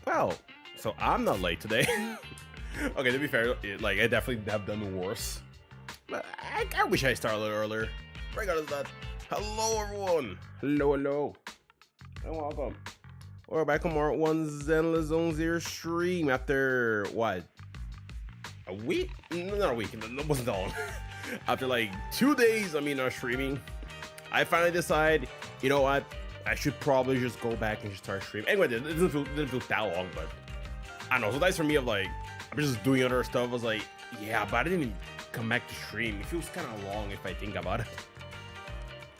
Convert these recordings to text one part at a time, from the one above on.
Well, so I'm not late today. Okay, to be fair, like I definitely have done worse. But I wish I started a little earlier. Regardless of that, hello everyone. Hello. And welcome. We're back on more one Zenless Zone Zero stream after what? A week? No, not a week. That wasn't that long. After like 2 days, not streaming. I finally decide, you know what? I should probably just go back and just start streaming. Anyway, it didn't feel that long, but I don't know. Sometimes for me, I'm just doing other stuff. I was like, yeah, but I didn't even come back to stream. It feels kind of long if I think about it.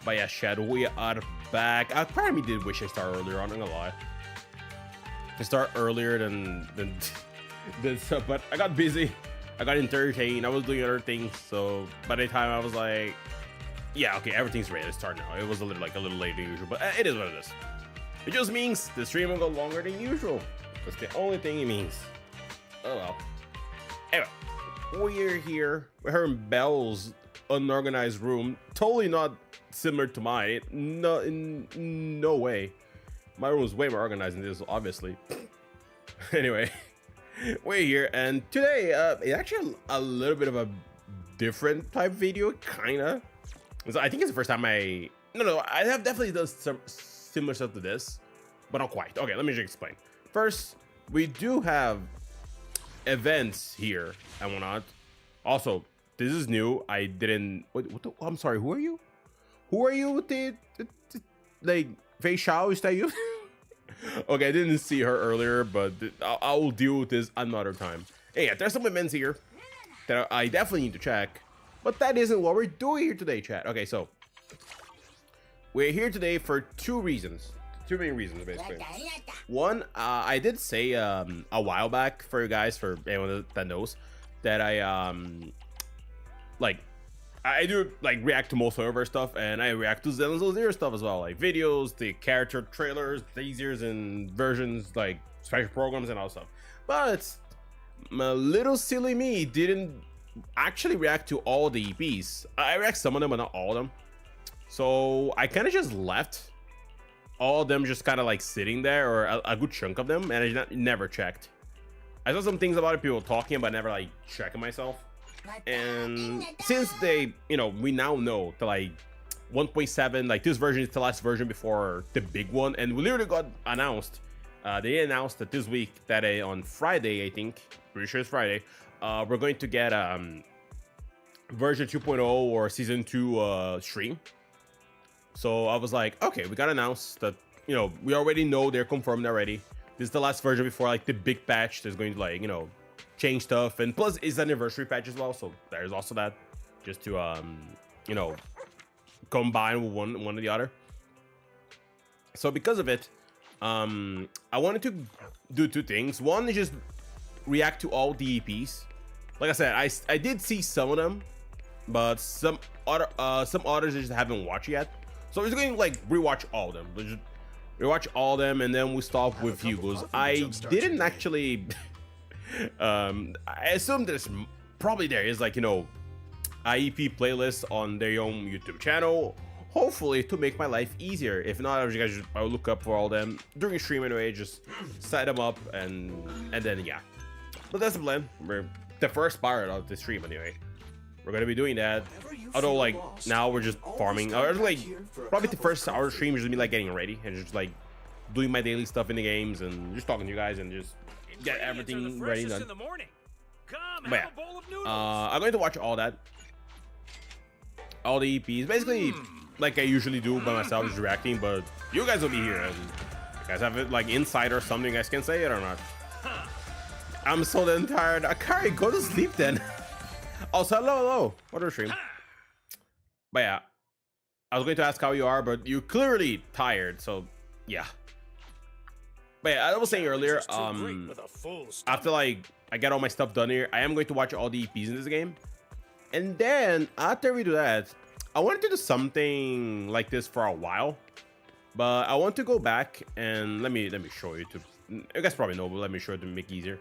But yeah, Shadow, we are back. I probably did wish I started earlier on, I'm not gonna lie. I start earlier than this stuff, but I got busy. I got entertained. I was doing other things, so by the time I was like, yeah, okay, everything's ready to start now. It was a little late than usual, but it is what it is. It just means the stream will go longer than usual. That's the only thing it means. Oh well. Anyway, we're here. We're in Belle's unorganized room. Totally not similar to mine. No, in no way. My room is way more organized than this, obviously. Anyway, we're here, and today it's actually a little bit of a different type video, kinda. So I think it's the first time I have definitely done some similar stuff to this, but not quite. Okay, let me just explain. First, we do have events here and whatnot. Also, this is new. I didn't. I'm sorry. Who are you? Who are you with the like Fei Shao? Is that you? Okay, I didn't see her earlier, but I will deal with this another time. Hey, yeah, there's some events here that I definitely need to check. But that isn't what we're doing here today, chat. Okay, so we're here today for two reasons. Two main reasons, basically. One, I did say a while back for you guys, for anyone that knows, that I do react to most server stuff, and I react to Zenless Zone Zero stuff as well, like videos, the character trailers, teasers, and versions, like special programs and all stuff. But my little silly me didn't actually react to all the EPs. I react some of them, but not all of them. So I kind of just left all of them just kind of like sitting there, or a good chunk of them, and I never checked. I saw some things about it, people talking, but never like checking myself. And since they, we now know that like 1.7, like this version is the last version before the big one, and we literally got announced. They announced that this week, that on Friday, I think, pretty sure it's Friday, we're going to get version 2.0 or season 2 stream. So I was like, okay, we got announced that, we already know they're confirmed already. This is the last version before like the big patch that's going to change stuff, and plus it's an anniversary patch as well, so there's also that, just to combine with one or the other. So because of it, I wanted to do two things. One is just react to all the EPs. Like I said, I did see some of them, but some others I just haven't watched yet. So we're just going to like rewatch all of them. We'll just rewatch all of them, and then we stop with Hugo's. I didn't actually I assume there's probably there is like IEP playlist on their own YouTube channel, hopefully to make my life easier. If not, I'll look up for all them during stream anyway, just set them up, and then yeah. But that's the plan. We're the first part of the stream anyway. We're gonna be doing that. Although like now we're just farming, or like probably the first hour stream is gonna be like getting ready and just like doing my daily stuff in the games and just talking to you guys and just get everything ready done. But yeah, I'm going to watch all that, all the EPs, basically like I usually do by myself, just reacting. But you guys will be here, and you guys have it like inside or something. You guys can say it or not. I'm so damn tired. Akari, go to sleep then. Also, hello, what are stream? But yeah, I was going to ask how you are, but you're clearly tired, so yeah. But yeah, I was saying earlier, after like I get all my stuff done here, I am going to watch all the EPs in this game, and then after we do that, I wanted to do something like this for a while, but I want to go back and let me show you. You guys probably know, but let me show you to make it easier.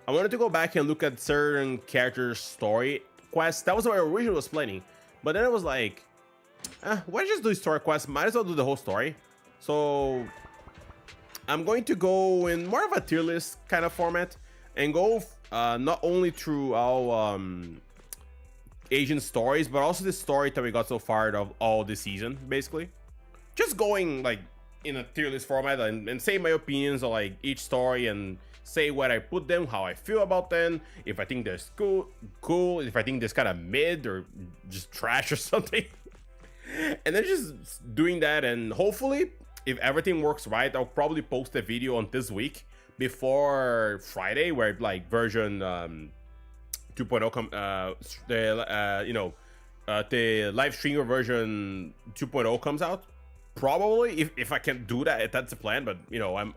I wanted to go back and look at certain characters' story quests. That was what I originally was planning, but then I was like, why just do story quests? Might as well do the whole story. So I'm going to go in more of a tier list kind of format and go not only through our Asian stories, but also the story that we got so far of all this season, basically. Just going like in a tier list format and say my opinions on like each story and say where I put them, how I feel about them, if I think they're cool, if I think they're kind of mid or just trash or something. And then just doing that, and hopefully if everything works right, I'll probably post a video on this week before Friday where like version 2.0 come the live streamer version 2.0 comes out. Probably if I can do that, if that's the plan. But you know, I'm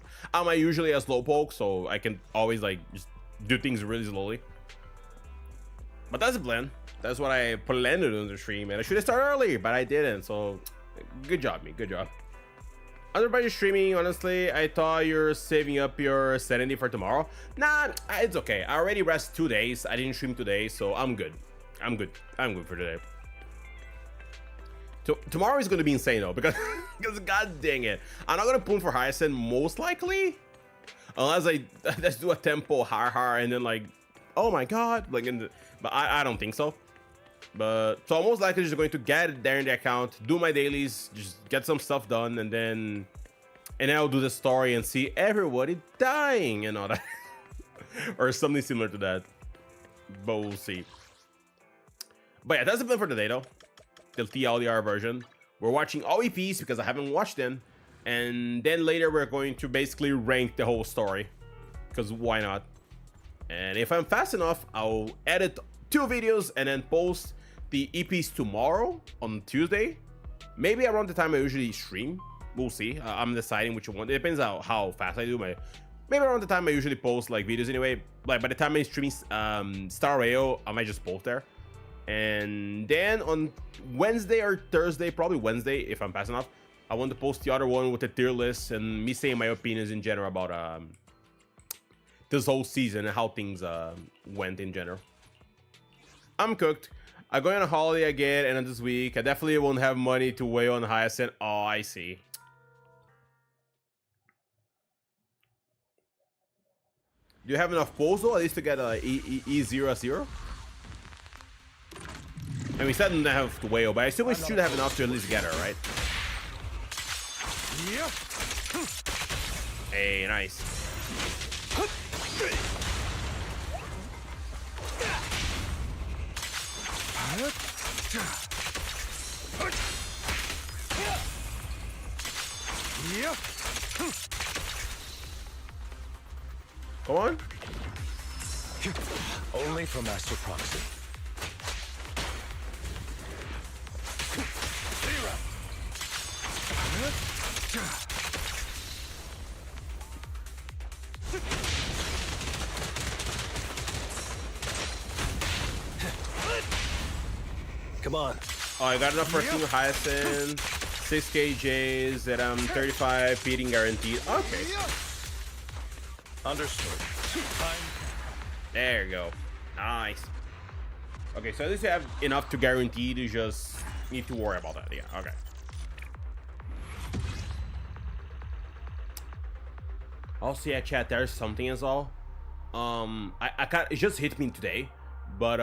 usually a slowpoke, so I can always like just do things really slowly. But that's the plan. That's what I planned to do in the stream, and I should have started early, but I didn't. So good job, me. Good job. Everybody streaming, honestly, I thought you're saving up your sanity for tomorrow. Nah, it's okay. I already rest 2 days. I didn't stream today, so I'm good. I'm good for today. Tomorrow is going to be insane though, because god dang it, I'm not going to pull for Hyacinth most likely, unless I let's do a tempo har and then like, oh my god, like but I don't think so. But so I'm most likely just going to get it there in the account, do my dailies, just get some stuff done, and then I'll do the story and see everybody dying and all that. Or something similar to that, but we'll see. But yeah, that's the plan for today though. The TLDR version. We're watching all EPs because I haven't watched them, and then later we're going to basically rank the whole story, because why not? And if I'm fast enough, I'll edit 2 videos and then post the EPs tomorrow on Tuesday, maybe around the time I usually stream. We'll see. I'm deciding which one. It depends on how fast I do my. Maybe around the time I usually post like videos anyway. Like by the time I stream Star Rail, I might just post there. And then on Wednesday or Thursday, probably Wednesday if I'm fast enough, I want to post the other one with the tier list and me saying my opinions in general about this whole season and how things went in general. I'm cooked. I'm going on a holiday again, and this week I definitely won't have money to weigh on Hyacinth. Oh, I see. Do you have enough pulls though, at least to get a E00? And we said didn't have to whale, but I assume we should have enough to at least get her, right? Hey, nice. Come on. Only for Master Proxy. Come on. Oh, I got enough for Team Hyacinth, 6 KJs, and I'm 35 beating guaranteed. Okay. Understood. There you go. Nice. Okay, so at least you have enough to guarantee. You just need to worry about that. Yeah, okay. Also, yeah, chat, there's something as well. I can't, it just hit me today, but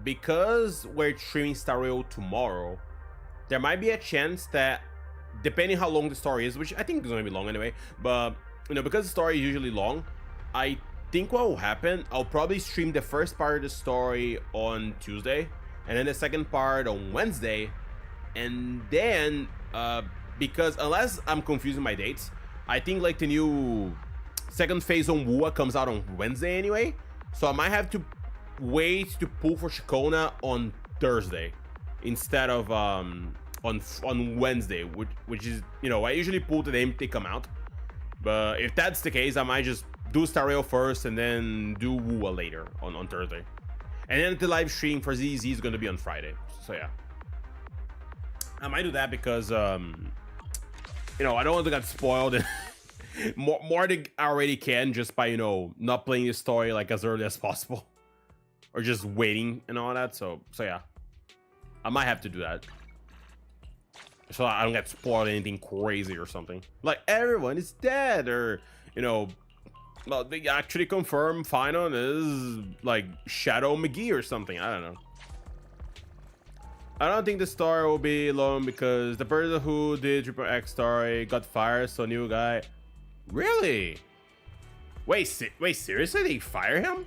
because we're streaming Star Rail tomorrow, there might be a chance that, depending how long the story is, which I think is going to be long anyway, but you know, because the story is usually long, I think what will happen, I'll probably stream the first part of the story on Tuesday, and then the second part on Wednesday, and then because unless I'm confusing my dates, I think like the new second phase on Wua comes out on Wednesday anyway, so I might have to wait to pull for Shikona on Thursday instead of on Wednesday, which is, you know, I usually pull to them, they come out. But if that's the case, I might just do Star Rail first and then do Wua later on Thursday, and then the live stream for ZZZ is going to be on Friday. So yeah, I might do that because you know, I don't want to get spoiled and more than I already can, just by, you know, not playing the story like as early as possible or just waiting and all that. So yeah, I might have to do that. so I don't get spoiled anything crazy or something. Like everyone is dead, or you know, well, they actually confirm Final is like Shadow McGee or something. I don't know. I don't think the story will be long because the person who did Triple X story got fired, so new guy. Really? Wait, seriously? They fire him?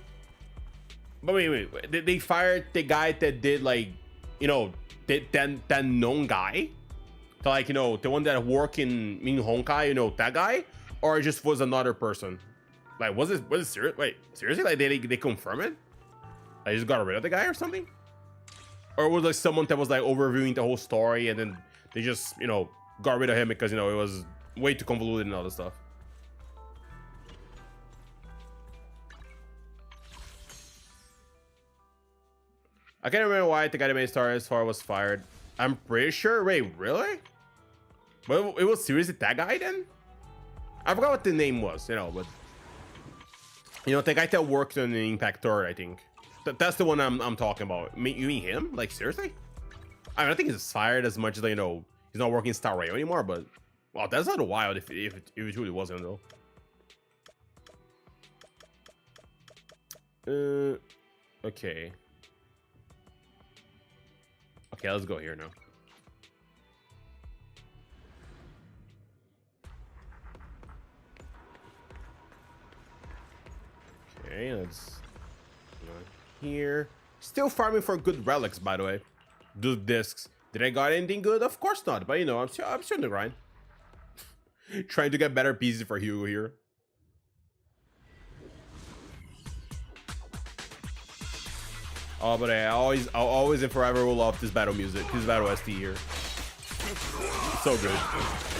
But wait. They fired the guy that did like, you know, that known guy? So like, you know, the one that worked in Honkai, you know, that guy? Or it just was another person? Like, was it serious? Wait, seriously? Like, they confirm it? I just got rid of the guy or something? Or was like someone that was like overviewing the whole story and then they just, you know, got rid of him because, you know, it was way too convoluted and all this stuff. I can't remember why the guy that made Star as far was fired. I'm pretty sure. Wait, really? But it was seriously that guy then? I forgot what the name was, you know, but you know, the guy that worked on the Impact Third, I think. That's the one I'm talking about. You mean him? Like, seriously? I mean, I think he's fired as much as, you know, he's not working Star Rail anymore, but well, that's not wild if it really wasn't, though. Okay. Okay, let's go here now. Okay, let's go here. Still farming for good relics, by the way. Do discs. Did I got anything good? Of course not, but you know, I'm still in the grind. Trying to get better pieces for Hugo here. Oh, but I'll always and forever will love this battle music, this battle ST here. So good.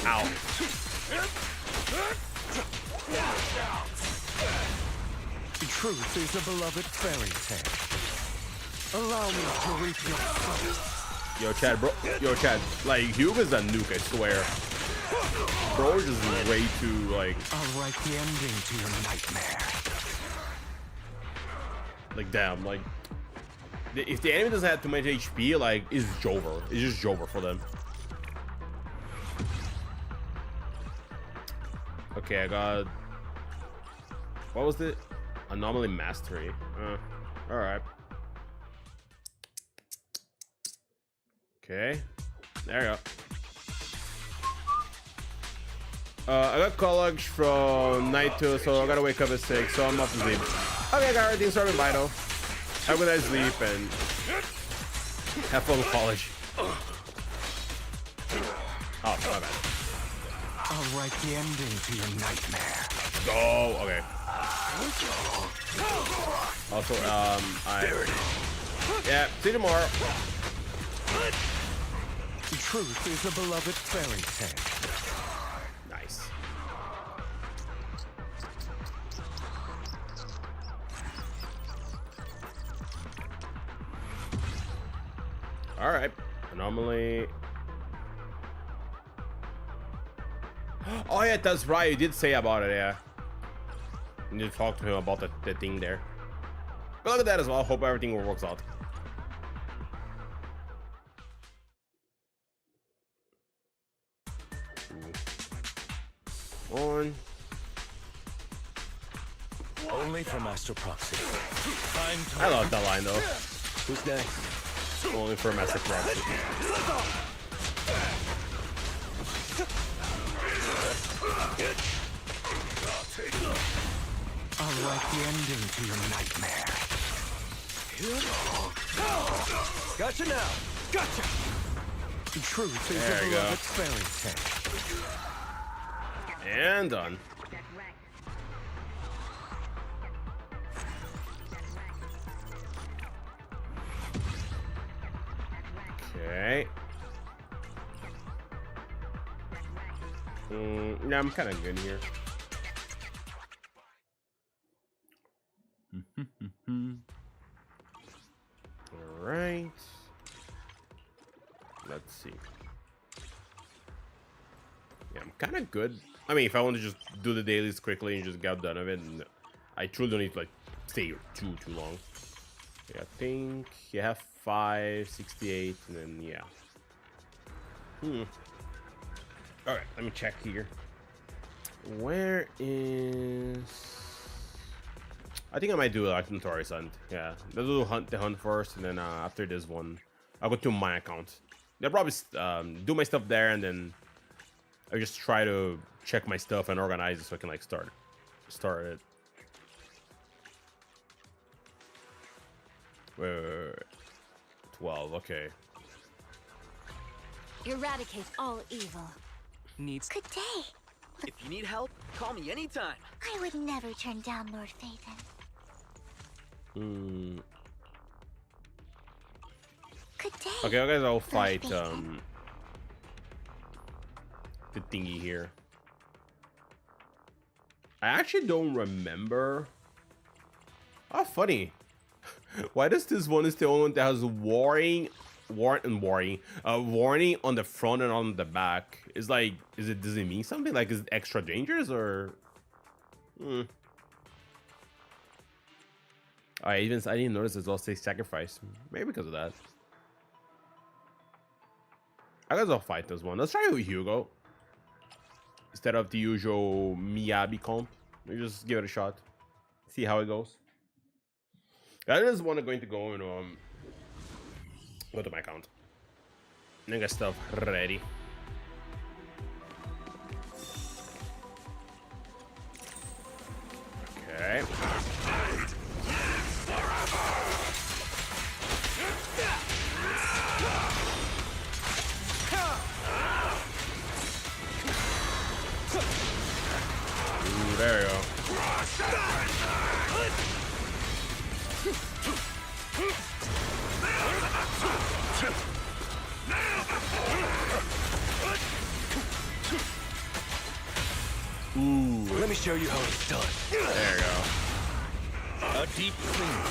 Ow. Truth is a beloved fairy tale. Allow me to reap your fruit. Yo, Chad, bro. Yo, Chad. Like, Hugo's a nuke, I swear. Bro is just way too, like... I'll write the ending to your nightmare. Like, damn, like... If the enemy doesn't have too much HP, like, it's Jover. It's just Jover for them. Okay, I got... What was it? Anomaly Mastery. Alright. Okay. There you go. I got college from night 2, so I gotta wake up at 6, so I'm up to sleep. Okay, I got everything started vital. Have a nice sleep and have fun with college. Oh, my bad. I'll write the ending to your nightmare. Oh, okay. Also, yeah, see you tomorrow. Truth is a beloved fairy tale. Nice. All right. Anomaly. Oh yeah, that's right. You did say about it. Yeah. You need to talk to him about the thing there. But look at that as well. Hope everything works out. On. Only for Master Proxy. I love that line though. Who's next? Only for Master Proxy. I'll write the ending to your nightmare. Gotcha now. Gotcha. The truth is There a you go. beloved fairy tale. And done. Okay. Yeah, I'm kind of good here. All right. Let's see. Yeah, I'm kind of good. I mean, if I want to just do the dailies quickly and just get done of it, and I truly don't need to like stay here too long. Yeah, I think you have 568, and then yeah. All right, let me check here. Where is? I think I might do like Notorious Hunt. Yeah, let's do the hunt first, and then after this one, I'll go to my account. I'll probably do my stuff there, and then I just try to check my stuff and organize it so I can like start it. Wait. 12. Okay. Eradicate all evil. Needs. Good day. If you need help, call me anytime. I would never turn down Lord Phaethon. Good day. Okay, I guess I'll Lord fight Phaethon. the thingy here. I actually don't remember. Oh, funny. Why does this one is the only one that has warning on the front and on the back? Is like, does it mean something? Like, is it extra dangerous or? I didn't notice it's also sacrifice. Maybe because of that. I guess I'll fight this one. Let's try it with Hugo instead of the usual Yagami-kun. Let me just give it a shot. See how it goes. I just want to go and go to my account and get stuff ready. Okay. Ooh, there you go. Ooh, Let me show you how it's done. there you go. A deep clean.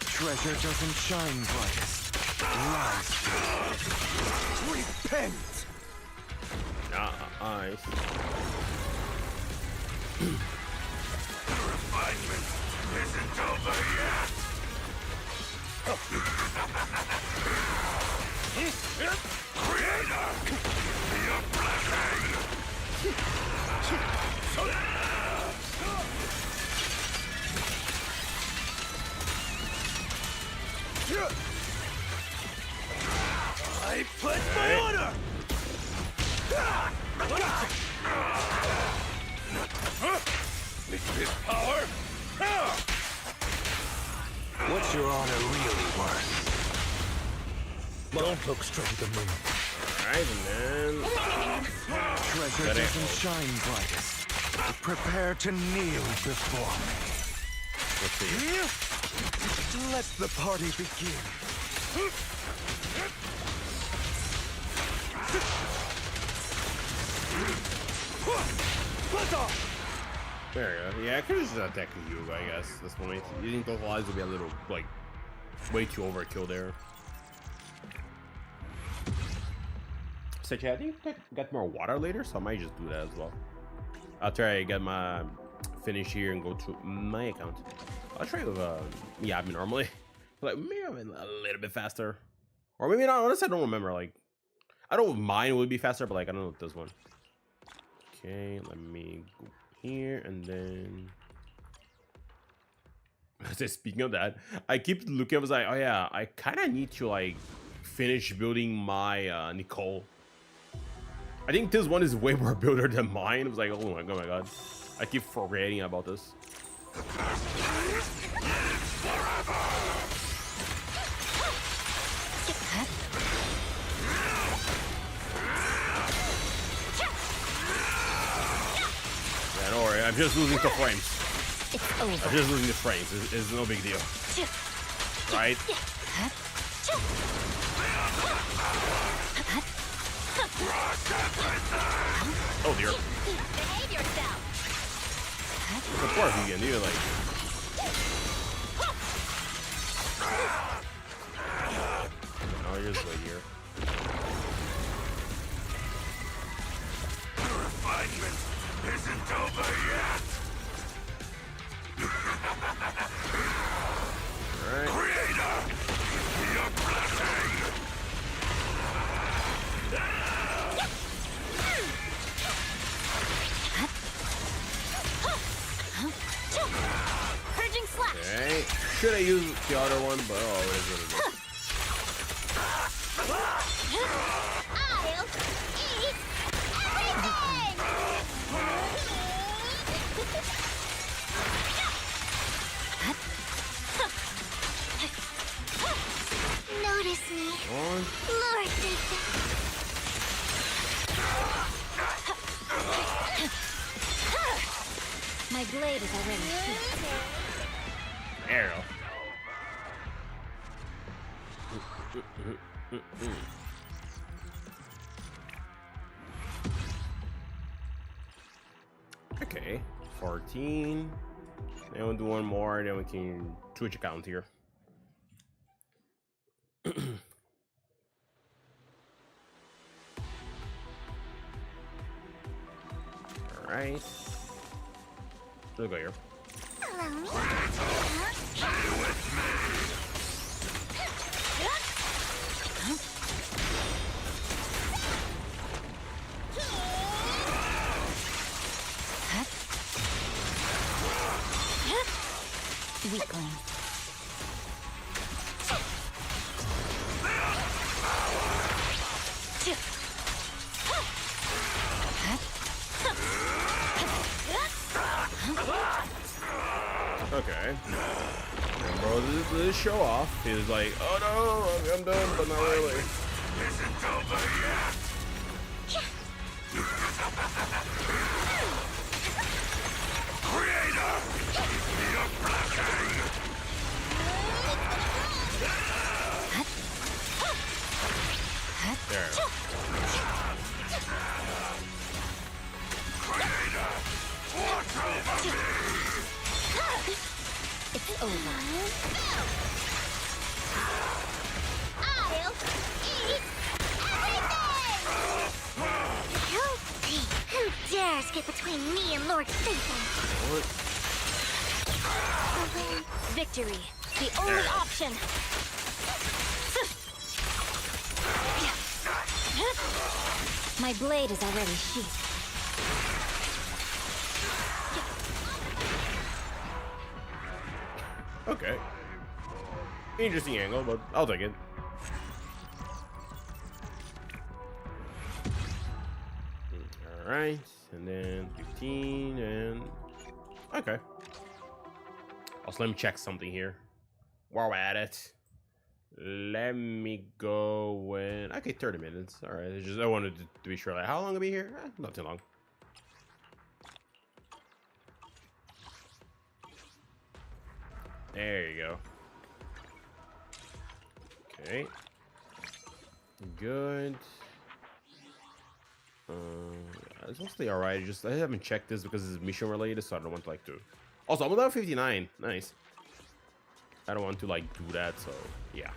Treasure doesn't shine brightest. Lies. Repent. Nice. The refinement isn't over yet. Creator, your blessing. I pledge my honor. This power. What's your honor really worth? Don't look straight at me. Alright, and then Treasure That ain't doesn't shine brightest. Prepare to kneel before me. let's see. Let the party begin. There you go. Yeah, I could just attack you, I guess. This point, using those lives would be a little like way too overkill there. So yeah, I think I got more water later, so I might just do that as well. After I get my finish here and go to my account, I'll try with Yagami normally, but like maybe I'm a little bit faster, or maybe not. Honestly, I don't remember. Like, I don't mind it would be faster, but like I don't know with this one. Okay, let me go here and then. Speaking of that, I keep looking. I was like, oh yeah, I kind of need to like finish building my Nicole. I think this one is way more builder than mine. I was like, oh my god, I keep forgetting about this. Yeah, don't worry, I'm just losing the frames. It's over. I'm just losing the frames. It's no big deal, right? Oh dear. Behave yourself. Of course you can do it like. Oh, you're just right here. The refinement isn't over yet. Alright. Creator, your blessing. Okay. Should I use the other one? But oh, it is what it is. I'll eat everything! Notice me, On. Lord Satan. My blade is already sheathed. There you go. Okay, 14. Then we'll do one more, then we can switch account here. Alright. We'll go here. Allow me. Weakling. Okay. And bro, this show off. He was like, oh no, I'm done, but not really. There. It's over. I'll eat everything! Guilty! Who dares get between me and Lord Satan? What? Victory. The only option. My blade is already sheathed. Okay. Interesting angle, but I'll take it. Alright, and then 15, and... Okay. Also, let me check something here. While we're at it. Let me go with... Okay, 30 minutes. Alright, I wanted to be sure. Like, how long will be here? Not too long. There you go. Okay. Good. It's mostly alright. Just I haven't checked this because it's mission related, so I don't want to like to. Also, I'm level 59. Nice. I don't want to like do that, so yeah.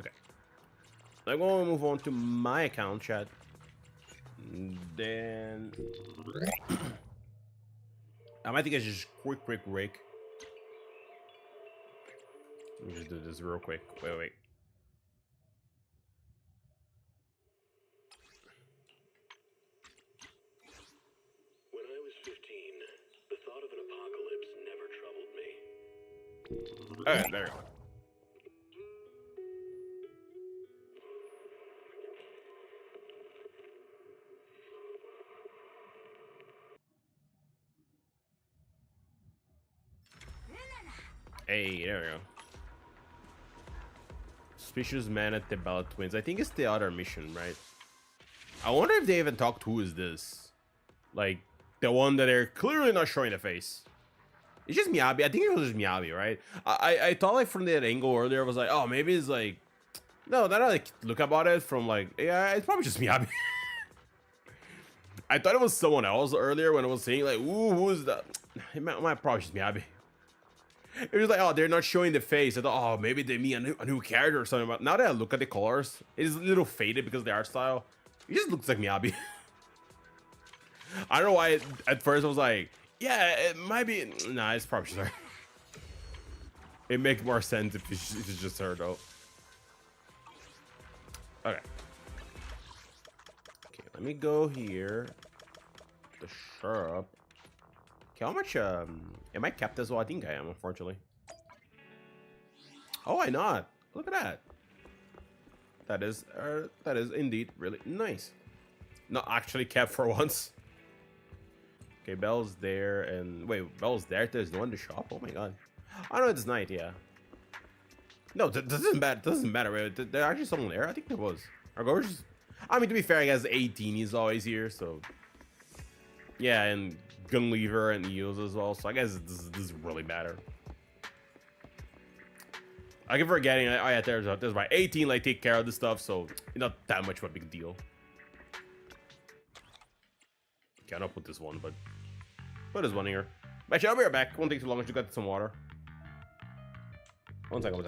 Okay. I'm going to move on to my account, chat. Then I might think I just quick break. Let me just do this real quick. Wait. When I was 15, the thought of an apocalypse never troubled me. Alright, there you go. Hey, there we go. Suspicious man at the Bella Twins. I think it's the other mission, right? I wonder if they even talked who is this. Like, the one that they're clearly not showing the face. It's just Miyabi. I think it was just Miyabi, right? I thought like from that angle earlier, I was like, oh, maybe it's like... No, then I like look about it from like, yeah, it's probably just Miyabi. I thought it was someone else earlier when I was saying like, ooh, who is that? It might probably just Miyabi. It was like, oh, they're not showing the face. I thought, oh, maybe they mean a new character or something. But now that I look at the colors, it's a little faded because of the art style. It just looks like Miyabi. I don't know why. At first, I was like, yeah, it might be. Nah, it's probably just her. It makes more sense if it's just her, though. Okay. Okay, let me go here. The shop. Okay, how much am I kept as well? I think I am, unfortunately. Oh, why not? Look at that. That is indeed really nice. Not actually kept for once. Okay, Belle's there, and wait, Belle's there. There's no one to shop. Oh my god. I know it's night. Yeah. No, that doesn't matter. Doesn't matter. There's actually someone there. I think there was. Our gorgeous. I mean, to be fair, I guess 18 is always here. So yeah, and Gunleaver and Eels as well. So I guess this doesn't really matter. I keep forgetting. There's my 18 like take care of this stuff, so not that much of a big deal. Okay, I'll not put this one, but put this one here. Actually, I'll be right back. Won't take too long. I just got some water. One second.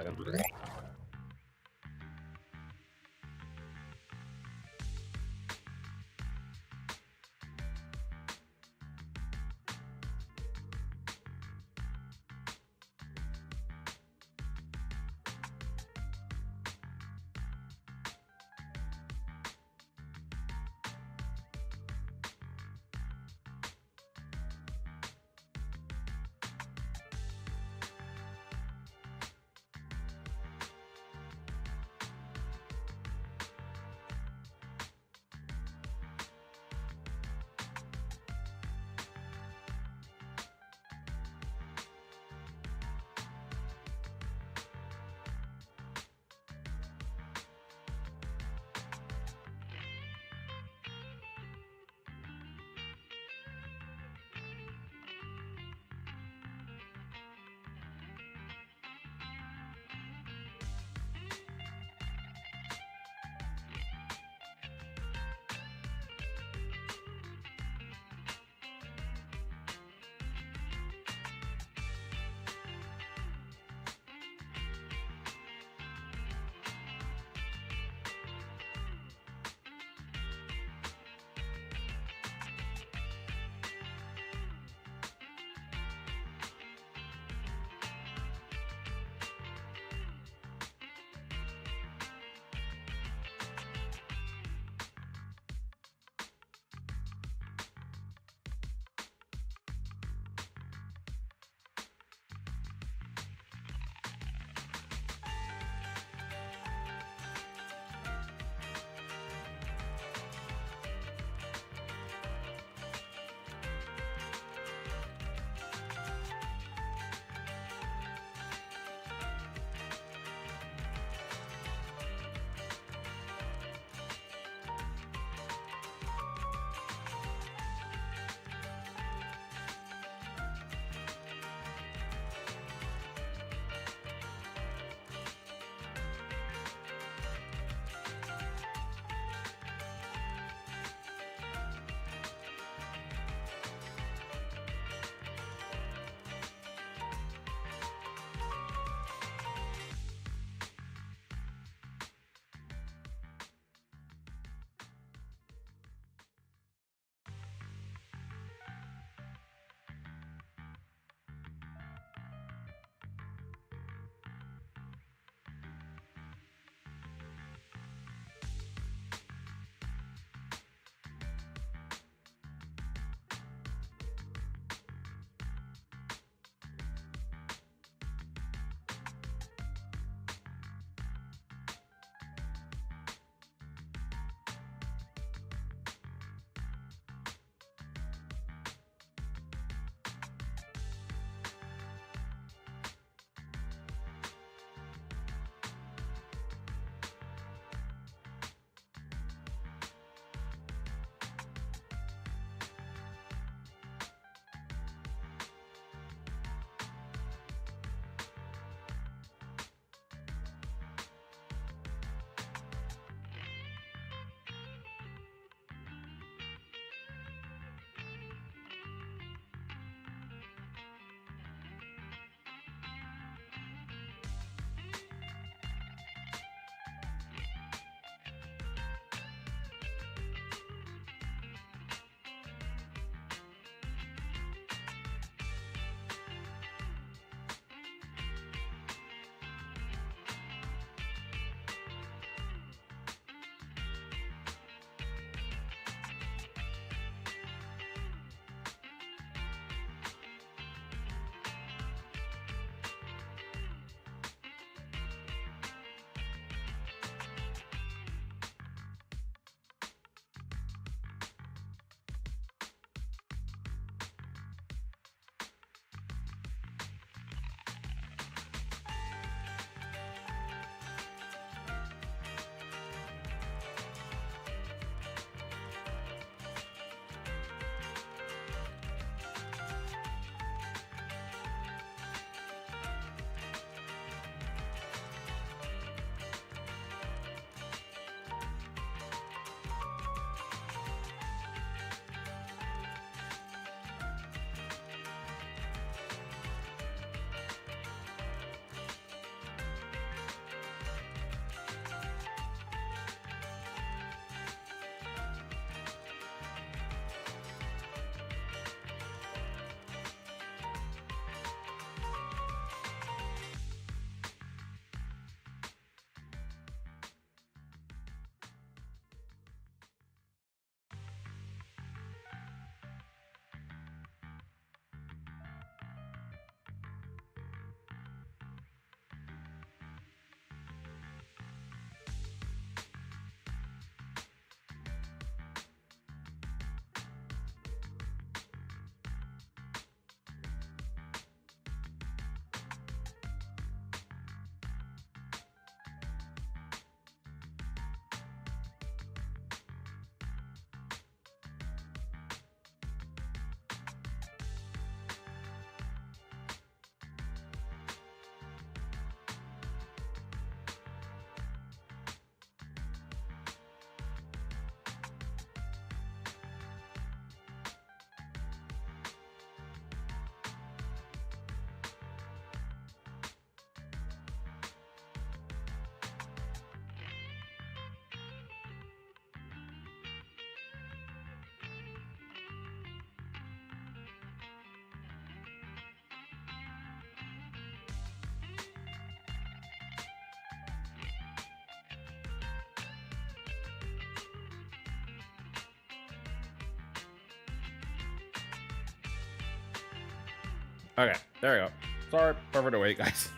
Okay, there we go. Sorry, perfect to wait, guys.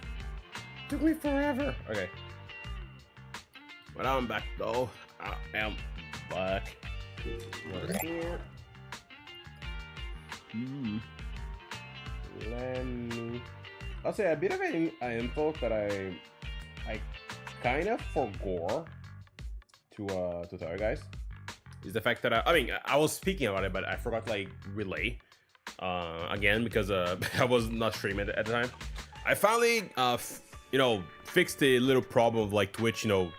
Took me forever. Okay. But I'm back though. I am back. Right here. Let me. I'll say a bit of an info that I kind of forgot to tell you guys is the fact that I mean I was speaking about it, but I forgot to like relay again because I was not streaming at the time. I finally you know, fixed the little problem of like Twitch, you know,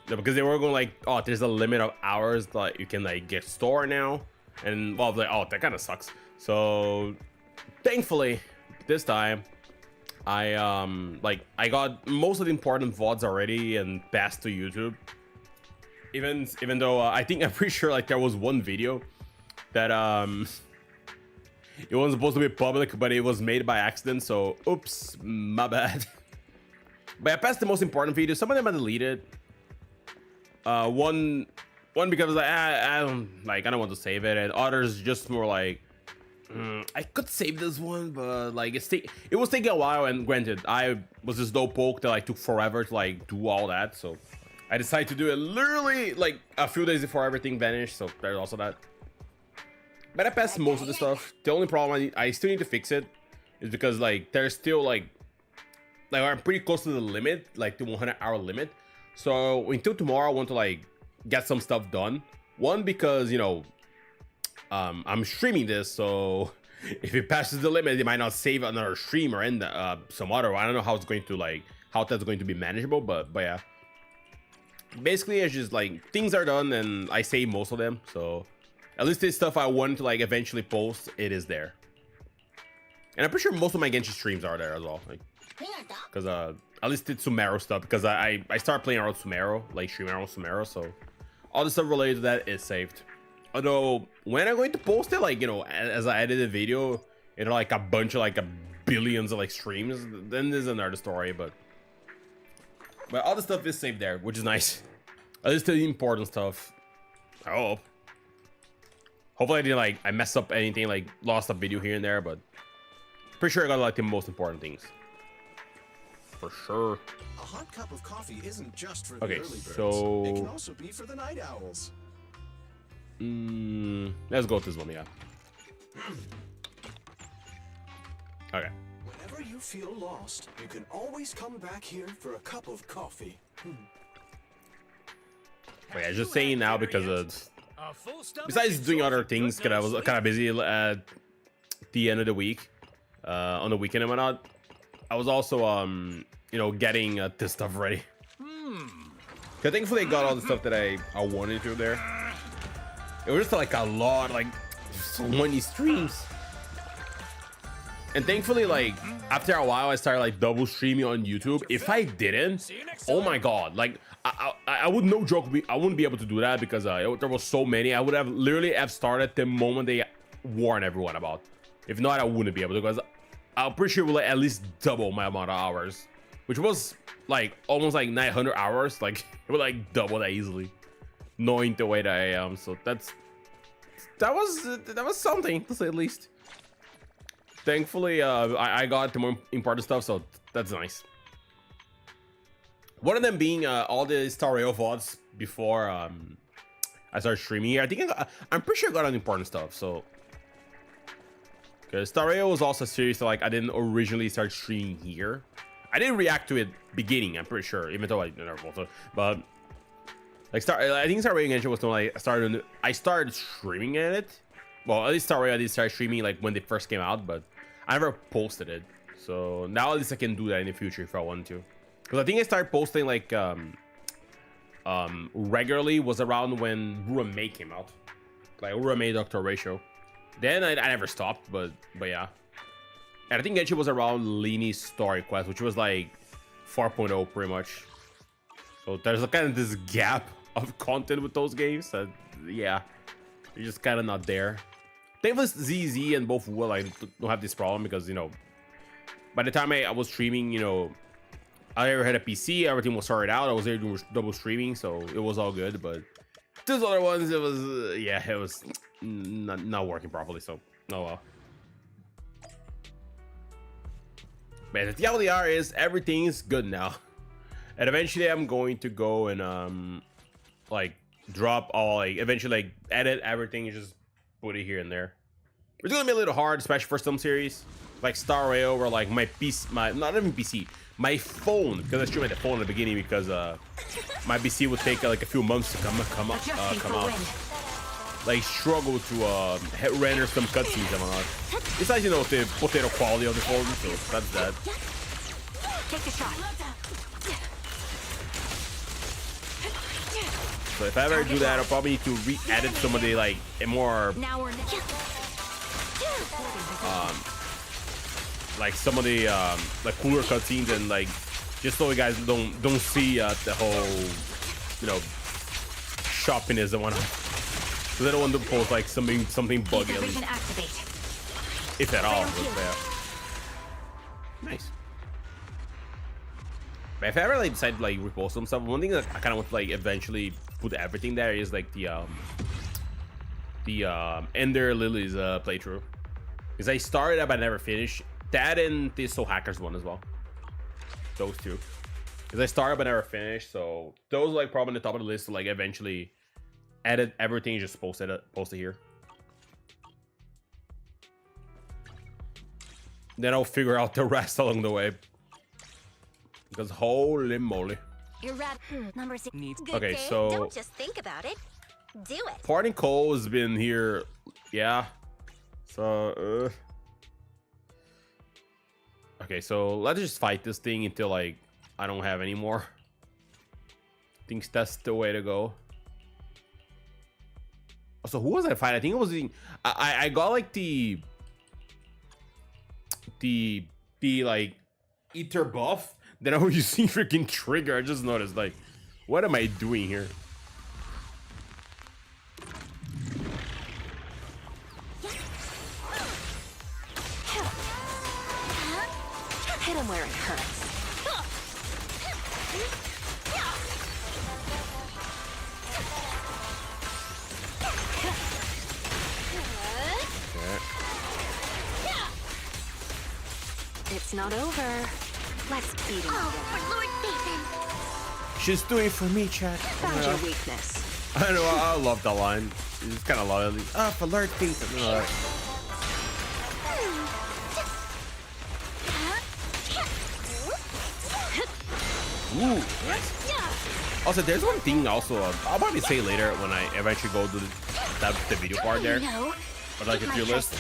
because they were going like, oh, there's a limit of hours that you can like get stored now, and well, like, oh, that kind of sucks. So thankfully this time I I got most of the important VODs already and passed to YouTube. Even though I'm pretty sure like there was one video that it wasn't supposed to be public, but it was made by accident. So oops, my bad. But I passed the most important videos. Some of them I deleted. One because like I don't want to save it, and others just more like I could save this one, but like it was taking a while. And granted, I was this dope poke that like took forever to like do all that, so I decided to do it literally like a few days before everything vanished. So there's also that. But I passed most of the stuff. The only problem I still need to fix it is because like there's still like I'm pretty close to the limit, like the 100-hour limit. So until tomorrow I want to like get some stuff done. One, because you know I'm streaming this, so if it passes the limit it might not save another stream or end some other. I don't know how it's going to like how that's going to be manageable, but yeah, basically it's just like things are done and I save most of them. So at least this stuff I want to like eventually post, it is there. And I'm pretty sure most of my Genshin streams are there as well, like because at least it's Sumeru stuff, because I started playing around Sumeru, like streaming around Sumeru, so all the stuff related to that is saved. Although when I'm going to post it, like, you know, as I edit a video, it'll like a bunch of like billions of like streams, then there's another story. But all the stuff is saved there, which is nice. At least the important stuff. I hope. Hopefully I didn't like I mess up anything, like lost a video here and there, but pretty sure I got like the most important things. For sure. A hot cup of coffee isn't just for the Okay, early birds. so It can also be for the night owls. Let's go with this one, yeah. Okay. Whenever you feel lost, you can always come back here for a cup of coffee. Wait, I'm just saying now because besides doing other things, because I was kind of busy at the end of the week, on the weekend and whatnot. I was also you know, getting this stuff ready. Cause thankfully I got all the stuff that I wanted to there. It was just like a lot, like so many streams. And thankfully, like after a while I started like double streaming on YouTube. If I didn't, oh my god, like I would, no joke, I wouldn't be able to do that, because there was so many. I would have literally started the moment they warned everyone about. If not, I wouldn't be able to, because I'm pretty sure it will at least double my amount of hours, which was like almost like 900 hours. Like it would like double that easily, knowing the way that I am. So that was something, to say the least. Thankfully, I got the more important stuff, so that's nice. One of them being all the Star Rail VODs before I started streaming here. I'm pretty sure I got on important stuff, so. Because Star Rail was also a series that like I didn't originally start streaming here. I didn't react to it beginning, I'm pretty sure, even though I never also, but like I think Star Rail Genshin was when I started streaming at it. Well, at least Star Rail I did start streaming like when they first came out, but I never posted it. So now at least I can do that in the future if I want to. Because I think I started posting like regularly was around when Urame came out, like Urame Dr. Ratio. Then I never stopped, but yeah. And I think Genshin was around Lini's Story Quest, which was like 4.0 pretty much. So there's kind of this gap of content with those games that, yeah, you're just kind of not there. Thankfully, ZZZ and both will like don't have this problem, because, you know, by the time I was streaming, you know, I already had a PC, everything was sorted out. I was able to do double streaming, so it was all good. But those other ones, it was yeah, it was not working properly. So oh well. But the TLDR is everything is good now. And eventually I'm going to go and like drop all, like eventually like edit everything and just put it here and there. It's gonna be a little hard, especially for some series like Star Rail, where like my PC, not even PC, my phone, because I streamed at the phone in the beginning because my PC would take like a few months to come out. Like struggle to render some cutscenes and whatnot. Besides, you know, the potato quality of the phone, so that's that. Take the shot. So if I ever do that, I'll probably need to re-edit some of the like more Now we're like some of the like cooler cutscenes, and like just so you guys don't see the whole, you know, shoppiness and whatnot. Because I don't want to post like something buggy at least, if at all. Nice. But if I ever like decide to like repost some stuff, one thing that I kind of want to like eventually put everything there is like the Ender Lilies playthrough, because I started up, I never finished that, and the Soul Hackers one as well. Those two, because I started but never finished, so those are like probably on the top of the list to like eventually edit everything and just post it here. Then I'll figure out the rest along the way, because holy moly. You're right. Number 6 needs. Okay, so Don't just think about it. Do it. Parting Cole has been here, yeah. So okay, so let's just fight this thing until like I don't have any more. I think that's the way to go. So who was I fighting? I think it was I got like the like Ether buff. Then I was using freaking Trigger. I just noticed, like, what am I doing here? Hit him where it hurts. It's not over. Let's beat him again. For Lord Phaethon. She's doing it for me, chat. Found your weakness. I know, I love that line. It's kind of loyal. Ah, for Lord Phaethon. Ooh, nice. Also, there's one thing also, I'll probably say later when I eventually go to the video part there. But like if you list,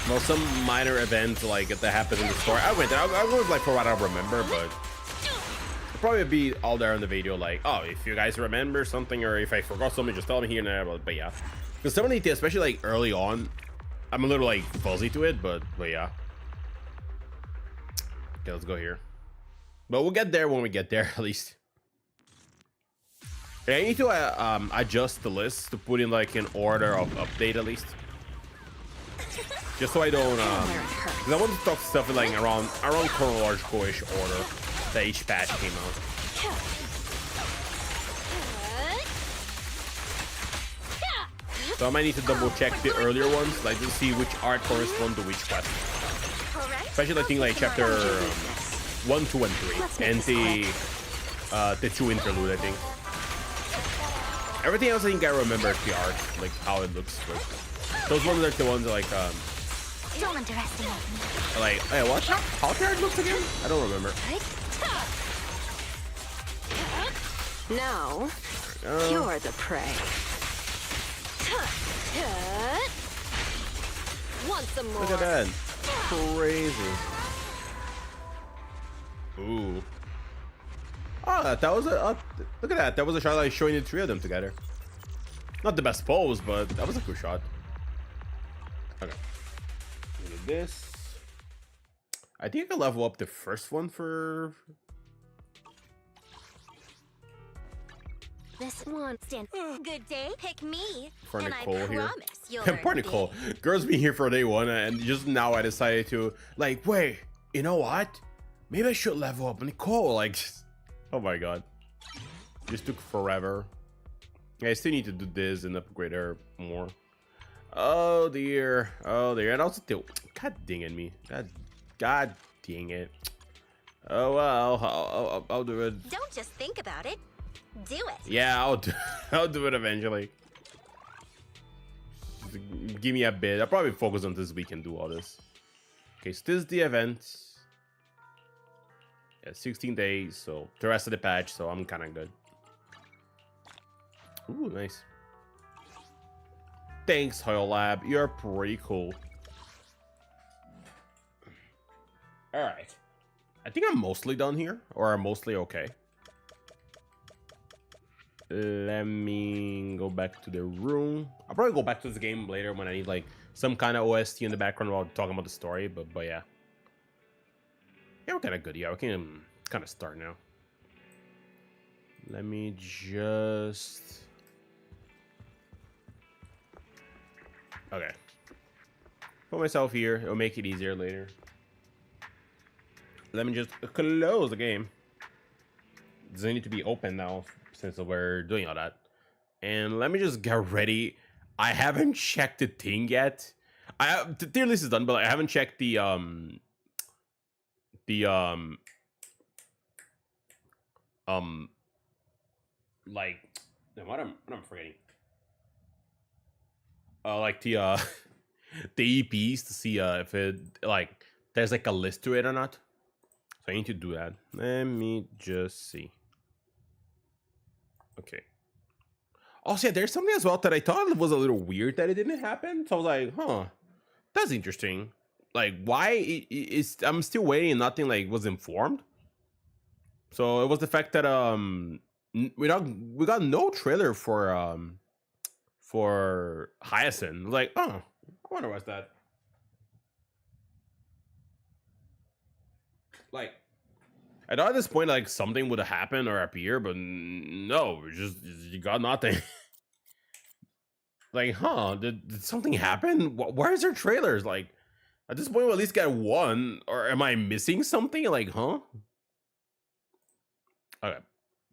well, some minor events like that happen in the story. I went there. I'll go like for what I remember, but it'll probably be all there in the video. Like, oh, if you guys remember something, or if I forgot something, just tell me here and there. But yeah, because some of the, especially like early on, I'm a little like fuzzy to it. But yeah. Okay, let's go here. But we'll get there when we get there, at least. Okay, I need to adjust the list to put in like an order of update at least. Just so I don't, because I want to talk stuff in like around chronological-ish order that each patch came out. So I might need to double check the earlier ones, like to see which art correspond to which quest. Especially I think like chapter 1, 2, and 3, and the 2 interlude, I think. Everything else I think I remember the art, like how it looks, but those ones are the ones that like Don't underestimate me. like, hey, what? How the art looks again? I don't remember. Now, you're the prey. Want some more? Look at that. Crazy. Ooh. Oh, that was a look at that. That was a shot like showing the three of them together. Not the best pose, but that was a cool shot. Okay. Look at this. I think I can level up the first one for. This one stand. Good day, pick me. For and Nicole I here. promise you'll Poor Nicole. Girl's been here for day one, and just now I decided to like, wait, you know what? Maybe I should level up Nicole. Like, oh my god, this took forever. Yeah, I still need to do this and upgrade her more. Oh dear. Oh dear. And also, God dang it, me. God dang it. Oh well. I'll do it. Don't just think about it. Do it. Yeah, I'll do it eventually. Give me a bit. I'll probably focus on this week and do all this. Okay, so this is the event. Yeah, 16 days, so the rest of the patch, so I'm kind of good. Ooh, nice. Thanks, Hoyle Lab. You're pretty cool. Alright. I think I'm mostly done here, or I'm mostly okay. Let me go back to the room. I'll probably go back to this game later when I need like some kind of OST in the background while talking about the story, but yeah. Yeah, we're kind of good. Yeah, we can kind of start now. Let me just... Okay. Put myself here. It'll make it easier later. Let me just close the game. Doesn't need to be open now since we're doing all that. And let me just get ready. I haven't checked the thing yet. The tier list is done, but I haven't checked the like what am I forgetting? Like the the EPs to see if it like there's like a list to it or not. So I need to do that. Let me just see. Okay. Also, yeah, there's something as well that I thought was a little weird that it didn't happen. So I was like, huh, that's interesting. Like, why is I'm still waiting and nothing like was informed. So it was the fact that we got no trailer for Hyacinth. Like, oh, I wonder what's that. Like, I thought at this point like something would happen or appear, but no, you got nothing. Like, huh? Did something happen? Where is there trailers? Like, at this point, we'll at least get one. Or am I missing something? Like, huh? Okay.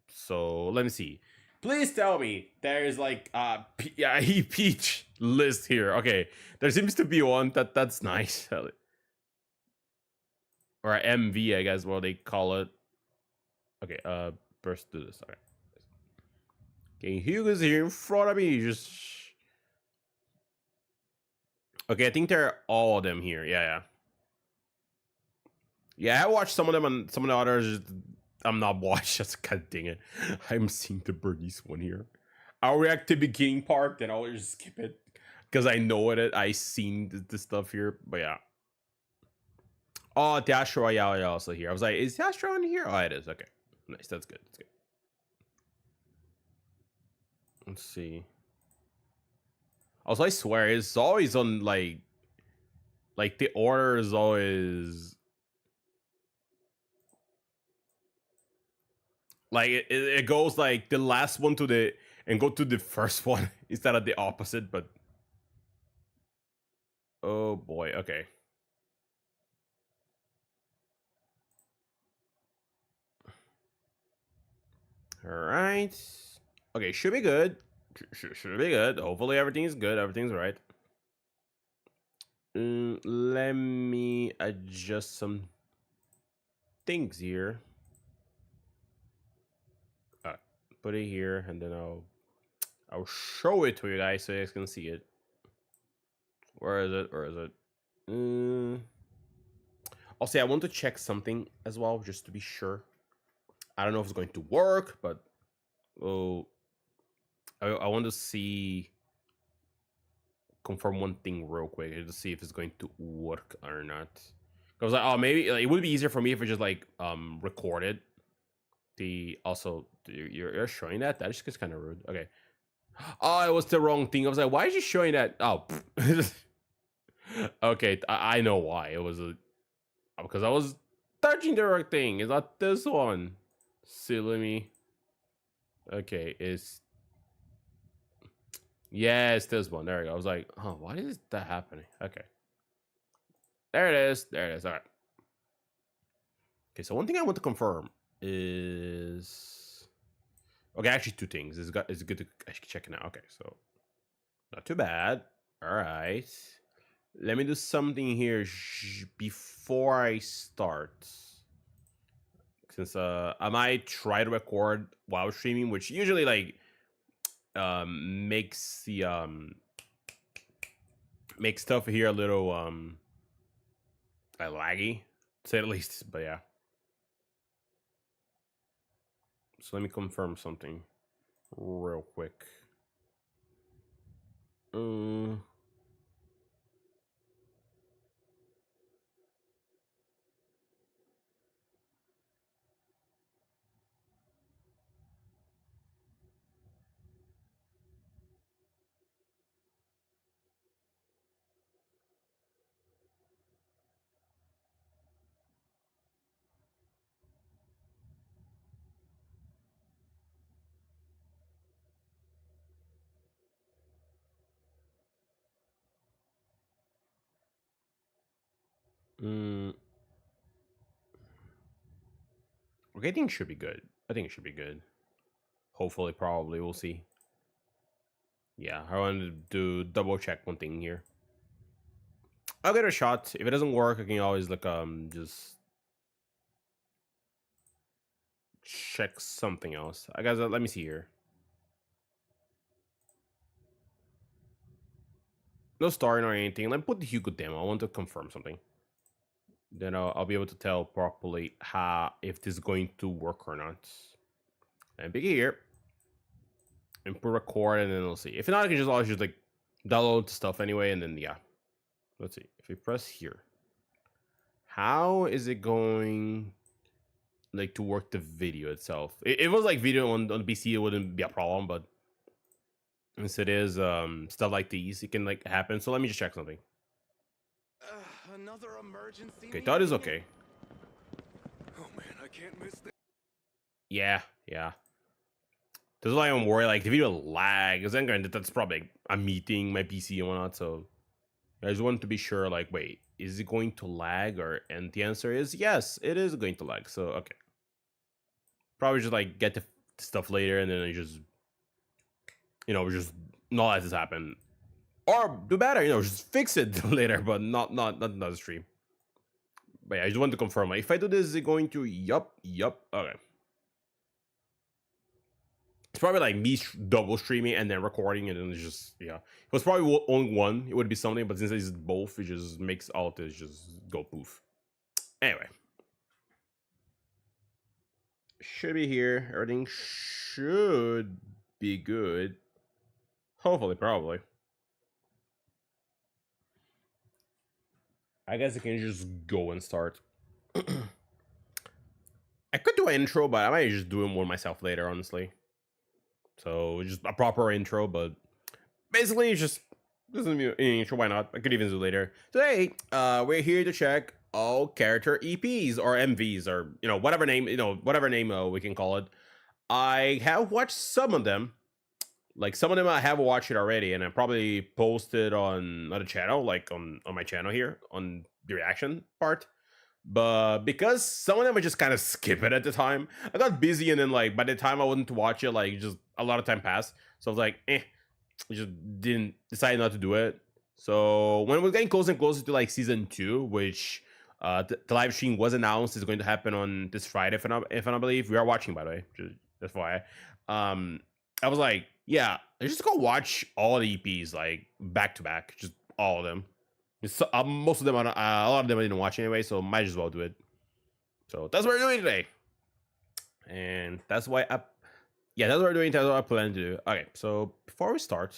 So let me see. Please tell me there's like Peach list here. Okay, there seems to be one that's nice. Or MV, I guess what they call it. Okay, first do this. Okay. Okay, Hugo's here in front of me. Just okay. I think they're all of them here. Yeah. I watched some of them and some of the others. I'm not watched. Just god dang it. I'm seeing the Bernice one here. I'll react to the beginning part, then I'll just skip it because I know it. I seen the stuff here, but yeah. Oh, Dash Royale is also here. I was like, is Dash Royale in here? Oh, it is. Okay, nice. That's good. That's good. Let's see. Also, I swear it's always on like the order is always like it goes like the last one to the and go to the first one instead of the opposite. But oh boy, okay. All right. Okay, should be good. Should be good. Hopefully everything is good. Everything's right. Let me adjust some things here. Put it here, and then I'll show it to you guys so you guys can see it. Where is it? Where is it? Also, I want to check something as well, just to be sure. I don't know if it's going to work, but I want to see, confirm one thing real quick to see if it's going to work or not. I was like, oh, maybe like, it would be easier for me if it just like recorded. You're showing that? That just kind of rude. Okay. Oh, it was the wrong thing. I was like, why is you showing that? Oh, okay. I know why. It was because I was touching the wrong thing. It's not this one. Silly me. Okay, it's this one. There we go. I was like, oh, why is that happening? Okay. There it is. There it is. All right. Okay, so one thing I want to confirm is okay. Actually, two things. It's good to actually check it out. Okay, so not too bad. All right. Let me do something here before I start. Since I might try to record while streaming, which usually like makes the makes stuff here a little laggy, to say the least. But yeah. So let me confirm something real quick. Okay, I think it should be good. I think it should be good. Hopefully, probably, we'll see. Yeah, I wanted to double check one thing here. I'll get a shot. If it doesn't work, I can always like just check something else. I guess let me see here. No story or anything. Let me put the Hugo demo. I want to confirm something. Then I'll be able to tell properly if this is going to work or not. And pick it here. And put record, and then we'll see. If not, I can just always just like download stuff anyway, and then yeah. Let's see. If we press here, how is it going like to work the video itself? It was like video on PC, it wouldn't be a problem, but since it is stuff like these, it can like happen. So let me just check something. Another emergency. Okay, that is okay. Oh man, I can't miss this. Yeah. This is why I'm worried, like the video lags, and granted that's probably like, I'm meeting my PC and whatnot, so I just want to be sure, like, wait, is it going to lag? And the answer is yes, it is going to lag. So okay. Probably just like get the stuff later, and then I just just not let this happen. Or do better, just fix it later, but not the stream. But yeah, I just want to confirm. Like, if I do this, is it going to yup. Okay. It's probably like me double streaming and then recording, and then it's just, yeah. If it was probably only one, it would be something, but since it's both, it just makes all of this just go poof. Anyway. Should be here. Everything should be good. Hopefully, probably. I guess I can just go and start. I could do an intro, but I might just do it more myself later, honestly. So just a proper intro, but basically it's just an intro. Why not? I could even do it later. Today, we're here to check all character EPs or MVs or whatever name we can call it. I have watched some of them. Like some of them I have watched it already, and I probably posted on the channel, like on my channel here on the reaction part. But because some of them I just kind of skip it at the time, I got busy, and then like by the time I wanted to watch it, like just a lot of time passed. So I was like, I just didn't decide not to do it. So when we're getting closer and closer to like season 2, which the live stream was announced is going to happen on this Friday, if I don't believe. We are watching, by the way. That's why. I was like, yeah, let's just go watch all the EPs like back to back, just all of them. Most of them, a lot of them I didn't watch anyway, so might as well do it. So that's what we're doing today, and that's why that's what we're doing. That's what I plan to do. Okay, so before we start,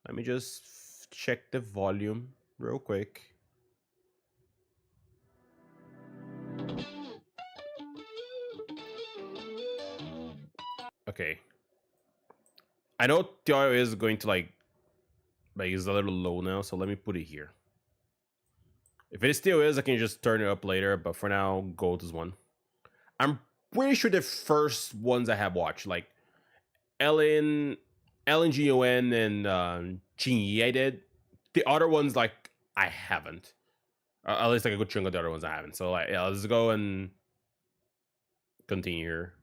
let me just check the volume real quick. Okay. I know the audio is going to like is a little low now, so let me put it here. If it still is, I can just turn it up later, but for now, go with this one. I'm pretty sure the first ones I have watched, like Ellen Gon, and Jinyi I did. The other ones, like, I haven't. At least like a good chunk of the other ones I haven't. So like, yeah, let's go and continue here.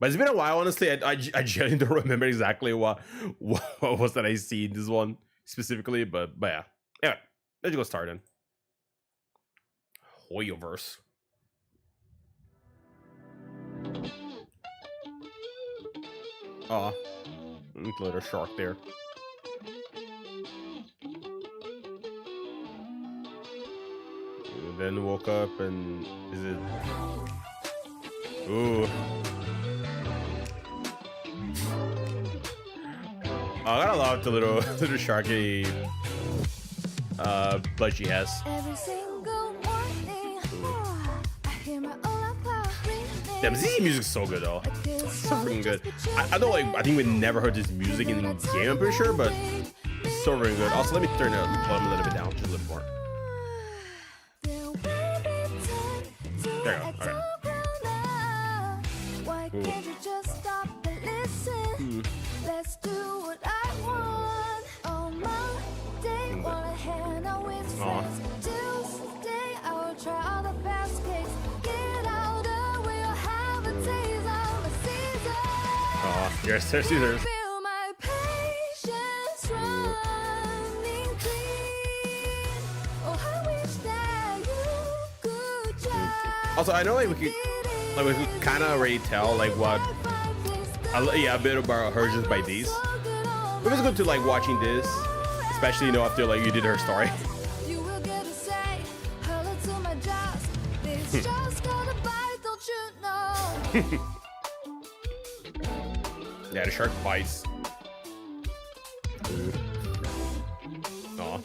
But it's been a while, honestly. I genuinely don't remember exactly what was that I see in this one. specifically, but yeah. Anyway, let's go start then. Hoyoverse. Aw. Little shark there. And then woke up and is it? Ooh. Oh, I gotta love the little sharky butt she has. Every single morning, I hear my Damn, ZZ music's so good though. So freaking good. I don't like. I think we never heard this music in the game. I'm pretty sure, but it's so very good. Also, let me turn the volume a little bit down, just a little more. There you go. Why can't you just stop and listen? Let's do what I want. On Monday, wanna hang out with friends. Tuesday, I will try all the best cakes. Get out of where you'll have a taste of a season. Oh, yes, there's Caesars. Feel my patience running clean. Oh, I wish that you could just. Also, I know like we could kind of already tell like what, a bit about her just by these. It was good to like watching this, especially after like you did her story. You will get to say hello to my jobs. This just got a bite, don't you know? Yeah, the shark bites. Aw.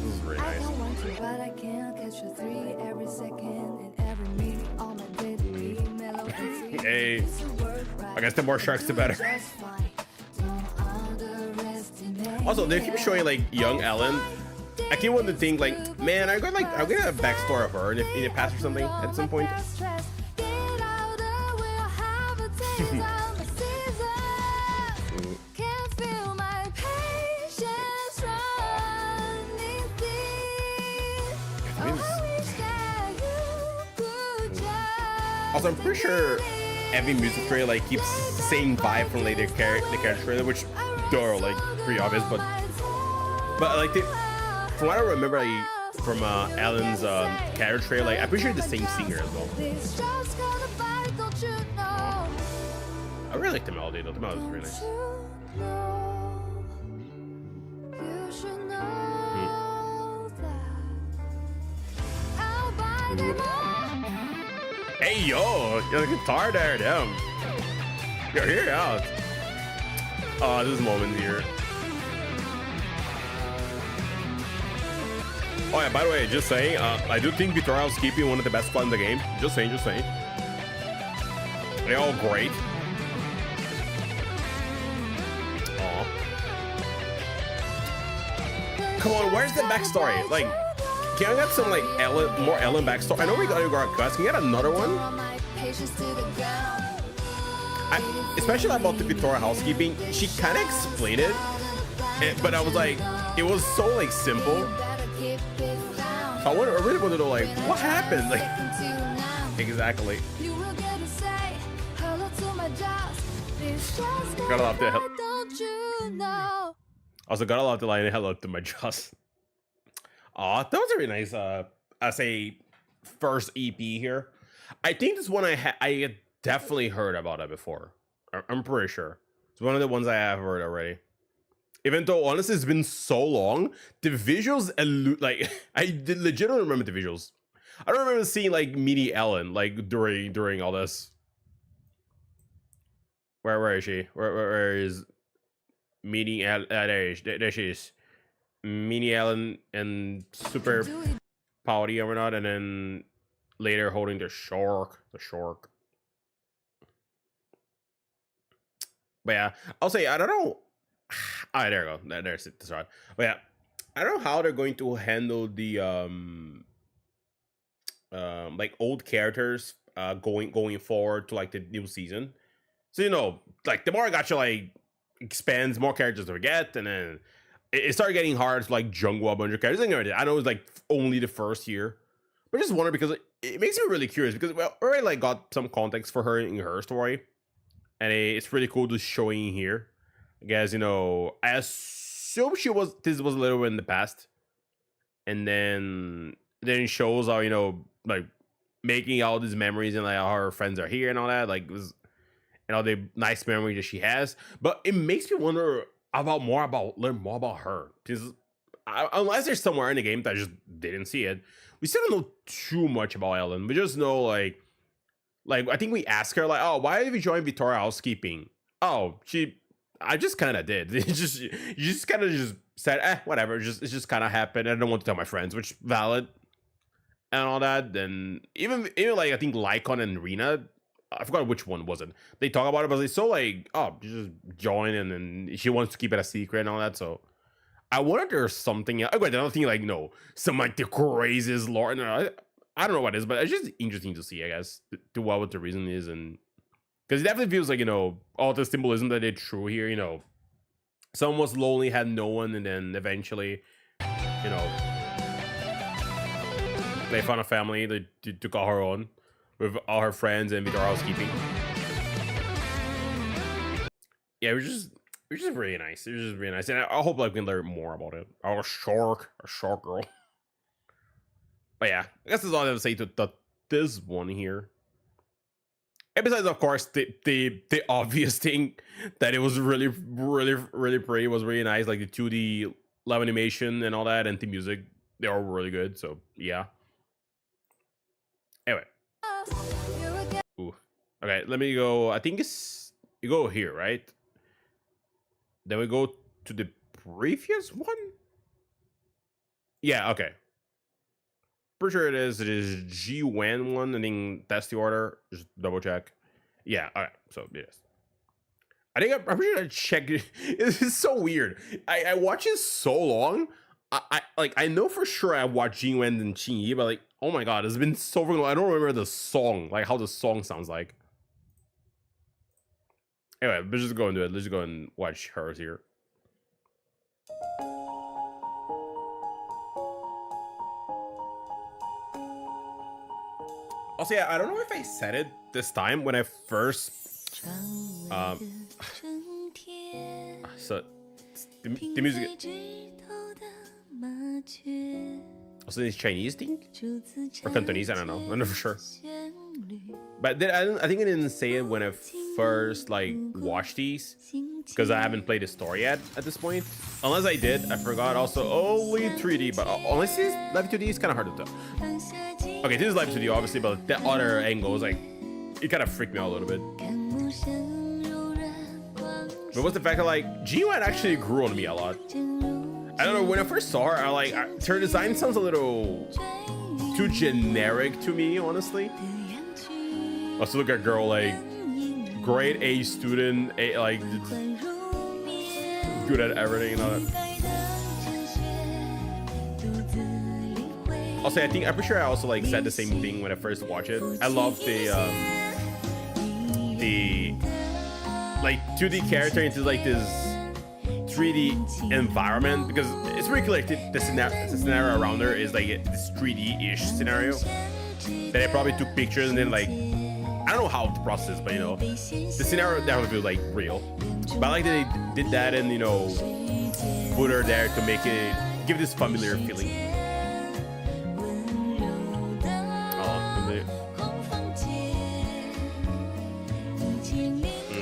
This is really I nice. don't want you, but I can't catch a three every second and every minute. All my day to be mellow and free. Hey, It's a word, right? I guess the more sharks, the better. Just fine. Don't underestimate Also, they keep showing like young Ellen. I keep wanting to think like, man, I'm gonna a backstory of her in the past or something at some point. Can't feel my patience running thin. Oh, I wish that you could just Also, I'm pretty sure every music trailer like keeps same vibe from like the character trailer, which they're like pretty obvious, but like from what I remember like from Ellen's character trailer, like I'm pretty sure the same singer as well. This just got a bite, don't you know? I really like the melody though. The melody is really nice. You should know that I'll buy them all. Hey yo, you're the guitar there, damn. You're here out. Oh, this moment here. Oh yeah, by the way, just saying, I do think Victoria Housekeeping one of the best players in the game. Just saying, just saying. They're all great. Aw. Come on, where's the backstory? Like, can I get some like more Ellen backstory? I know we got Yagami-kun. Can you get another one? Especially about the Victoria Housekeeping, she kind of explained it, but I was like, it was so like simple. I really want to know like what happened. Like exactly. Gotta love the hell. Also gotta love the line "Hello to my jaws." Aw, that was a really nice as a first EP here. I think this one I had definitely heard about it before. I'm pretty sure it's one of the ones I have heard already. Even though honestly it's been so long, the visuals like I did legitimately remember the visuals. I don't remember seeing like Meaty Ellen like during all this. Where is she? Where is Meaty Ellen? There she is. Meaty Ellen and super pouty or not, and then later holding the shark. But yeah, I'll say I don't know. Ah, there you go. There's it. That's right. But yeah, I don't know how they're going to handle the like old characters going forward to like the new season. So like the more gacha like expands, more characters we get, and then it started getting hard to like jungle a bunch of characters. I know it's like only the first year, but I just wonder because it makes me really curious because we already like got some context for her in her story, and it's really cool to showing here. I guess, you know, I assume this was a little bit in the past. And then it shows how, you know, like making all these memories and like how her friends are here and all that. Like it was, and all the nice memories that she has. But it makes me wonder learn more about her. Because unless there's somewhere in the game that I just didn't see it, we still don't know too much about Ellen. We just know like I think we asked her like, oh, why did you join Victoria Housekeeping? Oh, I just kind of did. You just kind of just said, whatever. It just kind of happened. I don't want to tell my friends, which valid and all that. Then even like I think Lycon and Rena, I forgot which one was it. They talk about it, but they so like, oh, you just join and then she wants to keep it a secret and all that. So I wonder if there's something else. I don't think like, no, some like the craziest lore. No, I don't know what it is, but it's just interesting to see, I guess, to what the reason is. And because it definitely feels like, you know, all the symbolism that they threw here, you know, someone was lonely, had no one, and then eventually, you know, they found a family they took all her own with all her friends and with her housekeeping. Yeah, it was just really nice. It was just really nice, and I hope like we can learn more about it. A shark girl. But yeah, I guess that's all I have to say to this one here. And besides, of course, the obvious thing that it was really pretty, was really nice, like the 2D live animation and all that, and the music, they all really good. So yeah. Anyway. Ooh. Okay, let me go. I think you go here, right? Then we go to the previous one. Yeah. Okay. Pretty sure it is G1 one. I think that's the order. Just double check. Yeah. All right. So yes. I think I'm pretty sure I checked. It's so weird. I watch it so long. I know for sure I watched G1 and Qingyi, but like, oh my god, it's been so long. I don't remember the song, like how the song sounds like. Anyway, let's just go into it. Let's just go and watch hers here. Also, yeah, I don't know if I said it this time when I first so the music also it's Chinese thing or Cantonese, I don't know, I'm not for sure. But then I think I didn't say it when I first like watched these, because I haven't played the story yet at this point. Unless I did, I forgot. Also only 3D, but unless it's live 2D, it's kind of hard to tell. Okay, this is live 2D obviously, but the other angle is like, it kind of freaked me out a little bit. But what's the fact that like G1 actually grew on me a lot. I don't know, when I first saw her, her design sounds a little too generic to me, honestly. Also look at girl, like grade A student, like good at everything and all that. Also, I'm pretty sure I also like said the same thing when I first watched it. I love the like 2D character into like this 3D environment, because it's pretty clear like the scenario around her is like this 3D-ish scenario that they probably took pictures and then like, I don't know how to process, but you know, the scenario definitely feels like real. But I like that they did that and, you know, put her there to make it, give this familiar feeling.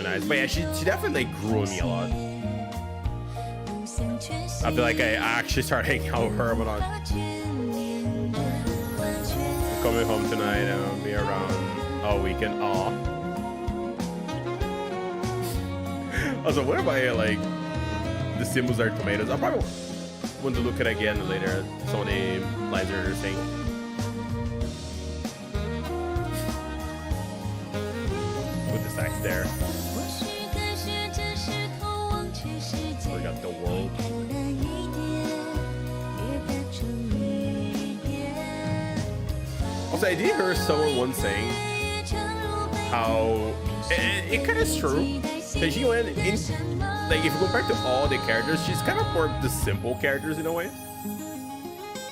Nice. But yeah, she definitely like grew on me a lot. I feel like I actually started hanging out with her, but I'm coming home tonight and I'll be around all weekend. Aw. Also, what if I like the symbols are tomatoes? I'll probably want to look at it again later. Some of the lines are saying. Put the stacks there. We got the world. Also, I did hear someone once saying how it kind of is true that she went in, like if you go back to all the characters, she's kind of more of the simple characters in a way.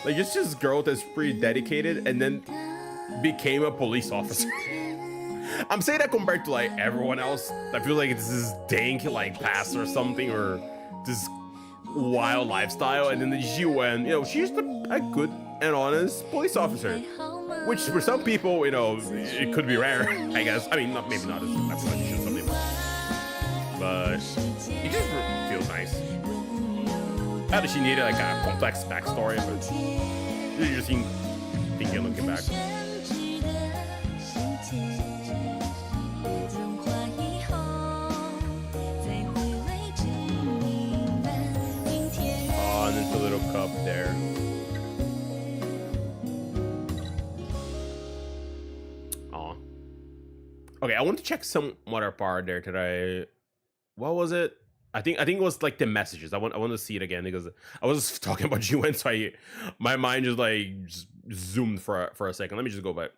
Like it's just a girl that's pretty dedicated and then became a police officer. I'm saying that compared to like everyone else. I feel like it's this dank like past or something, or this wild lifestyle. And then she went, you know, she's a good and honest police officer, which for some people, you know, it could be rare, I guess. I mean, maybe not as much as something, but it just feels nice. Not that she needed like a complex backstory, but you just seem thinking looking back. Oh, and there's a little cup there. Oh. Okay, I want to check some other part there today. What was it? I think it was like the messages. I want to see it again because I was talking about UN, so my mind just like zoomed for a second. Let me just go back.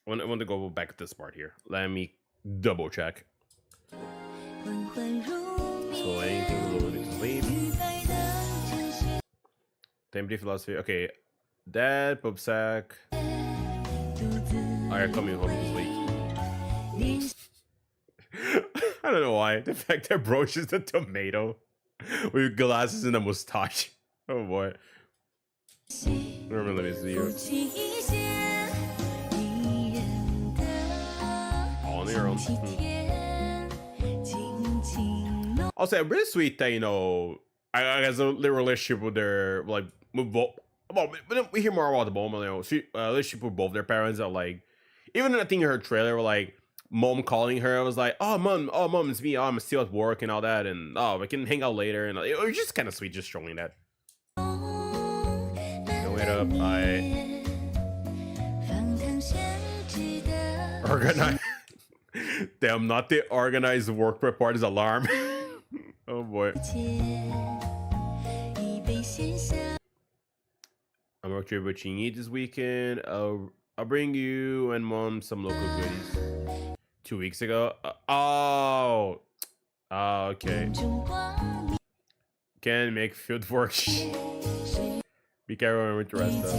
I want to go back to this part here. Let me double check. So anything a little bit to sleep. Empty philosophy. Okay, Dad, Pope Sack. Are coming home this week. I don't know why. The fact that Broach is the tomato with glasses and a mustache. Oh boy. Let me see you. On your own. Also, I'm really sweet that, you know, I guess the relationship with their, like, with both. Well, we hear more about the mom, you know, relationship with both their parents are like, even I think in her trailer, were like, mom calling her, I was like, oh mom, it's me, oh, I'm still at work and all that, and oh, we can hang out later, and it was just kind of sweet just showing that. No, wait up, I organize. Damn, not the organized work prep party's alarm. Oh boy. I'm working with Chingy this weekend. I'll bring you and mom some local goodies. 2 weeks ago. Okay. Can make field work. Be careful, remember to rest up.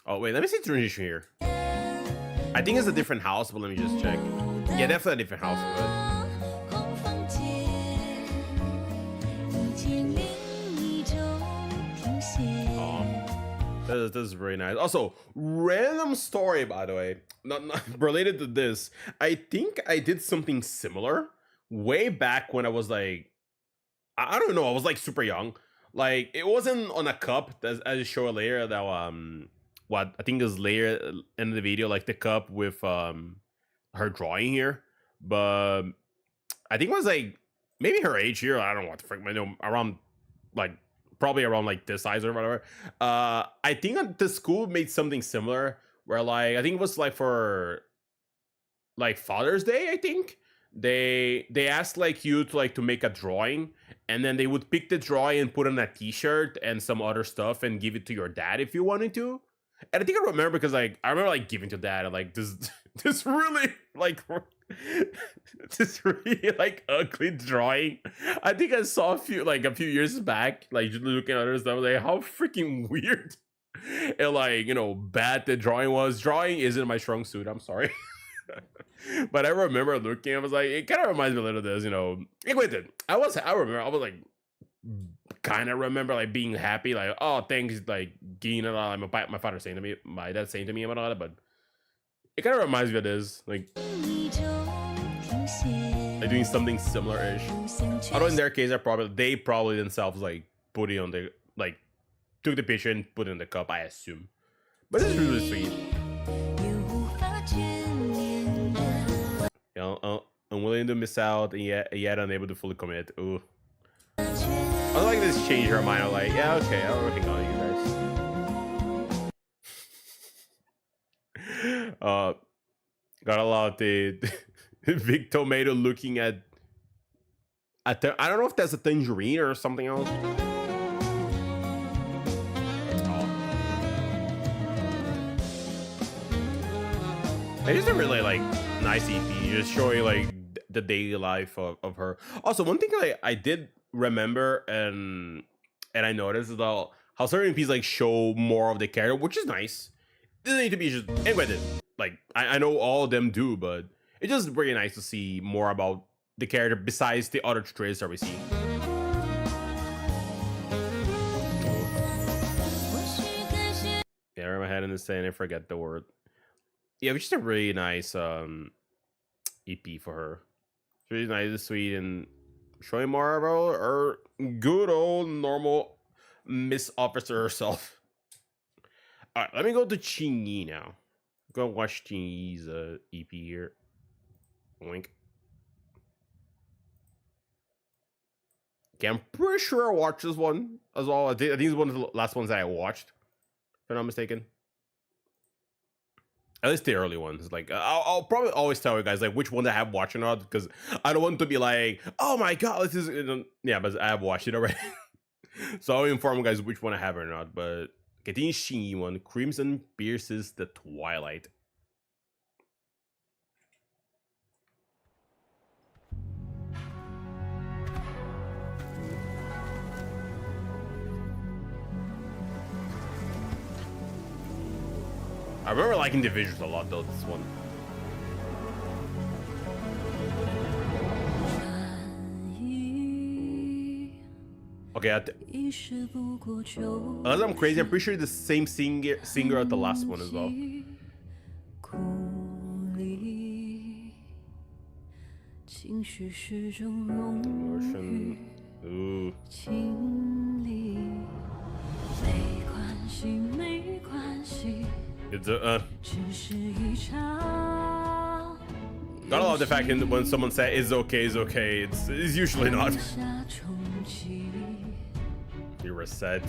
Oh wait, let me see the transition here. I think it's a different house, but let me just check. Yeah, definitely a different house. This is very nice. Also, random story, by the way, not related to this. I think I did something similar way back when I was like, I don't know, I was like super young. Like, it wasn't on a cup, as I show later, that what I think is later in the video, like the cup with her drawing here. But I think it was like maybe her age here. I don't know what the frick, I know around like probably around like this size or whatever. I think the school made something similar where like I think it was like for like Father's Day. I think they asked like you to make a drawing, and then they would pick the drawing and put on a t-shirt and some other stuff and give it to your dad if you wanted to. And I think I remember because like I remember like giving to dad and like this really like this really like ugly drawing. I think I saw a few years back, like just looking at other stuff, like how freaking weird and like, you know, bad the drawing was. Drawing isn't my strong suit, I'm sorry. But I remember looking, I was like, it kind of reminds me a little of this, you know. I was like kind of remember like being happy, like, oh thanks, like Gina, like my father saying to me, my dad saying to me about it, but it kind of reminds me of this, like doing something similar-ish. Although in their case, they probably themselves like put it on the like took the picture and put it in the cup, I assume. But it's really sweet. You know, unwilling to miss out and yet unable to fully commit. Ooh. I like this change her mind. I'm like, yeah, okay, I'll hang on you guys. Got a lot of the big tomato looking at I don't know if that's a tangerine or something else. It is a really like nice EP, just showing like the daily life of her. Also, one thing I did remember, and and I noticed though how certain EPs like show more of the character, which is nice. It doesn't need to be just anyway. Like I know all of them do, but it's just really nice to see more about the character besides the other traits that we see. Yeah, I remember head in the sand and forget the word. Yeah, which is a really nice EP for her. It's really nice and sweet and showing more about her good old normal Miss Officer herself. Alright, let me go to Chingy now. Go watch Chingy's EP here. Wink. Okay, I'm pretty sure I watched this one as well. I think it's one of the last ones that I watched, if I'm not mistaken. At least the early ones. Like, I'll probably always tell you guys like which ones I have watched or not, because I don't want to be like, oh my god, this is yeah, but I have watched it already. So I'll inform you guys which one I have or not. But getting Shingy one, Crimson Pierces the Twilight. I remember liking the visuals a lot though, this one. Okay, unless I'm crazy, I'm pretty sure the same singer at the last one as well. Ooh. It's gotta love the fact that when someone says it's okay, it's usually not. You reset.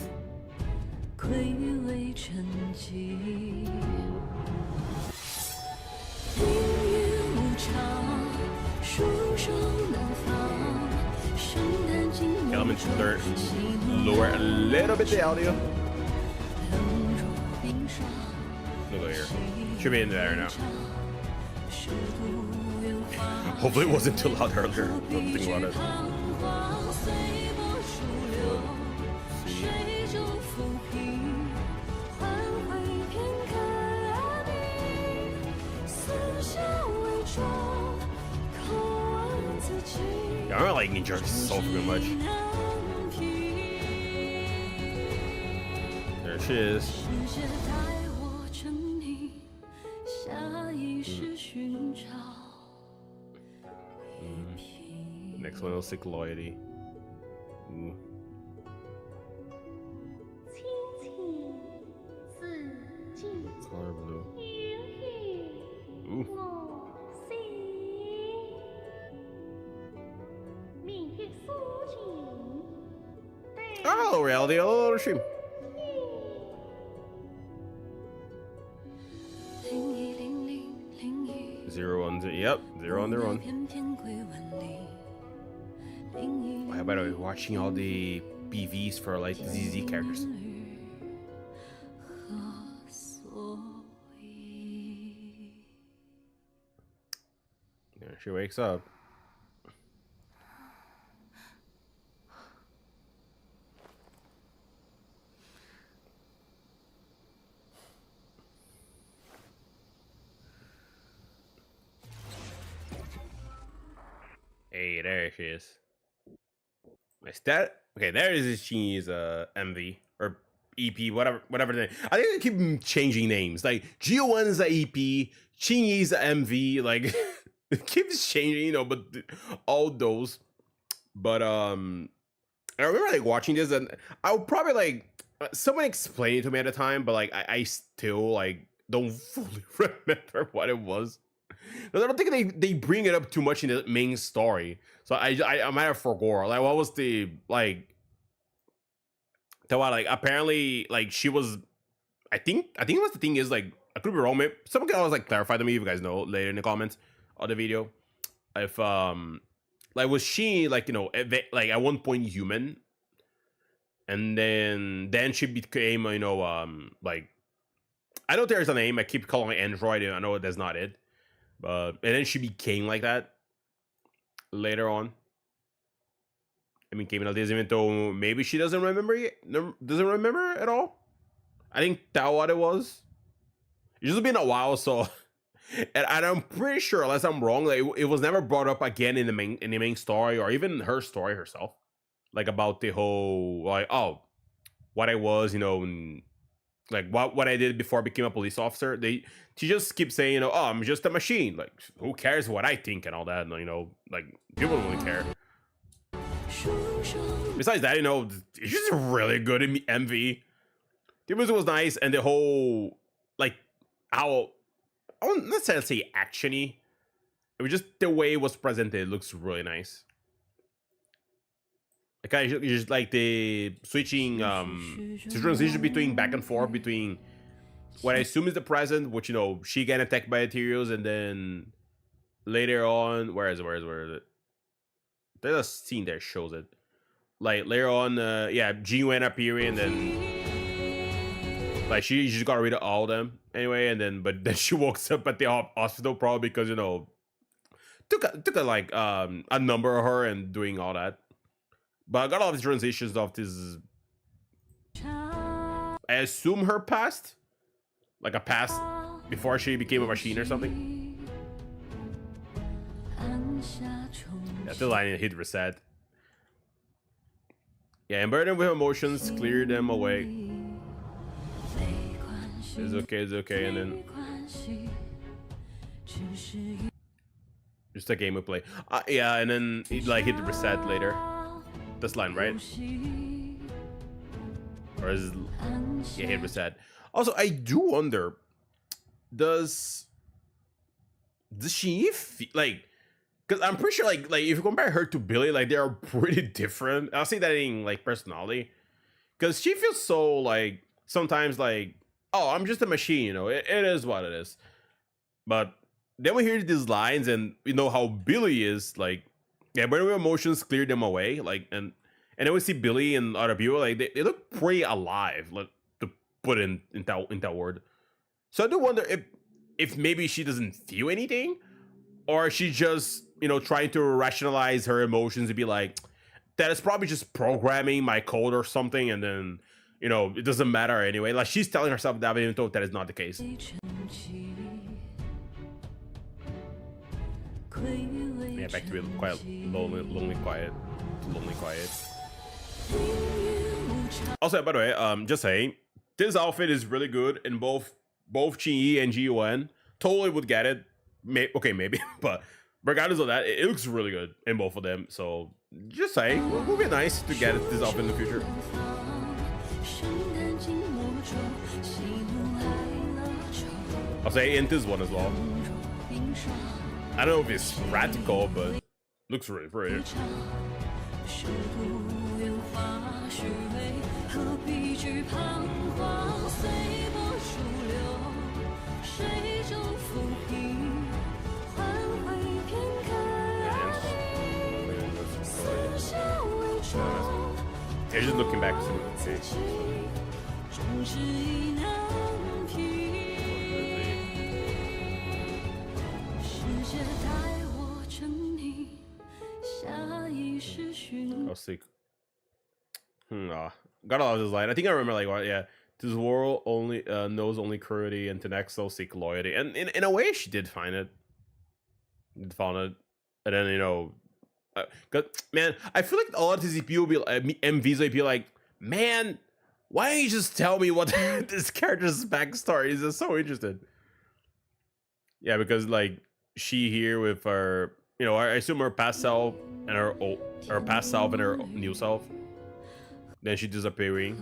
Elements lower a little bit the audio. Look here. Should be in there now. Hopefully it wasn't too loud earlier. Don't think about it. Yeah, I remember liking JRPGs so freaking much. There she is. Next one, Sick Loyalty. Ooh. Color blue. Ooh. Oh, reality, hello, stream. Zero on the, yep, 0 on their own. Why by the way, watching all the BVs for like ZZ characters. There she wakes up. Hey, there she is. My stat. Okay, there is Chingy's MV or EP, whatever the name. I think they keep changing names. Like Geo1's the EP, Chingy's the MV. Like it keeps changing, you know. But all those. But I remember like watching this, and I would probably like someone explained it to me at the time, but like I still like don't fully remember what it was. I don't think they bring it up too much in the main story, so I might have forgot. Like, what was the like? The what? Like, apparently, like she was. I think what the thing is, like, I could be wrong. Maybe someone can always like clarify to me if you guys know later in the comments of the video. If like was she like, you know, like at one point human, and then she became, you know, like, I know there's a name. I keep calling it android. I know that's not it. And then she became like that later on. I mean, came out this, even though maybe she doesn't remember at all. I think that's what it was. It's just been a while, so and I'm pretty sure, unless I'm wrong, like it was never brought up again in the main story or even her story herself, like about the whole like what I was, and like what I did before I became a police officer. She just keeps saying, I'm just a machine. Like, who cares what I think and all that? And, like people don't really care. Besides that, it's just really good in MV. The music was nice, and the whole like how I won't necessarily say actiony. It was just the way it was presented. It looks really nice. Like I just like the switching, the transition between back and forth between what I assume is the present, which she getting attacked by Ethereals, and then later on, where is it? There's a scene that shows it. Like later on, G-Wen appearing, and then like she just got rid of all of them anyway, and then then she wakes up at the hospital probably because took a number of her and doing all that. But I got all these transitions of this. I assume her past, like a past before she became a machine or something. That's the line. Hit reset. Yeah, and burden with emotions, clear them away. It's okay, and then just a game we play. Yeah, and then it like hit the reset later. This line, right? Or is hit reset? Also, I do wonder, does she like? Because I'm pretty sure like if you compare her to Billy, like they are pretty different. I'll say that in like personality, because she feels so like sometimes like, I'm just a machine, it is what it is. But then we hear these lines and how Billy is like, yeah, but emotions clear them away, like, and then we see Billy and other people, like they look pretty alive, like to put in that word. So I do wonder if maybe she doesn't feel anything, or she just trying to rationalize her emotions and be like, that is probably just programming my code or something, and then it doesn't matter anyway. Like she's telling herself that, even though that is not the case. Yeah, back to be quite lonely quiet. Also, by the way, just saying, this outfit is really good in both Chi and G-UN. Totally would get it. Maybe, but regardless of that, it looks really good in both of them. So just saying, it would be nice to get this outfit in the future. I'll say in this one as well. I don't know if it's practical, but looks really pretty. They're just looking back to see. I'll see. Got a lot of this line. I think I remember like what? Yeah, this world only knows only cruelty, and to next soul seek loyalty. And in a way, she did find it. Found it, and then man, I feel like a lot of these people will be MVs will be like, man, why don't you just tell me what this character's backstory is? I'm so interested. Yeah, because like she here with her, I assume her past self and her past self and her new self. Then she disappearing,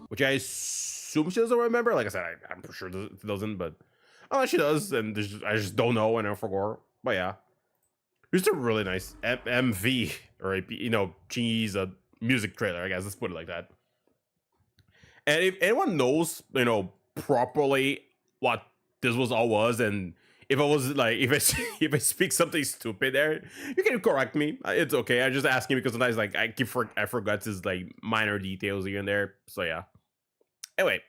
which I assume she doesn't remember. Like I said, I'm pretty sure it doesn't, but she does, and I just don't know and I forgot. But yeah, it's a really nice MV or G's a music trailer. I guess let's put it like that. And if anyone knows, properly what this was, and if I was like, if I speak something stupid there, you can correct me. It's okay. I'm just asking because sometimes like I forgot this like minor details here and there. So yeah. Anyway,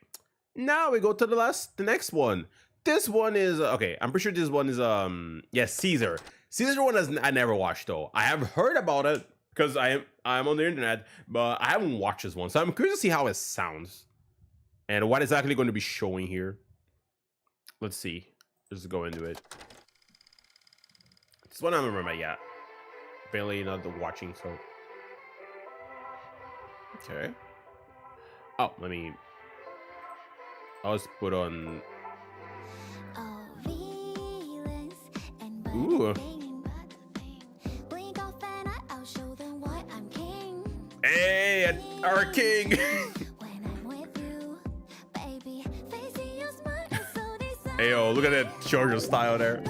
now we go to the next one. This one is okay. I'm pretty sure this one is Caesar. Caesar one I never watched though. I have heard about it because I'm on the internet, but I haven't watched this one, so I'm curious to see how it sounds and what is actually going to be showing here. Let's see. Let's go into it. This one I don't remember yet. Barely not watching, so okay. Oh, let me. I'll just put on. Ooh. Hey, our king. Hey, yo, look at that shoujo style there.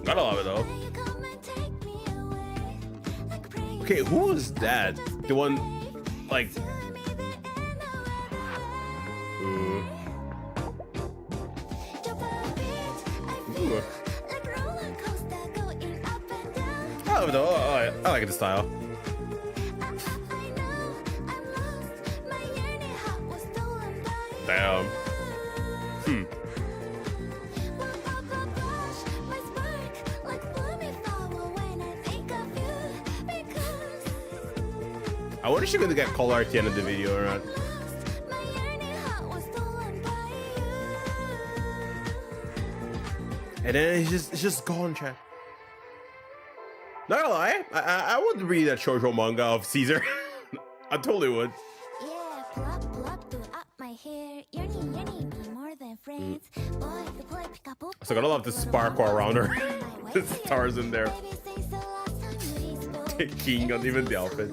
Gotta love it though. Okay, who is that? The one, like. Ooh. Ooh. I love it though. I like the style. Damn. I wonder if she's gonna get color at the end of the video or not. And then it's just gone, chat. Not gonna lie, I would read a shoujo manga of Caesar. I totally would. So I gotta love the sparkle around her. The stars in there. King on even the outfit.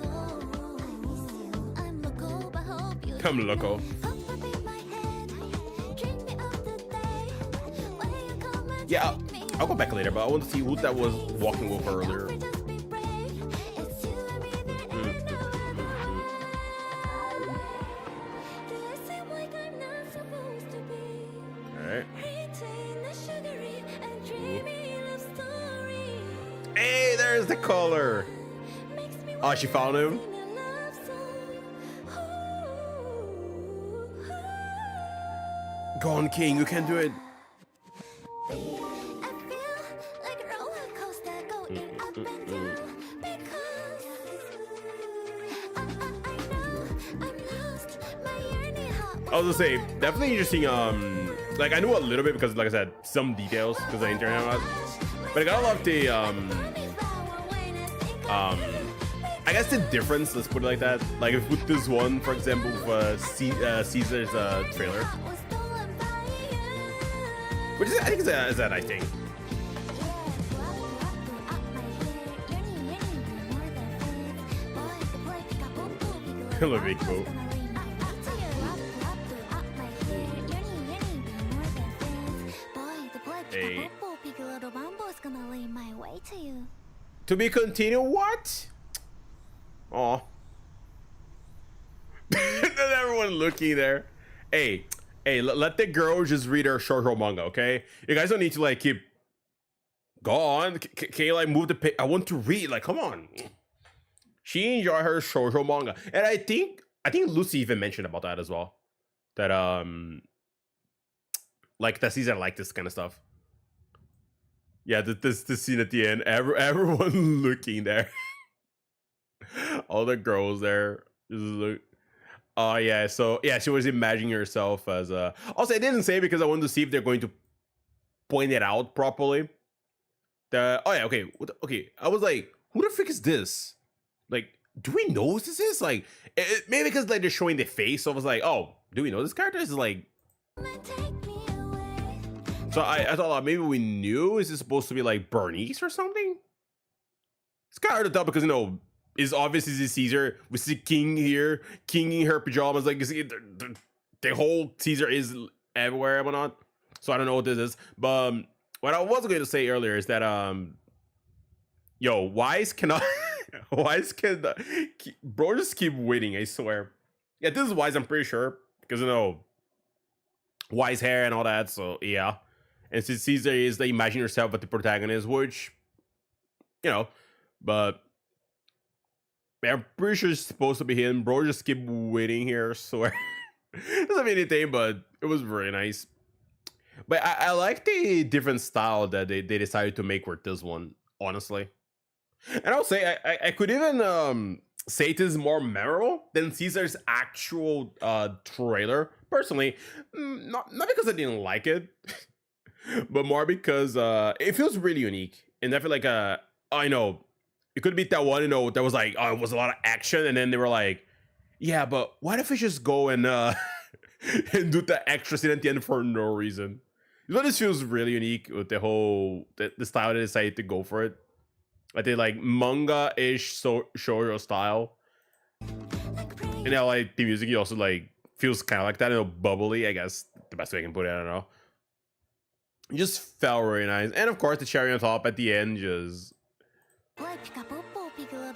Come loco. Yeah, I'll go back later, but I want to see who that was walking with her earlier. Alright. Hey, there's the color. Oh, she found him. Go on, King, you can do it. I was gonna say, definitely interesting. Like I knew a little bit because, like I said, some details because the internet, but I gotta love the I guess the difference. Let's put it like that. Like if with this one, for example, with Caesar's trailer, which is, I think is that I think. Hello, big boo. Hey. To be continued, what? Oh. Everyone looking there. Hey, let the girl just read her shoujo manga, okay? You guys don't need to like keep. Go on, can you like move the pic? I want to read. Like, come on. She enjoyed her shoujo manga, and I think Lucy even mentioned about that as well. That like that Caesar liked this kind of stuff. Yeah, this scene at the end, everyone looking there. All the girls there just look. Oh yeah, so yeah, she was imagining herself as a. Also, I didn't say because I wanted to see if they're going to point it out properly. Oh yeah, okay, I was like, who the frick is this? Like, do we know who this is? Like, maybe because like they're showing the face, so I was like, oh, do we know this character? Is like. So I thought maybe we knew. Is it supposed to be like Bernice or something? It's kind of hard to tell because it's obviously the Caesar. We see King here, King in her pajamas. Like you see, the whole Caesar is everywhere and whatnot. So I don't know what this is. But what I was going to say earlier is that yo, Wise cannot. Wise can bro just keep winning. I swear. Yeah, this is Wise. I'm pretty sure because Wise hair and all that. So yeah. And since Caesar is the imagine yourself with the protagonist, which, but I'm pretty sure it's supposed to be him. Bro, just keep waiting here, I swear. Doesn't mean anything, but it was very nice. But I like the different style that they decided to make with this one, honestly. And I'll say I could even say it is more memorable than Caesar's actual trailer. Personally, not because I didn't like it, but more because it feels really unique. And I feel like I know it could be that one, you know, that was like, oh, it was a lot of action, and then they were like, yeah, but what if we just go and and do the extra scene at the end for no reason? You know, this feels really unique with the whole the style they decided to go for it. I did like manga-ish shoujo style. And now like the music also like feels kind of like that, you know, bubbly, I guess the best way I can put it, I don't know. It just felt really nice. And of course the cherry on top at the end just Boy, Pikapopo, Piccolo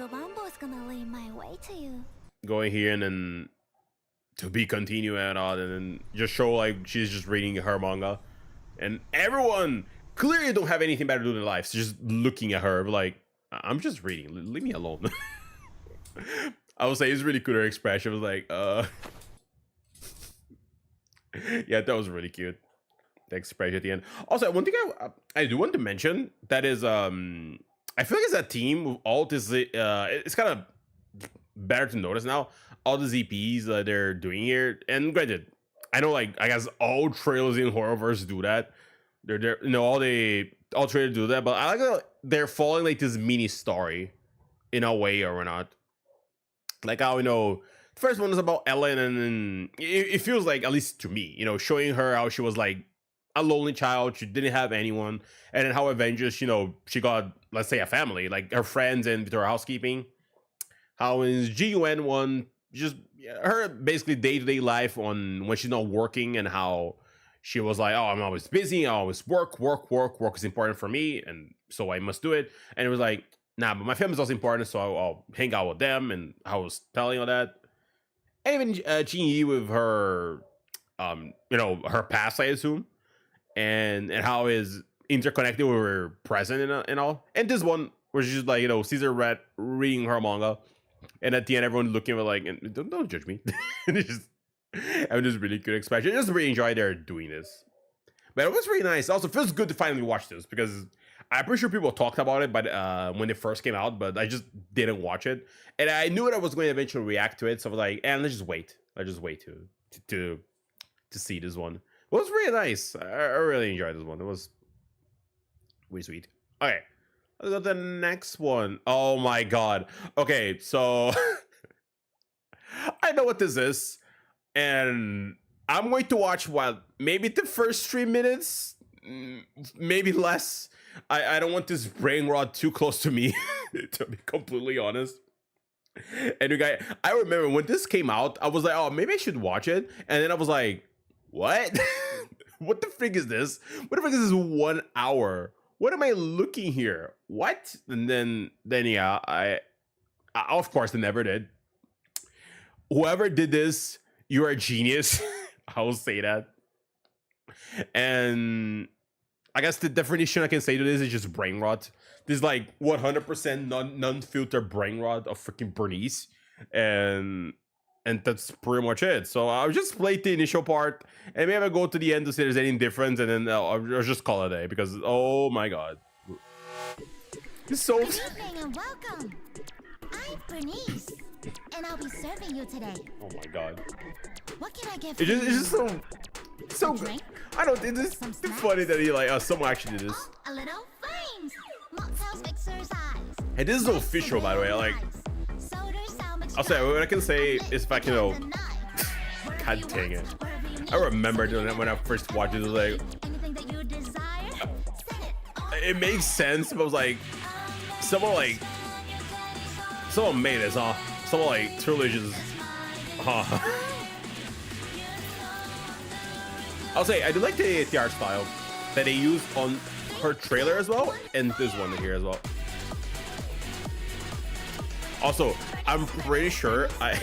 is gonna lead my way to you. going here and then to be continued and all, and then just show like she's just reading her manga. And everyone clearly don't have anything better to do in their lives. Just looking at her like, I'm just reading. Leave me alone. I would say it's really cool. Her expression was like, yeah, that was really cute. The expression at the end. Also, one thing I do want to mention that is, I feel like as a team with all this, it's kind of better to notice now all the ZPs that they're doing here. And granted, I know like I guess all trailers in Horrorverse do that. They're you know all trailers do that, but I like that they're following like this mini story in a way or not. Like how, you know, the first one is about Ellen, and then it feels like, at least to me, you know, showing her how she was like a lonely child, she didn't have anyone, and then how Avengers, you know, she got, let's say, a family, like her friends and with her housekeeping. How in GUN one, just her basically day-to-day life on when she's not working, and how she was like, oh, I'm always busy, I always work is important for me, and so I must do it. And it was like, nah, but my family's also important, so I'll hang out with them, and I was telling all that. And even Jin Yi with her, you know, her past, I assume, and how is interconnected with her present and all. And this one where she's just like, you know, Caesar reading her manga, and at the end, everyone looking at her like, don't judge me. And it's just having this really good expression. I just really enjoyed their doing this. But it was really nice. Also, it feels good to finally watch this, because I'm pretty sure people talked about it, but when it first came out, but I just didn't watch it, and I knew that I was going to eventually react to it. So I was like, and let's just wait. Let's just wait to see this one. It was really nice. I really enjoyed this one. It was really sweet. Okay, let's go to the next one. Oh my god. Okay, so I know what this is, and I'm going to watch maybe the first 3 minutes, maybe less. I don't want this brain rot too close to me, to be completely honest. And you guys, I remember when this came out, I was like, oh, maybe I should watch it. And then I was like, what? What the frig is this? What the frig is this 1 hour? What am I looking here? What? And then yeah, I of course I never did. Whoever did this, you're a genius. I will say that. And I guess the definition I can say to this is just brain rot. This is like 100% non-filtered brain rot of freaking Bernice, and that's pretty much it. So I'll just play the initial part, and maybe I'll go to the end to see if there's any difference, and then I'll just call it a day, because oh my god, it's so. Good evening and welcome. I'm Bernice, and I'll be serving you today. Oh my god. What can I get? It's just so good. I don't think this is funny that he like someone actually did this. A little flames. Mocktails exercise. And this is official, by the way. Like, I'll say what I can say is if I can, you know, god dang it. I remember doing it when I first watched it. It was like, it makes sense, but I was like, someone made this, huh? Someone like truly just, huh? I'll say I do like the art style that they used on her trailer as well, and this one here as well. Also, I'm pretty sure I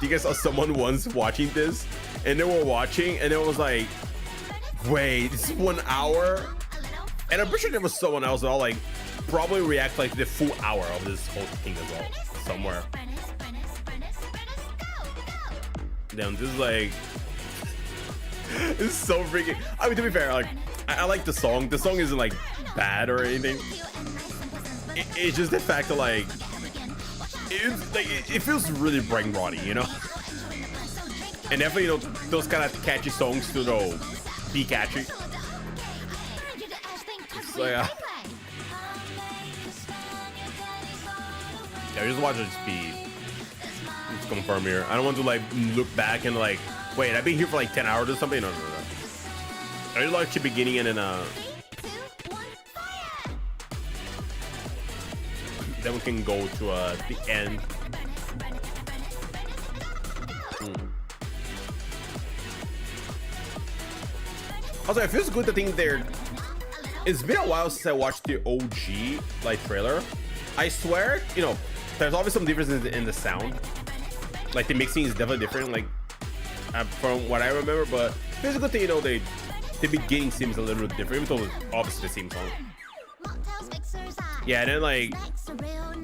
think I saw someone once watching this, and they were watching, and it was like, wait, this is 1 hour? And I'm pretty sure there was someone else that all like probably react like the full hour of this whole thing as well, somewhere. Damn, this is like, this is so freaking. I mean, to be fair, like I like the song. The song isn't like bad or anything. it's just the fact that like it feels really brain rotty, you know. And definitely, you know, those kind of catchy songs to know be catchy. So yeah. Yeah, just watch it speed. Let's confirm here. I don't want to like look back and like, wait, I've been here for like 10 hours or something. No. I just like the beginning and then then we can go to the end. Also, it feels good to think it's been a while since I watched the OG like trailer. I swear, you know, there's always some differences in the sound. Like the mixing is definitely different, like from what I remember. But it's a good thing, you know, the beginning seems a little bit different, even though it's obviously the same song. Yeah, and then like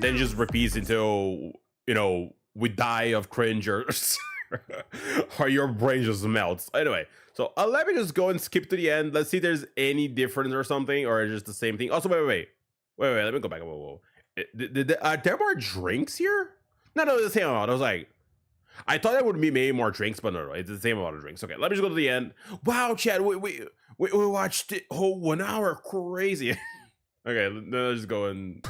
then just repeats until, you know, we die of cringe or or your brain just melts. Anyway, so let me just go and skip to the end. Let's see if there's any difference or something, or just the same thing. Also, wait. Let me go back. Whoa. Are there more drinks here? No, it's the same amount. I was like, I thought there would be maybe more drinks, but no, it's the same amount of drinks. Okay, let me just go to the end. Wow, Chad, we watched the whole 1 hour. Crazy. Okay, let's just go and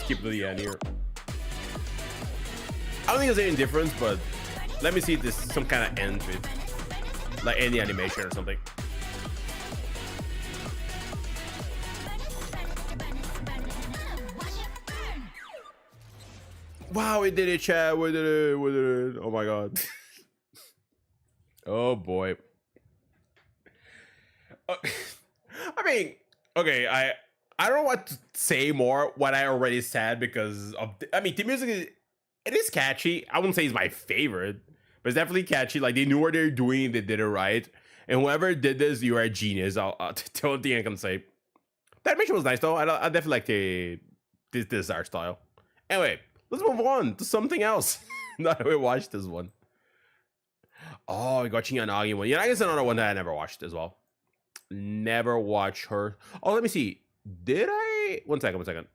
skip to the end here. I don't think there's any difference, but let me see if there's some kind of end to it, like any animation or something. Wow, we did it, Chad. We did it. Oh my god. Oh boy. I mean, okay, I don't know what to say more what I already said, because of I mean, the music is catchy. I wouldn't say it's my favorite, but it's definitely catchy. Like, they knew what they're doing, they did it right, and whoever did this, you are a genius. I'll the only thing I can say. The animation was nice though. I definitely like this art style. Anyway, let's move on to something else. Now that we watched this one. Oh, we got Yagami-kun. Yeah, I guess another one that I never watched as well. Never watched her. Oh, let me see. Did I? One second.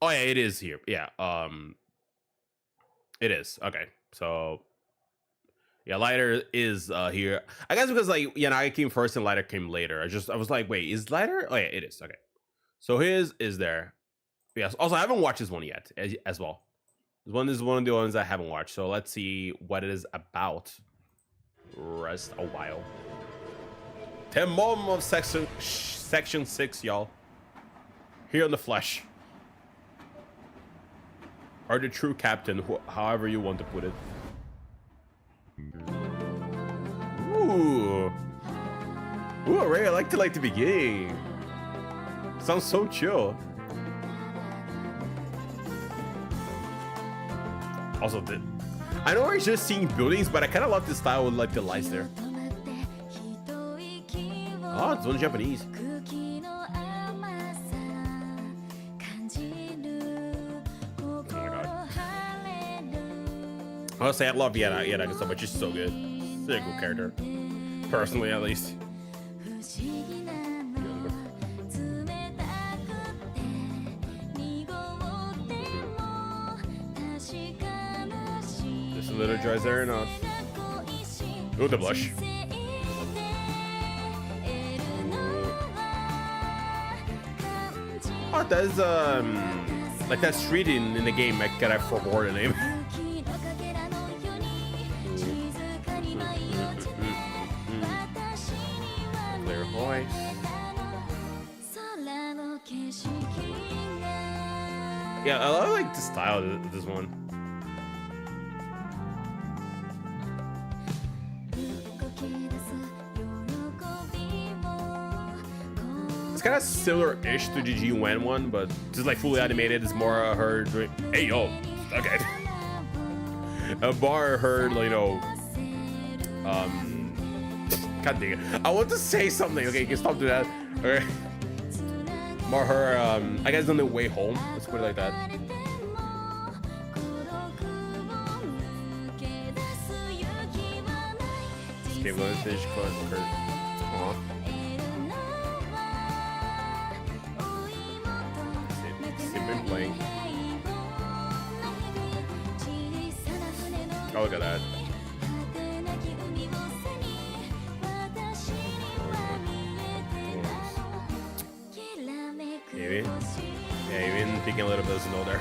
Oh yeah, it is here. Yeah, it is. Okay, so yeah, Lighter is here. I guess because like Yanagi came first and Lighter came later. I was like, wait, is Lighter? Oh yeah, it is. Okay, so his is there. Yes. Also, I haven't watched this one yet as well. This one is one of the ones I haven't watched. So let's see what it is about. Rest a while. 10 moments of section 6, y'all. Here in the flesh. Or the true captain, however you want to put it. Ooh. Ooh, Ray, I like the beginning. Sounds so chill. Also, I know we're just seeing buildings, but I kind of love the style with like the lights there. Oh, it's only Japanese. Oh my god. Honestly, I love Yanaga so much. She's so good. She's a good character. Personally, at least. Just a little dries there or not? Ooh, the blush. Oh, that's like that street in the game. I forgot the name. Clear voice. Yeah, I love like the style of this one. It's kind of similar-ish to the G-Wen one, but just like fully animated. It's more her doing. Hey yo, okay. More her, you know. God dang it! I want to say something. Okay, you can stop doing that. Okay. More her. I guess on the way home. Let's put it like that. Okay, we're gonna finish Oh, look at that. Maybe. Yeah, even taking a little bit of snow there.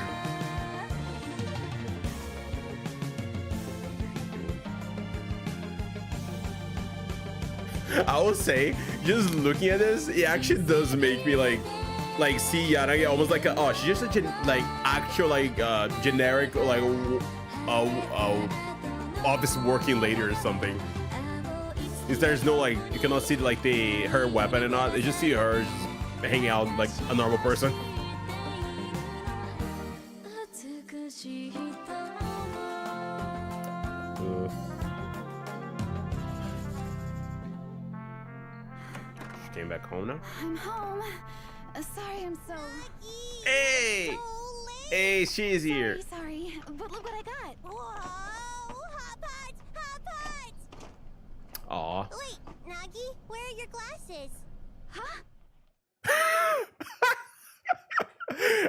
I will say, just looking at this, it actually does make me like see Yanagi almost like a, she's just a actual generic office working lady or something. Is there's no like, you cannot see like her weapon and not, you just see her just hanging out like a normal person. She came back home now. I'm home. Sorry, I'm so. Hey! Hey, she's here. Sorry, but look what I got. Whoa! Hot pot! Hot pot! Aw. Wait, Nagi, where are your glasses? Huh?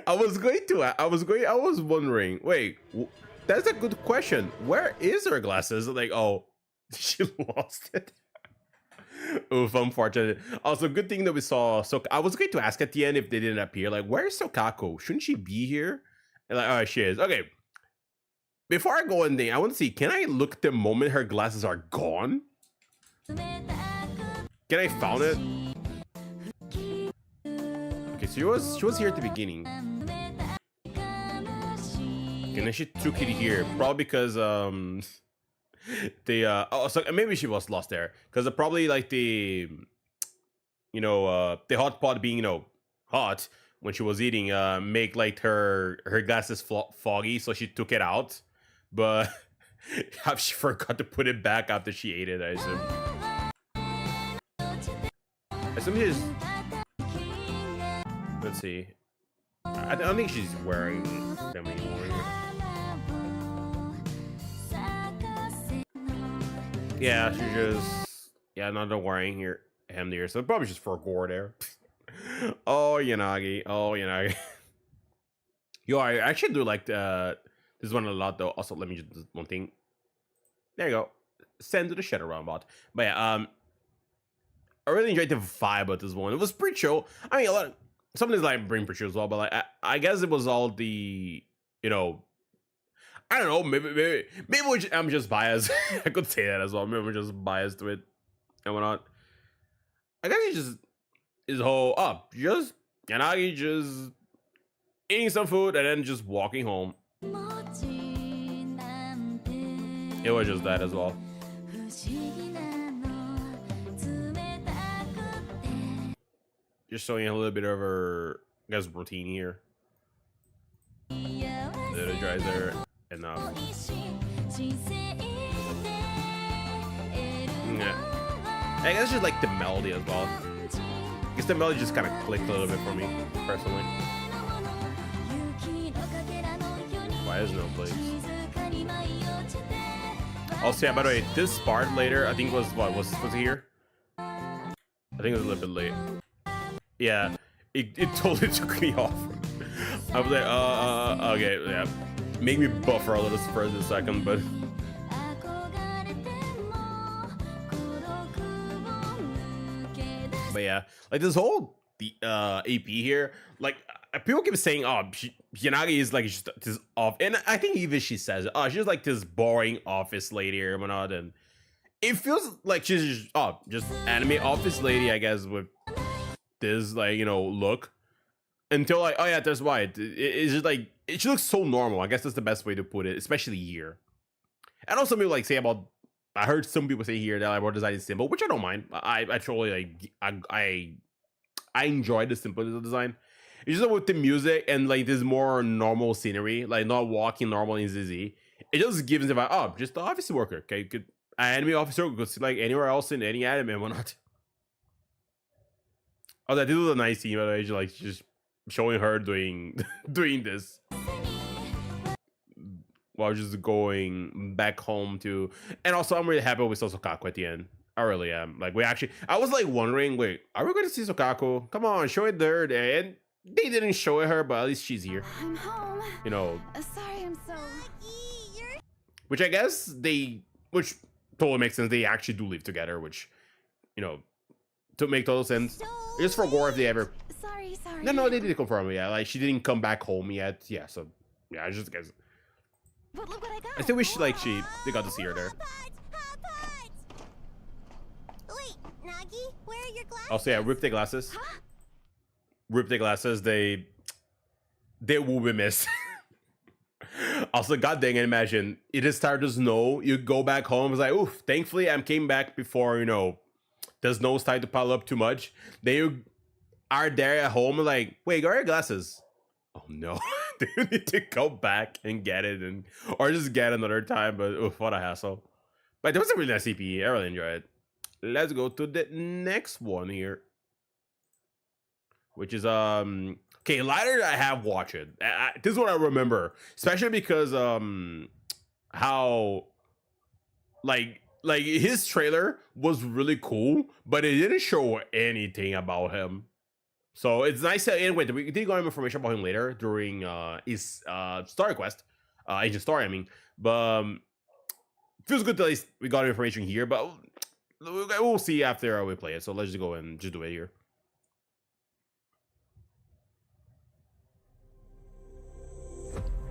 I was wondering, wait, that's a good question. Where is her glasses? Like, oh, she lost it. Oof, unfortunate. Also, good thing that we saw. So I was going to ask at the end if they didn't appear. Like, where's Sokako? Shouldn't she be here? And like, oh, she is. Okay. Before I go in there, I want to see, can I look the moment her glasses are gone? Can I found it? Okay, so she was here at the beginning. Okay, then she took it here. Probably because so maybe she was lost there. Because probably like the hot pot being hot when she was eating make like her glasses foggy, so she took it out. But she forgot to put it back after she ate it, I assume. I assume she's... Let's see. I don't think she's wearing them anymore. Yeah, she's just... Yeah, not wearing him there. So probably just for gore there. Oh, Yanagi. Oh, Yanagi. Yo, I actually do like this one a lot, though. Also, let me just do one thing. There you go. Send to the shadow robot. But yeah, I really enjoyed the vibe of this one. It was pretty chill. I mean, some of these like bring pretty chill as well, but like I guess it was all the I don't know. Maybe I'm just biased. I could say that as well. Maybe I'm just biased to it and whatnot. I guess it's just his whole just Yanagi just eating some food and then just walking home. It was just that as well. Just showing a little bit of her, I guess, routine here. Little dries there, and yeah. I guess just like the melody as well. I guess the melody just kind of clicked a little bit for me, personally. Why is no place? Also, yeah, by the way, this part later, I think was here? I think it was a little bit late. Yeah, it totally took me off. I was like, okay, yeah. Make me buffer a little for a second, but... But yeah, like this whole AP here, like people keep saying, oh, Yanagi is like just this off, and I think even she says, oh, she's like this boring office lady or whatnot, and it feels like she's just anime office lady, I guess, with this like look. Until like, oh yeah, that's why it's just like she looks so normal. I guess that's the best way to put it, especially here. And also people like say about, I heard some people say here that like more design is simple, which I don't mind. I totally like I enjoy the simple design. It's just with the music and like this more normal scenery, like not walking normal in ZZ. It just gives the vibe, oh, just the office worker. Okay, could an anime officer could see like anywhere else in any anime and whatnot. Oh, that this was a nice scene, by the way, like just showing her doing this while just going back home to. And also, I'm really happy we saw Sokako at the end. I really am. Like I was like wondering, wait, are we going to see Sokako? Come on, show it there. And they didn't show it her, but at least she's here. I'm home. You know. Sorry, I'm so. which I guess which totally makes sense. They actually do live together, which, you know, to make total sense. Just for gore if they ever. Sorry. No, they did confirm. Yeah, like she didn't come back home yet. Yeah, so yeah, I just guess. But look what I got. I still wish like they got to see her there. Wait, Nagi, where are your glasses? Also, yeah, rip the glasses. Rip the glasses. They will be missed. Also, god dang it, imagine it is started to snow. You go back home. It's like, oof. Thankfully, I came back before, you know, the snow started to pile up too much. They are there at home. Like, wait, where are your glasses? Oh no, they need to go back and get it, or just get another time. But oof, what a hassle. But there was a really nice CPE. I really enjoyed it. Let's go to the next one here, which is okay, Lighter. I have watched it. This is what I remember, especially because how like his trailer was really cool, but it didn't show anything about him. So it's nice to, anyway, we did get information about him later during his story quest, agent story, I mean. But feels good that at least we got information here, but we'll see after we play it. So let's just go and just do it here.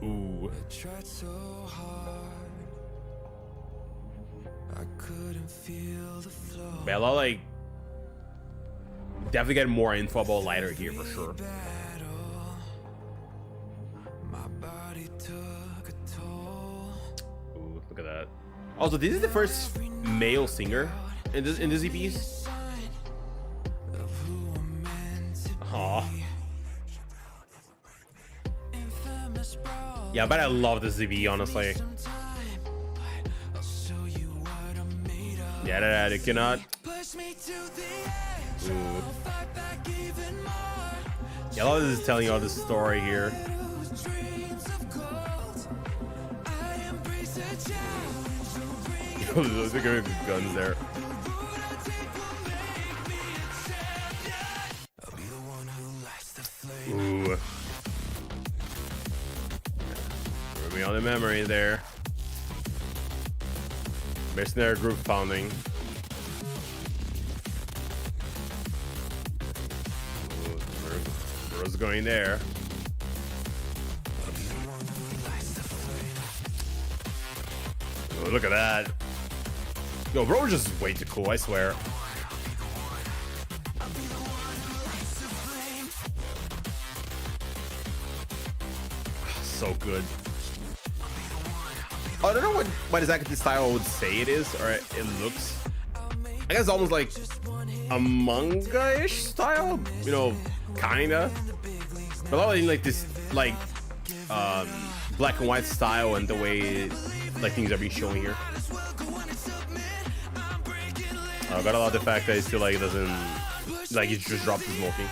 Ooh. I tried so hard. I couldn't feel the flow. Bella, like, definitely get more info about Lighter here for sure. My body took a toll. Ooh, look at that. Also, this is the first male singer in this EPs. Aw. Yeah, but I love this EP, honestly. Yeah, they cannot. Ooh. Yeah, a lot of this is telling you all this story here. Those are good guns there. Ooh. Bring me all the memory there. Mercenary group founding. Bro's going there. Oh, look at that. Yo, bro, just way too cool, I swear. So good. I don't know what exactly the style would say it is, or it looks. I guess almost like a manga-ish style, you know, kinda. But a lot of like this, like black and white style and the way like things are being shown here. I got a lot of the fact that he still like doesn't like he just dropped his smoking.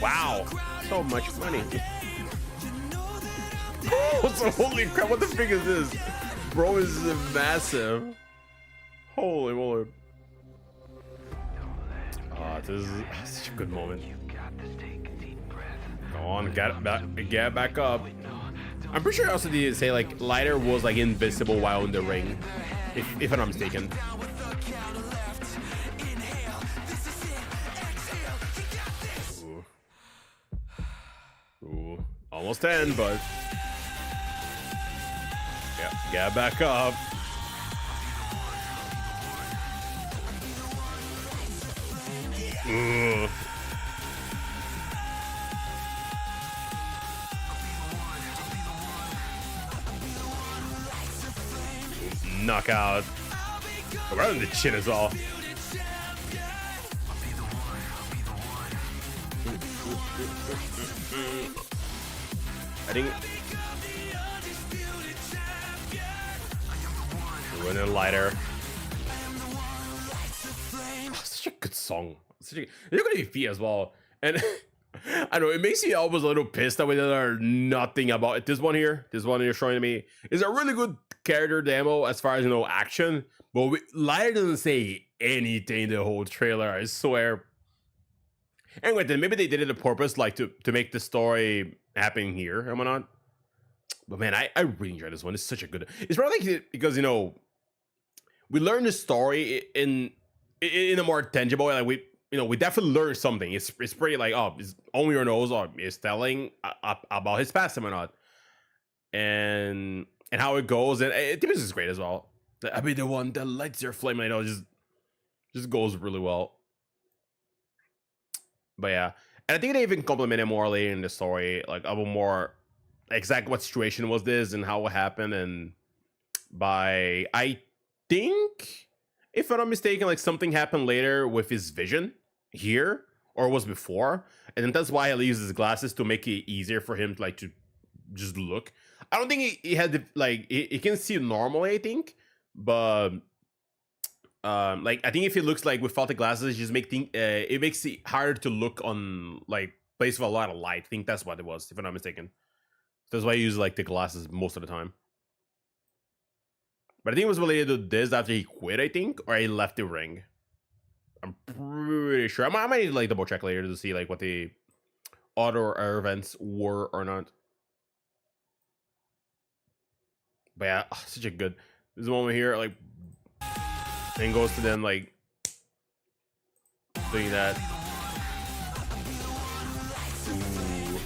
Wow, so much money. Oh, so holy crap, what the frig is this? Bro is massive. Holy moly. Oh, this is such a good moment. Go on, get back up. I'm pretty sure I also did say like Lighter was like invisible while in the ring, if I'm not mistaken. Ooh, almost 10, but yeah, get back up. Ooh. Knockout. Right in the chin as well. I think when a Lighter. Oh, such a good song. They're gonna be feet as well, and I know it makes me almost a little pissed that we are nothing about it. This one here, you're showing me is a really good character demo as far as, you know, action, but Lighter doesn't say anything the whole trailer. I swear. Anyway, then maybe they did it on purpose, like to make the story happen here and whatnot. But man, I really enjoyed this one. It's such a good. It's probably like, because we learn the story in a more tangible way. Like we definitely learn something. It's pretty like, oh, it's only your nose is telling about his past and whatnot, and how it goes. And the music is great as well. I'll be the one that lights your flame. I know, just goes really well. But yeah, and I think they even complimented more later in the story, like about more exactly what situation was this and how it happened, and by I think, if I'm not mistaken, like something happened later with his vision here, or was before, and then that's why he uses his glasses to make it easier for him to like to just look. I don't think he had like he can see normally, I think, but like I think if he looks like without the glasses, it just it makes it harder to look on like place with a lot of light. I think that's what it was, if I'm not mistaken. That's why he uses like the glasses most of the time. But I think it was related to this after he quit, I think, or he left the ring. I'm pretty sure. I might need to like double check later to see like what the other events were or not. But yeah, such a good. There's a moment here, like, and goes to them like doing that. Ooh.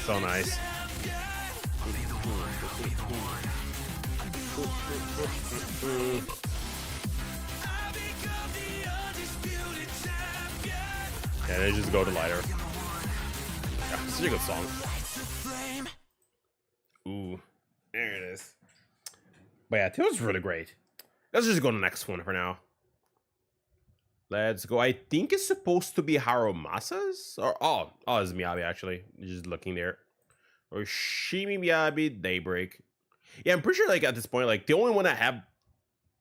So nice. Yeah, they just go to lighter. Yeah, such a good song. Ooh, there it is. But yeah, it was really great. Let's just go to the next one for now. Let's go. I think it's supposed to be Harumasa's, or oh, it's Miyabi actually. Just looking there. Or Shimi Miyabi Daybreak. Yeah, I'm pretty sure like at this point, like the only one I have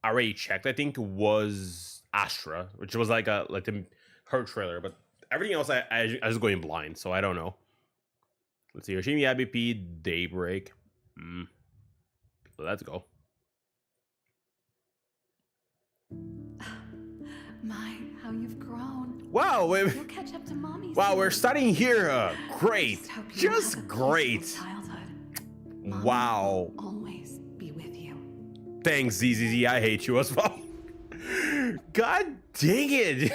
already checked, I think, was Astra, which was like her trailer, but everything else I was going blind, so I don't know. Let's see, Yoshimi Abbey P Daybreak. Let's go. My, how you've grown. Wow, You'll catch up to mommy. wow, we're starting here. Great, just great. Mommy Wow. will always be with you. Thanks, ZZZ. I hate you as well. God dang it.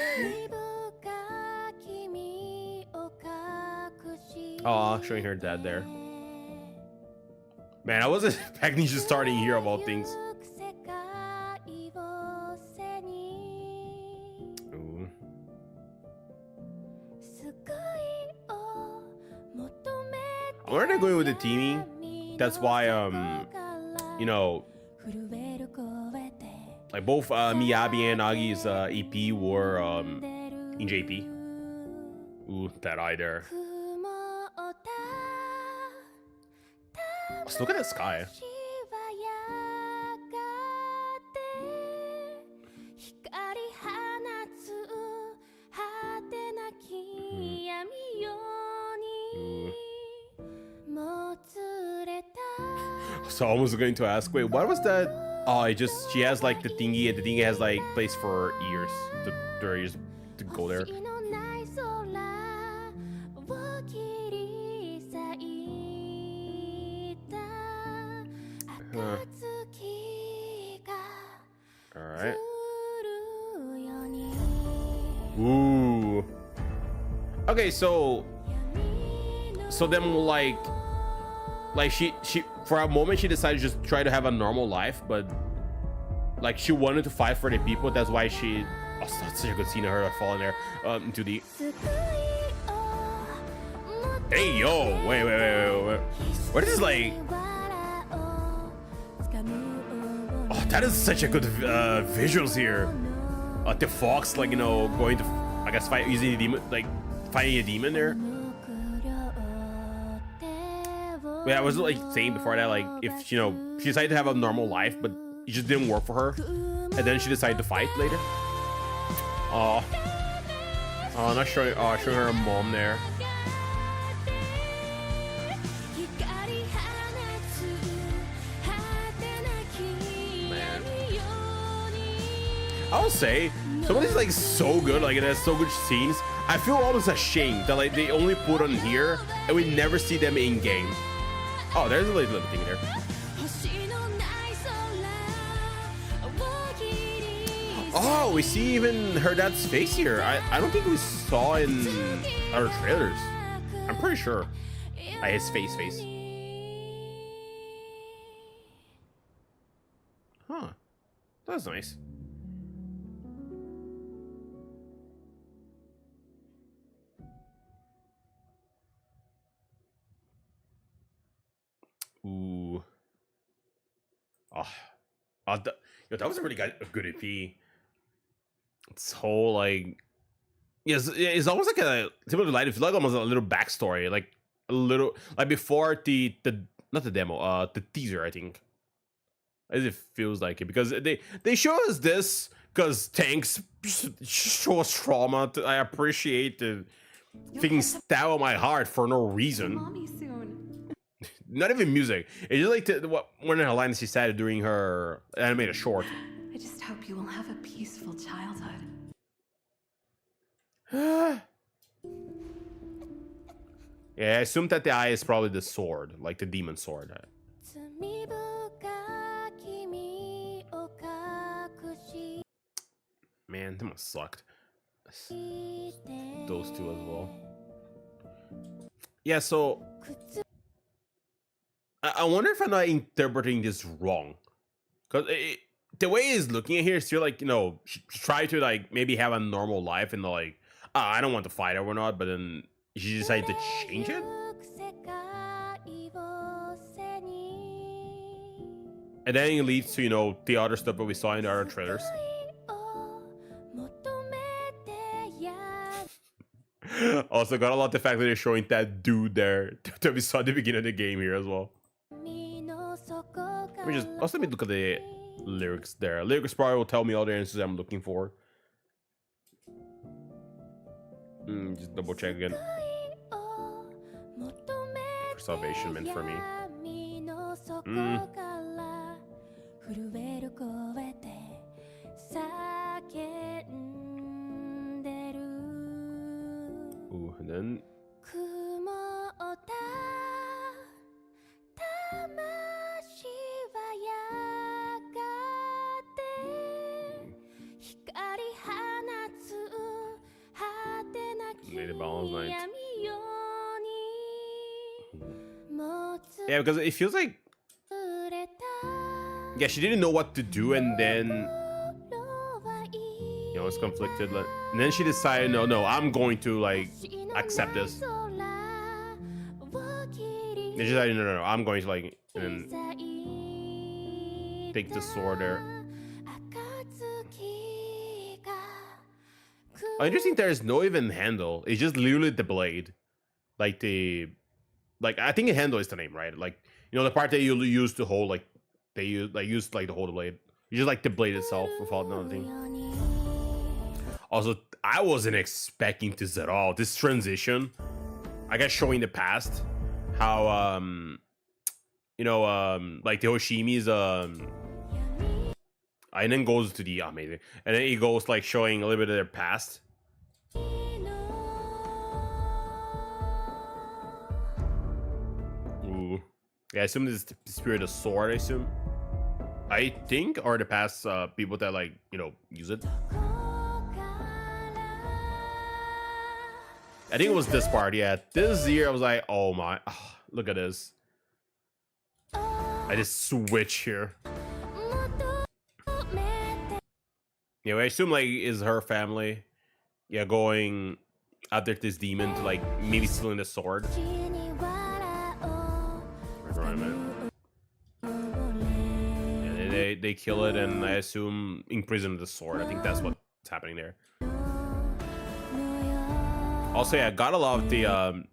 Aw, showing her dad there. Man, I wasn't expecting just starting here of all things. Ooh. I wonder if they're going with the teaming. That's why, you know, like both Miyabi and Agi's EP were in JP. Ooh, that eye there. Let's look at the sky. So I was going to ask, wait, what was that? Oh, she has like the thingy, and the thingy has like place for ears, their ears to go there. Alright. Ooh. Okay, so then like she for a moment she decided to just try to have a normal life, but like she wanted to fight for the people. That's why she. Oh, that's such a good scene of her falling there into the. Hey yo! Wait! What is this like? Oh, that is such a good visuals here. The fox, like, you know, going to, I guess, fight using a demon, like fighting a demon there. But yeah, I was like saying before that, like, if she decided to have a normal life, but it just didn't work for her, and then she decided to fight later. Oh, not showing. Oh, showing her mom there. I'll say Some of these like so good, like it has so good scenes. I feel almost ashamed that like they only put on here and we never see them in game. Oh, there's a little thing there. Oh, we see even her dad's face here. I don't think we saw in other trailers. I'm pretty sure. His face. Huh. That's nice. Ooh. That was a really good EP. It's whole like, yes, it's almost like a similar to Light. It's like almost a little backstory, like a little like before the not the demo, the teaser, I think. As it feels like it, because they show us this because tanks show us trauma. I appreciate the thing stab on my heart for no reason. Mommy soon. Not even music. It's just like one of her lines she said during her animated short. I just hope you will have a peaceful childhood. Yeah, I assume that the eye is probably the sword, like the demon sword. Man, that must sucked. Those two as well. Yeah, so I wonder if I'm not interpreting this wrong, because the way he's looking at here is still like, you know, try to like maybe have a normal life and like, I don't want to fight her or not, but then she decided to change it. And then it leads to, you know, the other stuff that we saw in the other trailers. Also got a lot the fact that they're showing that dude there that we saw at the beginning of the game here as well. Let me look at the lyrics there. Lyrics probably will tell me all the answers I'm looking for. Just double check again. For salvation meant for me. Ooh, and then Native Balance Night. Yeah, because it feels like, yeah, she didn't know what to do, and then, you know, it's conflicted. Like, and then she decided, no, I'm going to like accept this. And she decided, no, I'm going to like, and then take the sword there. Oh, interesting. There's no even handle. It's just literally the blade, like the, like I think a handle is the name, right? Like, you know, the part that you use to hold, like they use like to hold the blade. You just like the blade itself without another thing. Also, I wasn't expecting this at all. This transition, I guess, showing the past, how you know, like the Hoshimi's and then goes to the amazing, and then he goes like showing a little bit of their past. Ooh, yeah, I assume this is the spirit of sword. I think, or the past people that like, you know, use it. I think it was this part. Yeah, this year I was like, oh my, look at this. I just switch here. Yeah, I assume like is her family, yeah, going after this demon to like maybe stealing the sword. And they kill it, and I assume imprison the sword. I think that's what's happening there. Also, yeah, gotta love the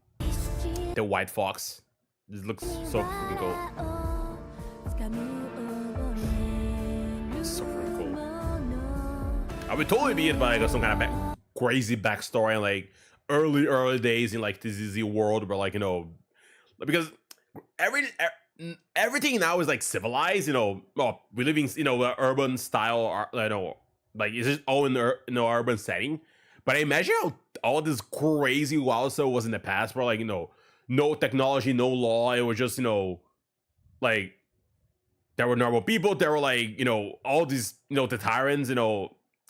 white fox. This looks so freaking cool. So freaking cool. I would totally be it by like some kind of crazy backstory and like early days in like the ZZ world, where like, you know, because everything now is like civilized, you know. Well, we're living, you know, urban style, you know, like it's just all in the urban setting. But I imagine how all this crazy wild stuff was in the past, where like no technology, no law. It was just like there were normal people. There were like all these the tyrants.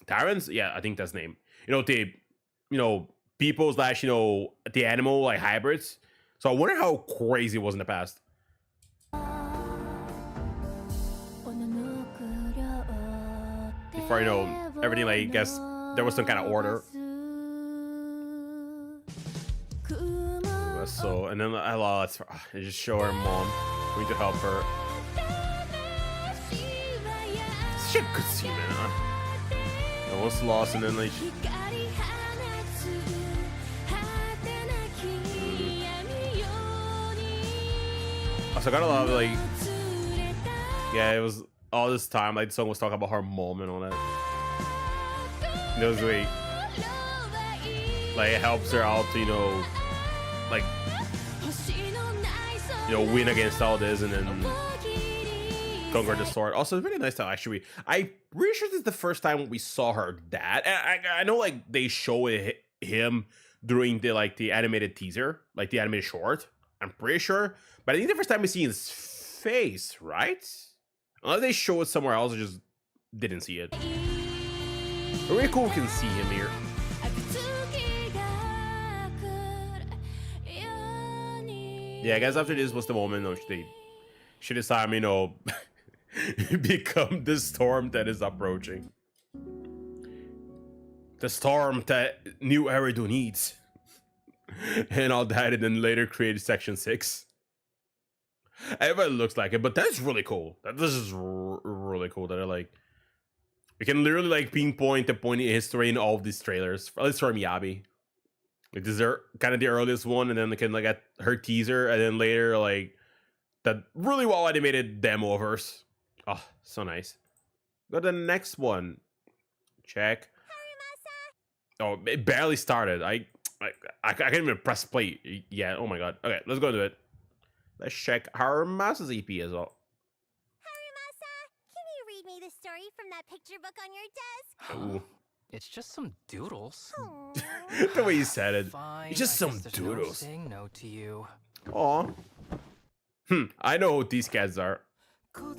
Tyrants. Yeah, I think that's the name. The people slash the animal like hybrids. So I wonder how crazy it was in the past. Before everything, like I guess there was some kind of order. So and then I just show her mom. We need to help her. Such a good scene, man. Almost lost, and then like. Also, I got a lot of like. Yeah, it was all this time. Like the song was talking about her mom and all that. It was great. Like it helps her out to like win against all this and then conquer the sword. Also, it's really nice to actually. I'm pretty sure this is the first time we saw her dad. And I know like they show him during the animated teaser, like the animated short. I'm pretty sure, but I think the first time we see his face, right? Unless they show it somewhere else, I just didn't see it. But really cool we can see him here. Yeah, I guess after this was the moment they should decide, become the storm that is approaching. The storm that new Eridu needs. And all that, and then later created Section 6. Everybody looks like it, but that's really cool. This is really cool that we can literally like pinpoint the point in history in all of these trailers. At least for Miyabi. Like this is kind of the earliest one, and then they can like at her teaser, and then later like that really well animated demo verse. Oh, so nice. Go to the next one. Check. Oh, it barely started. I can't even press play yet. Oh my god. Okay, let's go to it. Let's check Harumasa's EP as well. Harumasa, can you read me the story from that picture book on your desk? Ooh. It's just some doodles. The way you said it. Fine, It's just I some guess there's no doodles. saying no to you. Aw. I know who these cats are. Well,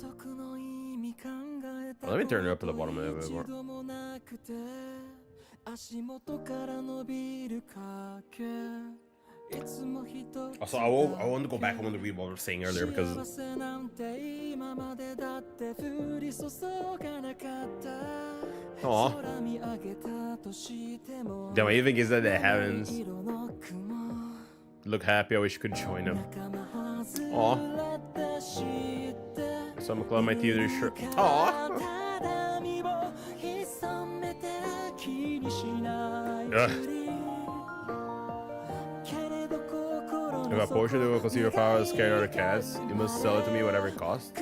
let me turn it up to the bottom a little bit more. Also, I want to go back. I want to read what we were saying earlier because aw. Damn, I even gives that the heavens. Look happy, I wish you could join them. Aw. So I'm glad my teeth shirt. Aw. Ugh. If I potion it will conceal your power to scare other cats, you must sell it to me whatever it costs.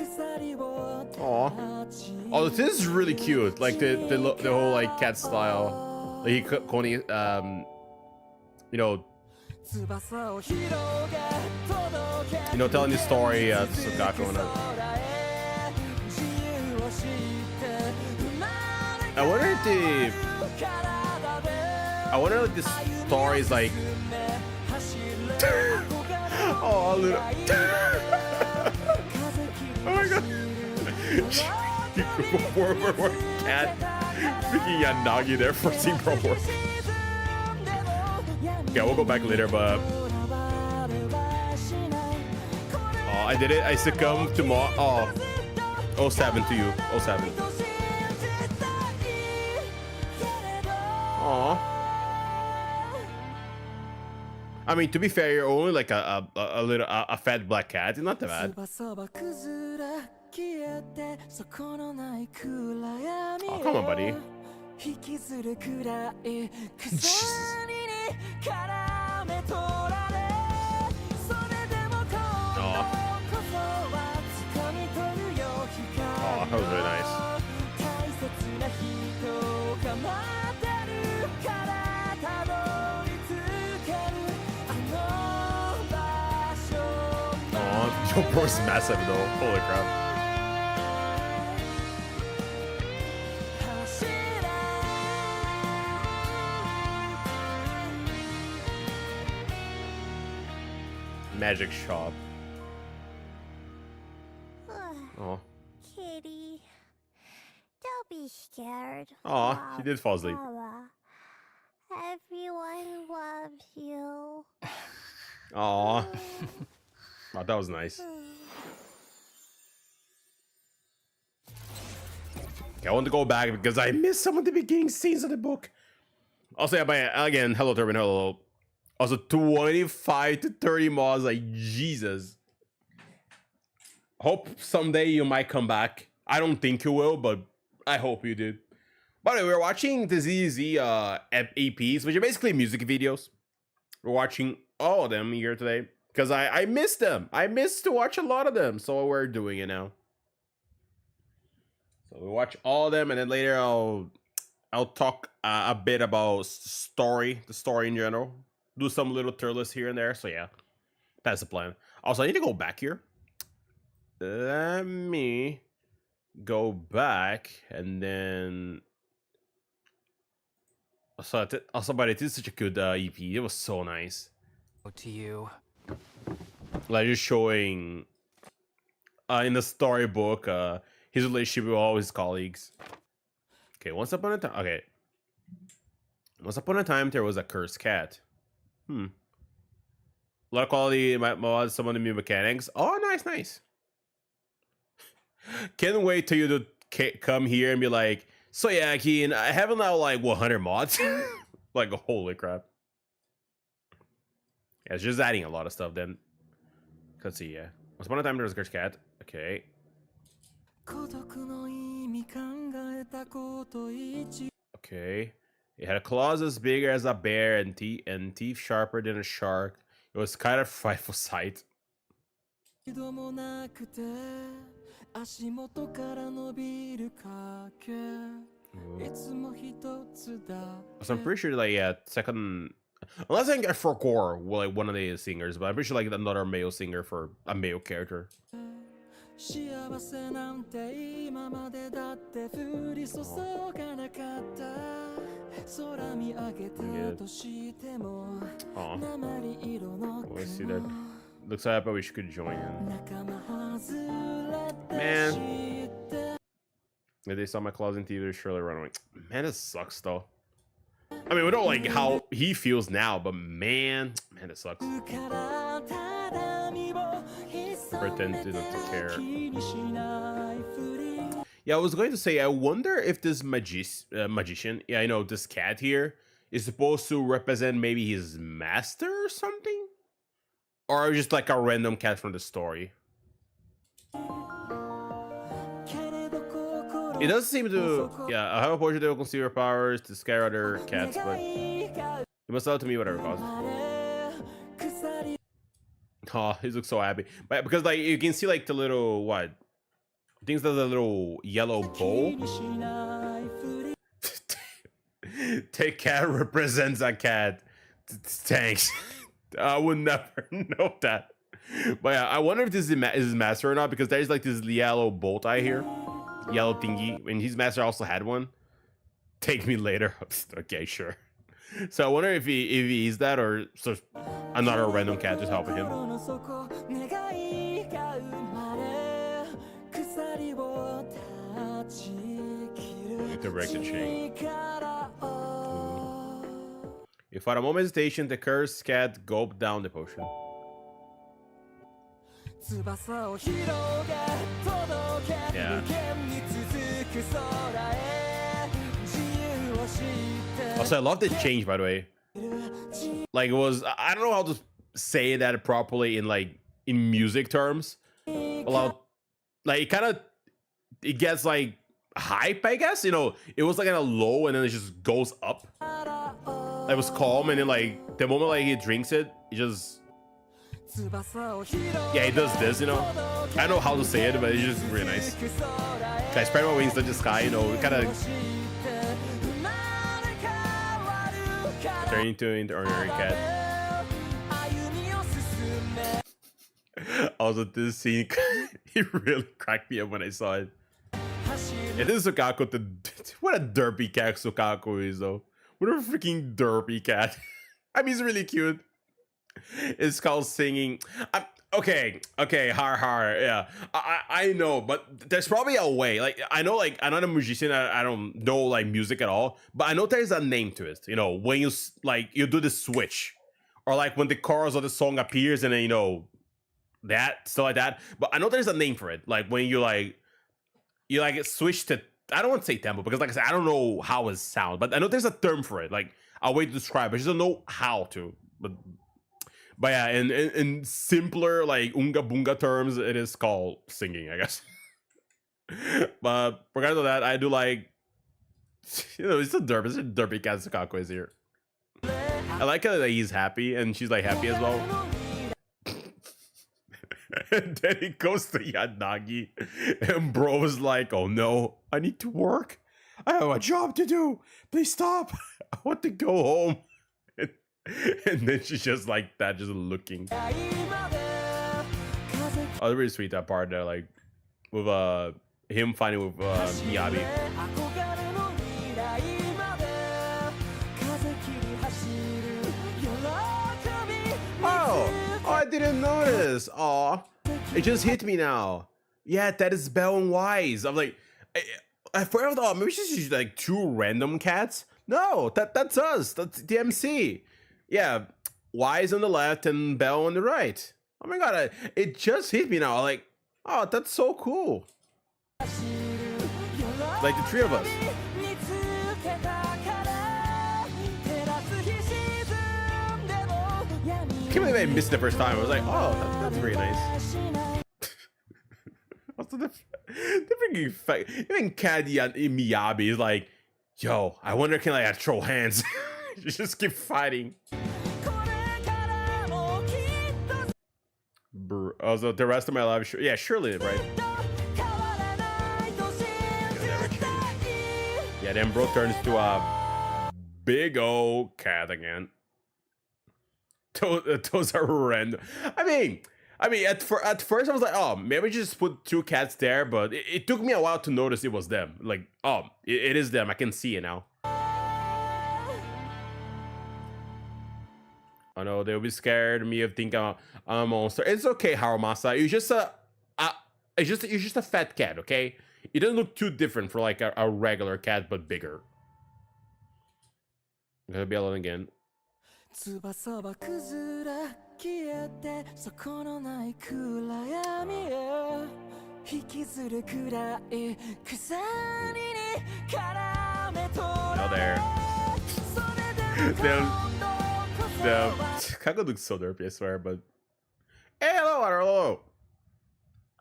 Aw. Oh, this is really cute. Like the whole like cat style. Like Koni, telling the story to Sukako and I wonder if this story is like oh, little. Oh my god. Poor cat. Freaking Yanagi there for Pro work. Okay, we'll go back later, but oh, I did it. I succumbed to oh 07 to you. 07. Aw. I mean, to be fair, you're only like a fat black cat. It's not that bad. Oh, come on, buddy. Jesus. Oh, that was really nice. Your bro's massive though. Holy crap. Magic shop. Oh. Kitty, don't be scared. Aw, she did fall asleep. Mama. Everyone loves you. Aw. Oh, that was nice. Okay, I want to go back because I missed some of the beginning scenes of the book. Also, yeah, again, hello Turbin, hello. Also, 25 to 30 mods, like, Jesus. Hope someday you might come back. I don't think you will, but I hope you did. By the way, we're watching the ZZZ APs, which are basically music videos. We're watching all of them here today because I missed them. I missed to watch a lot of them, so we're doing it now. So we watch all of them, and then later I'll talk a bit about the story in general. Do some little tier lists here and there. So yeah, that's the plan. Also, I need to go back here. Let me go back and then. Also, but it is such a good EP. It was so nice. To you. Like just showing in the storybook his relationship with all his colleagues. Okay, once upon a time there was a cursed cat. A lot of quality mods, some of the new mechanics. Oh, nice. Can't wait till you to come here and be like, so yeah, Keen, I have now like 100 mods. Like, holy crap. Yeah, it's just adding a lot of stuff then. Let's see, yeah. Once upon a time there was a cursed cat. Okay. Okay. It had claws as big as a bear and teeth sharper than a shark. It was kind of frightful sight. So I'm pretty sure, like, yeah, second, unless I forgot like one of the singers, but I'm pretty sure like another male singer for a male character. Oh, I see that. Looks like I wish you could join in. Man. If they saw my claws in TV, surely run away. Man, it sucks though. I mean, we don't like how he feels now, but man, it sucks. Pretend not to care. Yeah, I was going to say, I wonder if this magician, yeah, I know this cat here, is supposed to represent maybe his master or something? Or just like a random cat from the story? It does seem to, yeah, I have a potion that will conceal your powers to scare other cats, but you must tell it to me whatever it costs. Oh, he looks so happy. But because like you can see like the little what? I think there's a little yellow bowl. Take cat represents a cat. Thanks. I would never know that. But yeah, I wonder if this is his master or not, because there's like this yellow bow tie here. Yellow thingy, and his master also had one. Take me later. Okay, sure. So I wonder if he is that, or so another random cat just helping him. Direct the chain. Without a moment's hesitation, the cursed cat gulped down the potion. Yeah. Also, I love the change, by the way. Like, it was, I don't know how to say that properly in like in music terms. Like it kind of, it gets like hype, I guess. You know, it was like kind of low and then it just goes up. It was calm, and then like the moment like he drinks it, it just, yeah, it does this, you know. I don't know how to say it, but it's just really nice. I spread my wings to the sky, you know, kind of turn into an ordinary cat. Also, this scene, it really cracked me up when I saw it. Yeah, this is Sukaku, what a derpy cat Sukaku is, though. What a freaking derpy cat. I mean, he's really cute. It's called singing. Okay, har, yeah. I know, but there's probably a way. Like I know, like I'm not a musician. I don't know like music at all, but I know there's a name to it. You know, when you like you do the switch, or like when the chorus of the song appears, and then you know that stuff like that. But I know there's a name for it. Like when you like switch to. I don't want to say tempo because, like I said, I don't know how it sounds, but I know there's a term for it. Like a way to describe it. I just don't know how to. But yeah, in simpler like unga bunga terms, it is called singing, I guess. But regardless of that, I do like, you know, it's a derpy cat here. I like that he's happy and she's like happy as well. And then he goes to Yanagi, and bro is like, "Oh no, I need to work. I have a job to do. Please stop. I want to go home." And then she's just like that, just looking. Oh, really sweet that part there, like with him fighting with Miyabi. Oh, I didn't notice. Aw, it just hit me now. Yeah, that is Belle and Wise. I'm like, I thought, oh, maybe she's just like two random cats. No, that's us. That's the MC. Yeah, Wise on the left and Belle on the right. Oh my god, it just hit me now. Like, oh, that's so cool. Like the three of us. I can't believe I missed it the first time. I was like, oh, that's very nice. Also, the freaking fact, even Caddy and Miyabi is like, yo, I wonder can I throw hands? You just keep fighting. Also, the rest of my life, yeah, surely, right? Yeah, then bro turns to a big old cat again. Those are random. I mean, at first I was like, oh, maybe just put two cats there, but it took me a while to notice it was them. Like, oh, it is them. I can see it now. Oh no, they'll be scared of me of thinking I'm a monster. It's okay, Harumasa. You're just you're just a fat cat, okay? It doesn't look too different for like a regular cat, but bigger. Gonna be alone again. Now there. The Kago looks so derpy, I swear, but hey, hello.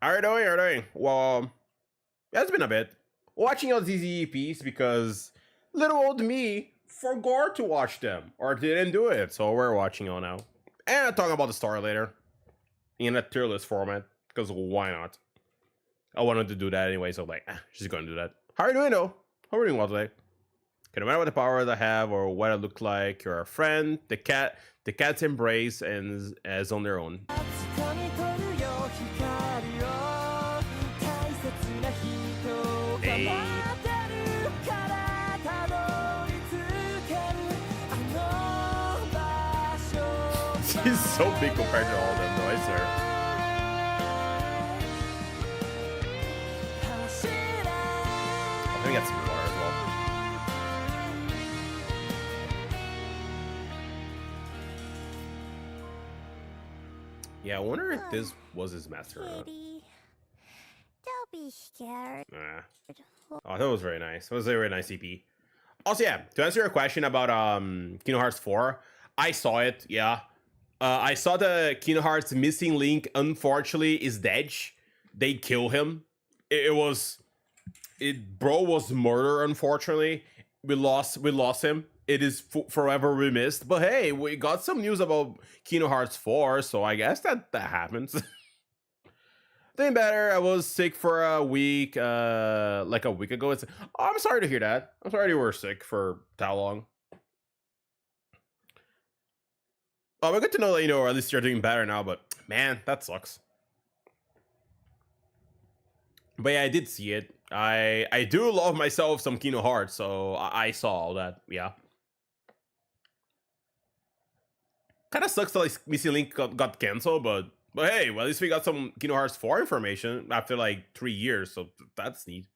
How are you doing? Well, it's been a bit. Watching all ZZZ piece because little old me forgot to watch them or didn't do it, so we're watching all now. And I'll talk about the story later in a tier list format because why not? I wanted to do that anyway, so I'm like, she's gonna do that. How are you doing though? How are you doing well today? Okay, no matter what the powers I have or what I look like, you're a friend. The cats embrace and as on their own. Hey. He's so big compared to all of them, though, I swear. I think that's some water as well. Yeah, I wonder if this was his master. Kitty, don't be scared. Nah. Oh, that was very nice. That was a very nice EP. Also, yeah, to answer your question about Kingdom Hearts 4, I saw it, yeah. I saw the Kingdom Hearts missing link, unfortunately, is dead. They kill him. Bro was murdered, unfortunately. We lost him. It is forever missed. But hey, we got some news about Kingdom Hearts 4, so I guess that happens. Doing better. I was sick for a week, like a week ago. Oh, I'm sorry to hear that. I'm sorry you were sick for that long. Oh, but good to know that, you know, or at least you're doing better now, but man, that sucks. But yeah, I did see it. I do love myself some Kingdom Hearts, so I saw all that, yeah. Kind of sucks that like Missing Link got canceled, but hey, well, at least we got some Kingdom Hearts 4 information after like 3 years, so that's neat.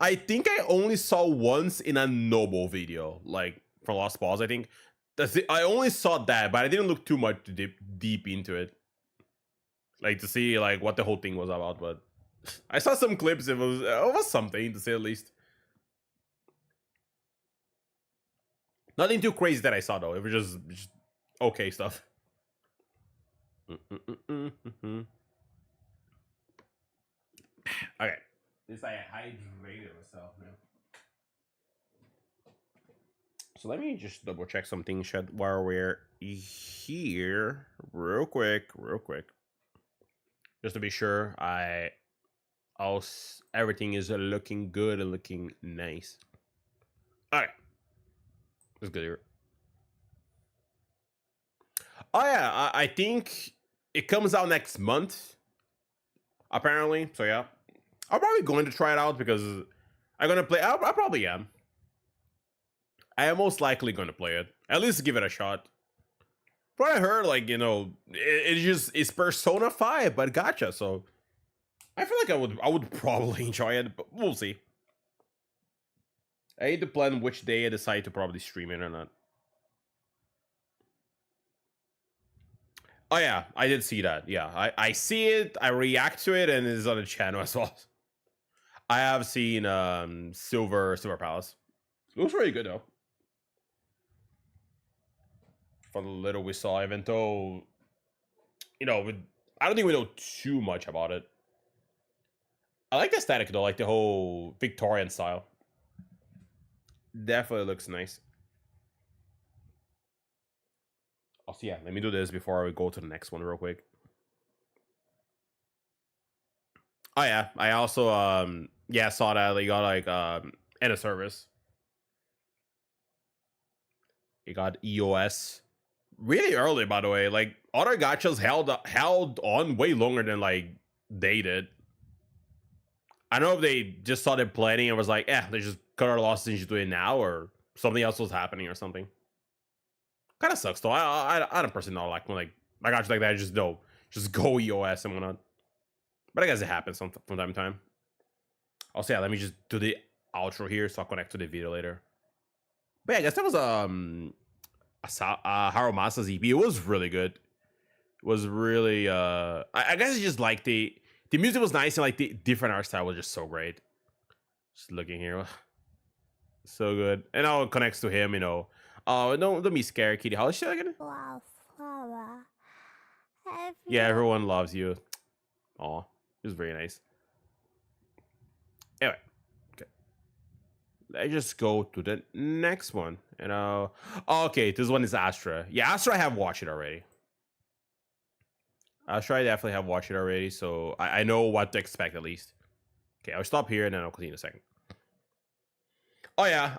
I think I only saw once in a Noble video, like from Lost Balls. I think that's it. I only saw that, but I didn't look too much deep into it, like to see like what the whole thing was about. But I saw some clips. It was something, to say the least. Nothing too crazy that I saw though. It was just okay stuff. Okay. This I hydrated myself now. So let me just double check something, Shed, while we're here, real quick, just to be sure everything is looking good and looking nice. All right, let's go here. Oh yeah, I think it comes out next month, apparently. So yeah. I'm probably going to try it out because I'm going to play. I probably am. I am most likely going to play it. At least give it a shot. But I heard, like, you know, it's Persona 5, but gacha. So I feel like I would probably enjoy it, but we'll see. I need to plan which day I decide to probably stream it or not. Oh yeah, I did see that. Yeah, I see it, I react to it, and it's on the channel as well. I have seen Silver Palace. It looks really good though. For the little we saw, even though, you know, I don't think we know too much about it. I like the aesthetic though, like the whole Victorian style. Definitely looks nice. Oh, so yeah, let me do this before we go to the next one real quick. Oh yeah, I also saw that they got like end of service. It got EOS really early, by the way. Like other gachas held on way longer than like they did. I don't know if they just started planning and was like, they just cut our losses and just do it now, or something else was happening or something. Kind of sucks though. I don't personally not like when like my gachas like that just go EOS and whatnot. But I guess it happens from time to time. Also, yeah, let me just do the outro here so I'll connect to the video later. But yeah, I guess that was Harumasa's EP. It was really good. It was really I guess it's just like the music was nice and like the different art style was just so great. Just looking here. So good. And how it connects to him, you know. Oh, don't be scared, Kitty. How is she again? Wow, flower. Yeah, everyone loves you. Aw, it was very nice. Anyway, okay. Let's just go to the next one. And okay, this one is Astra. Yeah, Astra I have watched it already. Astra I definitely have watched it already, so I know what to expect at least. Okay, I'll stop here and then I'll continue in a second. Oh yeah,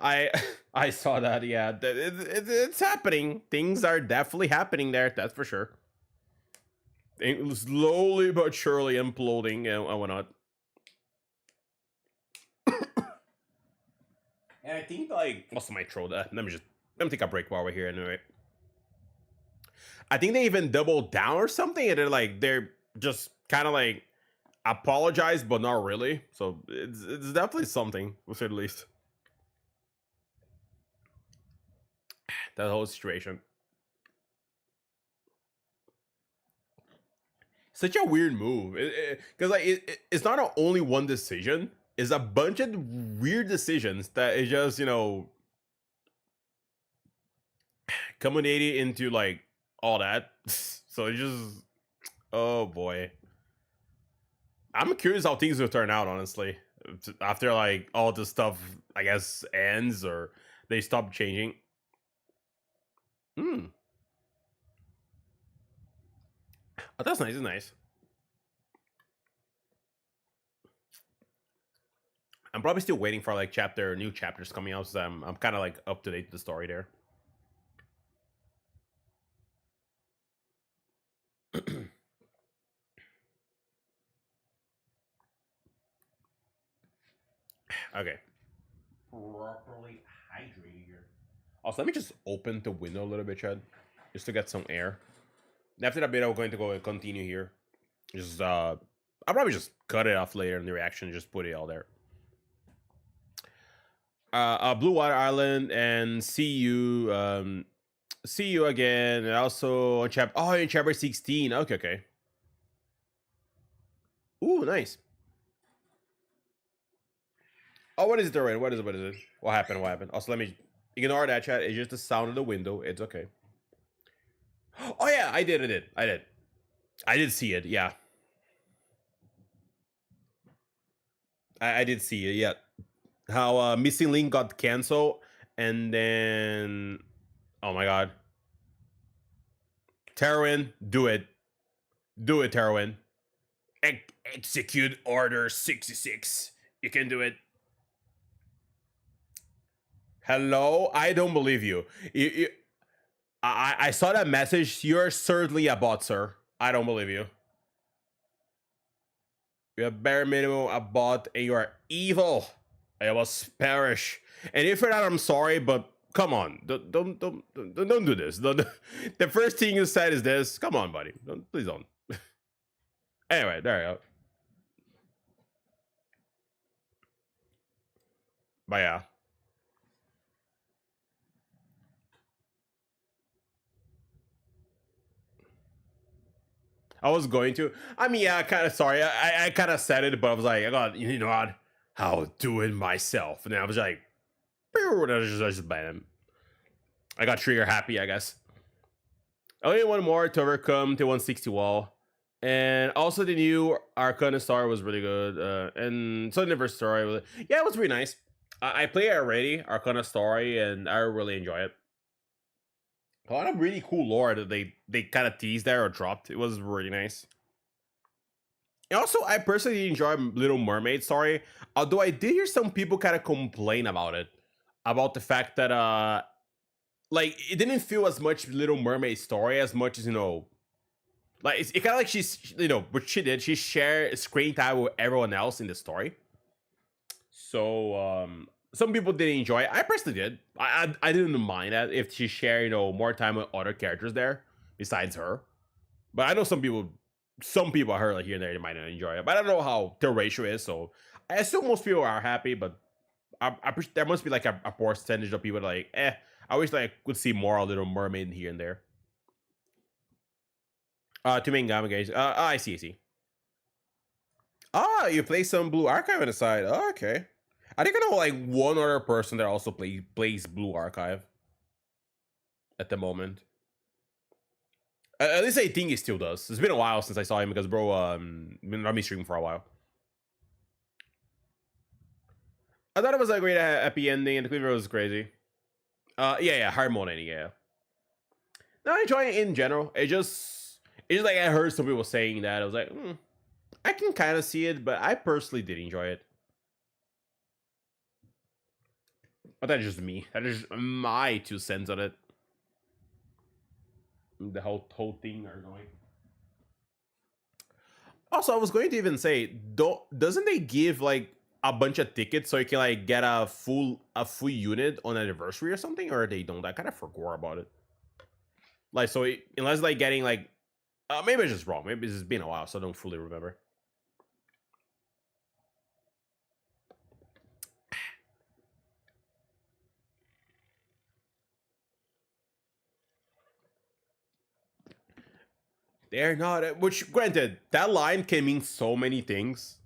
I saw that. Yeah, it's happening. Things are definitely happening there. That's for sure. Things slowly but surely imploding and whatnot. And I think like what's my throat? Let me take a break while we're here anyway. I think they even doubled down or something, and they're just kind of like apologize, but not really. So it's definitely something, to say the least. That whole situation. Such a weird move, because it's not only one decision. It's a bunch of weird decisions that is just, you know, culminated into like all that. So it's just, oh boy. I'm curious how things will turn out, honestly, after like all this stuff, I guess, ends or they stop changing. Oh, that's nice. It's nice. I'm probably still waiting for like new chapters coming out, so I'm kind of like up to date with the story there. Okay. properly hydrated here. Also, let me just open the window a little bit, Chad, just to get some air. After that bit, I'm going to go and continue here. Just I'll probably just cut it off later in the reaction, just put it all there. Blue Water Island and see you again. And also on in chapter 16. Okay. Ooh, nice. Oh, what is it there? What is it? What happened? Also, let me ignore that, chat. It's just the sound of the window. It's okay. Oh yeah, I did see it. Yeah, I did see it. Yeah, how Missing Link got canceled, and then oh my god, Terwin, do it, Terwin. Execute Order 66. You can do it. Hello, I don't believe you. I saw that message. You're certainly a bot, sir. I don't believe you. You're bare minimum a bot, and you are evil. I must perish. And if you're not, I'm sorry, but come on, don't do this. The first thing you said is this. Come on, buddy. Please don't. Anyway, there you go. But yeah. I was going to. I mean, yeah, kind of sorry. I kind of said it, but I was like, I got, you know what? I'll do it myself. And then I was like, I just bam. I got trigger happy, I guess. Only one more to overcome the 160 wall. And also the new Arcana Star was really good. And so the Universe Story was, yeah, it was really nice. I played it already, Arcana Story, and I really enjoy it. A lot of really cool lore that they kind of teased there or dropped. It was really nice. And also, I personally enjoy Little Mermaid Story, although I did hear some people kind of complain about it, about the fact that like it didn't feel as much Little Mermaid Story as much as, you know, like it kind of like she's, you know, what she did, she shared screen time with everyone else in the story. So some people didn't enjoy it. I personally did. I didn't mind that if she shared, you know, more time with other characters there besides her. But I know some people I heard like here and there, they might not enjoy it. But I don't know how the ratio is, so I assume most people are happy. But there must be like a percentage of people like, I wish like I could see more of Little Mermaid here and there. Two main Gama guys. I see. You play some Blue Archive on the side. Oh, okay. I think I know like one other person that also plays Blue Archive at the moment. At least I think he still does. It's been a while since I saw him because bro been not me streaming for a while. I thought it was a great happy ending and the Cleaver was crazy. Yeah, Harmony, yeah. No, I enjoy it in general. It's just like I heard some people saying that. I was like, I can kind of see it, but I personally did enjoy it. But that's just me. That is my 2 cents on it. The whole thing are going. Also, I was going to even say, doesn't they give like a bunch of tickets so you can like get a full unit on anniversary or something, or they don't? I kind of forgot about it. Like, so unless like getting like, maybe it's just wrong. Maybe it's been a while, so I don't fully remember. They're not, which granted, that line can mean so many things.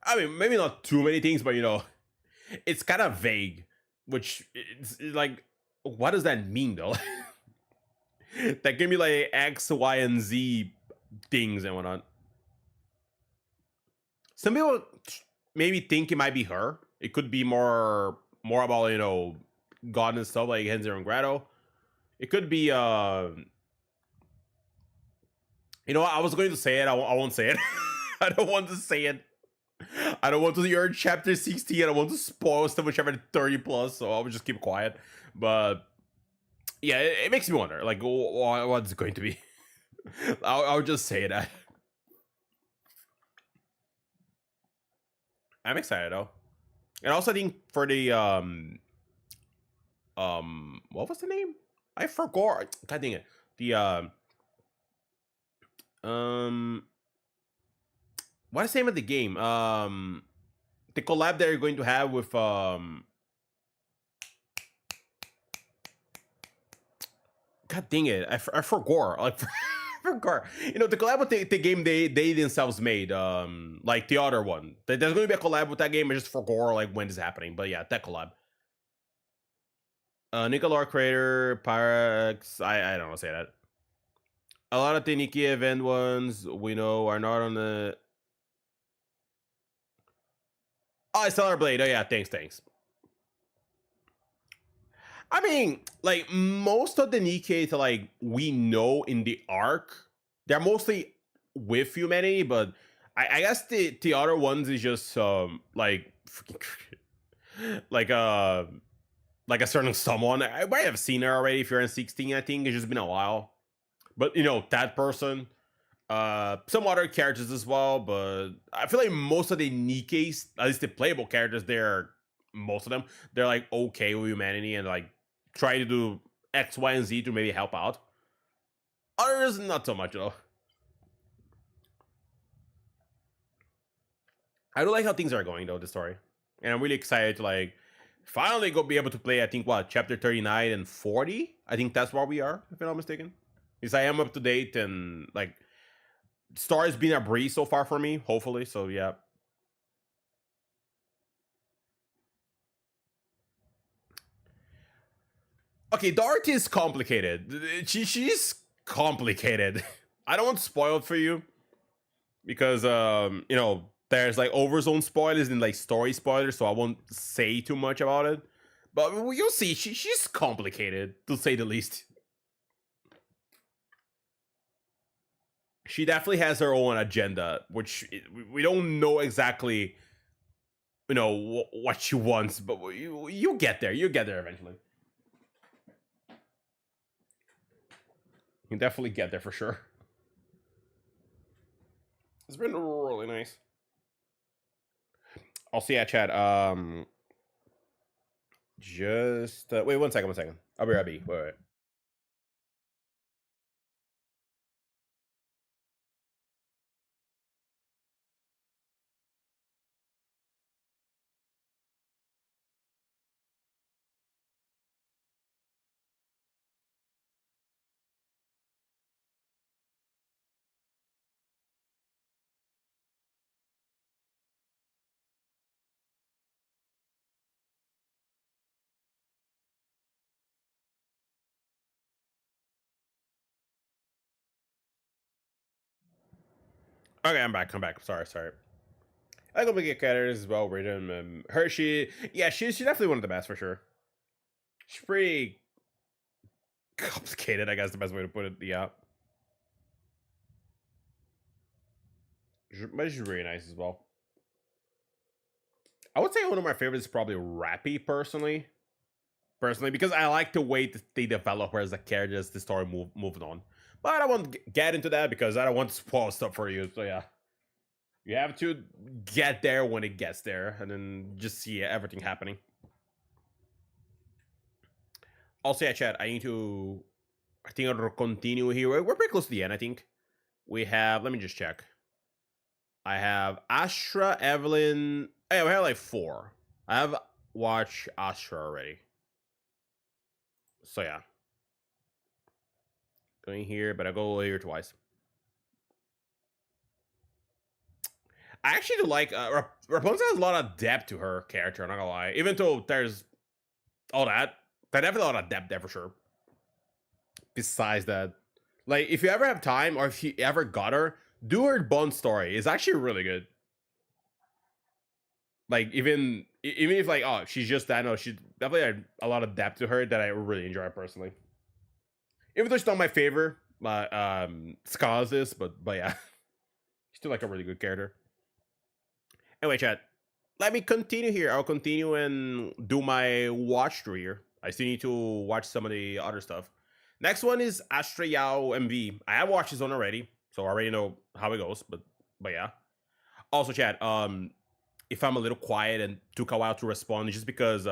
I mean, maybe not too many things, but you know, it's kind of vague, which it's like, what does that mean though? That can be like X, Y, and Z things and whatnot. Some people maybe think it might be her. It could be more about, you know, God and stuff like Henzer and Grotto. It could be you know what? I was going to say it. I won't say it. I don't want to say it. I don't want to hear chapter 16. I don't want to spoil stuff which chapter 30 plus, so I'll just keep quiet. But yeah, it makes me wonder, like, what's it going to be? I'll just say that. I'm excited though. And also I think for the what was the name? I forgot. God dang it. The what is the name of the game? The collab that you're going to have with God dang it, I forgot. Like, forgot. You know, the collab with the game they themselves made, like the other one. There's going to be a collab with that game. I just forgot like when it's happening. But yeah, that collab. Nicolor creator, Pyrex. I don't know say that. A lot of the Nikki event ones we know are not on the. Oh, Stellar Blade. Oh yeah, thanks. I mean, like most of the Nikkei that like we know in the arc, they're mostly with humanity, but I guess the other ones is just like like a certain someone. I might have seen her already if you're in 16, I think. It's just been a while. But you know, that person. Some other characters as well, but I feel like most of the Nikkeis, at least the playable characters, most of them, they're like okay with humanity and like try to do X, Y, and Z to maybe help out. Others, not so much though. I do like how things are going though, the story. And I'm really excited to like finally be able to play, I think what, chapter 39 and 40? I think that's where we are, if I'm not mistaken. Because I am up to date and like story's been a breeze so far for me, hopefully. So yeah. Okay, Dorothy is complicated. She's complicated. I don't want to spoil it for you because you know, there's like overzone spoilers and like story spoilers, so I won't say too much about it. But you'll see, she's complicated to say the least. She definitely has her own agenda, which we don't know exactly, you know, what she wants, but you get there. You get there eventually. You can definitely get there for sure. It's been really nice. I'll see you at chat. Just wait 1 second. I'll be right. Wait. Okay, I'm back. Sorry. I go get characters as well written. She's definitely one of the best for sure. She's pretty complicated, I guess the best way to put it. Yeah, but she's really nice as well. I would say one of my favorites is probably Rappy personally, because I like the way that they develop her as a character as the story moved on. But I don't want to get into that because I don't want to spoil stuff for you. So yeah, you have to get there when it gets there, and then just see everything happening. Also, yeah, chat. I think I'll continue here. We're pretty close to the end. I think we have. Let me just check. I have Astra, Evelyn. Yeah, we have like 4. I have watched Astra already. So yeah. Going here, but I go here twice. I actually do like Rapunzel has a lot of depth to her character, I'm not gonna lie. Even though there's all that, there's definitely a lot of depth there for sure. Besides that, like if you ever have time or if you ever got her, do her Bond story. It's actually really good. Like even if like, oh, she's just that, no, she's definitely had a lot of depth to her that I really enjoy personally. Even though she's not my favorite, Skaz is, but yeah, she's still like a really good character. Anyway, chat, let me continue here. I'll continue and do my watch through here. I still need to watch some of the other stuff. Next one is Astra Yao MV. I have watched this one already, so I already know how it goes. But yeah. Also, chat, if I'm a little quiet and took a while to respond, it's just because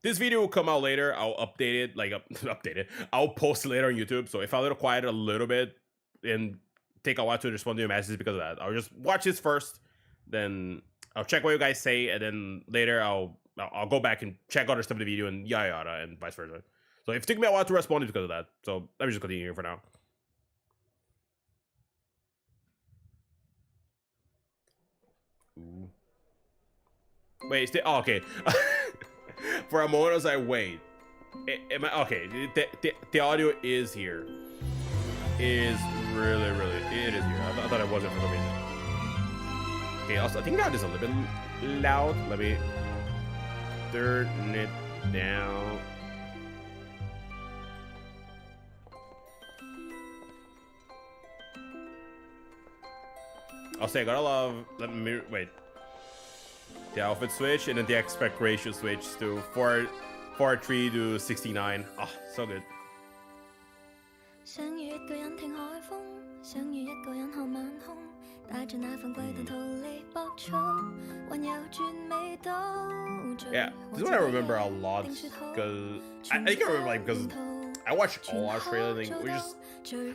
this video will come out later. I'll update it, like update it. I'll post it later on YouTube. So if I'm a little quiet a little bit and take a while to respond to your messages because of that, I'll just watch this first, then I'll check what you guys say, and then later I'll go back and check other stuff in the video and yada yada and vice versa. So if it took me a while to respond, it's because of that. So let me just continue here for now. Ooh. Wait, okay. For a moment I was like, wait, am I okay? The audio is here. Is really it is here. I thought it wasn't for some reason. Okay, also I think that is a little bit loud. Let me turn it down. I'll say I gotta love. Let me wait. The outfit switch and then the aspect ratio switch to 4:3 to 69. Oh, so good. Yeah, this is what I remember a lot because I think I remember like because I watched all Australian thing.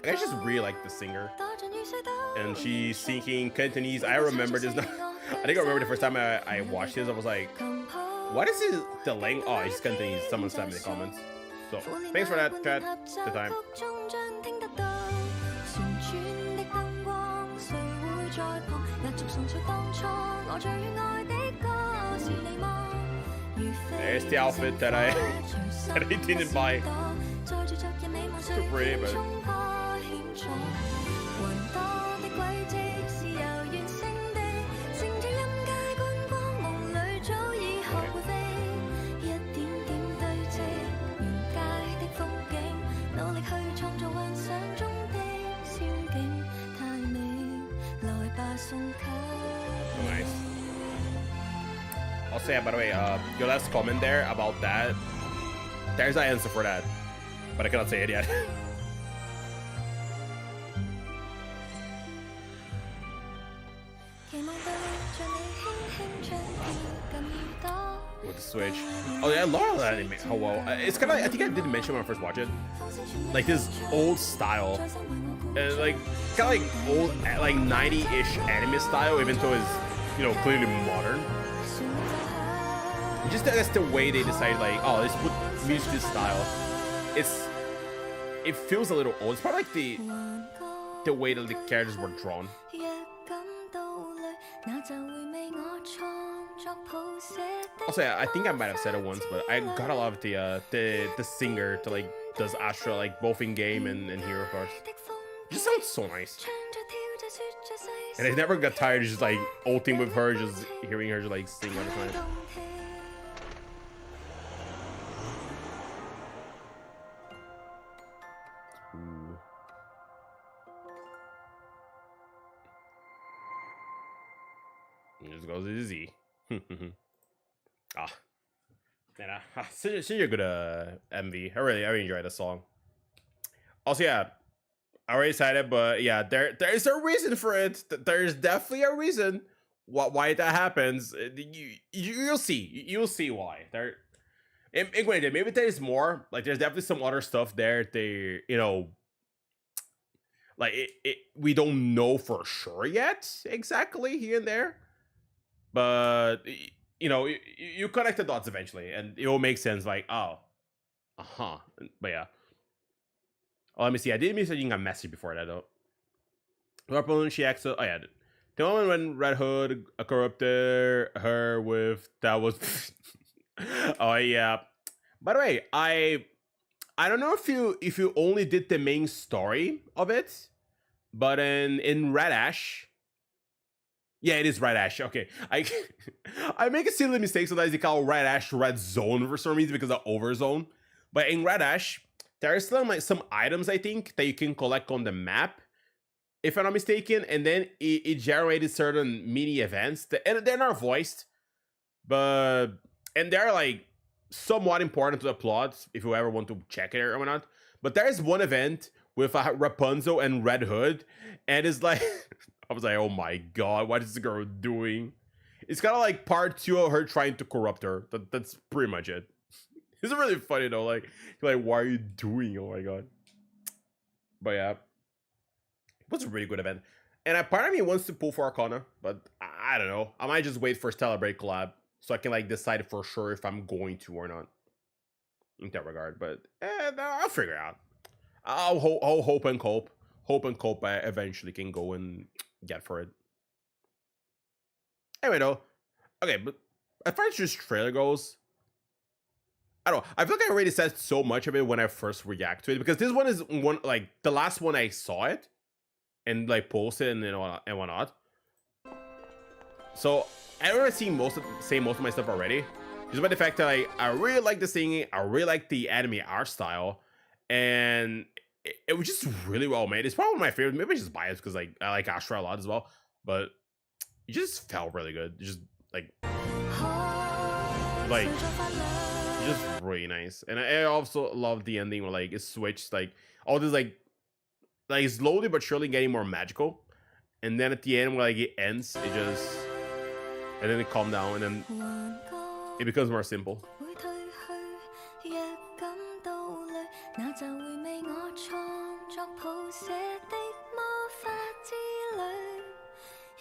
I just really like the singer, and she's singing Cantonese. I remember this. I think I remember the first time I watched this. I was like, "What is it? The language?" Oh, it's Cantonese. Someone said in the comments. So thanks for that, chat. The time. There's the outfit that I didn't buy. It's too pretty, but. Nice. Also, yeah, by the way, your last comment there about that, there's an answer for that, but I cannot say it yet. With the switch. Oh yeah, I love that anime. Oh well, it's kind of. I think I did mention when I first watched it, like this old style, and like kind of like old, like 90-ish anime style, even though it's, you know, clearly modern. Just that's the way they decided, like, oh, let's put music this style. It feels a little old. It's probably like the way that the characters were drawn. Also, yeah, I think I might have said it once, but I gotta love the singer to like does Astra like both in game and here, of course. It just sounds so nice. And I never got tired of just like ulting with her, just hearing her just like sing all the time. Ooh. Let's go ZZZ. Man, such a good MV. I really enjoyed the song. Also, yeah, I already said it, but yeah, there is a reason for it. There's definitely a reason why that happens. You'll see why. Maybe there's more. Like, there's definitely some other stuff there. They, you know, like we don't know for sure yet exactly here and there, but you know, you connect the dots eventually, and it will make sense. Like, oh, but yeah. Oh, let me see. I did miss a message before that though. She acts. Oh yeah, the moment when Red Hood corrupted her with that was. Oh yeah. By the way, I don't know if you only did the main story of it, but in Red Ash. Yeah, it is Red Ash. Okay, I make a silly mistake sometimes. They call Red Ash Red Zone for some reason because of Overzone. But in Red Ash, there are still like some items I think that you can collect on the map, if I'm not mistaken, and then it generated certain mini events and they're not voiced, and they're like somewhat important to the plot if you ever want to check it or whatnot. But there is one event with Rapunzel and Red Hood, and it's like. I was like, oh my god, what is this girl doing? It's kind of like part 2 of her trying to corrupt her. That's pretty much it. It's really funny though. Like what are you doing? Oh my god. But yeah, it was a really good event. And a part of me wants to pull for Arcana, but I don't know. I might just wait for Celebrate collab so I can like decide for sure if I'm going to or not in that regard. But I'll figure it out. I'll hope and cope. Hope and cope I eventually can go and get for it. Anyway, though. Okay, but as far as just trailer goes, I don't know. I feel like I already said so much of it when I first react to it, because this one is one, like, the last one I saw it and like posted and whatnot. So I've already seen most of my stuff already. Just by the fact that I really like the singing, I really like the anime art style, and it was just really well made. It's probably one of my favorites. Maybe it's just biased because like I like Astra a lot as well, but it just felt really good. It just just really nice. And I also love the ending where like it switched, like all this like slowly but surely getting more magical, and then at the end where like it ends, it just, and then it calmed down, and then it becomes more simple.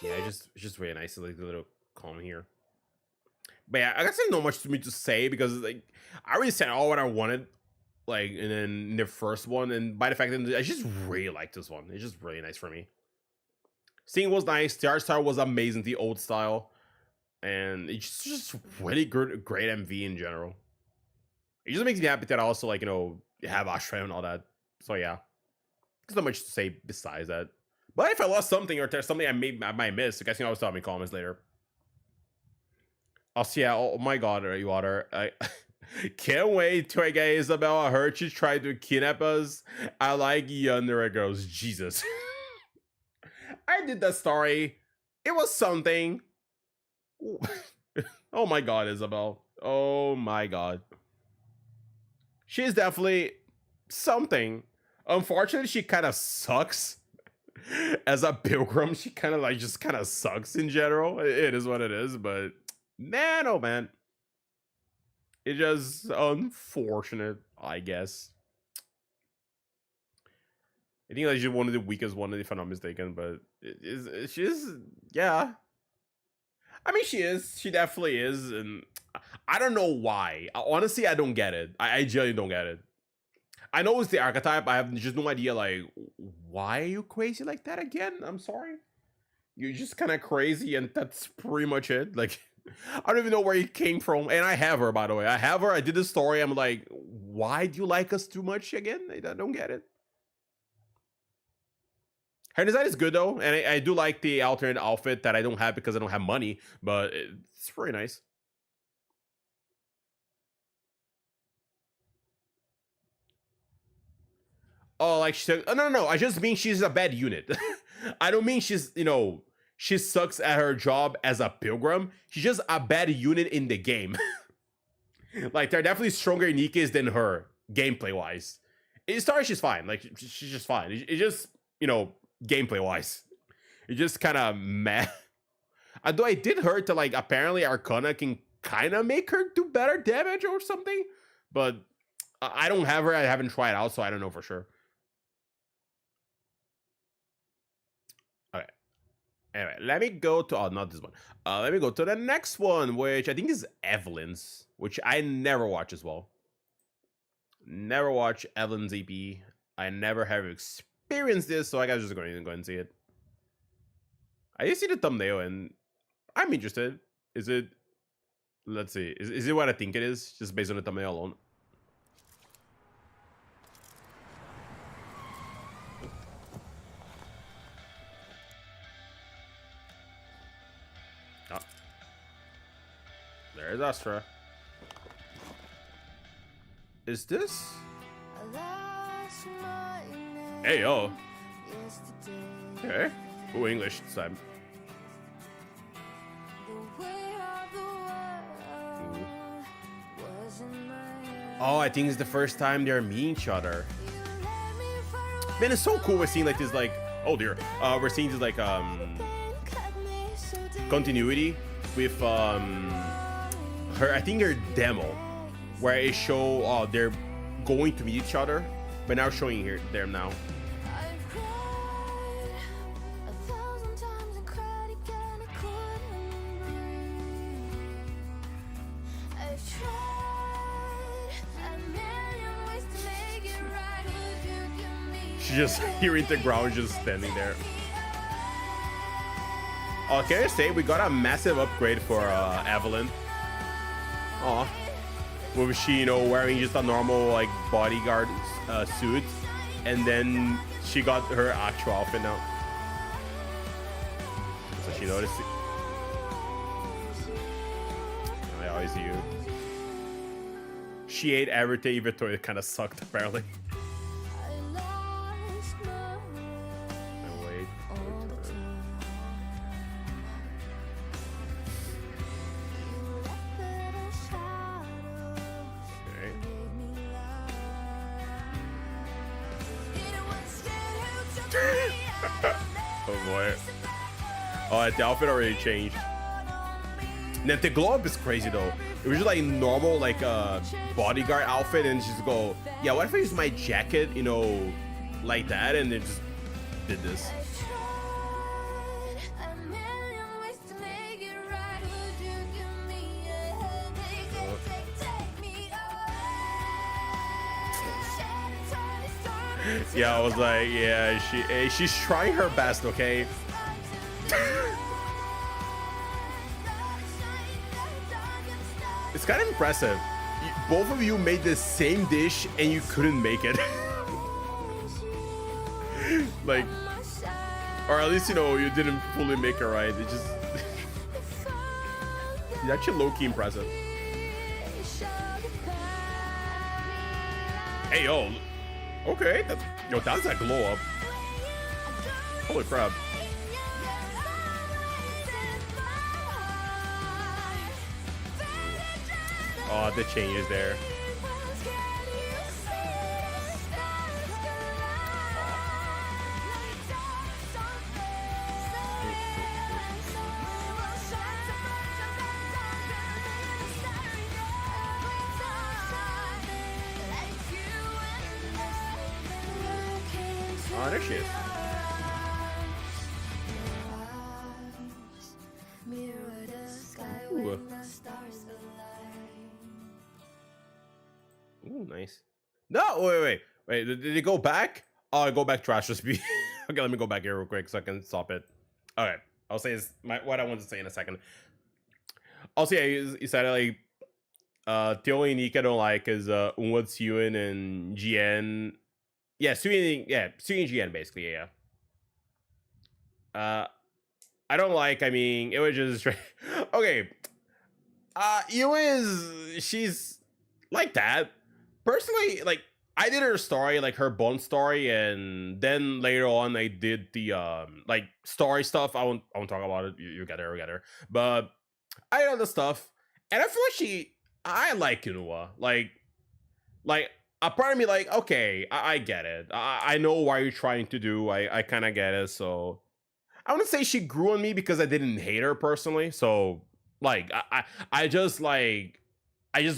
Yeah, it's just really nice, like the little calm here. But yeah, I guess there's not much to me to say because like I already said all what I wanted, like, and then in the first one, and by the fact that I just really like this one, it's just really nice for me. Singing was nice, the art style was amazing, the old style, and it's just really good, great MV in general. It just makes me happy that I also like, you know, have Ashram and all that. So yeah, there's not much to say besides that. But if I lost something or there's something I might miss, you guys can always tell me in comments later. Also, yeah, oh my god, you water. I can't wait till I get Isabella hurt. She tried to kidnap us. I like Yandere girls. Jesus. I did that story. It was something. Oh my god, Isabel. Oh my god. She's definitely something. Unfortunately, she kind of sucks. As a pilgrim, she kind of like just kind of sucks in general. It is what it is, but man, oh man, it's just unfortunate, I guess. I think like she's one of the weakest one, if I'm not mistaken, but she's, yeah. I mean, she is. She definitely is, and I don't know why. Honestly, I don't get it. I genuinely don't get it. I know it's the archetype. I have just no idea, like, why are you crazy like that again? I'm sorry. You're just kind of crazy, and that's pretty much it. Like, I don't even know where he came from. And I have her, by the way. I have her. I did the story. I'm like, why do you like us too much again? I don't get it. Her design is good, though. And I do like the alternate outfit that I don't have because I don't have money. But it's pretty nice. Oh, like she said, oh, no. I just mean she's a bad unit. I don't mean she's, you know, she sucks at her job as a pilgrim. She's just a bad unit in the game. Like, there are definitely stronger Nikes than her, gameplay-wise. In story, she's fine. Like, she's just fine. It's just, you know, gameplay-wise. It's just kind of meh. Although I did hear that, like, apparently Arcana can kind of make her do better damage or something. But I don't have her. I haven't tried out, so I don't know for sure. Anyway, let me go to, oh, not this one. Let me go to the next one, which I think is Evelyn's, which I never watch as well. Never watch Evelyn's EP. I never have experienced this, so I guess I'm just going to go and see it. I just see the thumbnail, and I'm interested. Is it, let's see, is it what I think it is, just based on the thumbnail alone? There's Astra. Is this? Hey, yo. Okay. Ooh, English this time. Oh, I think it's the first time they're meeting each other. Man, it's so cool. We're seeing like this, like, oh dear. We're seeing this like continuity with her, I think her demo, where it show they're going to meet each other, but now showing here them now. I've cried 1,000 times and cried again, I couldn't breathe. I've tried a million ways to make it right. Would you give me She just hearing the ground, just standing there. Oh, can I say we got a massive upgrade for Evelyn? Aw. With she, you know, wearing just a normal like bodyguard suit, and then she got her actual outfit now. So she noticed it. I always you. She ate everything, even though it kind of sucked apparently. I lost my way And wait. all the time. You left little shadows, Okay. gave me life. It was scared who took me out. Oh boy. Oh, the outfit already changed. Now the glow up is crazy though. It was just like normal like bodyguard outfit, and just go, yeah, what if I use my jacket, you know, like that, and then just did this. I tried a million ways to make it right. Would you give me a hand? Take me away. Yeah, I was like, yeah, she's trying her best, okay? It's kind of impressive. Both of you made the same dish and you couldn't make it. Like, or at least, you know, you didn't fully make it right. It just it's actually low-key impressive. Hey, yo. Okay, that's a glow up. Holy crap. Oh, the changes there. Oh, there she is. Ooh. Ooh, nice. No, wait. Did it go back? Oh, go back trash recipe. Okay, let me go back here real quick so I can stop it. Okay, I'll say what I want to say in a second. I'll say you said like the only Nika I don't like is Unwood, Suen, and GN. Yeah, Suen and GN basically. Yeah. I don't like. I mean, it was just okay. She's like that. Personally, like I did her story, like her bone story, and then later on I did the like story stuff. I won't talk about it. You get her. But I did other stuff, and I feel like I like Kinua. Like a part of me like, okay, I get it. I know what you're trying to do. I kind of get it. So I wouldn't say she grew on me because I didn't hate her personally. So like I just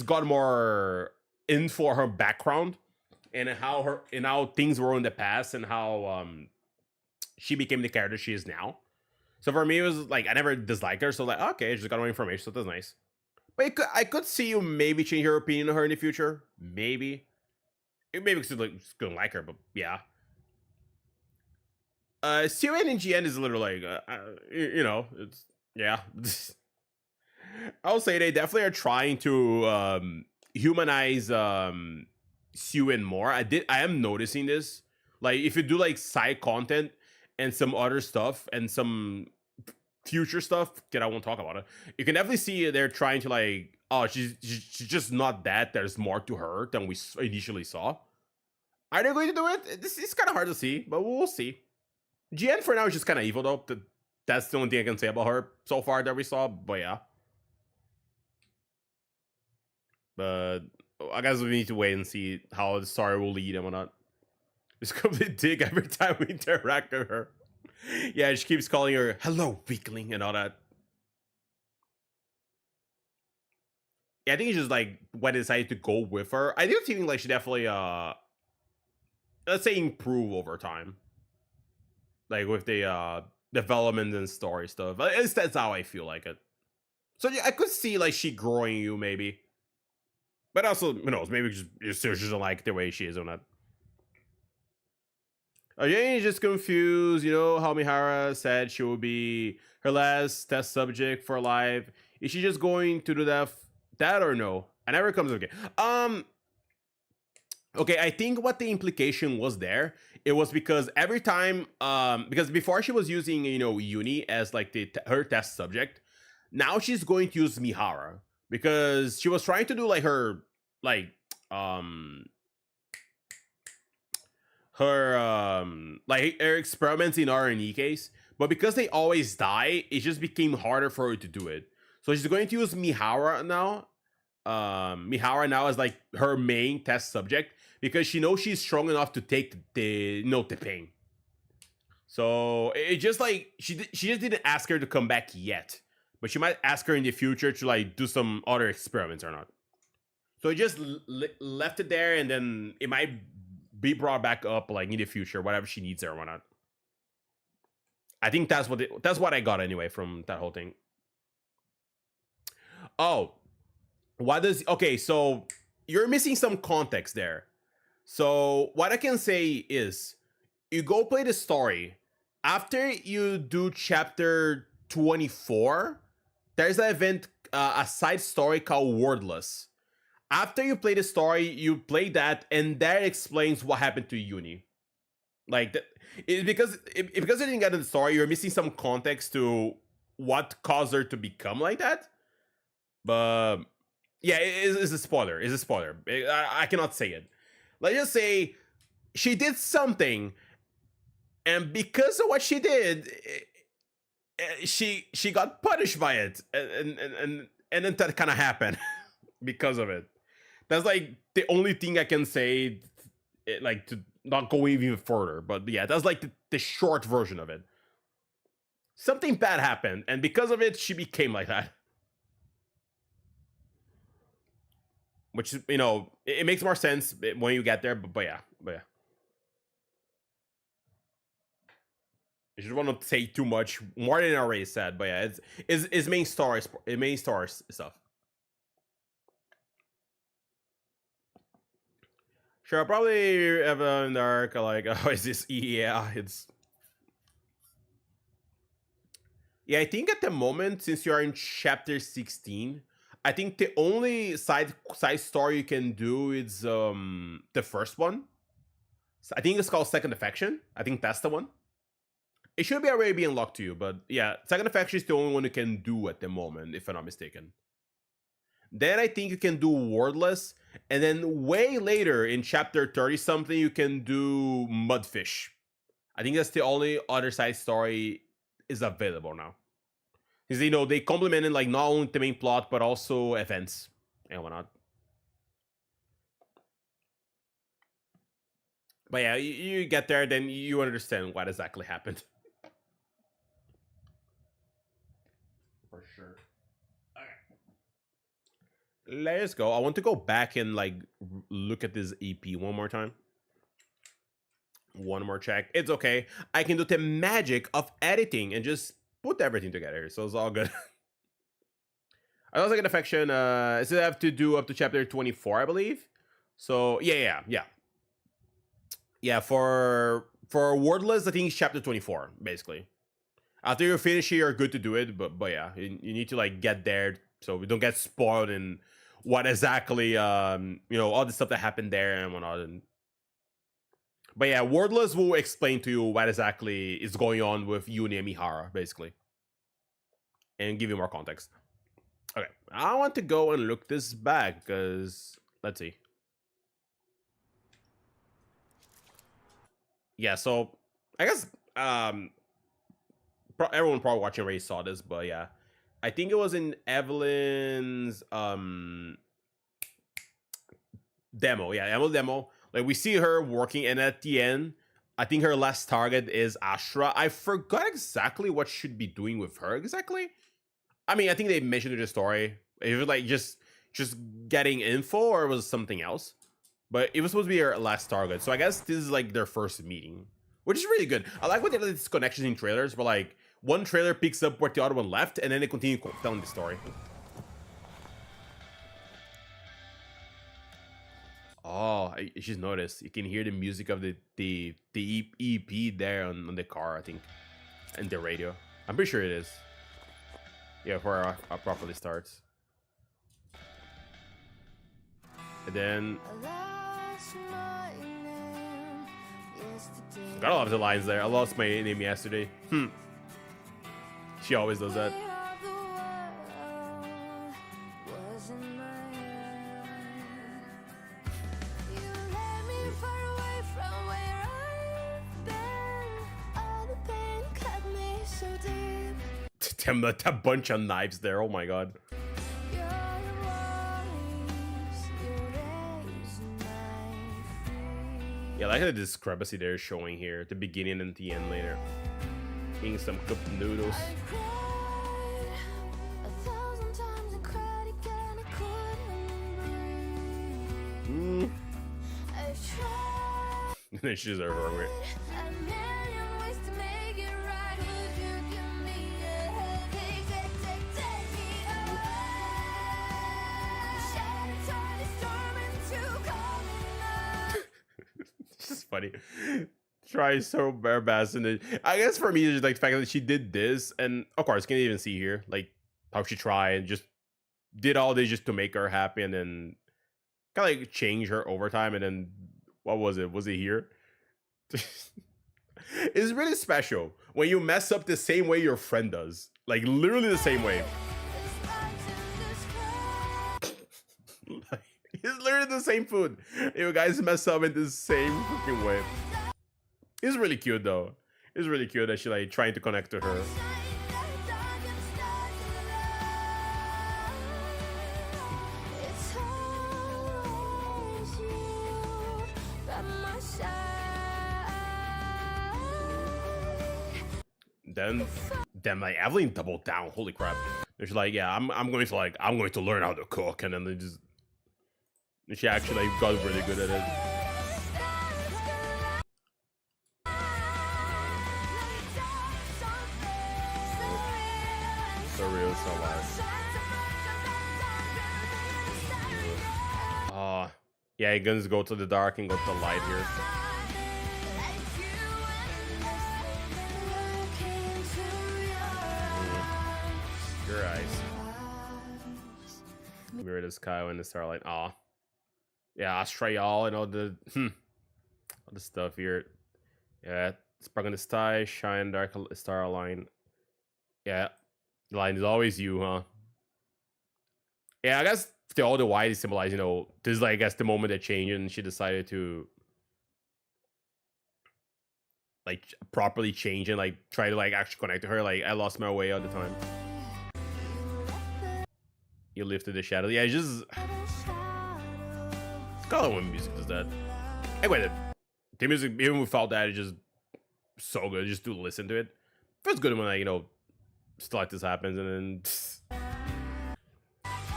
got more info for her background and how things were in the past and how she became the character she is now. So for me, it was like I never disliked her. So like, okay, I just got more information. So that's nice. But I could see you maybe change your opinion on her in the future. Maybe because you just couldn't like her, but yeah. Suen and GN is literally like, you know, it's yeah. I'll say they definitely are trying to humanize Suen more. I am noticing this. Like if you do like side content and some other stuff and some future stuff that I won't talk about it, you can definitely see they're trying to like, oh, she's just not that. There's more to her than we initially saw. Are they going to do it? This is kind of hard to see, but we'll see. GN for now is just kind of evil though. That's the only thing I can say about her so far that we saw. But yeah. But I guess we need to wait and see how the story will lead and whatnot. It's complete dig every time we interact with her. Yeah, she keeps calling her hello weakling and all that. yeah, I think it's just like when they decided to go with her. I do think like she definitely let's say improve over time, like with the development and story stuff. At least that's how I feel like it. So yeah, I could see like she growing you maybe, but also who knows, maybe just doesn't like the way she is or not. Jane's just confused, you know how Mihara said she will be her last test subject for life. Is she just going to do that or no? I never comes okay. Okay, I think what the implication was there, it was because every time, because before she was using, you know, Uni as like her test subject, now she's going to use Mihara because she was trying to do like her, like, her experiments in R&E case, but because they always die, it just became harder for her to do it. So she's going to use Mihara now. Mihara now is like her main test subject because she knows she's strong enough to take the pain. So it just like she just didn't ask her to come back yet, but she might ask her in the future to like do some other experiments or not. So it just left it there, and then it might be brought back up like in the future, whatever she needs or whatnot. I think that's what I got anyway from that whole thing. Oh, okay, so you're missing some context there. So what I can say is you go play the story. After you do chapter 24, there's an event, a side story called Wordless. After you play the story, you play that, and that explains what happened to Uni. Like, because you didn't get the story, you're missing some context to what caused her to become like that. But yeah, it's a spoiler. It's a spoiler. I cannot say it. Let's just say she did something, and because of what she did, she got punished by it, and then that kind of happened because of it. That's like the only thing I can say, like, to not go even further. But yeah, that's like the short version of it. Something bad happened, and because of it, she became like that. Which, you know, it makes more sense when you get there, but yeah. I just want to say too much more than I already said, but yeah, it's main story stuff. Sure, I'll probably have in the arc like, oh, is this? Yeah, it's. Yeah, I think at the moment, since you are in chapter 16, I think the only side story you can do is the first one. I think it's called Second Affection. I think that's the one. It should be already be unlocked to you, but yeah, Second Affection is the only one you can do at the moment, if I'm not mistaken. Then I think you can do Wordless, and then way later in chapter 30 something you can do Mudfish. I think that's the only other side story is available now. Because, you know, they complemented like not only the main plot but also events and whatnot. But yeah, you get there, then you understand what exactly happened. For sure. Okay. Let's go. I want to go back and like look at this EP one more time. One more check. It's okay. I can do the magic of editing and just put everything together, so it's all good. I also get affection. Still have to do up to chapter 24, I believe. So yeah. For Wordless, I think it's chapter 24, basically. After you finish it, you're good to do it. But yeah, you need to like get there so we don't get spoiled in what exactly you know, all the stuff that happened there and whatnot. But yeah, Wordless will explain to you what exactly is going on with Uni and Mihara, basically. And give you more context. Okay, I want to go and look this back, because... Let's see. Yeah, so... I guess... everyone probably watching already saw this, but yeah. I think it was in Evelyn's... demo. Yeah, Evelyn's demo. Like, we see her working, and at the end, I think her last target is Ashra. I forgot exactly what she'd be doing with her exactly. I mean, I think they mentioned in the story. If like just just getting info, or was it something else? But it was supposed to be our last target, so I guess this is like their first meeting, which is really good. I like when they do these connections in trailers, where like one trailer picks up where the other one left, and then they continue telling the story. Oh, I just noticed you can hear the music of the EP there on the car, I think, and the radio. I'm pretty sure it is. Yeah, where it properly starts. And then got a lot of the lines there. I lost my name yesterday. She always does that. Damn, that bunch of knives there. Oh my god. Yeah, I like the discrepancy they're showing here at the beginning and the end later. Eating some cooked noodles. And then she's over with. Funny. Tries so bare best, and I guess for me, it's just like the fact that she did this, and of course, you can even see here like how she tried and just did all this just to make her happy, and then kind of like change her over time, and then what was it? Was it here? It's really special when you mess up the same way your friend does, like literally the same way. It's literally the same food. You guys mess up in the same fucking way. It's really cute though. It's really cute that she like trying to connect to her. Then like Evelyn doubled down. Holy crap! And she's like, yeah, I'm going to learn how to cook, and then they just. She actually got really good at it. So real, so live. Yeah, you're gonna go to the dark and go to the light here. Your eyes. Mirror the sky when the starlight. Yeah, Astral and all the all the stuff here. Yeah, spark on the sky, shine dark star line. Yeah, the line is always you, huh? Yeah, I guess all the white is symbolized, you know, this is like I guess the moment that changed and she decided to like properly change and like try to like actually connect to her. Like I lost my way all the time. You lifted the shadow. Yeah, it's just God, when music does that. Anyway, the music, even without that, it's just so good just to listen to it. Feels good when like, you know, stuff like this happens, and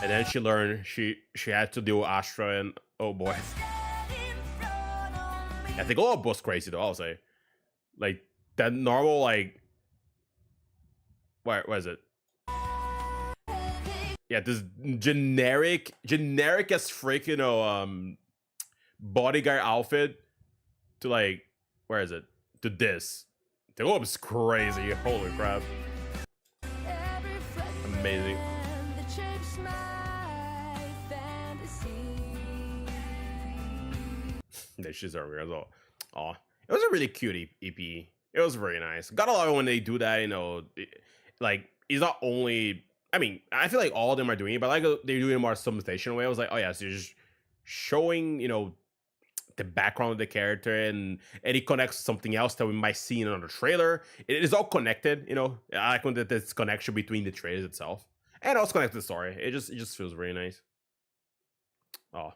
then she learned she had to deal with Astra, and oh boy. I think all of both crazy though, I'll say. Like that normal like what is it? Yeah, this generic as freak, you know, bodyguard outfit to like, where is it? To this. The globe's crazy. Holy crap. Amazing. That shit's over as well. Oh, it was a really cute EP. It was very nice. Gotta love it when they do that, you know, like, it's not only, I mean, I feel like all of them are doing it, but like they're doing it more summational way. I was like, oh yeah, so you're just showing, you know, the background of the character, and it connects to something else that we might see in another trailer. It is all connected, you know. I like when there's connection between the trailers itself, and also connect to the story. It just feels very nice. Oh.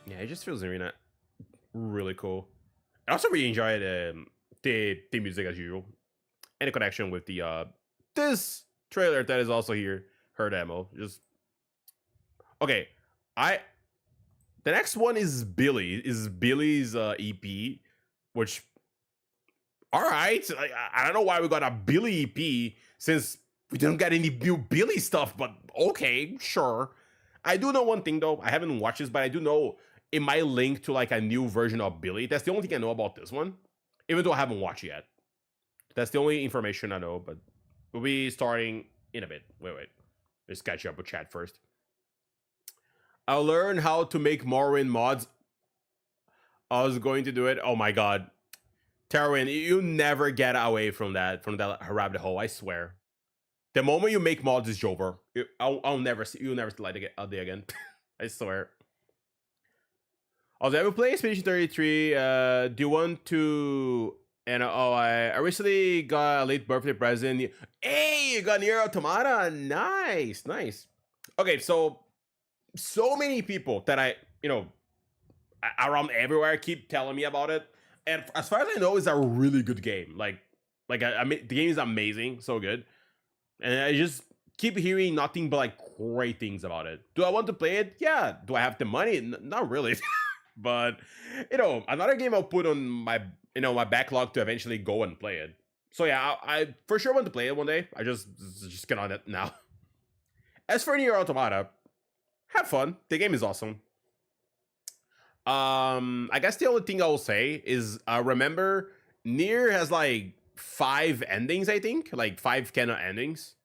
Yeah, it just feels really cool. I also really enjoyed the music as usual, and the connection with the this trailer that is also here, her demo. Just okay. The next one is Billy's EP, which all right. I don't know why we got a Billy EP since we didn't get any new Billy stuff, but okay, sure. I do know one thing though. I haven't watched this, but I do know it might link to like a new version of Billy. That's the only thing I know about this one, even though I haven't watched it yet. That's the only information I know, but we'll be starting in a bit. Wait. Let's catch up with chat first. I'll learn how to make Morrowind mods. I was going to do it. Oh my god. Terwin, you never get away from that rabbit hole, I swear. The moment you make mods is over. You'll never see light a day again. I swear. Also, I will play Expedition 33. Do you want to... And I recently got a late birthday present. Hey, you got Nier Automata. Nice. Okay, so many people that around everywhere keep telling me about it. And as far as I know, it's a really good game. Like I mean, the game is amazing, so good. And I just keep hearing nothing but like great things about it. Do I want to play it? Yeah. Do I have the money? Not really. But another game I'll put on my my backlog to eventually go and play it. So yeah, I for sure want to play it one day. I just get on it now. As for Nier Automata, have fun. The game is awesome. I guess the only thing I will say is remember Nier has like 5 endings, I think, like 5 canon endings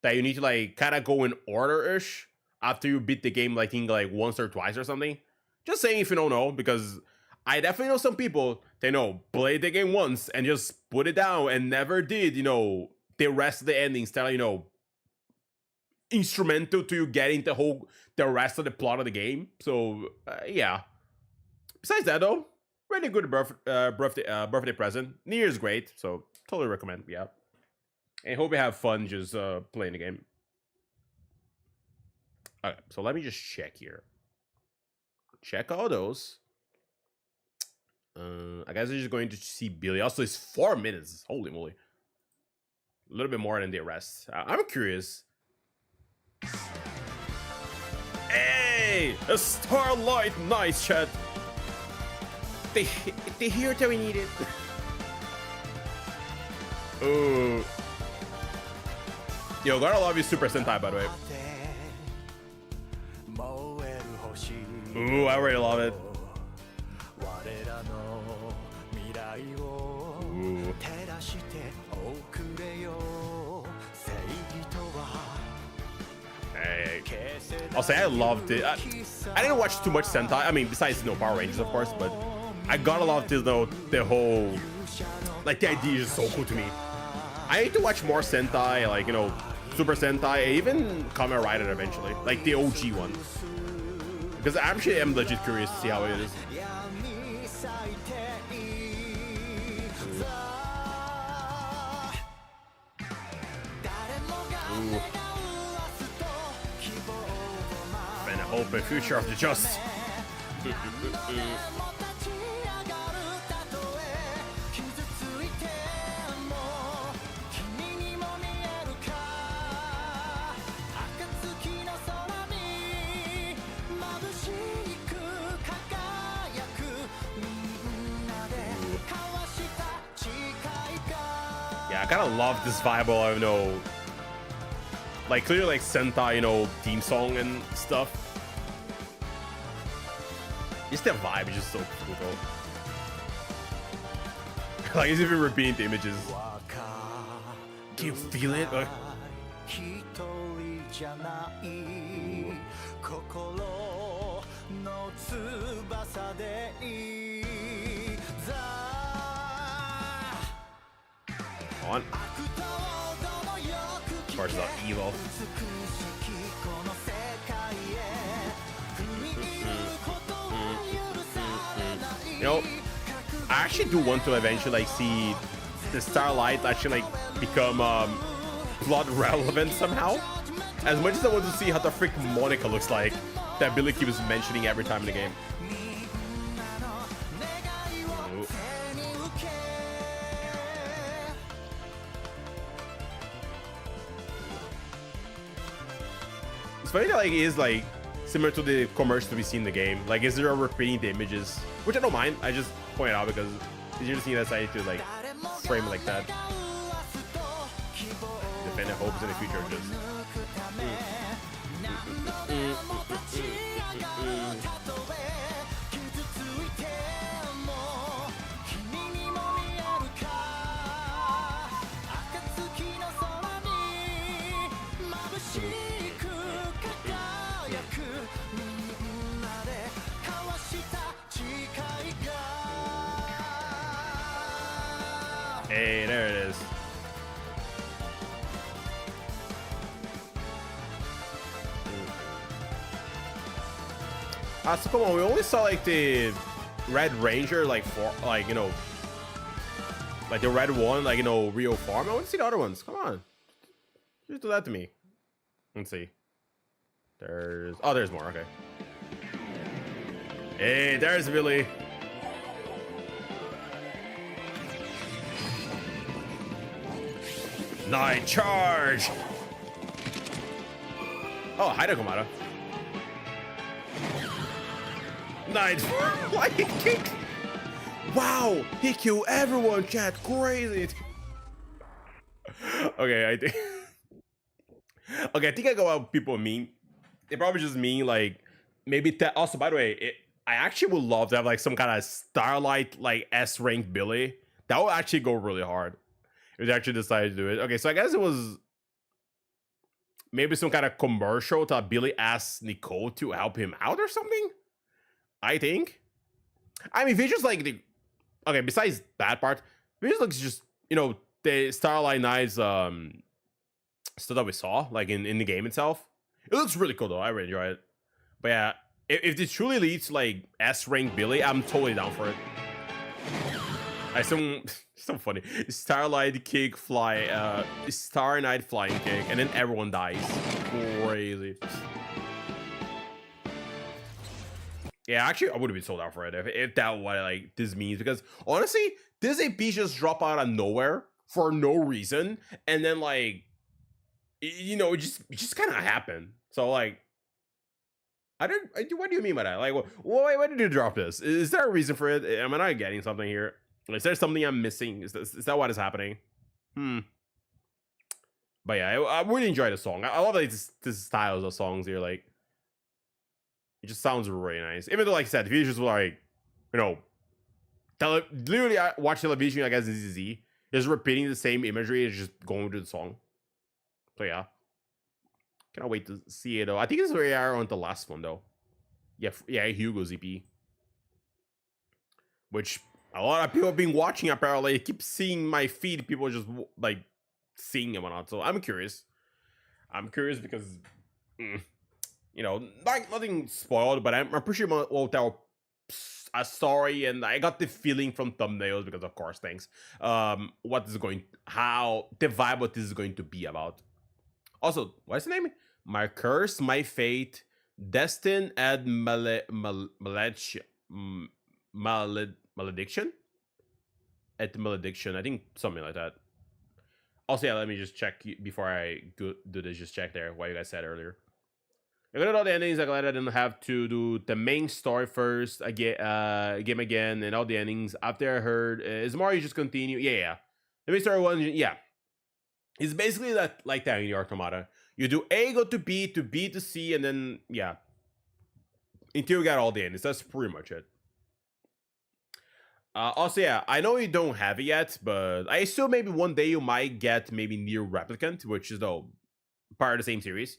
that you need to like kind of go in order-ish after you beat the game, like once or twice or something. Just saying if you don't know, because I definitely know some people they played the game once and just put it down and never did the rest of the endings that are instrumental to you getting the rest of the plot of the game. So yeah. Besides that though, really good birthday present. New Year's great, so totally recommend. Yeah, and hope you have fun just playing the game. Okay, so let me just check here. Check all those. I guess I'm just going to see Billy. Also, it's 4 minutes. Holy moly, a little bit more than the rest. I'm curious. Hey, a starlight, nice chat. They hear that we need it. Ooh. Yo, gotta love you, Super Sentai, by the way. Ooh, I already love it. Ooh. Hey. I'll say I loved it. I didn't watch too much Sentai. I mean, besides Power Rangers, of course, but I gotta love this though. The whole, like, the idea is so cool to me. I need to watch more Sentai, like Super Sentai, even Kamen Rider eventually, like the OG one, because I actually am legit curious to see how it is. Ooh. And I hope a future of the just. Yeah, I kind of love this vibe of, like, clearly, like, Sentai, theme song and stuff. Just that vibe is just so cool. Like, he's even repeating the images. Do you feel it? Like, on. Of course, it's evil. I actually do want to eventually, like, see the Starlight actually, like, become plot relevant somehow. As much as I want to see how the freak Monica looks like, that Billy keeps mentioning every time in the game. It's funny that like it is like similar to the commercial we see in the game. Like, is there a repeating the images, which I don't mind. I just point it out because it's just see that side to like frame it like that. Defend hopes in the future just. Hey, there it is. So come on, we only saw like the Red Ranger, like like you know, like the red one, like you know, Rio Farm. I want to see the other ones. Come on, just do that to me. Let's see. There's more. Okay. Hey, there's Billy. Night charge. Oh, hi, Nakamata. Night flying kick. Wow, he killed everyone, chat. Crazy. Okay, I think. Okay, I think I go out. People mean. They probably just mean like maybe. Also, by the way, I actually would love to have like some kind of Starlight like S rank Billy. That would actually go really hard. If they actually decided to do it. Okay, so I guess it was maybe some kind of commercial to Billy asked Nicole to help him out or something. I think. I mean, Visuals like the. Okay, besides that part, Visuals looks just, you know, the Starlight Knights stuff that we saw, like in the game itself. It looks really cool though. I really enjoy it. But yeah, if this truly leads to like S rank Billy, I'm totally down for it. I assume so funny. Starlight kick fly, Star Knight flying kick, and then everyone dies. Crazy. Yeah, actually, I would have been sold out for it if that what like this means, because honestly, this AP just drop out of nowhere for no reason, and then like, you know, it just kind of happened. So like, what do you mean by that? Like, why did you drop this? Is there a reason for it? Am I not getting something here? Is there something I'm missing? Is that what is happening? But yeah, I really enjoy the song. I love like this styles of songs here. Like, it just sounds really nice. Even though, like I said, the visuals were like, you know, literally I watch television, I guess ZZZ, just repeating the same imagery and just going to the song. So yeah, cannot wait to see it though. I think this is where we are on the last one though. Yeah, Hugo's EP, which a lot of people have been watching apparently. I keep seeing my feed, people just like seeing him or not. So I'm curious. I'm curious because, you know, nothing spoiled, but I'm pretty sure we'll tell a story, and I got the feeling from thumbnails because, of course, thanks. How the vibe what this is going to be about. Also, what's the name? My curse, my fate, destined and malediction. At malediction, I think something like that. Also, yeah, let me just check before I do this. Just check there what you guys said earlier. You're gonna know the endings. I'm glad I didn't have to do the main story first. Game again, and all the endings. After I heard, is Mario just continue? Yeah. The main story one, yeah. It's basically that like that in the Automata. You do A, go to B to C, and then yeah. Until you got all the endings. That's pretty much it. Also, yeah, I know you don't have it yet, but I assume maybe one day you might get maybe Near Replicant, which is though part of the same series.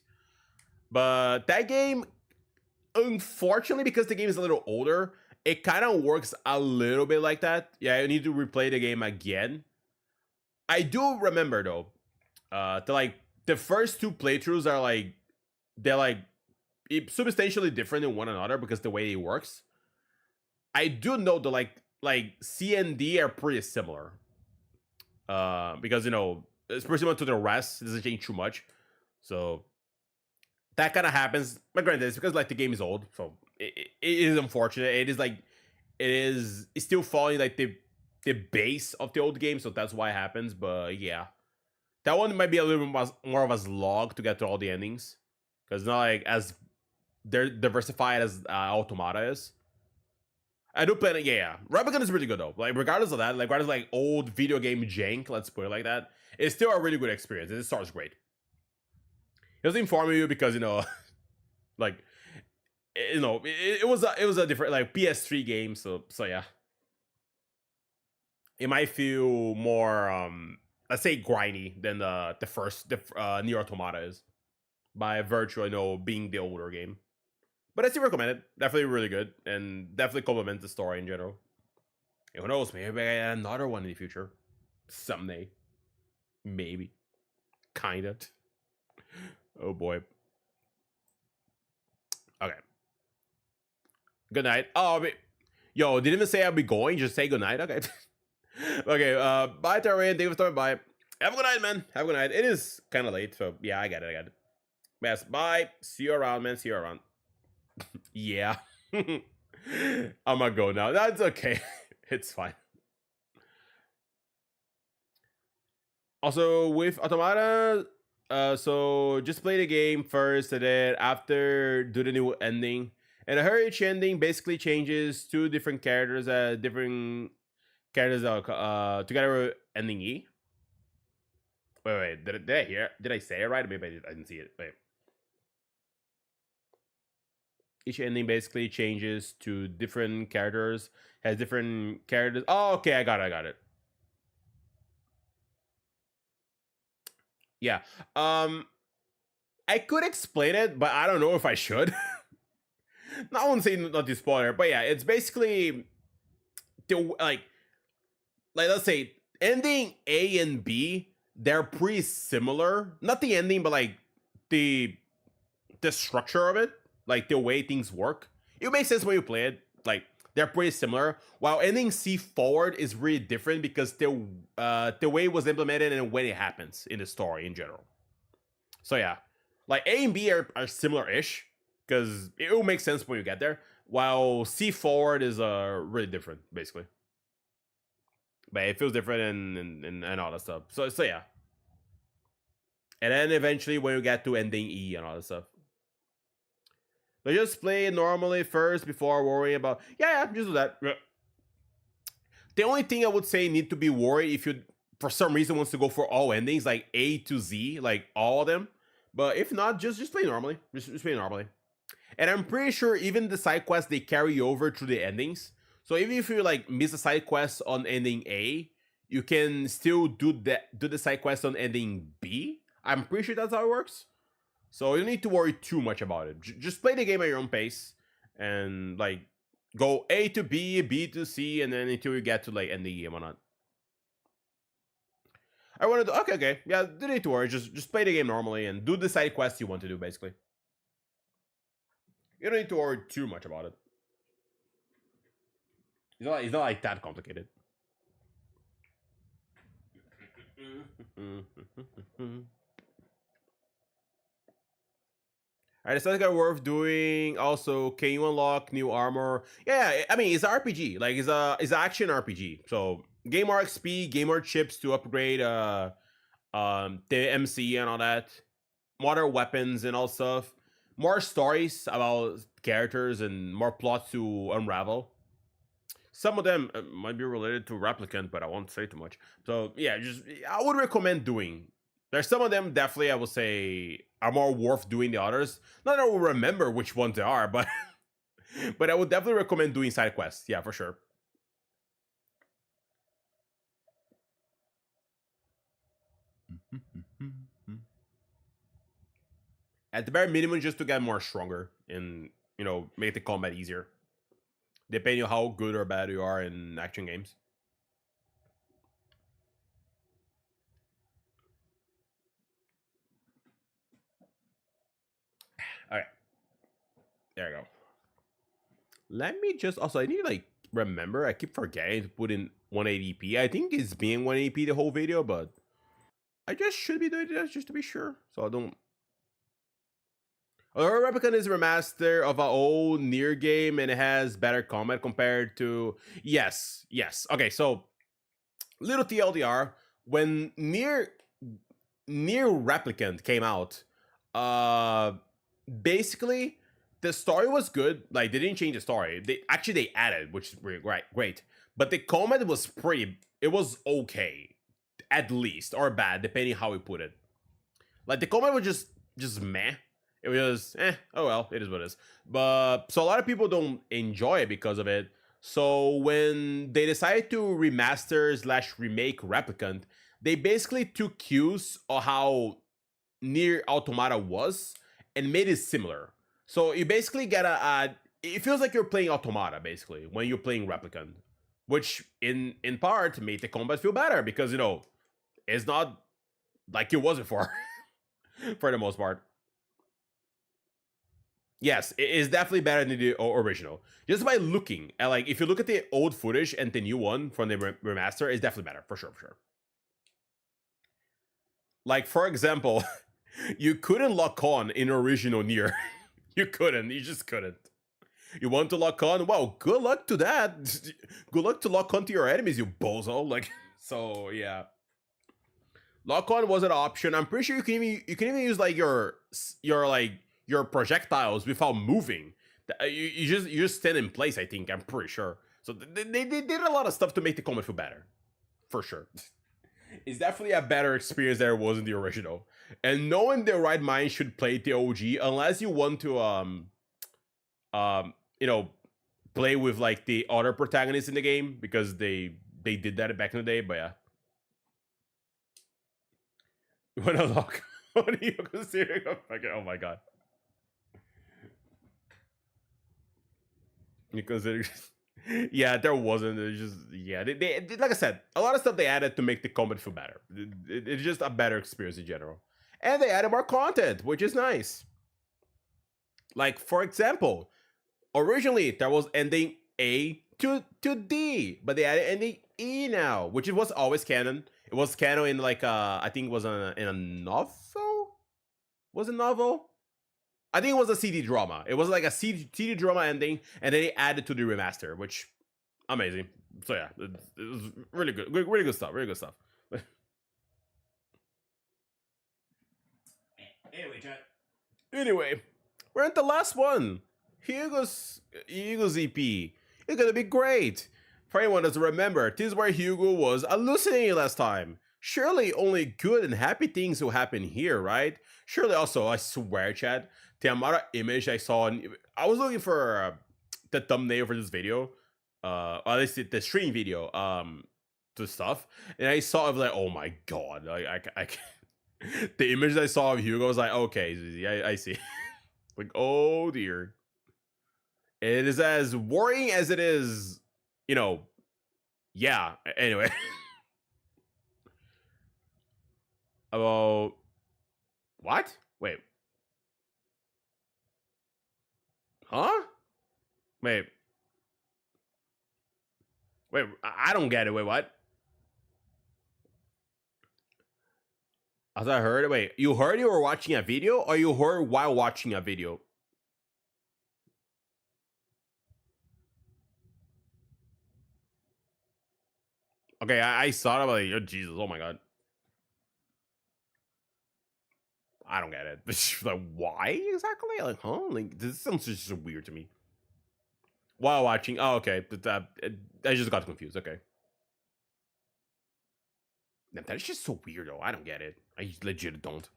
But that game, unfortunately, because the game is a little older, it kind of works a little bit like that. Yeah, you need to replay the game again. I do remember though, the first two playthroughs are like, they're like substantially different than one another because the way it works. I do know that like C and D are pretty similar. Because, you know, it's pretty similar to the rest. It doesn't change too much. So that kind of happens. But granted, it's because like the game is old, so it is unfortunate. It is like it's still following like the base of the old game, so that's why it happens. But yeah, that one might be a little bit more of a slog to get to all the endings, because not like as they're diversified as Automata is. I do plan it. Yeah. Replicant is really good though. Like regardless of that, like regardless of, like old video game jank, let's put it like that, it's still a really good experience. It starts great. It doesn't inform you because like it was a different like PS3 game, so yeah. It might feel more let's say grindy than the first Nier Automata is, by virtue being the older game. But I still recommend it. Definitely really good, and definitely complements the story in general. And who knows, maybe I get another one in the future. Someday. Maybe. Kinda. Oh boy. Okay. Good night. Oh, yo, didn't even say I'll be going, just say good night. Okay. Okay, bye Tarian, thank you for stopping by. Have a good night, man. Have a good night. It is kind of late, so yeah, I get it. Yes, bye. See you around, man. See you around. Yeah. I'm gonna go now. That's okay. It's fine. Also, with Automata, so just play the game first, and then after do the new ending. And the Hurricane ending basically changes two different characters, together with ending E. Wait, did I say it right? Maybe I didn't see it. Wait. Each ending basically changes to different characters, has different characters. Oh, okay, I got it. Yeah. I could explain it, but I don't know if I should. I won't say not to spoiler, but yeah, it's basically like let's say ending A and B, they're pretty similar. Not the ending, but like the structure of it, like the way things work. It makes sense when you play it. Like they're pretty similar. While ending C forward is really different because the way it was implemented and when it happens in the story in general. So yeah, like A and B are similar-ish because it will make sense when you get there. While C forward is really different, basically. But it feels different and all that stuff. So yeah. And then eventually when you get to ending E and all that stuff. But just play it normally first before worrying about... Yeah, just do that. The only thing I would say need to be worried if you, for some reason, wants to go for all endings, like A to Z, like all of them. But if not, just play normally. Just play normally. And I'm pretty sure even the side quests, they carry over to the endings. So even if you like miss a side quest on ending A, you can still do the side quest on ending B. I'm pretty sure that's how it works. So you don't need to worry too much about it. Just play the game at your own pace and like go A to B, B to C, and then until you get to like ending E and whatnot. I want to do okay. Yeah, don't need to worry. Just play the game normally and do the side quests you want to do, basically. You don't need to worry too much about it. It's not like that complicated. Alright, it's not worth doing. Also, can you unlock new armor? Yeah, I mean it's an RPG. Like it's an action RPG. So gain more XP, gain more chips to upgrade the MC and all that. More weapons and all stuff. More stories about characters and more plots to unravel. Some of them might be related to Replicant, but I won't say too much. So yeah, I would recommend doing. There's some of them definitely I would say are more worth doing the others. Not that I will remember which ones they are, but but I would definitely recommend doing side quests. Yeah, for sure. At the very minimum, just to get more stronger and make the combat easier. Depending on how good or bad you are in action games. Alright. There we go. Let me just... Also, I need to, like, remember. I keep forgetting to put in 180p. I think it's being 180p the whole video, but... I just should be doing this just to be sure. So I don't... Replicant is a remaster of an old Nier game, and it has better combat compared to... Yes. Okay, so... Little TLDR. When Nier Replicant came out... basically the story was good. Like, they didn't change the story. They added, which is really great. But the combat was it was okay, at least, or bad, depending how we put it. Like, the combat was just meh. It was oh well, it is what it is. But so a lot of people don't enjoy it because of it. So when they decided to remaster / remake Replicant, they basically took cues of how Nier Automata was and made it similar. So you basically get it feels like you're playing Automata basically when you're playing Replicant, which in part made the combat feel better because, you know, it's not like it was before for the most part. Yes, it is definitely better than the original. Just by looking at, like, if you look at the old footage and the new one from the remaster, it's definitely better, for sure. Like, for example, you couldn't lock on in original Nier. You just couldn't. You want to lock on? Well, good luck to that. Good luck to lock on to your enemies, you bozo. Like, so yeah. Lock on was an option. I'm pretty sure you can even use like your projectiles without moving. You just stand in place, I think. I'm pretty sure. So they did a lot of stuff to make the combat feel better. For sure. It's definitely a better experience than it was in the original. And no one in their right mind should play the OG unless you want to you know, play with like the other protagonists in the game, because they did that back in the day, but yeah. When I lock, what are you considering? Oh my god. You consider? Yeah, there wasn't. It's just, yeah, they like I said, a lot of stuff they added to make the combat feel better. It's just a better experience in general, and they added more content, which is nice. Like, for example, originally there was ending A to D, but they added ending E now, which was always canon. It was canon in like I think it was in a novel. Was it novel? I think it was a CD drama. It was like a CD drama ending, and then they added to the remaster, which amazing. So yeah, it was really good, really good stuff, really good stuff. Anyway, we're at the last one. Hugo's EP. It's gonna be great. For anyone that doesn't remember, this is where Hugo was hallucinating last time. Surely only good and happy things will happen here, right? Surely also, I swear, chat, the amount of image I saw, I was looking for the thumbnail for this video, or at least the stream video, to stuff, and I saw it, like, oh my god, I the image I saw of Hugo was like, okay, I see. Like, oh dear. It is as worrying as it is, you know, yeah, anyway. About what? Wait. Huh? Wait. I don't get it. Wait, what? As I heard, wait, you heard you were watching a video, or you heard while watching a video? Okay, I saw it, like, oh Jesus, oh my god. I don't get it. Like, why exactly? Like, huh? Like, this sounds just so weird to me. While watching, oh, okay. I just got confused. Okay. That is just so weird, though. I don't get it. I legit don't.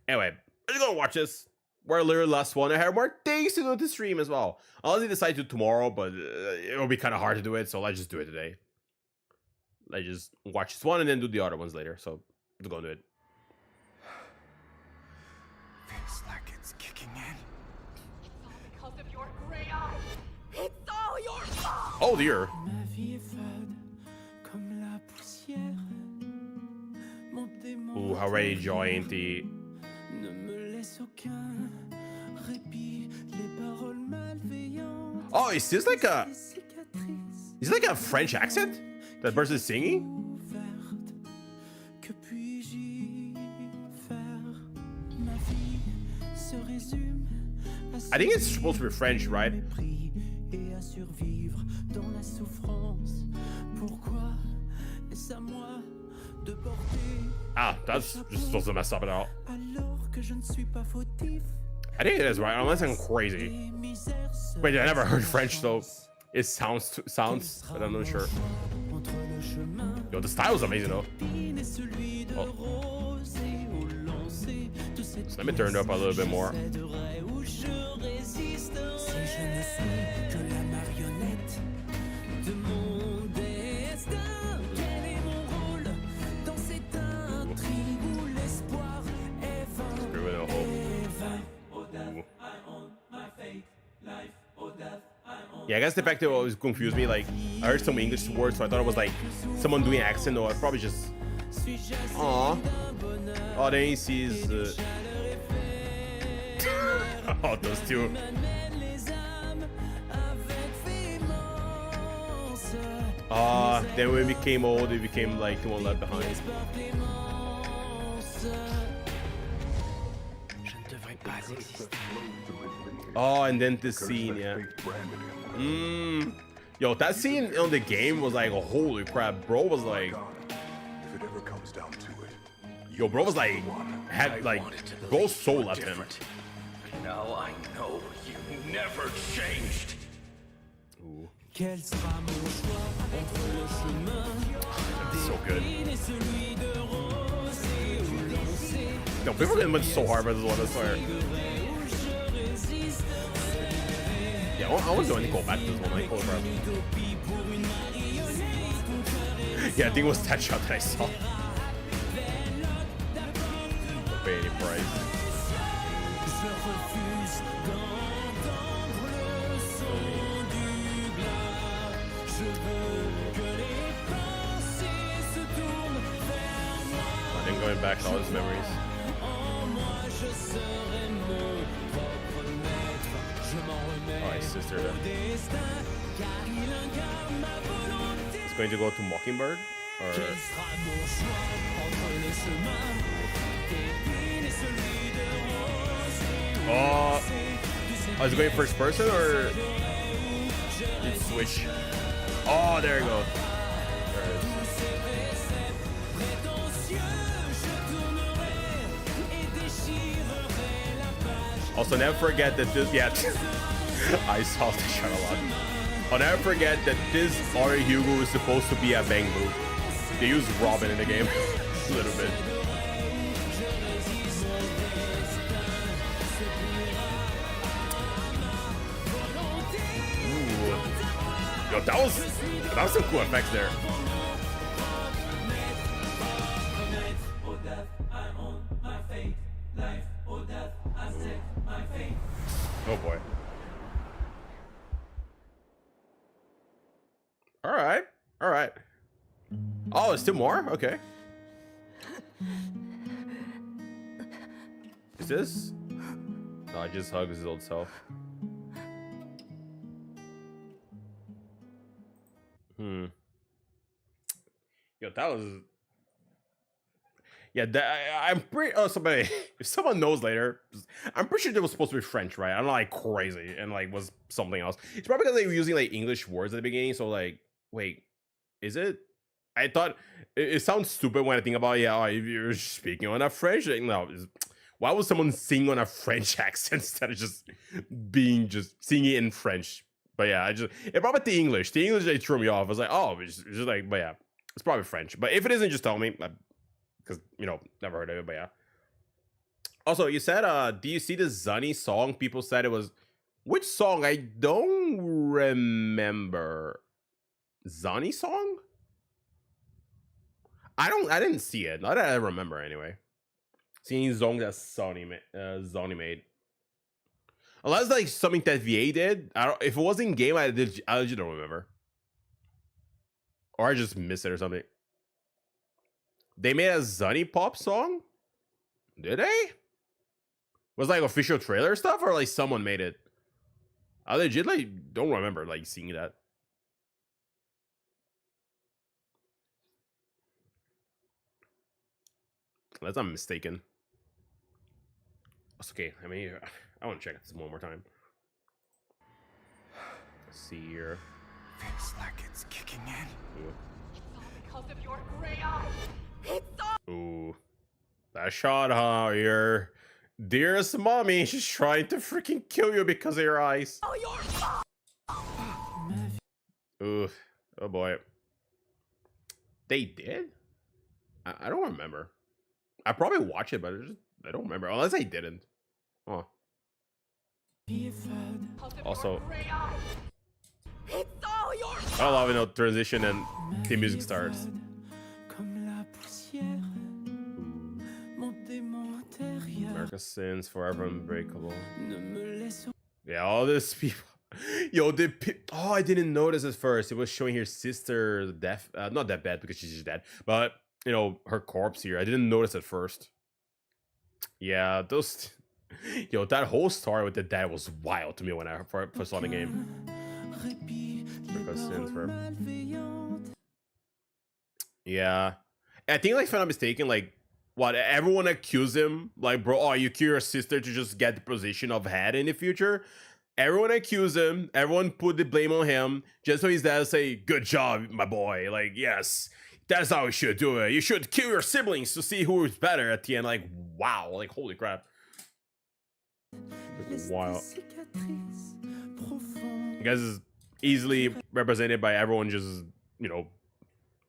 Anyway, let's go watch this. We're literally last one. I have more things to do to stream as well. I'll only decide to tomorrow, but it'll be kind of hard to do it, so let's just do it today. Let's just watch this one and then do the other ones later. So let's go do it. Feels like it's kicking in. It's all because of your gray eyes. It's all your fault. Oh dear. Ooh, how are you enjoying the... Oh, is this like a... Is it like a French accent? That person is singing? I think it's supposed to be French, right? Ah, that's just supposed to mess up at all. I think it is, right? Unless I'm crazy. Wait, I never heard French, so it sounds, but I'm not sure. Yo, the style is amazing, though. Oh. So let me turn it up a little bit more. Yeah, I guess the fact that it always confused me. Like, I heard some English words, so I thought it was like someone doing accent, or probably just. Aww. Oh, then he sees. Oh, those two. Then when we became old, we became like the one left behind. Oh, and then this scene, yeah. Yo, that scene on the game was like, oh, holy crap, bro was like. Yo, bro was like, had like, bro's soul left him. Now I know you never changed. Ooh. So good. Yo, people getting much so hard for this one, I swear. Yeah, I was going to go back to this one, like, holy crap. Yeah, I think it was that shot that I saw. Don't pay any price. And going back to all his memories. Oh, his sister there. He's going to go to Mockingbird? Or... Oh, is it going first person or you switch? Oh, there you go. There it is. Also, never forget that this. Yeah, I saw the shot a lot. I'll never forget that this Ari Hugo is supposed to be a bang move. They use Robin in the game a little bit. Yo, that was some cool effects there. Oh boy. All right. All right. Oh, there's still more? Okay. Is this? No, I just hugs his old self. Yo, that was. Yeah, I'm pretty. Oh, somebody. If someone knows later, I'm pretty sure it was supposed to be French, right? I'm not like crazy and like was something else. It's probably because they were using like English words at the beginning. So like, wait, is it? I thought it sounds stupid when I think about it. Yeah, you're speaking on a French. Like, no, why would someone sing on a French accent instead of just singing it in French? But yeah, it brought the English. The English they threw me off. I was like, oh, it's just like, but yeah, it's probably French. But if it isn't, just tell me, because never heard of it. But yeah. Also, you said, do you see the Zunny song? People said it was which song? I don't remember. Zunny song? I didn't see it. Not that I remember anyway. Seeing songs that Zony made. Unless like something that VA did. If it was in game, I just don't remember. Or I just missed it or something. They made a Zunny pop song? Did they? Was like official trailer stuff or like someone made it? I legit like don't remember like seeing that. Unless I'm mistaken. It's okay. I mean, I want to check this one more time. Let's see here. Feels like it's kicking in. It's all because of your gray eyes. Ooh. That shot, huh? Your dearest mommy, she's trying to freaking kill you because of your eyes. Ooh. Oh boy. They did? I don't remember. I probably watched it, but I don't remember. Unless I didn't. Oh. Also, I love, you know, transition and the music starts. America sins forever unbreakable. Yeah, all these people. Yo, oh, I didn't notice at first. It was showing her sister death. Not that bad because she's just dead, but you know, her corpse here. I didn't notice at first. Yeah, those. Yo, that whole story with the dad was wild to me when I first saw the game. Yeah, I think, like, if I'm not mistaken, like, what, everyone accused him, like, bro, oh, you kill your sister to just get the position of head in the future. Everyone accused him. Everyone put the blame on him, just so his dad would say, "Good job, my boy." Like, yes, that's how you should do it. You should kill your siblings to see who is better at the end. Like, wow, like, holy crap. Wow. You guys is easily represented by everyone just, you know,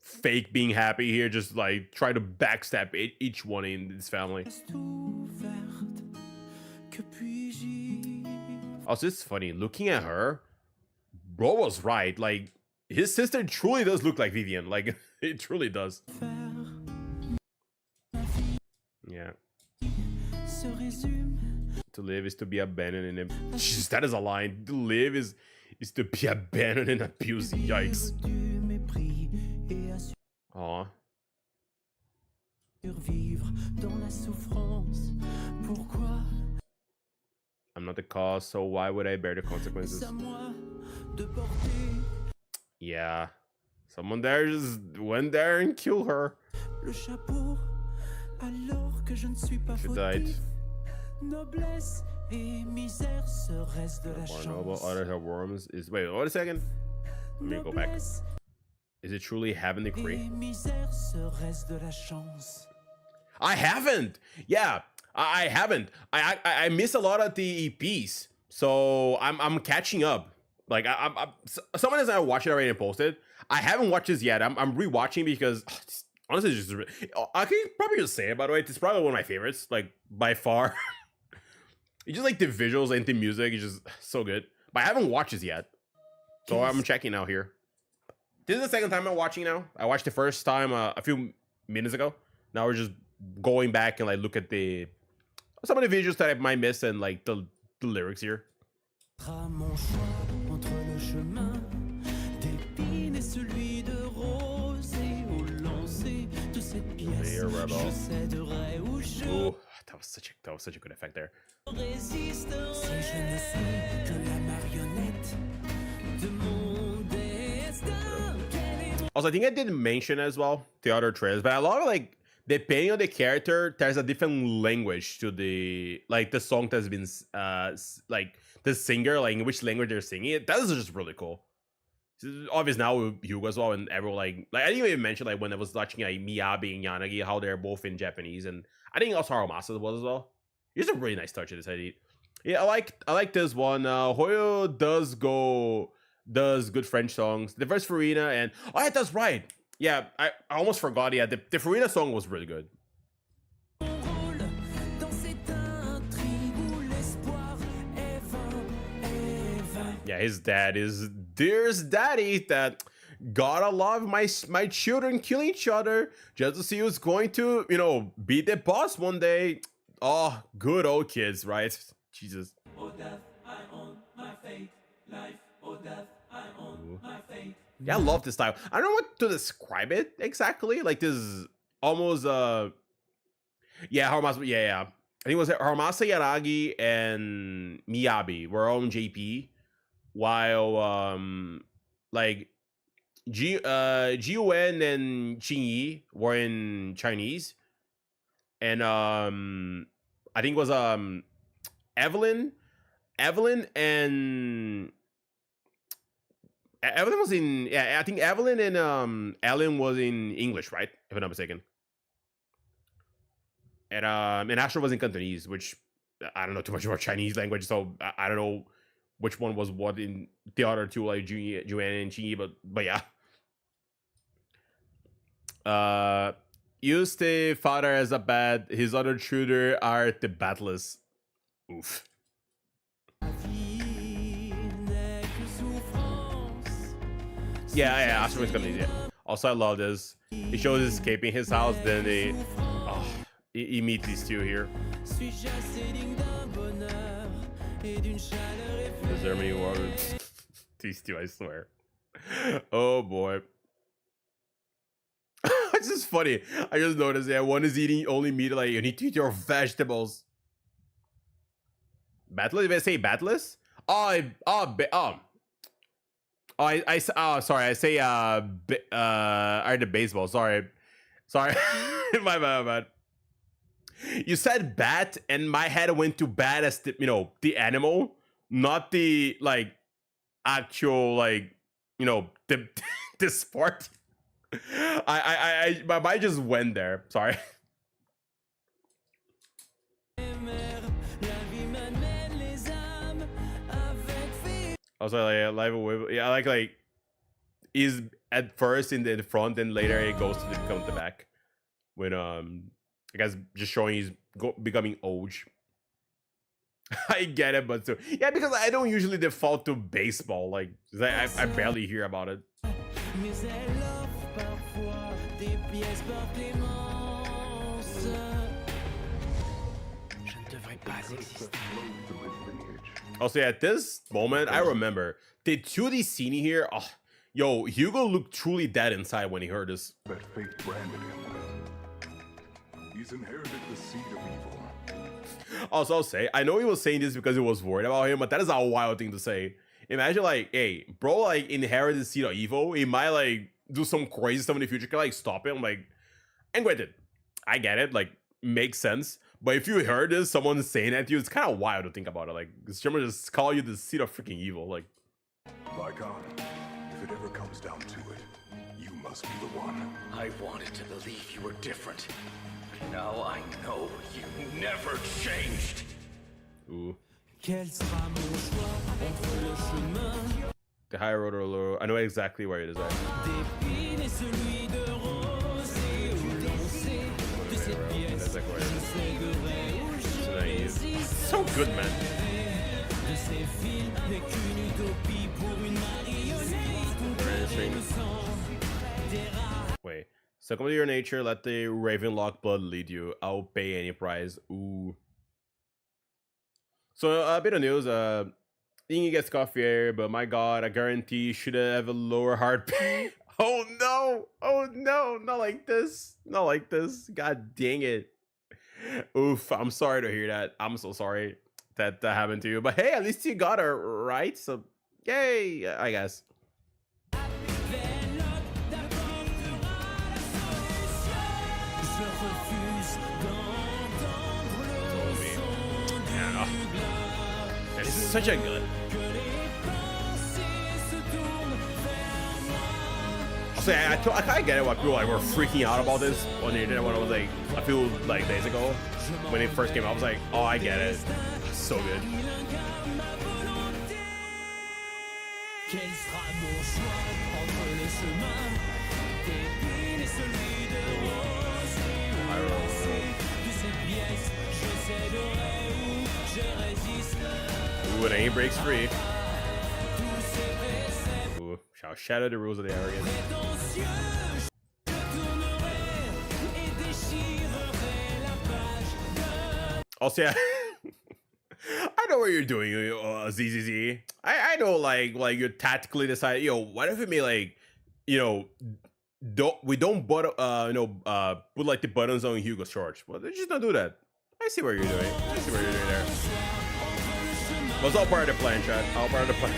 fake being happy here, just like try to backstab each one in this family. Also, it's funny looking at her. Bro was right. Like, his sister truly does look like Vivian. Like, it truly does. Yeah. To live is to be abandoned and abused. That is a line. To live is to be abandoned and abused. Yikes. Aw. I'm not the cause, so why would I bear the consequences? Yeah. Someone there just went there and killed her. She died. More noble, others are worms. Wait, wait a second. Let me go back. Is it truly heaven decree? I haven't. Yeah, I haven't. I miss a lot of the EPs, so I'm catching up. Like, someone has watched it already and posted. I haven't watched this yet. I'm rewatching because honestly, it's just, I can probably just say it, by the way. It's probably one of my favorites, like, by far. It's just like the visuals and the music is just so good. But I haven't watched this yet, so I'm checking out here. This is the second time I'm watching now. I watched the first time a few minutes ago. Now we're just going back and like look at some of the visuals that I might miss and like the lyrics here. Ooh, that was such a good effect there. Also, I think I didn't mention as well the other trailers, but a lot of, like, depending on the character, there's a different language to the song that's been like the singer, like in which language they're singing it. That is just really cool. It's obvious now with Hugo as well, and everyone like I didn't even mention like when I was watching like Miyabi and Yanagi, how they're both in Japanese, and I think also Haramasa was as well. It's a really nice touch of this edit. Yeah, I like this one. Hoyo does good French songs. The first Farina and yeah, that's right. Yeah, I almost forgot. Yeah, the Farina song was really good. Yeah, his dad is dearest daddy that gotta love my children kill each other just to see who's going to, you know, be the boss one day. Oh, good old kids, right? Jesus. Oh, death, I own my fate. Life, oh, death, I own my fate. Yeah, I love this style. I don't know what to describe it exactly. Like this almost yeah, Haramasa, yeah. I think it was Haramasa, Yaragi, and Miyabi were on JP, while like Jiwen and Qingyi were in Chinese. And I think it was Evelyn and Evelyn was in, yeah, I think Evelyn and Ellen was in English, right? If I'm not mistaken. and Astro was in Cantonese, which I don't know too much about Chinese language, so I don't know which one was what in the other two, like Juan and Chi, but yeah. Use the father as a bad. His other tutor are the batless. Oof. Yeah, Astro is Cantonese. Yeah. Also, I love this. He shows escaping his house, then he meets these two here. Is there many words? These two, I swear. Oh boy. It's just funny. I just noticed that one is eating only meat, like you need to eat your vegetables. Batless? Did I say batless? Sorry. I say the baseball. Sorry. my bad. You said bat, and my head went to bat as the the animal, not the like actual like the the sport. My mind just went there. Sorry. Also, like I like is at first in the front, then later it goes to become the back. When I guess just showing he's becoming old. I get it, but so yeah, because I don't usually default to baseball. Like I barely hear about it. Also, at this moment, I remember the 2D scene here. Oh, yo, Hugo looked truly dead inside when he heard this. That fate branded him with. He's inherited the seed of evil. Also, I'll say, I know he was saying this because he was worried about him, but that is a wild thing to say. Imagine like, hey, bro, like inherited the seed of evil. He might like do some crazy stuff in the future. Can like stop him, like. And granted, I get it, like makes sense. But if you heard this, someone saying that to you, it's kind of wild to think about it. Like, someone just call you the seed of freaking evil. Like, my God, if it ever comes down to it, you must be the one. I wanted to believe you were different. But now I know you never changed. Ooh. The high road or low. I know exactly where it is at. So good, man. Wait. Succumb to your nature, let the Ravenlock blood lead you. I'll pay any price. Ooh. So a bit of news. Thingy gets coffee, but my God, I guarantee you should have a lower heart pay. Oh no! Oh no! Not like this! Not like this! God dang it! Oof! I'm sorry to hear that. I'm so sorry that happened to you. But hey, at least you got her right. So yay! I guess. It's such a good. Also, I kind of get it why people like were freaking out about this on the internet when I was like a few like days ago when it first came out. I was like, oh, I get it. So good. Ooh, and he breaks free. Ooh, shall shatter the rules of the arrogant. Also, yeah, I know what you're doing, ZZZ. I know, like you tactically decide, what if we may like, don't put like the buttons on Hugo's charge. Well, just don't do that. I see what you're doing. I see what you're doing there. It was all part of the plan, chat. All part of the plan.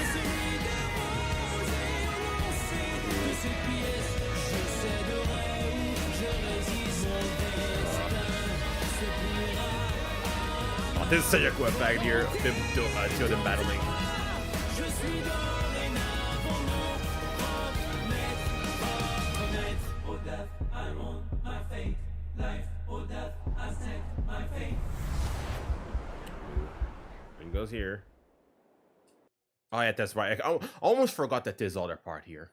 Oh, this is such a cool effect here. Two of them battling. goes here. Oh yeah, that's right. I almost forgot that there's other part here.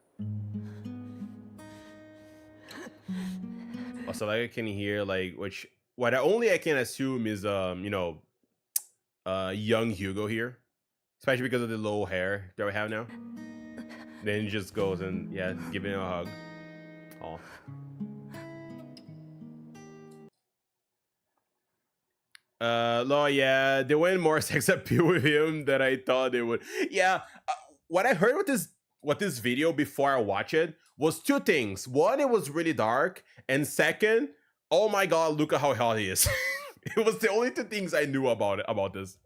Also, like I can hear like what only I can assume is you know, young Hugo here, especially because of the low hair that we have now. Then he just goes and yeah, giving him a hug. Oh. No, yeah, they went more sex appeal with him than I thought they would. Yeah, what I heard with this video before I watch it was two things. One, it was really dark, and second, oh my god, look at how hot he is. It was the only two things I knew about this.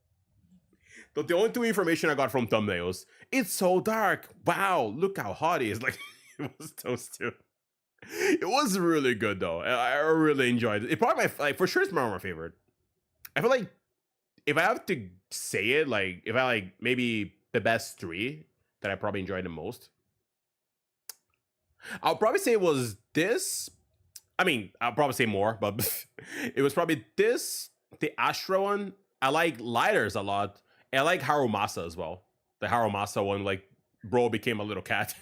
The only two information I got from thumbnails. It's so dark. Wow, look how hot he is. Like, it was those two. It was really good though. I really enjoyed it. It probably like for sure it's my favorite. I feel like if I have to say it, like if I like maybe the best three that I probably enjoyed the most, I'll probably say it was this. I mean, I'll probably say more, but it was probably this, the Astra one. I like Lighters a lot. And I like Harumasa as well. The Harumasa one, like, bro became a little cat.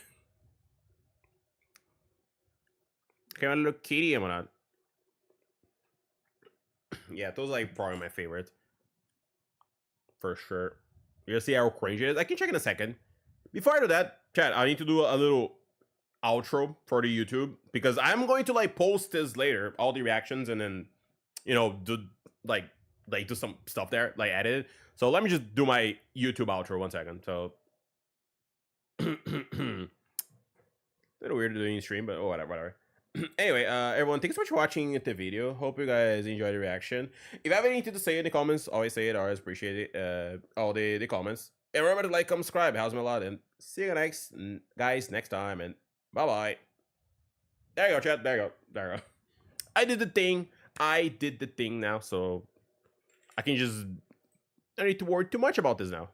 Became a little kitty and whatnot. Yeah, those are like probably my favorite. For sure. You'll see how cringe it is. I can check in a second. Before I do that, chat, I need to do a little outro for the YouTube. Because I'm going to like post this later, all the reactions, and then, you know, do like do some stuff there, like edit it. So let me just do my YouTube outro 1 second. So a little weird doing stream, but oh, whatever. Anyway, everyone, thanks so much for watching the video. Hope you guys enjoyed the reaction. If you have anything to say in the comments, always say it. I always appreciate it. All the comments. And remember to like, comment, subscribe. It helps me a lot. And see you guys next time. And bye-bye. There you go, chat. There you go. I did the thing now. So I can just... I don't need to worry too much about this now.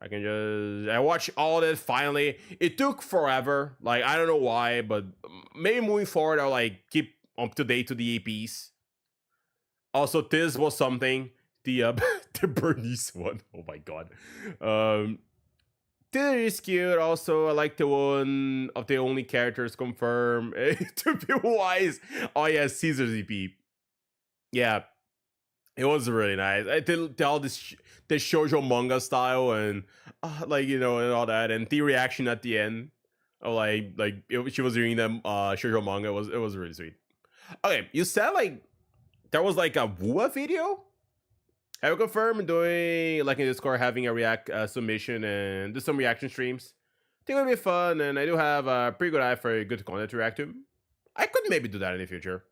I watched all this finally. It took forever. Like, I don't know why, but maybe moving forward, I'll like keep up to date to the APs. Also, this was something. The the Bernice one. Oh my god. This is cute. Also, I like the one of the only characters confirmed. To be wise. Oh yeah, Caesar's EP. Yeah. It was really nice. I did all this shoujo manga style and like, you know, and all that, and the reaction at the end of she was reading them shoujo manga. It was really sweet. Okay, you said like there was like a WUA video. Have you confirmed doing like in Discord having a submission and do some reaction streams? I think it would be fun, and I do have a pretty good eye for good content to react to. I could maybe do that in the future.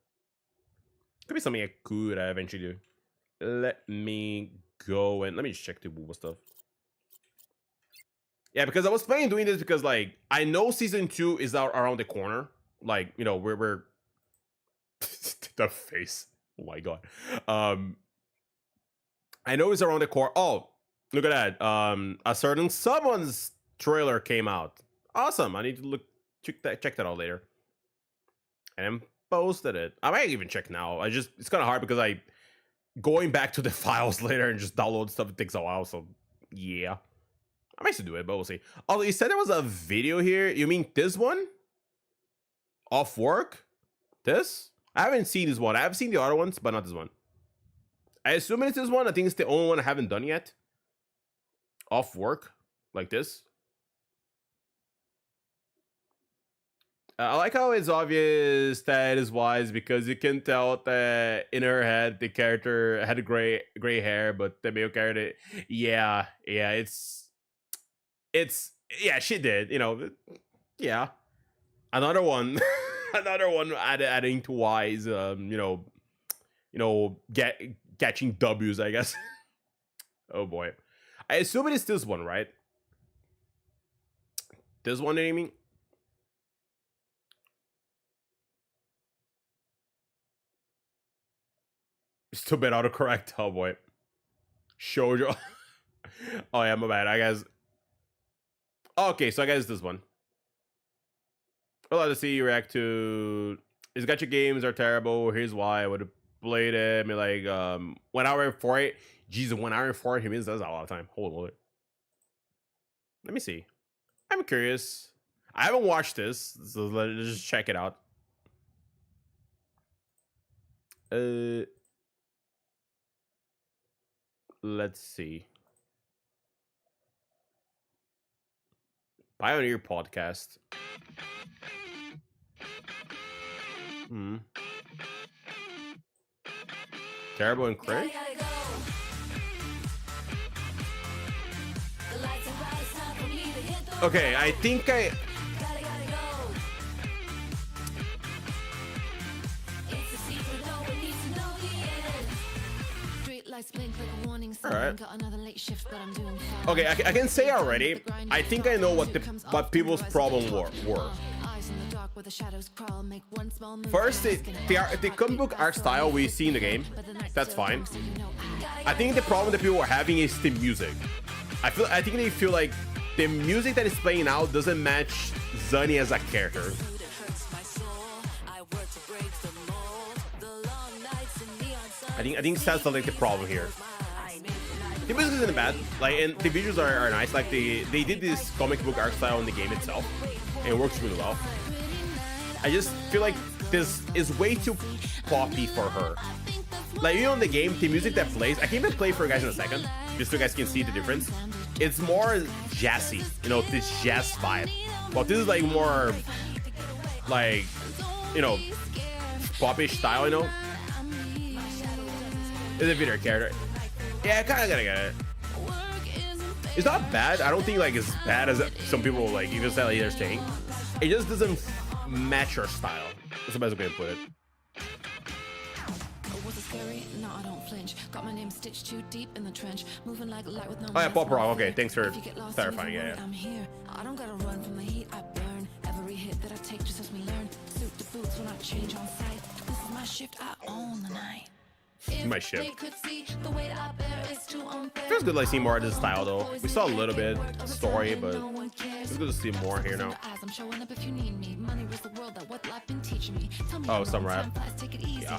Could be something I could eventually do. Let me go and let me just check the WUA stuff. Yeah, because I was planning doing this because like I know season 2 is out around the corner. Like, you know, we're the face. Oh my god. I know it's around the corner. Oh, look at that. A certain someone's trailer came out. Awesome. I need to check that out later. And posted it. I might even check now. It's kind of hard because going back to the files later and just download stuff, it takes a while, so yeah. I might still do it, but we'll see. Although you said there was a video here. You mean this one? Off work? This? I haven't seen this one. I have seen the other ones, but not this one. I assume it's this one. I think it's the only one I haven't done yet. Off work? Like this? I like how it's obvious that it is wise because you can tell that in her head the character had a gray hair, but the male character, yeah, yeah, she did, you know, yeah. Another one, another one adding to wise, you know, catching W's, I guess. Oh boy, I assume it is this one, right? This one, I mean. It's too bad autocorrect. Oh boy. Shoujo. Oh yeah, my bad. I guess. Okay, so I guess this one. I'd love to see you react to. His gacha games are terrible. Here's why. I would have played it. I mean, like, 1 hour for it. Jesus, 1 hour and 40 minutes, that's a lot of time. Hold on. Let me see. I'm curious. I haven't watched this, so let's just check it out. Let's see. Pioneer podcast. Terrible and Craig. Okay, I think I. Alright. Okay, I can say already. I think I know what people's problem were. First, the comic book art style we see in the game. That's fine. I think the problem that people are having is the music. I think they feel like the music that is playing now doesn't match Zunny as a character. I think that's like the problem here. The music isn't bad, like, and the visuals are nice. Like they did this comic book art style in the game itself, and it works really well. I just feel like this is way too poppy for her. Like, you know, in the game, the music that plays, I can even play for you guys in a second, just so you guys can see the difference. It's more jazzy, you know, this jazz vibe. But this is like more, like, you know, pop-ish style, you know. It's a video character. Yeah, I kind of gotta get it. It's not bad. I don't think like it's bad as some people like even say like they're saying. It just doesn't match her style. That's the best way to put it. Oh yeah, Pop Rock. Okay, thanks for clarifying. Yeah. I don't gotta run from the heat I burn. Every hit that I take just helps me learn. Suit the boots when I change on sight. This is my shift. I own the night. My ship. Feels good like seeing more of this style though. We saw a little bit story, but it's good to see more here now. Oh, some rap. Yeah.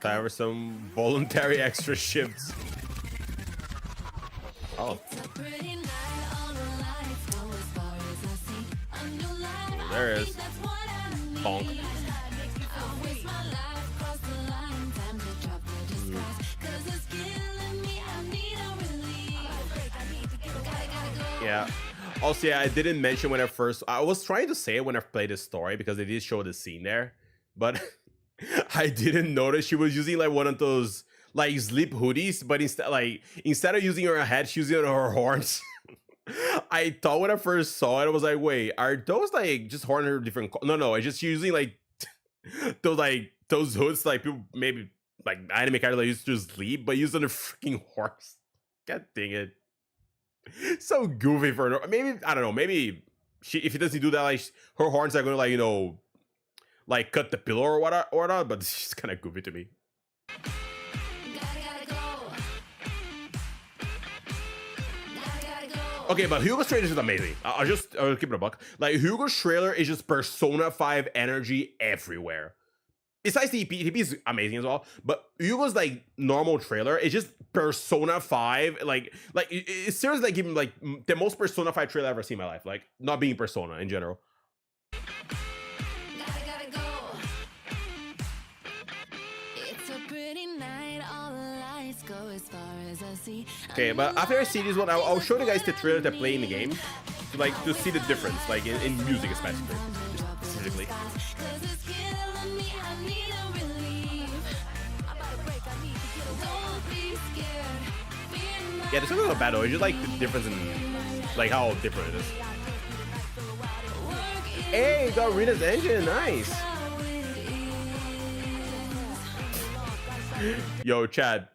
Time for some voluntary extra shifts. Oh. There it is. Honk. Yeah. Also, yeah, I didn't mention when I was trying to say it when I played this story because they did show the scene there, but I didn't notice she was using like one of those like sleep hoodies, but instead of using her head, she's using her horns. I thought when I first saw it, I was like, wait, are those like just horns or different? No, it's just using like those hoods like people maybe like anime characters like used to sleep, but using the freaking horns. God dang it. So goofy for her. Maybe I don't know. Maybe if it doesn't do that, like her horns are gonna like, you know, like cut the pillow or whatnot. But she's kind of goofy to me. Okay, but Hugo's trailer is amazing. I'll keep it a buck. Like Hugo's trailer is just Persona 5 energy everywhere. Besides the EP is amazing as well, but Hugo's like normal trailer is just Persona 5. Like it's seriously like giving like the most Persona 5 trailer I've ever seen in my life. Like not being Persona in general. Okay, but after I see this one, I'll show you guys the trailer to play in the game, to see the difference, like in music specifically. Yeah, this one's not bad though. It's just like the difference in like how different it is. Hey, got Rita's engine, nice. Yo, Chad.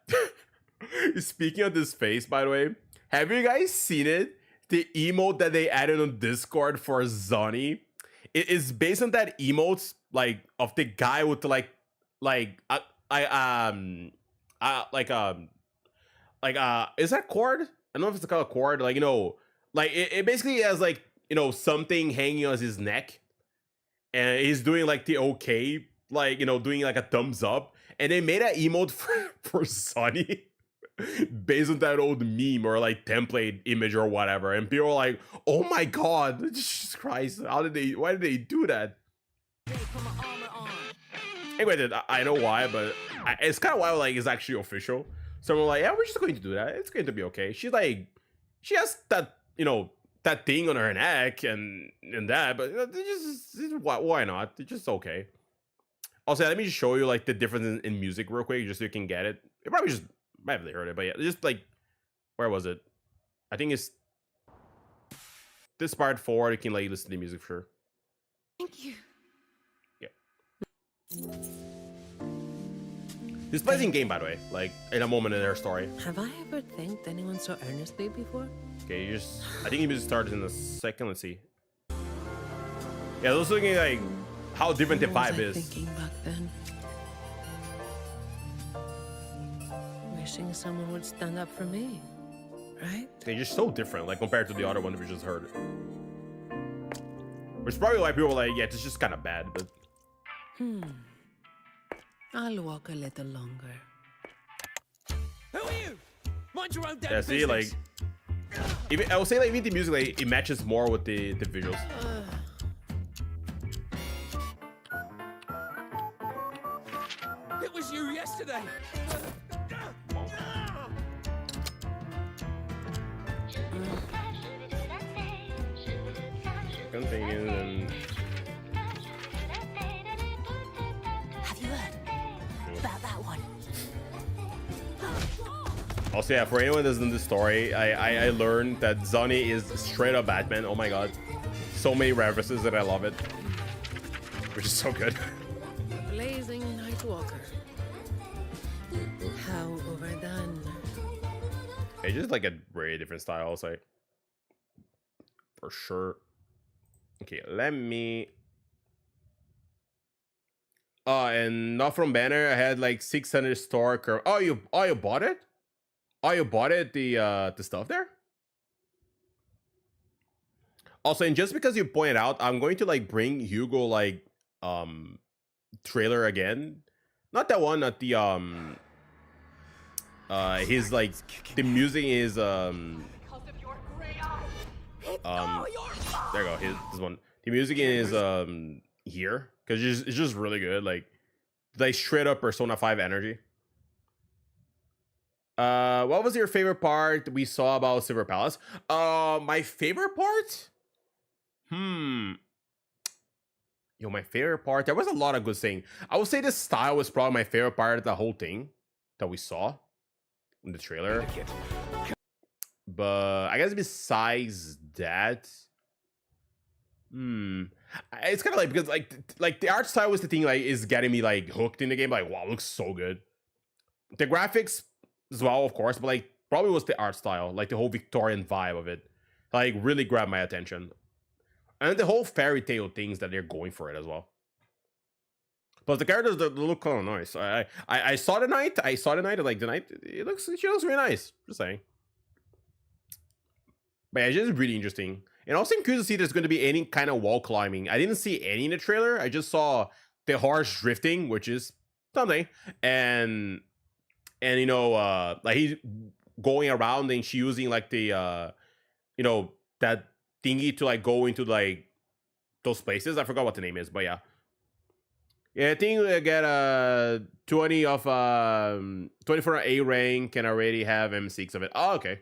Speaking of this face, by the way, have you guys seen it? The emote that they added on Discord for Zunny. It is based on that emote, like of the guy with the is that cord? I don't know if it's called a cord. Like, you know, like it basically has like, you know, something hanging on his neck, and he's doing like the okay, like, you know, doing like a thumbs up. and they made an emote for Sunny based on that old meme or like template image or whatever, and people were like, "Oh my god, Jesus Christ! Why did they do that?" Anyway, I know why, but it's kind of wild. Like, it's actually official. So we're like, yeah, we're just going to do that. It's going to be okay. She's like, she has that, you know, that thing on her neck and that, but why not? It's just okay. Also, let me just show you like the difference in music real quick, just so you can get it. You probably just might have heard it, but yeah, just like, where was it? I think it's this part 4. You can like listen to the music for sure. Thank you. Yeah. This plays in game, by the way, like in a moment in their story. Have I ever thanked anyone so earnestly before? Okay, you just, I think the music starts in a second. Let's see. Yeah, those looking like how different the vibe is. Thinking back then, wishing someone would stand up for me, right? They're just so different, like compared to the other one we just heard. Which is probably why people were like, yeah, it's just kind of bad, but. I'll walk a little longer. Who are you? Mind your own damn Yeah, see, like, even I would say like even the music, like, it matches more with the visuals. It was you yesterday. Continue and. Have you heard about that one? Also, yeah, for anyone that doesn't know the story, I learned that Zoni is straight up Batman. Oh my god. So many references that I love it. Which is so good. Blazing Nightwalker. How overdone. It's just like a very different style, I'll say. For sure. Okay, let me... and not from banner, I had like 600 store curve. Oh, you bought it? Oh, you bought it, the stuff there? Also, and just because you pointed out, I'm going to like bring Hugo like trailer again. Not that one, not the his like the music is there you go, this one. The music is here because it's just really good, like straight up Persona 5 energy. What was your favorite part we saw about Silver Palace? My favorite part? Yo, my favorite part, there was a lot of good things. I would say the style was probably my favorite part of the whole thing that we saw in the trailer. But I guess besides that, it's kind of like, because like the art style was the thing, like is getting me like hooked in the game. Like, wow, it looks so good. The graphics as well, of course, but like probably was the art style, like the whole Victorian vibe of it, like really grabbed my attention. And the whole fairy tale things that they're going for it as well. But the characters, they look kind of nice. I saw the night. Like the night, she looks really nice. Just saying. But yeah, it's just really interesting. And also I'm curious to see if there's going to be any kind of wall climbing. I didn't see any in the trailer. I just saw the horse drifting, which is something. And you know, like he's going around and she using like the you know, that thingy to like go into like those places. I forgot what the name is, but yeah. Yeah, I think we get a 20 of 24 A rank and already have M6 of it. Oh, okay.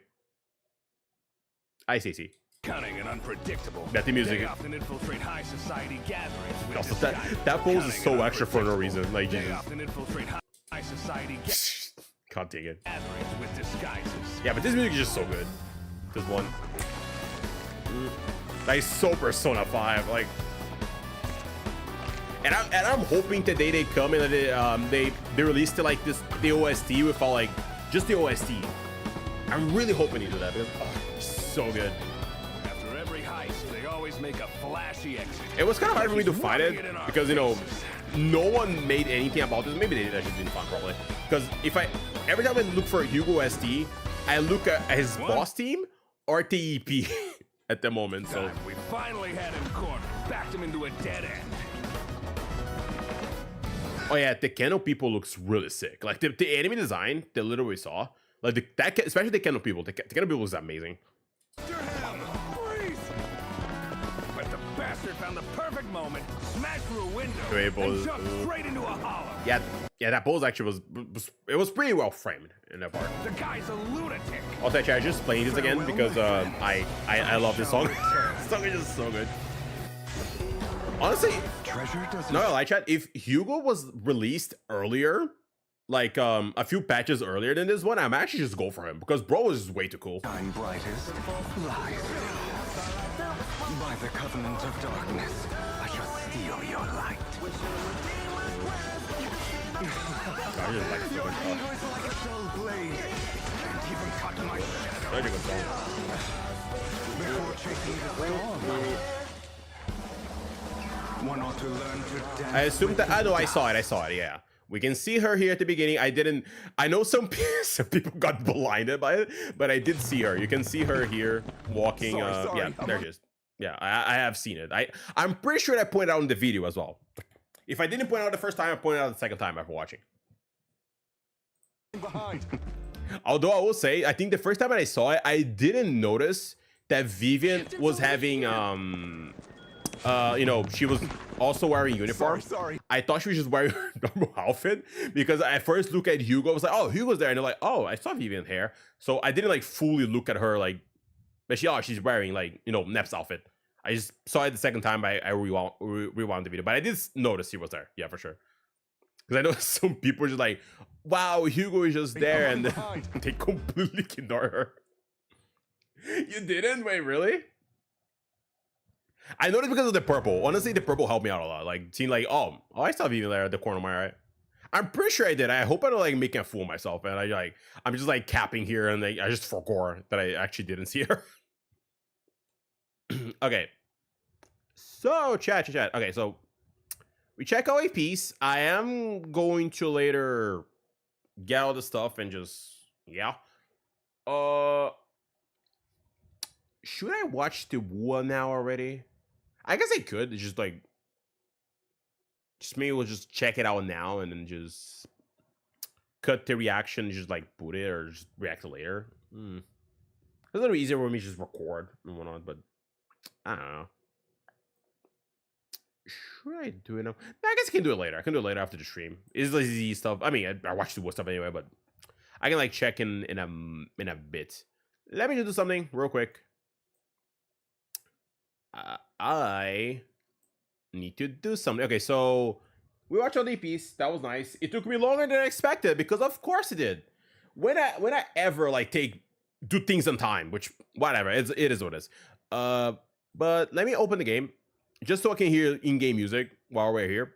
I see. Cunning and unpredictable. That the music. They often infiltrate high society gatherings with Also, disguises. that pose is so extra for no reason. Like, They Jesus. often infiltrate high society Can't take it. gatherings with disguises. Yeah, but this music is just so good. This one. Like, so Persona 5. Like, and I'm hoping today they come and they release the like the OST without like just the OST. I'm really hoping they do that because it's so good. After every heist, they always make a flashy exit. It was kind of hard for me to find it because, you know, no one made anything about this. Maybe they actually didn't find properly. Because every time I look for Hugo ST, I look at his boss team or TEP at the moment. So We finally had him cornered, backed him into a dead end. Oh yeah, the Kendo people looks really sick. Like the enemy design, they literally saw. Like especially the Kendo people. The Kendo people is amazing. But the bastard found the perfect moment, smashed through a window, and jumped straight into a hollow. Yeah, that pose actually was pretty well framed in that part. The guy's a lunatic. Also, actually, I just playing this again because I love this song. This song is just so good. Honestly, no, I chat. If Hugo was released earlier, like a few patches earlier than this one, I'm actually just go for him because bro is just way too cool. Shine brightest, lies. By the covenant of darkness, I shall steal your light. I just like so much stuff. Like a dull blade, and even cut my shadow. Such a good song. Before chasing the storm, one ought to learn to dance. I assumed that. I know. I saw it. Yeah. We can see her here at the beginning. I know some people got blinded by it, but I did see her. You can see her here walking. Sorry, yeah, there she is. Yeah, I have seen it. I'm pretty sure I pointed out in the video as well. If I didn't point out the first time, I pointed out the second time after watching. Behind. Although I will say, I think the first time that I saw it, I didn't notice that Vivian was having you know, she was also wearing uniform. Sorry. I thought she was just wearing her normal outfit because I first look at Hugo, I was like, oh, Hugo's there, and they're like, oh, I saw Vivian here. So I didn't like fully look at her like, but she's wearing like, you know, Nep's outfit. I just saw it the second time. I rewound the video, but I did notice he was there. Yeah, for sure. Because I know some people are just like, wow, Hugo is just there, and they completely ignore her. You didn't? Wait, really? I noticed because of the purple. Honestly, the purple helped me out a lot. Like, seeing like, oh, I saw Vivian there at the corner of my right. I'm pretty sure I did. I hope I don't like make a fool of myself, and I'm just like capping here, and I just forgot that I actually didn't see her. Okay. So chat. Okay, so we check our APs. I am going to later get all the stuff and just should I watch the one now already? I guess I could. It's just like maybe we'll just check it out now and then just cut the reaction and just like boot it or just react later. It's a little easier for me to just record and whatnot, but I don't know. Should I do it now? I guess I can do it later. I can do it later after the stream. It's like easy stuff. I mean, I watched the stuff anyway, but I can like check in a bit. Let me just do something real quick. I need to do something. Okay, so we watched all the EPs. That was nice. It took me longer than I expected because of course it did. When I ever like do things on time, which whatever, it is what it is. But let me open the game just so I can hear in-game music while we're here.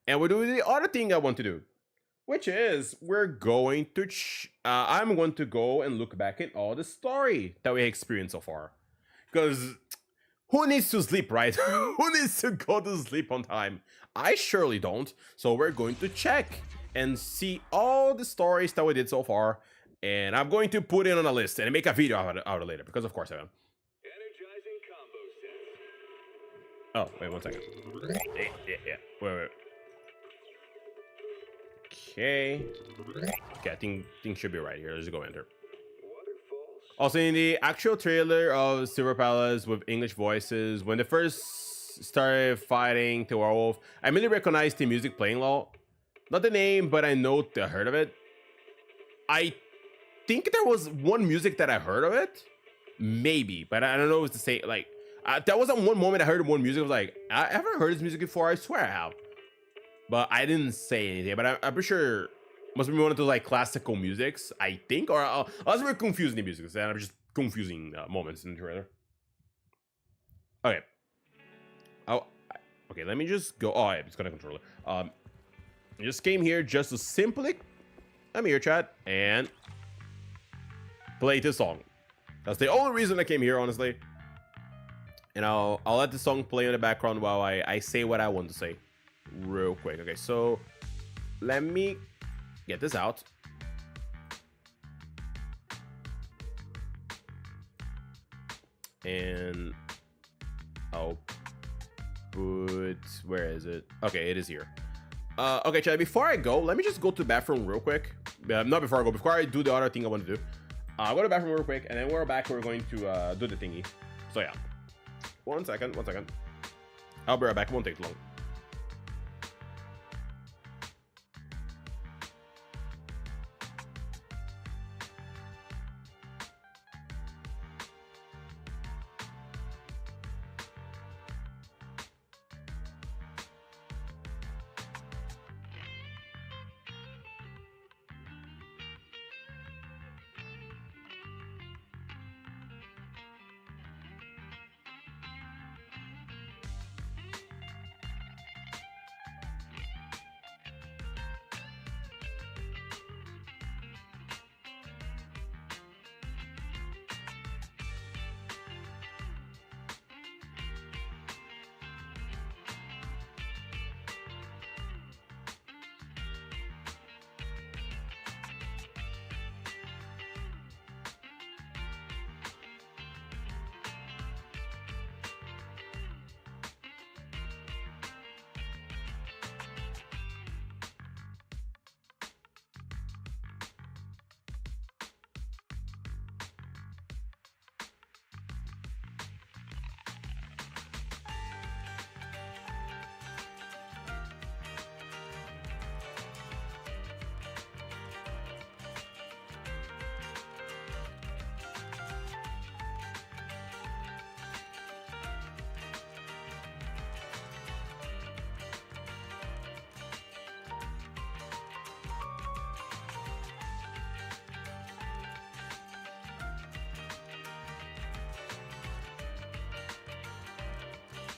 And we're doing the other thing I want to do, which is we're going to I'm going to go and look back at all the story that we experienced so far. Because who needs to sleep, right? Who needs to go to sleep on time? I surely don't. So we're going to check and see all the stories that we did so far. And I'm going to put it on a list and make a video out of it later, because of course I am. Energizing combo set. Oh, wait 1 second. Yeah. Wait. Okay, I think things should be right here. Let's just go enter. Also, in the actual trailer of Silver Palace with English voices, when they first started fighting the werewolf, I immediately recognized the music playing low. Not the name, but I know I heard of it. I think there was one music that I heard of it. Maybe, but I don't know if it's the same. Like, that was on one moment I heard one music. I was like, I haven't heard this music before. I swear I have. But I didn't say anything. But I'm pretty sure must be one of those like classical musics, I think. Or I was very confusing the music, and I'm just confusing moments in the trailer. Okay. Okay, let me just go. Oh, yeah, it's got a controller. I just came here just to simply, I'm here, chat, and play this song. That's the only reason I came here, honestly. And I'll let the song play in the background while I say what I want to say real quick. Okay, so let me get this out. And I'll put, where is it? Okay, it is here. Okay, chat, before I go, let me just go to the bathroom real quick. Not before I go, before I do the other thing I want to do. I'll go to the bathroom real quick, and then we're back. We're going to do the thingy. So yeah, one second. I'll be right back. It won't take long.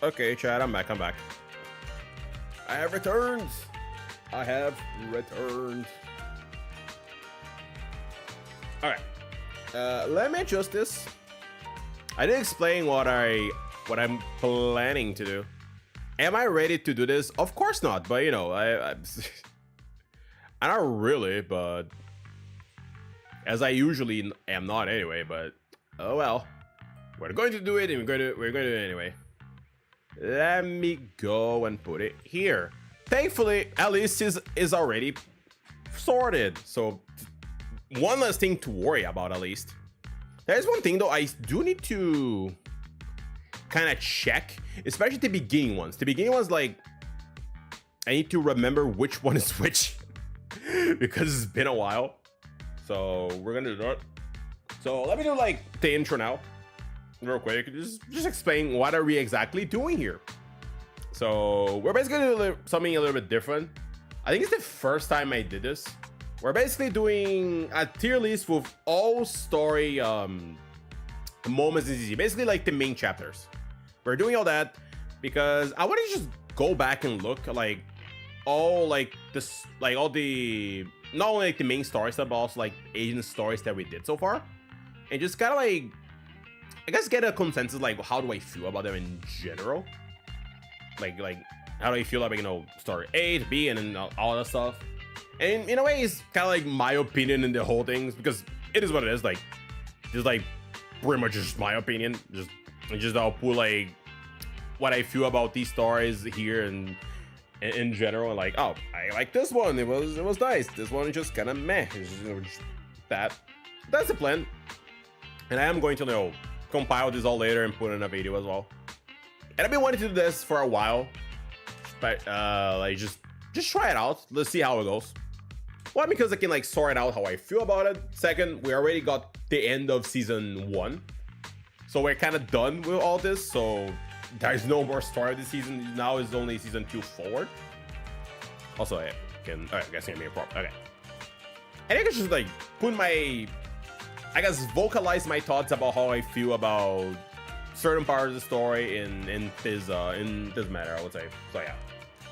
Okay, Chad, I'm back. I have returned. All right. Let me adjust this. I didn't explain what I'm planning to do. Am I ready to do this? Of course not. But you know, I'm not really. But as I usually am not anyway. But oh well, we're going to do it, and we're going to do it anyway. Let me go and put it here. Thankfully, at least is already sorted. So one less thing to worry about, at least. There's one thing though, I do need to kind of check, especially the beginning ones. The beginning ones, like, I need to remember which one is which because it's been a while. So we're gonna do that. So let me do like the intro now. Real quick, just explain what are we exactly doing here. So we're basically doing something a little bit different. I think it's the first time I did this. We're basically doing a tier list with all story moments in ZZZ, basically like the main chapters. We're doing all that because I want to just go back and look like all like this, like all the not only like the main story stuff, but also like Asian stories that we did so far, and just kind of like, I guess, get a consensus, like, how do I feel about them in general? Like, how do I feel about, you know, story A to B and then all that stuff? And in a way, it's kind of like my opinion in the whole things, because it is what it is. Like, just like pretty much just my opinion. Just I'll put like what I feel about these stories here and in general. And like, oh, I like this one. It was nice. This one is just kind of meh. It's just, you know, just that's the plan. And I am going to, you know, compile this all later and put in a video as well. And I've been wanting to do this for a while, but like just try it out. Let's see how it goes. One, because I can like sort out how I feel about it. Second, we already got the end of season 1, so we're kind of done with all this. So there's no more story this season. Now is only season 2 forward. Also, I can. I guess it's gonna be a problem. Okay. And I can just like put my, I guess, vocalize my thoughts about how I feel about certain parts of the story in this matter, I would say. So yeah,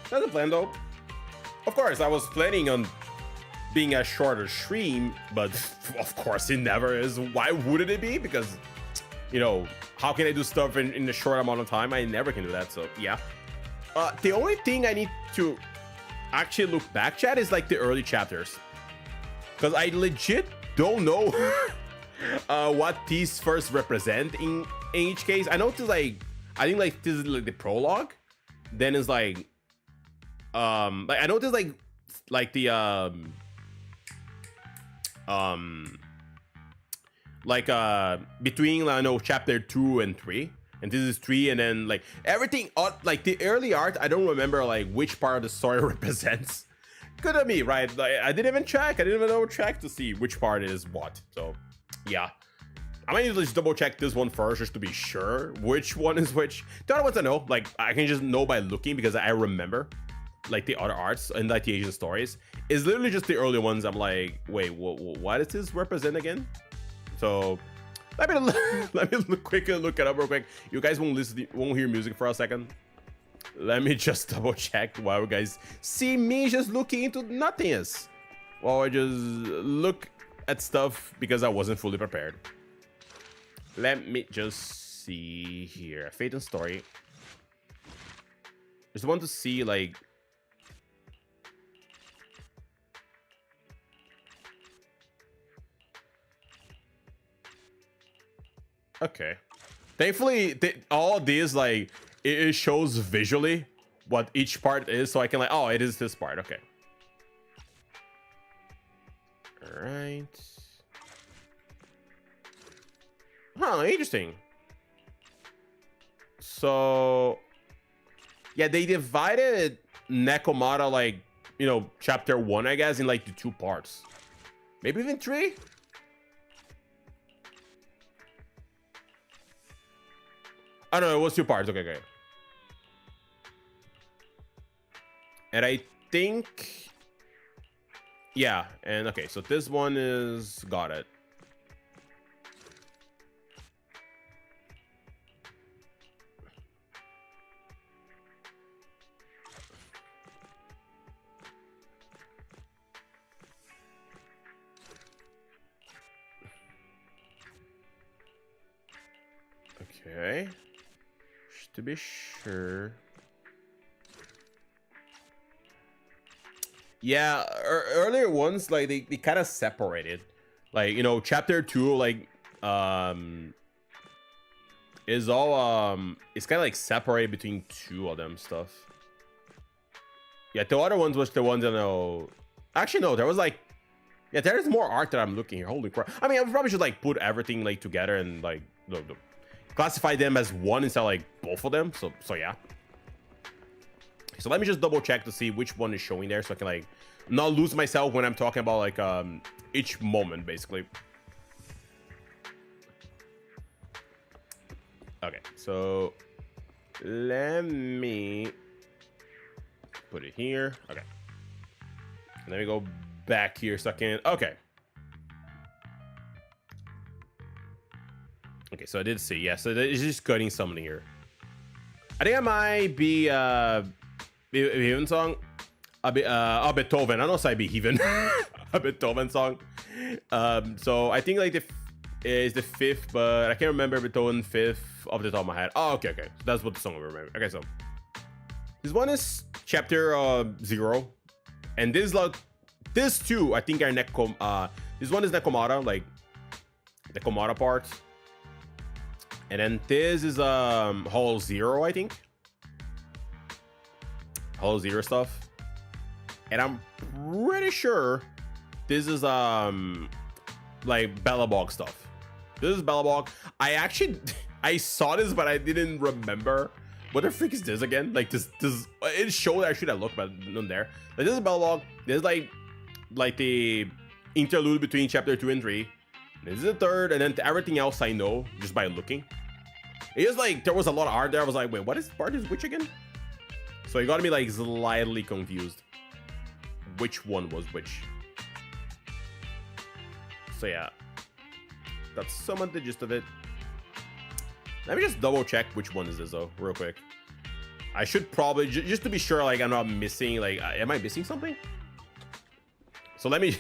that's the plan though. Of course, I was planning on being a shorter stream, but of course it never is. Why wouldn't it be? Because, you know, how can I do stuff in a short amount of time? I never can do that. So yeah, the only thing I need to actually look back, chat, is like the early chapters, because I legit don't know what these first represent in each case. I know it's like, I think like this is like the prologue, then it's like like I noticed like the between I know chapter 2 and 3, and this is 3, and then like everything like the early art, I don't remember like which part of the story represents. Good at me, right? Like, I didn't even check. I didn't even double check to see which part is what. So yeah, I might need to just double check this one first just to be sure which one is which. The other ones I know, like I can just know by looking because I remember like the other arts and like the Asian stories. It's literally just the early ones. I'm like, wait, what does this represent again? So let me quickly look it up real quick. You guys won't hear music for a second. Let me just double check while you guys see me just looking into nothingness while I just look at stuff because I wasn't fully prepared. Let me just see here. Fate and Story. Just want to see like okay. Thankfully, all these like it shows visually what each part is, so I can like, oh, it is this part. Okay. All right. Huh, interesting. So yeah, they divided Nekomata like, you know, chapter 1, I guess, in like the 2 parts. Maybe even 3? I don't know, it was 2 parts. Okay. And I think, yeah, and okay, so this one is, got it. Okay, just to be sure. Yeah, earlier ones like they kind of separated, like, you know, chapter 2 like is all it's kind of like separated between 2 of them stuff. Yeah, the other ones was the ones I know. Actually no, there was like, yeah, there's more art that I'm looking here. Holy crap. I mean, I probably should like put everything like together and like classify them as one instead of like both of them. So yeah. So let me just double check to see which one is showing there, so I can like not lose myself when I'm talking about like each moment basically. Okay, so let me put it here. Okay, let me go back here so I can. Okay, so I did see, yeah, so it's just cutting something here. I think I might be Beethoven song, Beethoven. I don't say Beethoven, a Beethoven song. So I think like is the 5th, but I can't remember Beethoven 5th off the top of my head. Oh, okay. So that's what the song I remember. Okay, so this one is chapter 0, and this 2 I think are this one is Nekomata, like the Nekomata part, and then this is Hall 0, I think. Hall 0 stuff, and I'm pretty sure this is like Bellabog stuff. This is Bellabog. I saw this, but I didn't remember what the freak is this again. Like this it showed, I should have looked, but none there. Like, this is Bellabog. This is like the interlude between chapter 2 and 3. This is the 3rd, and then everything else I know just by looking. It is like there was a lot of art there. I was like, wait, what is part is which again? So it got me like slightly confused which one was which. So yeah, that's somewhat the gist of it. Let me just double check which one is this though, real quick. I should probably just to be sure, like I'm not missing, like am I missing something? So let me,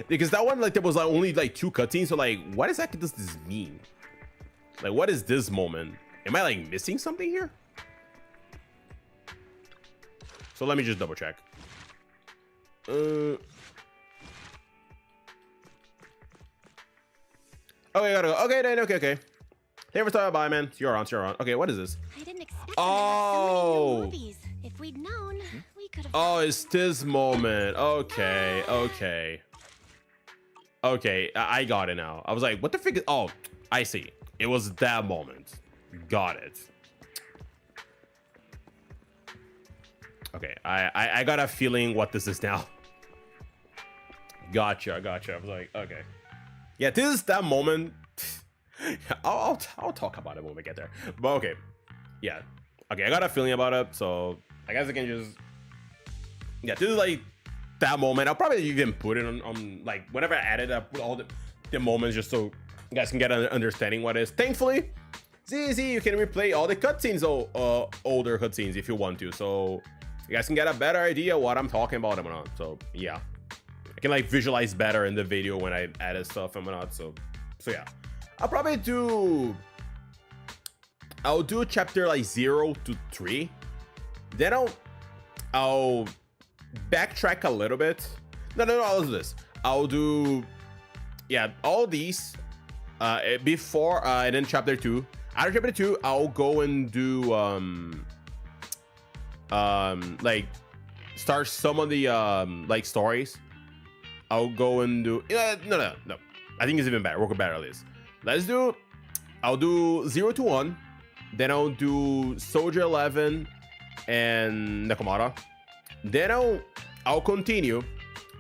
because that one, like there was like only like 2 cutscenes, so like what exactly does this mean? Like what is this moment? Am I like missing something here? So let me just double check. Okay, gotta go. Okay, then. Okay. Thank you for stopping by, man. You're on. Okay, what is this? I didn't expect Oh. movies. If we'd known, we could have. Oh, it's this moment. Okay. I got it now. I was like, what the frick? Oh, I see. It was that moment. Got it. Okay, I got a feeling what this is now. Gotcha. I was like, okay. Yeah, this is that moment. I'll talk about it when we get there. But okay. Yeah. Okay, I got a feeling about it, so I guess I can just... Yeah, this is like that moment. I'll probably even put it on like, whenever I edit, I put all the moments just so you guys can get an understanding what it is. Thankfully, ZZZ, you can replay all the cutscenes, older cutscenes if you want to. So you guys can get a better idea what I'm talking about and whatnot. So yeah, I can like visualize better in the video when I edit stuff and whatnot. So yeah, I'll do chapter like 0 to 3. Then I'll backtrack a little bit. No, I'll do this. I'll do, yeah, all these before and then chapter 2. After chapter 2, I'll go and do like start some of the like stories. I'll go and do no. I think it's even better. We'll go better at this. I'll do 0 to 1. Then I'll do Soldier 11 and Nakamura. Then I'll continue.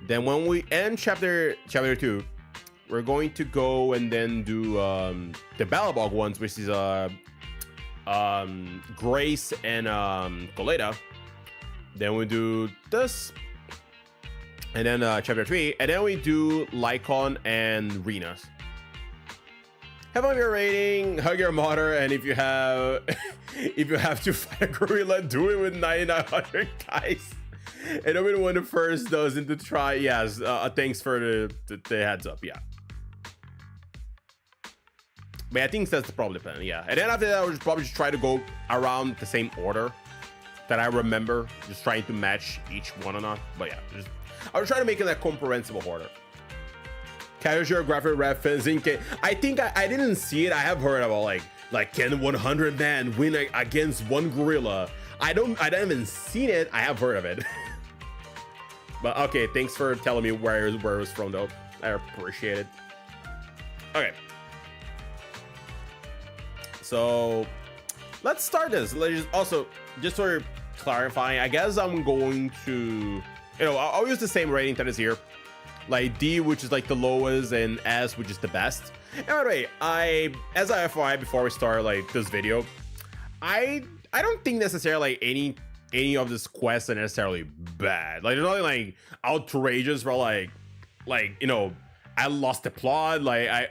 Then when we end chapter 2, we're going to go and then do the Balabog ones, which is Grace and Coleta. Then we do this, and then chapter 3, and then we do Lycon and Renas. Have a your rating, hug your mother, and if you have to fight a gorilla, do it with 9,900 guys. And I'll be the one that first does it to try. Yes, thanks for the heads up. Yeah, but I think that's probably the plan. Yeah, and then after that, I'll probably just try to go around the same order that I remember, just trying to match each one or not. But yeah, I'll try to make it a comprehensible order. Casual graphic reference in case I think I didn't see it. I have heard about like can 100 man win against one gorilla. I don't even seen it. I have heard of it. But okay, thanks for telling me where it was from though. I appreciate it. Okay, so let's start this. Just sort of clarifying, I guess I'm going to, I'll use the same rating that is here, like D, which is like the lowest, and S, which is the best. Anyway, as I FYI before we start like this video, I don't think necessarily like any of these quests are necessarily bad. Like there's nothing like outrageous for like I lost the plot, like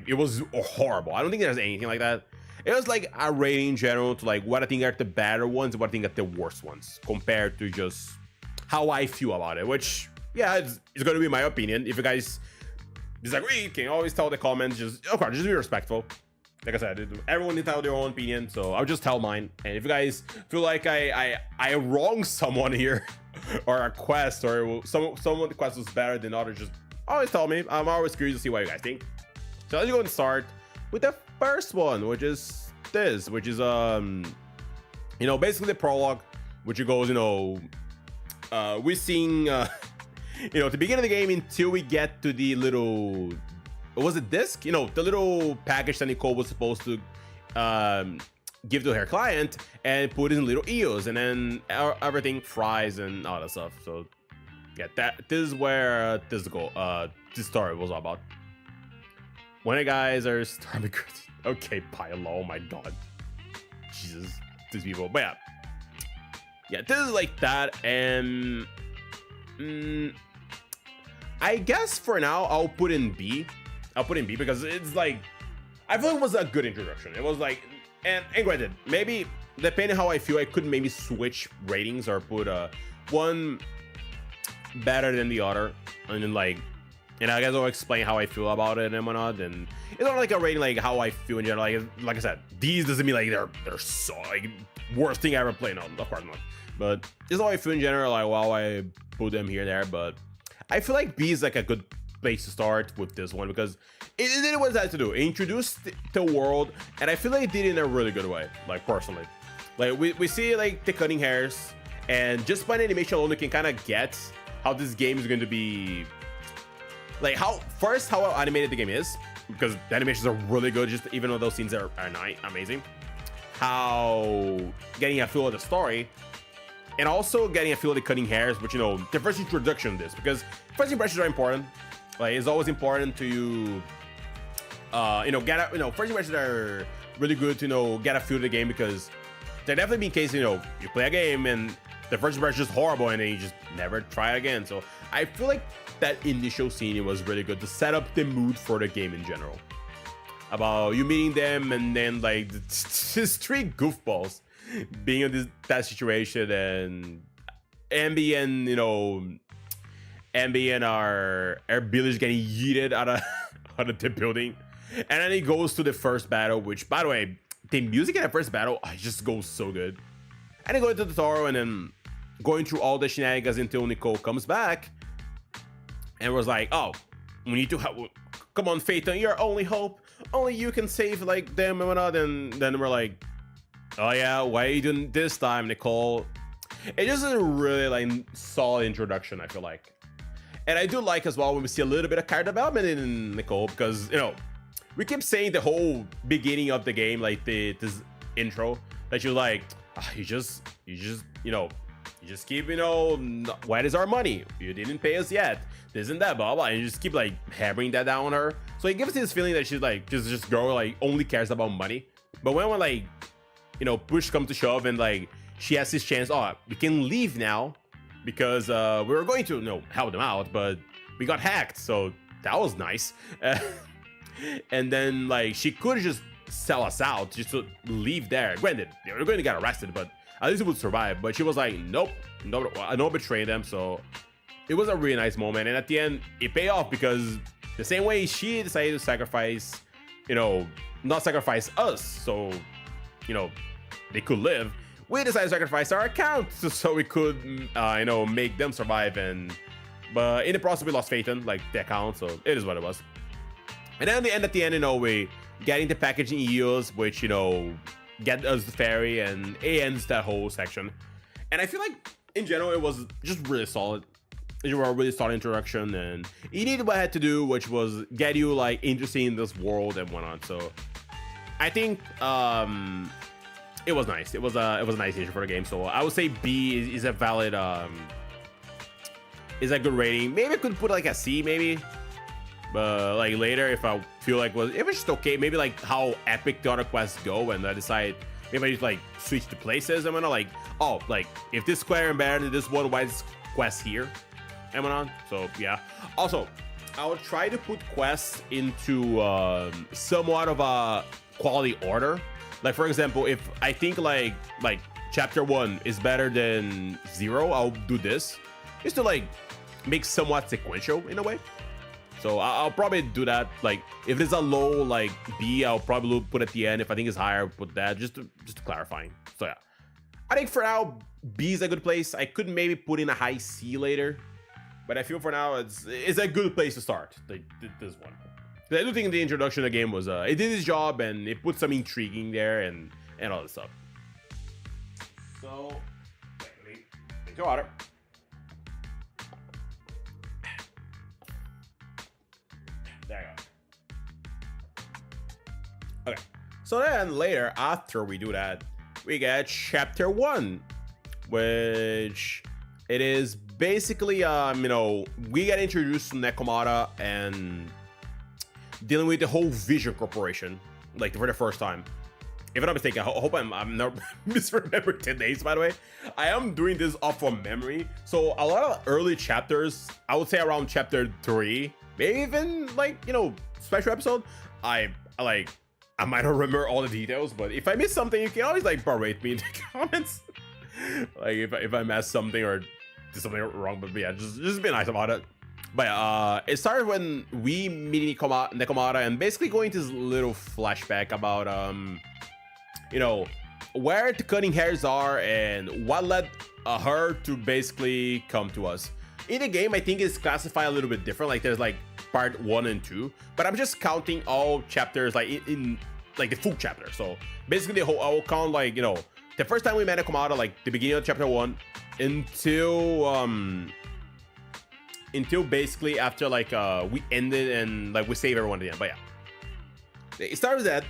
it was horrible. I don't think there's anything like that. It was like a rating in general to like what I think are the better ones and what I think are the worst ones compared to just how I feel about it, which yeah, it's gonna be my opinion. If you guys disagree, you can always tell the comments. Just be respectful. Like I said, everyone needs to have their own opinion, so I'll just tell mine. And if you guys feel like I wronged someone here, or a quest, or some of the quests was better than others, just always tell me. I'm always curious to see what you guys think. So let's go and start with the first one, which is this, which is basically the prologue, which goes, we're seeing at the beginning of the game until we get to the little, was it disc? The little package that Nicole was supposed to give to her client and put in little EOS, and then everything fries and all that stuff. So yeah, this is where this story was all about. When the guys are starving. Okay, Pilo, oh my god, Jesus, these people. But yeah, this is like that, and I guess for now I'll put in B. Because it's like, I feel it was a good introduction. It was like, and granted, maybe depending how I feel, I could maybe switch ratings or put one better than the other, and then and I guess I'll explain how I feel about it and whatnot. And it's not like a rating like how I feel in general. Like I said, these doesn't mean like they're so like worst thing I ever played. No, of course not. But it's how I feel in general. Like while I put them here and there, but I feel like B is like a good place to start with this one, because it did what it had to do. It introduced the world, and I feel like it did it in a really good way. Like personally, like we see like the cutting hairs, And just by the animation alone, you can kind of get how this game is going to be, like how well animated the game is, because the animations are really good, just even though those scenes are amazing. How getting a feel of the story, and also getting a feel of the cutting hairs, which, you know, the first introduction of this, because first impressions are important. Like, it's always important to you know, get a, you know, first impressions are really good to, you know, get a feel of the game, because there definitely been cases, you know, you play a game and the first impression is horrible and then you just never try again. So I feel like that initial scene was really good to set up the mood for the game in general. About you meeting them, and then like just three goofballs being in that situation, and Ambi and, you know, Ambi and our village getting yeeted out of the building, and then he goes to the first battle, which, by the way, the music in the first battle, it just goes so good. And then going to the tutorial, and then going through all the shenanigans until Nicole comes back and was like, oh, we need to help. Come on, Phaeton, you're our only hope. Only you can save like them and whatnot. And then we're like, oh yeah, why are you doing this time, Nicole? It just is a really like solid introduction, I feel like. And I do like as well when we see a little bit of character development in Nicole, because, you know, we keep saying the whole beginning of the game, like this intro, that you're like, you just you know, you just keep, you know, what is our money? You didn't pay us yet. This and that, blah blah. And you just keep like hammering that down on her. So it gives us this feeling that she's like just girl like only cares about money. But when we're like, you know, push comes to shove, and like she has this chance, oh, we can leave now because we were going to, you know, help them out, but we got hacked. So that was nice. And then like she could just sell us out just to leave there. Granted, they were going to get arrested, but at least we would survive. But she was like, nope, I don't betray them. So it was a really nice moment, and at the end it paid off, because the same way she decided to sacrifice, you know, not sacrifice us so, you know, they could live, we decided to sacrifice our account so we could you know, make them survive. And but in the process we lost Phaeton, like the account, so it is what it was. And then at the end, you know, we getting the packaging EOs, which, you know, get us the ferry, and it ends that whole section. And I feel like in general it was just really solid. It was a really solid introduction, and you needed what I had to do, which was get you like interested in this world and whatnot. So I think it was nice. It was a nice intro for the game. So I would say B is a valid is a good rating. Maybe I could put like a C maybe. But like later, if I feel like it was just okay, maybe like how epic the other quests go, and I decide maybe I just like switch the places and whatnot, like, oh, like if this square and better than this one, why is quest here and whatnot. So yeah. Also, I would try to put quests into somewhat of a quality order. Like for example, if I think like chapter 1 is better than 0, I'll do this just to like make somewhat sequential in a way. So I'll probably do that. Like if there's a low like B, I'll probably put at the end. If I think it's higher, I'll put that just to clarifying. So yeah, I think for now B is a good place. I could maybe put in a high C later, but I feel for now it's a good place to start. Like this one. I do think the introduction of the game was it did its job, and it put some intriguing there and all this stuff. So let me drink your water. There you go. Okay, so then later, after we do that, we get chapter 1, which it is basically you know, we get introduced to Nekomata and dealing with the whole Vision Corporation, like for the first time. If I'm not mistaken, I hope I'm not misremembering the names, by the way. I am doing this off of memory, so a lot of early chapters, I would say around chapter 3, maybe even like, you know, special episode, I might not remember all the details, but if I miss something, you can always like berate me in the comments. Like if I messed something or did something wrong, but yeah, just be nice about it. But it started when we meet Nekomata and basically going to this little flashback about you know, where the cutting hairs are and what led her to basically come to us. In the game, I think it's classified a little bit different. Like there's like part 1 and 2, but I'm just counting all chapters like in like the full chapter. So basically the whole, I will count like, you know, the first time we met Nekomata, like the beginning of chapter 1, until basically after like we ended and like we save everyone at the end. But yeah, it started with that.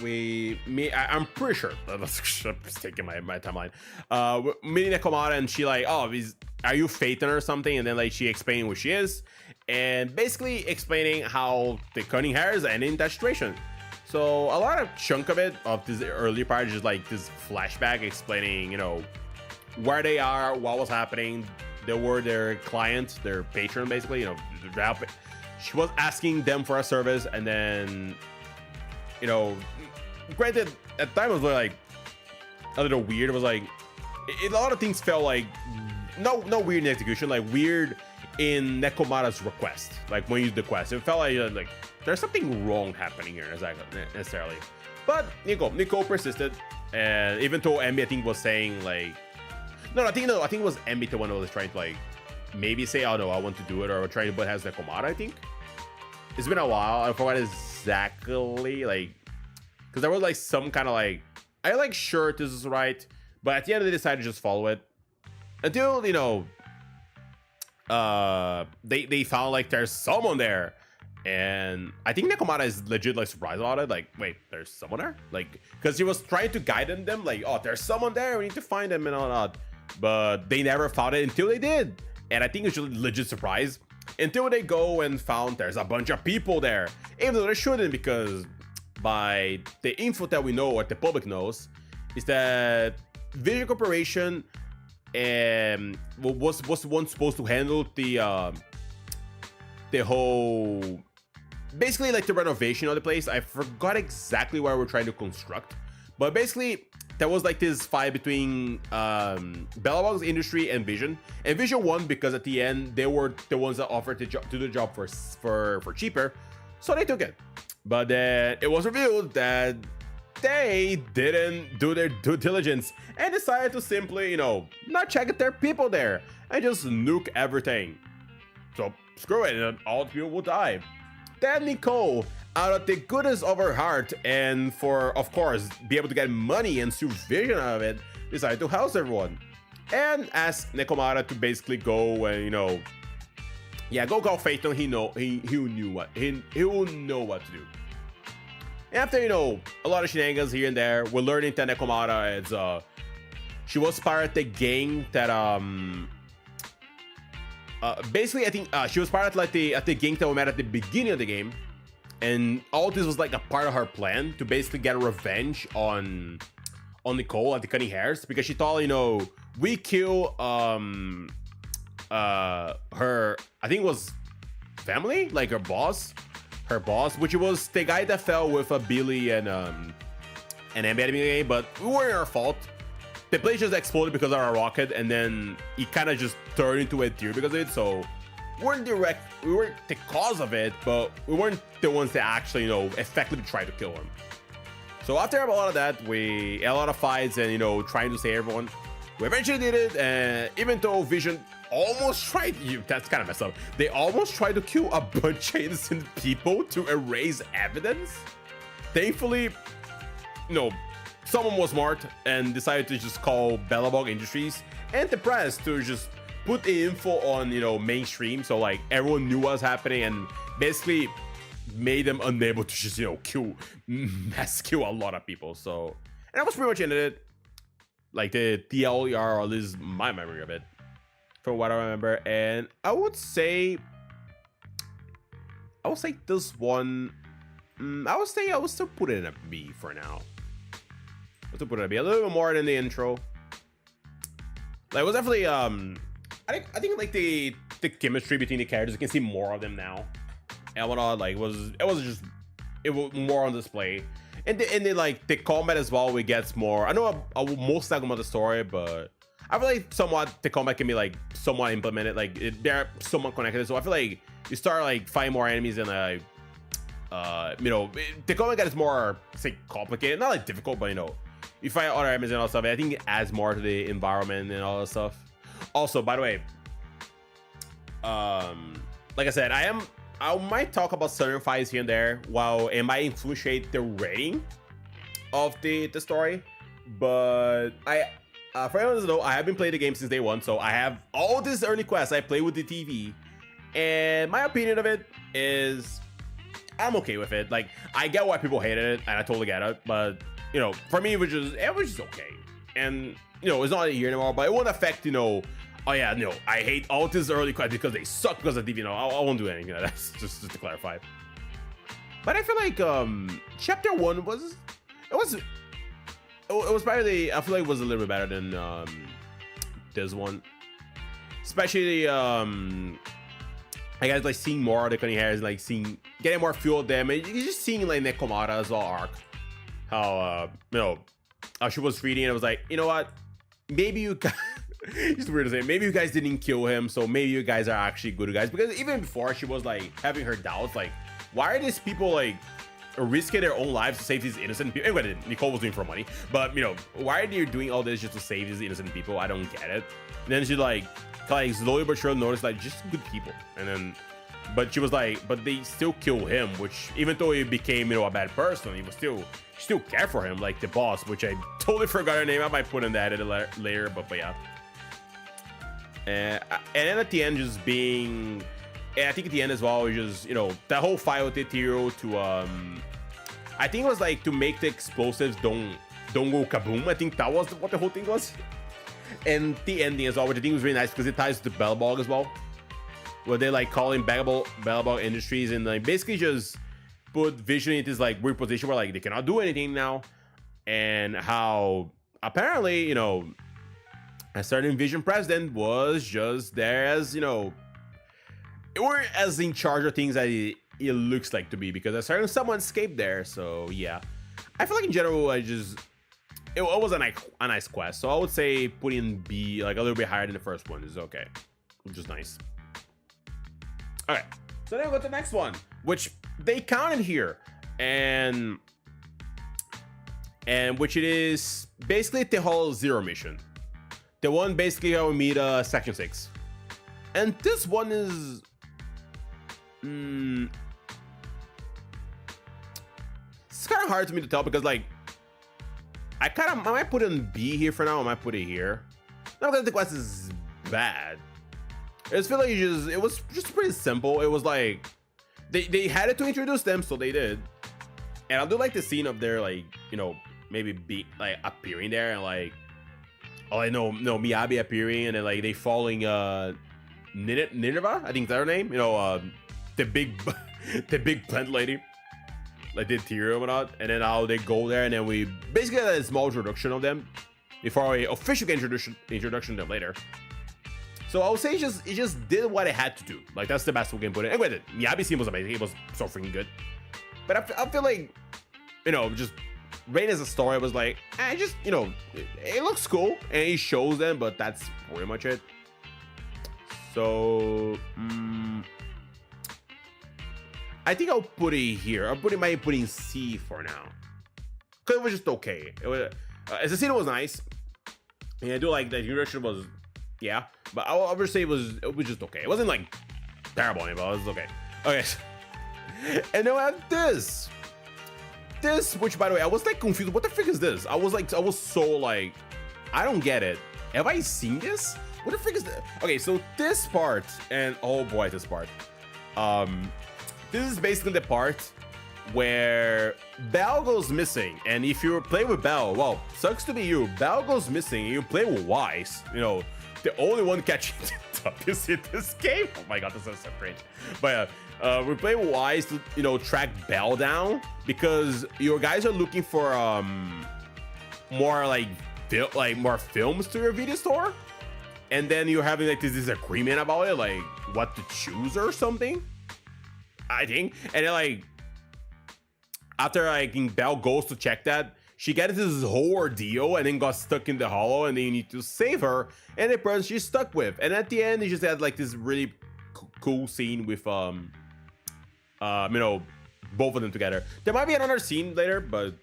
I'm pretty sure that's taking my timeline. Meeting Nekomata, and she like, oh, are you Phaeton or something? And then like she explaining who she is, and basically explaining how the cunning hairs ended in that situation. So a lot of chunk of it, of this early part, is just like this flashback explaining, you know, where they are, what was happening. They were their client, their patron, basically, you know, she was asking them for a service, and then, you know, granted, at the time it was like a little weird. It was like, a lot of things felt like, no weird in execution, like weird in Nekomata's request. Like when you did the quest, it felt like there's something wrong happening here, necessarily. But Nico persisted, and even though Emmy, I think, was saying like, I think it was Emmy the one who was trying to like maybe say, oh no, I want to do it, or trying to butt heads Nekomata. I think it's been a while. I forgot exactly, like, because there was like some kind of like, I like sure this is right, but at the end they decided to just follow it until, you know, they found like there's someone there. And I think Nekomata is legit like surprised about it. Like, wait, there's someone there? Like, because he was trying to guide them like, oh, there's someone there, we need to find them and all that. But they never found it until they did. And I think it's just a legit surprise until they go and found there's a bunch of people there. Even though they shouldn't, because by the info that we know, what the public knows, is that Vision Corporation was once supposed to handle the whole, basically like the renovation of the place. I forgot exactly what we're trying to construct, but basically there was like this fight between Belobog's industry and Vision won because at the end they were the ones that offered to do the job for cheaper, so they took it. But then it was revealed that they didn't do their due diligence and decided to simply, you know, not check if there are people there and just nuke everything. So screw it, and all the people will die. Then Nicole, out of the goodness of her heart, and for, of course, be able to get money and supervision out of it, decided to house everyone and asked Nekomata to basically go and, you know, yeah, go call Phaeton. He will know what to do. After, you know, a lot of shenanigans here and there, we're learning that Nekomata is she was part of the gang that basically I think she was part of like the gang that we met at the beginning of the game, and all this was like a part of her plan to basically get revenge on Nicole at the Cunning Hairs, because she thought, you know, we kill her, I think it was family, like her boss, which was the guy that fell with Billy and Emmy, but we weren't our fault. The place just exploded because of our rocket, and then it kind of just turned into a deer because of it. So we weren't the cause of it, but we weren't the ones that actually, you know, effectively tried to kill him. So after a lot of that, a lot of fights and, you know, trying to save everyone, we eventually did it. And even though Vision almost tried, that's kind of messed up, they almost tried to kill a bunch of innocent people to erase evidence. Thankfully, you know, someone was smart and decided to just call Belobog Industries and the press to just put the info on, you know, mainstream, so like everyone knew what was happening, and basically made them unable to just, you know, mass kill a lot of people. So, and that was pretty much ended it. Like the TLER, or at least my memory of it, from what I remember. And I would say this one, I would still put it in a B for now. To put it a little bit more than the intro. Like, it was definitely I think like the chemistry between the characters, you can see more of them now and whatnot. Like, it was more on display, and then like the combat as well, we get more. I know I will most talk about the story, but I feel like somewhat the combat can be like somewhat implemented, like they're somewhat connected. So I feel like you start like fighting more enemies and like you know, the combat gets more, say, complicated, not like difficult, but you know, you fight other enemies and all that stuff. I think it adds more to the environment and all that stuff. Also, by the way, like I said, I might talk about certain fights here and there, while it might influence the rating of the story. But for anyone who doesn't know, I have been playing the game since day one, so I have all these early quests I play with the TV, and my opinion of it is I'm okay with it. Like, I get why people hated it, and I totally get it, but you know, for me, it was just okay. And you know, it's not here anymore, but it won't affect, you know, oh yeah, no, I hate all these early quests because they suck because of TV. No, I won't do anything. That's just to clarify. But I feel like chapter 1 was probably, I feel like it was a little bit better than this one, especially I guess like seeing more of the cunning hairs, like getting more feel of them, and just seeing like Nekomara's arc, how you know, how she was reading and I was like, you know what, maybe you guys it's weird to say, maybe you guys didn't kill him, so maybe you guys are actually good guys, because even before she was like having her doubts, like why are these people like risking their own lives to save these innocent people? Anyway, Nicole was doing for money, but you know, why are you doing all this just to save these innocent people? I don't get it. And then she like slowly but surely noticed like just good people, and then but she was like, but they still kill him, which even though he became, you know, a bad person, he was still care for him, like the boss, which I totally forgot her name. I might put in that later, but yeah. And then at the end, just being, and I think at the end as well, was just, you know, that whole fight with Tetiro to I think it was like to make the explosives don't go kaboom. I think that was what the whole thing was. And the ending as well, which I think was really nice because it ties to the Bellbog as well, where they like calling Bellbog Industries and like basically just put Vision in this like weird position where like they cannot do anything now, and how apparently, you know, a certain Vision president was just there as, you know, or as in charge of things that it looks like to be, because a certain someone escaped there. So yeah, I feel like in general, it was a nice quest. So I would say putting B like a little bit higher than the first one is okay, which is nice. All right, so then we go to the next one, which they counted here, and which it is basically the whole Zero mission, the one basically how we meet Section 6, and this one is it's kind of hard to me to tell, because like I might put it in B here for now. I might put it here. Not that the quest is bad. I just feel like it was just pretty simple. It was like they had it to introduce them, so they did. And I do like the scene of their like, you know, maybe be like appearing there and like, oh, I know, no, Miyabi appearing, and then like they following Nineveh, I think that's her name. You know, the big plant lady, like the Tyrio and whatnot. And then how they go there, and then we basically had a small introduction of them before we officially get introduction to them later. So I would say it just did what it had to do. Like that's the best we can put it. Anyway, the Miyabi scene was amazing. It was so freaking good. But I feel like, you know, just Rain as a story was like, just, you know, it looks cool and it shows them, but that's pretty much it. So I think I'll put it here. Might put in C for now, because it was just okay. It was, as the scene was nice, and I do like the direction was, yeah, but I would say it was just okay. It wasn't like terrible, but it was okay. Okay, and then we have this, which by the way, I was like confused. What the frick is this? I was so like, I don't get it. Have I seen this? What the frick is this? Okay, so this part, and oh boy, this part. This is basically the part where Belle goes missing, and if you play with Belle, well, sucks to be you. Belle goes missing, and you play with Wise. You know, the only one catching is in this game. Oh my god, this is so cringe. But we play with Wise to, you know, track Belle down, because your guys are looking for more like more films to your video store, and then you're having like this disagreement about it, like what to choose or something, I think. And then like after like Belle goes to check that, she gets this whole ordeal and then got stuck in the hollow, and then you need to save her and the person she's stuck with. And at the end, you just had like this really cool scene with you know, both of them together. There might be another scene later, but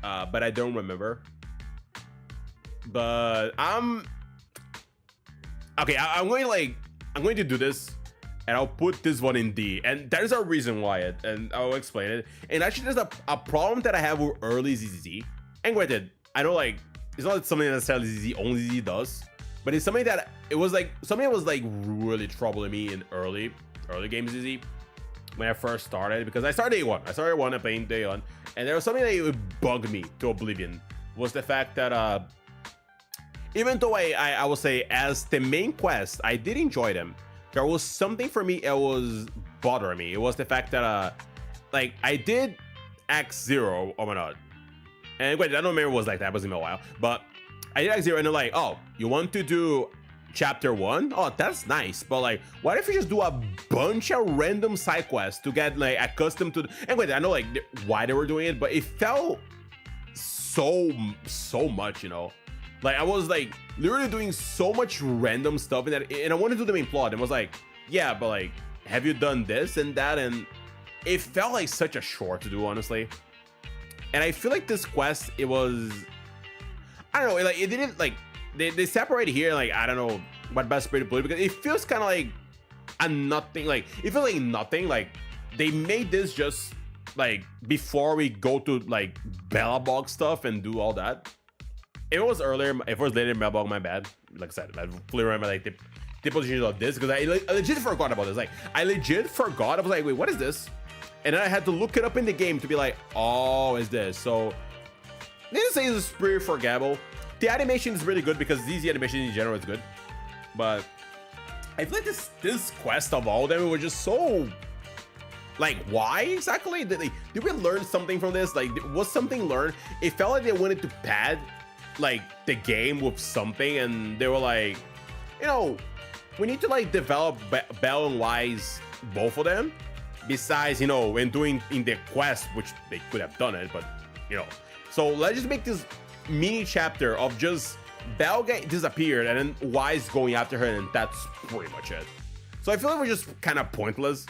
I don't remember. But okay, I'm going to do this, and I'll put this one in D, and there's a reason why, and I'll explain it. And actually, there's a problem that I have with early ZZZ. And granted, I know like it's not something that necessarily ZZ only ZZ does, but it's something that it was like something that was like really troubling me in early games ZZ when I first started, because I started day one. I started one and playing day one, and there was something that would bug me to oblivion, was the fact that even though I will say as the main quest I did enjoy them, there was something for me that was bothering me. It was the fact that like I did Act 0 or whatnot, and wait, I don't remember it was like that, it was in a while, but I did Act 0 and they're like, oh, you want to do chapter 1? Oh, that's nice, but like what if you just do a bunch of random side quests to get like accustomed to and wait, I know like why they were doing it, but it felt so much, you know, like I was like literally doing so much random stuff in that, and I wanted to do the main plot and was like, yeah, but like have you done this and that, and it felt like such a chore to do, honestly. And I feel like this quest, it was, I don't know, like it didn't like they separated here, like I don't know what best way to put it, because it feels kind of like a nothing, like it feels like nothing, like they made this just like before we go to like Bellabog stuff and do all that. If it was earlier, if it was later in Bellabog, my bad. Like I said, I fully remember like the position of this, because I legit forgot about this. Like I legit forgot. I was like, wait, what is this? And then I had to look it up in the game to be like, oh, is this? So they didn't say it's pretty forgettable. The animation is really good because ZZ animation in general is good, but I feel like this quest of all of them was just so like, why exactly did we learn something from this? Like, was something learned? It felt like they wanted to pad like the game with something, and they were like, you know, we need to like develop Bell and Wise, both of them, besides, you know, and doing in the quest, which they could have done it, but you know, so let's just make this mini chapter of just Belle disappeared and then Wise going after her, and that's pretty much it. So I feel like it was just kind of pointless,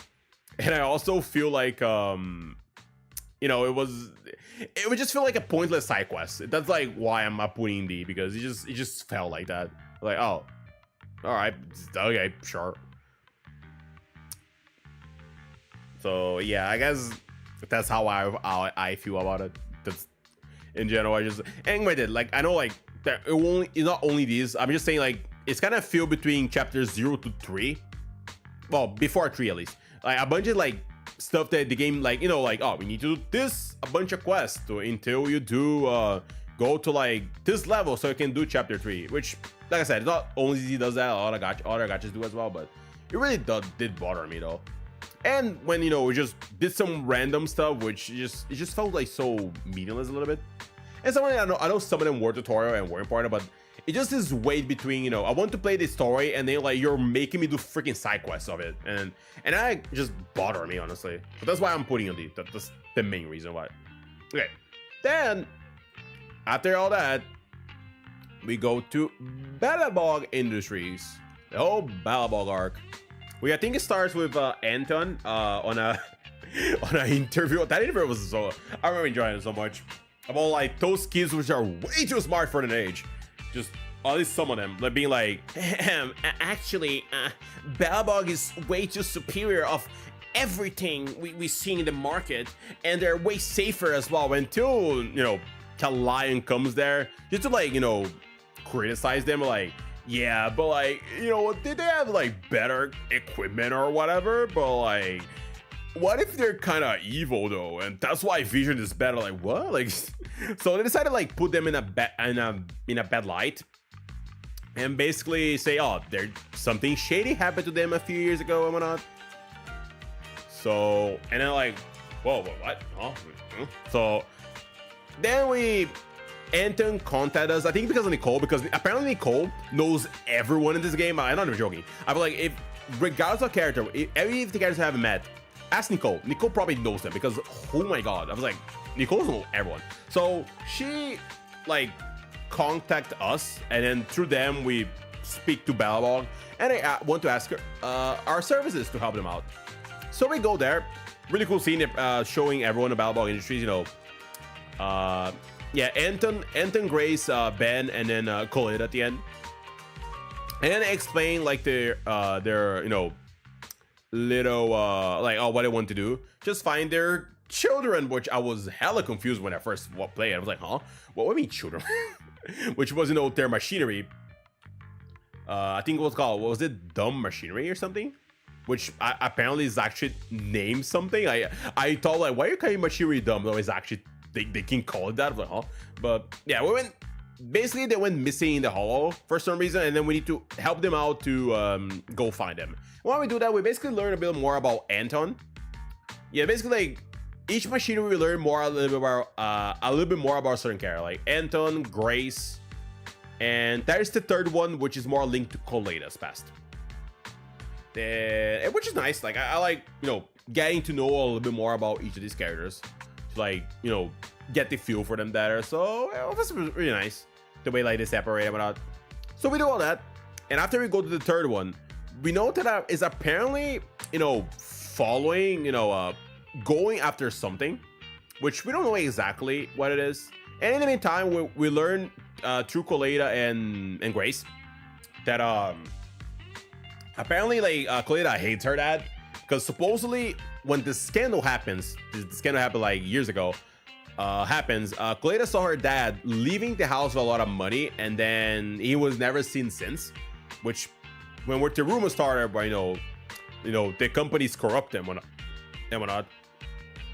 and I also feel like you know, it would just feel like a pointless side quest. That's like why I'm up putting D, because it just felt like that. Like, oh, all right, okay, sure. So yeah, I guess that's how I feel about it. That's in general. I just, and I did like, I know like that it's not only these. I'm just saying like it's kind of feel between chapters 0 to 3. Well, before 3 at least. Like a bunch of like stuff that the game, like, you know, like, oh, we need to do this, a bunch of quests until you do go to like this level so you can do chapter 3, which like I said, it's not only ZZ does that, a lot of other gachas do as well, but it really did bother me though. And when, you know, we just did some random stuff, which it just felt like so meaningless a little bit. And some of them, I know some of them were tutorial and were important, but it just is weight between, you know, I want to play this story and then like you're making me do freaking side quests of it, and that just bother me, honestly. But that's why I'm putting on D. That's the main reason why. Okay, then after all that, we go to Bellabog Industries, the whole Bellabog arc. I think it starts with Anton on an interview. That interview was so, I remember enjoying it so much, about like those kids which are way too smart for their age. Just at least some of them, like being like, actually, Bellabog is way too superior of everything we see in the market, and they're way safer as well. Until, you know, Lion comes there just to like, you know, criticize them, like, yeah, but like, you know, did they have like better equipment or whatever? But like, what if they're kind of evil though, and that's why Vision is better? Like, what? Like, so they decided to like put them in a bad light, and basically say, oh, there's something shady happened to them a few years ago and whatnot. So, and then like, whoa, what? Huh? So then Anton contacted us, I think because of Nicole, because apparently Nicole knows everyone in this game. I'm not even joking. I feel like, if regardless of character, if the characters I haven't met, ask Nicole. Nicole probably knows them, because oh my god, I was like, Nicole knows everyone. So she like contact us, and then through them we speak to Bellabog, and I want to ask her our services to help them out. So we go there. Really cool scene, showing everyone about Bellabog Industries. You know, yeah, Anton, Grace, Ben, and then Colette at the end, and then they explain like their you know, little like, oh, what they want to do. Just find their children, which I was hella confused when I first played. I was like, huh? What do you mean children? Which was, you know, their machinery. I think it was called, what was it? Dumb machinery or something? Which apparently is actually named something. I thought, like, why are you calling machinery dumb? Though it's actually, they can call it that. I was like, huh? But yeah, basically they went missing in the hollow for some reason, and then we need to help them out to go find them. When we do that, we basically learn a bit more about Anton. Yeah, basically, like, each machinery we learn a little bit more about a certain character, like Anton, Grace, and there's the third one, which is more linked to Coleda's past. Which is nice. Like, I like, you know, getting to know a little bit more about each of these characters to, like, you know, get the feel for them better. So it was really nice the way, like, they separate them out. So we do all that, and after we go to the third one, we know that is apparently, you know, following, you know, going after something, which we don't know exactly what it is. And in the meantime, we learn through Coleda and Grace that apparently, like, Coleda hates her dad, because supposedly when the scandal happens, the scandal happened like years ago, Coleda saw her dad leaving the house with a lot of money, and then he was never seen since. Which, when the rumor started, but you know, the companies corrupt them and whatnot.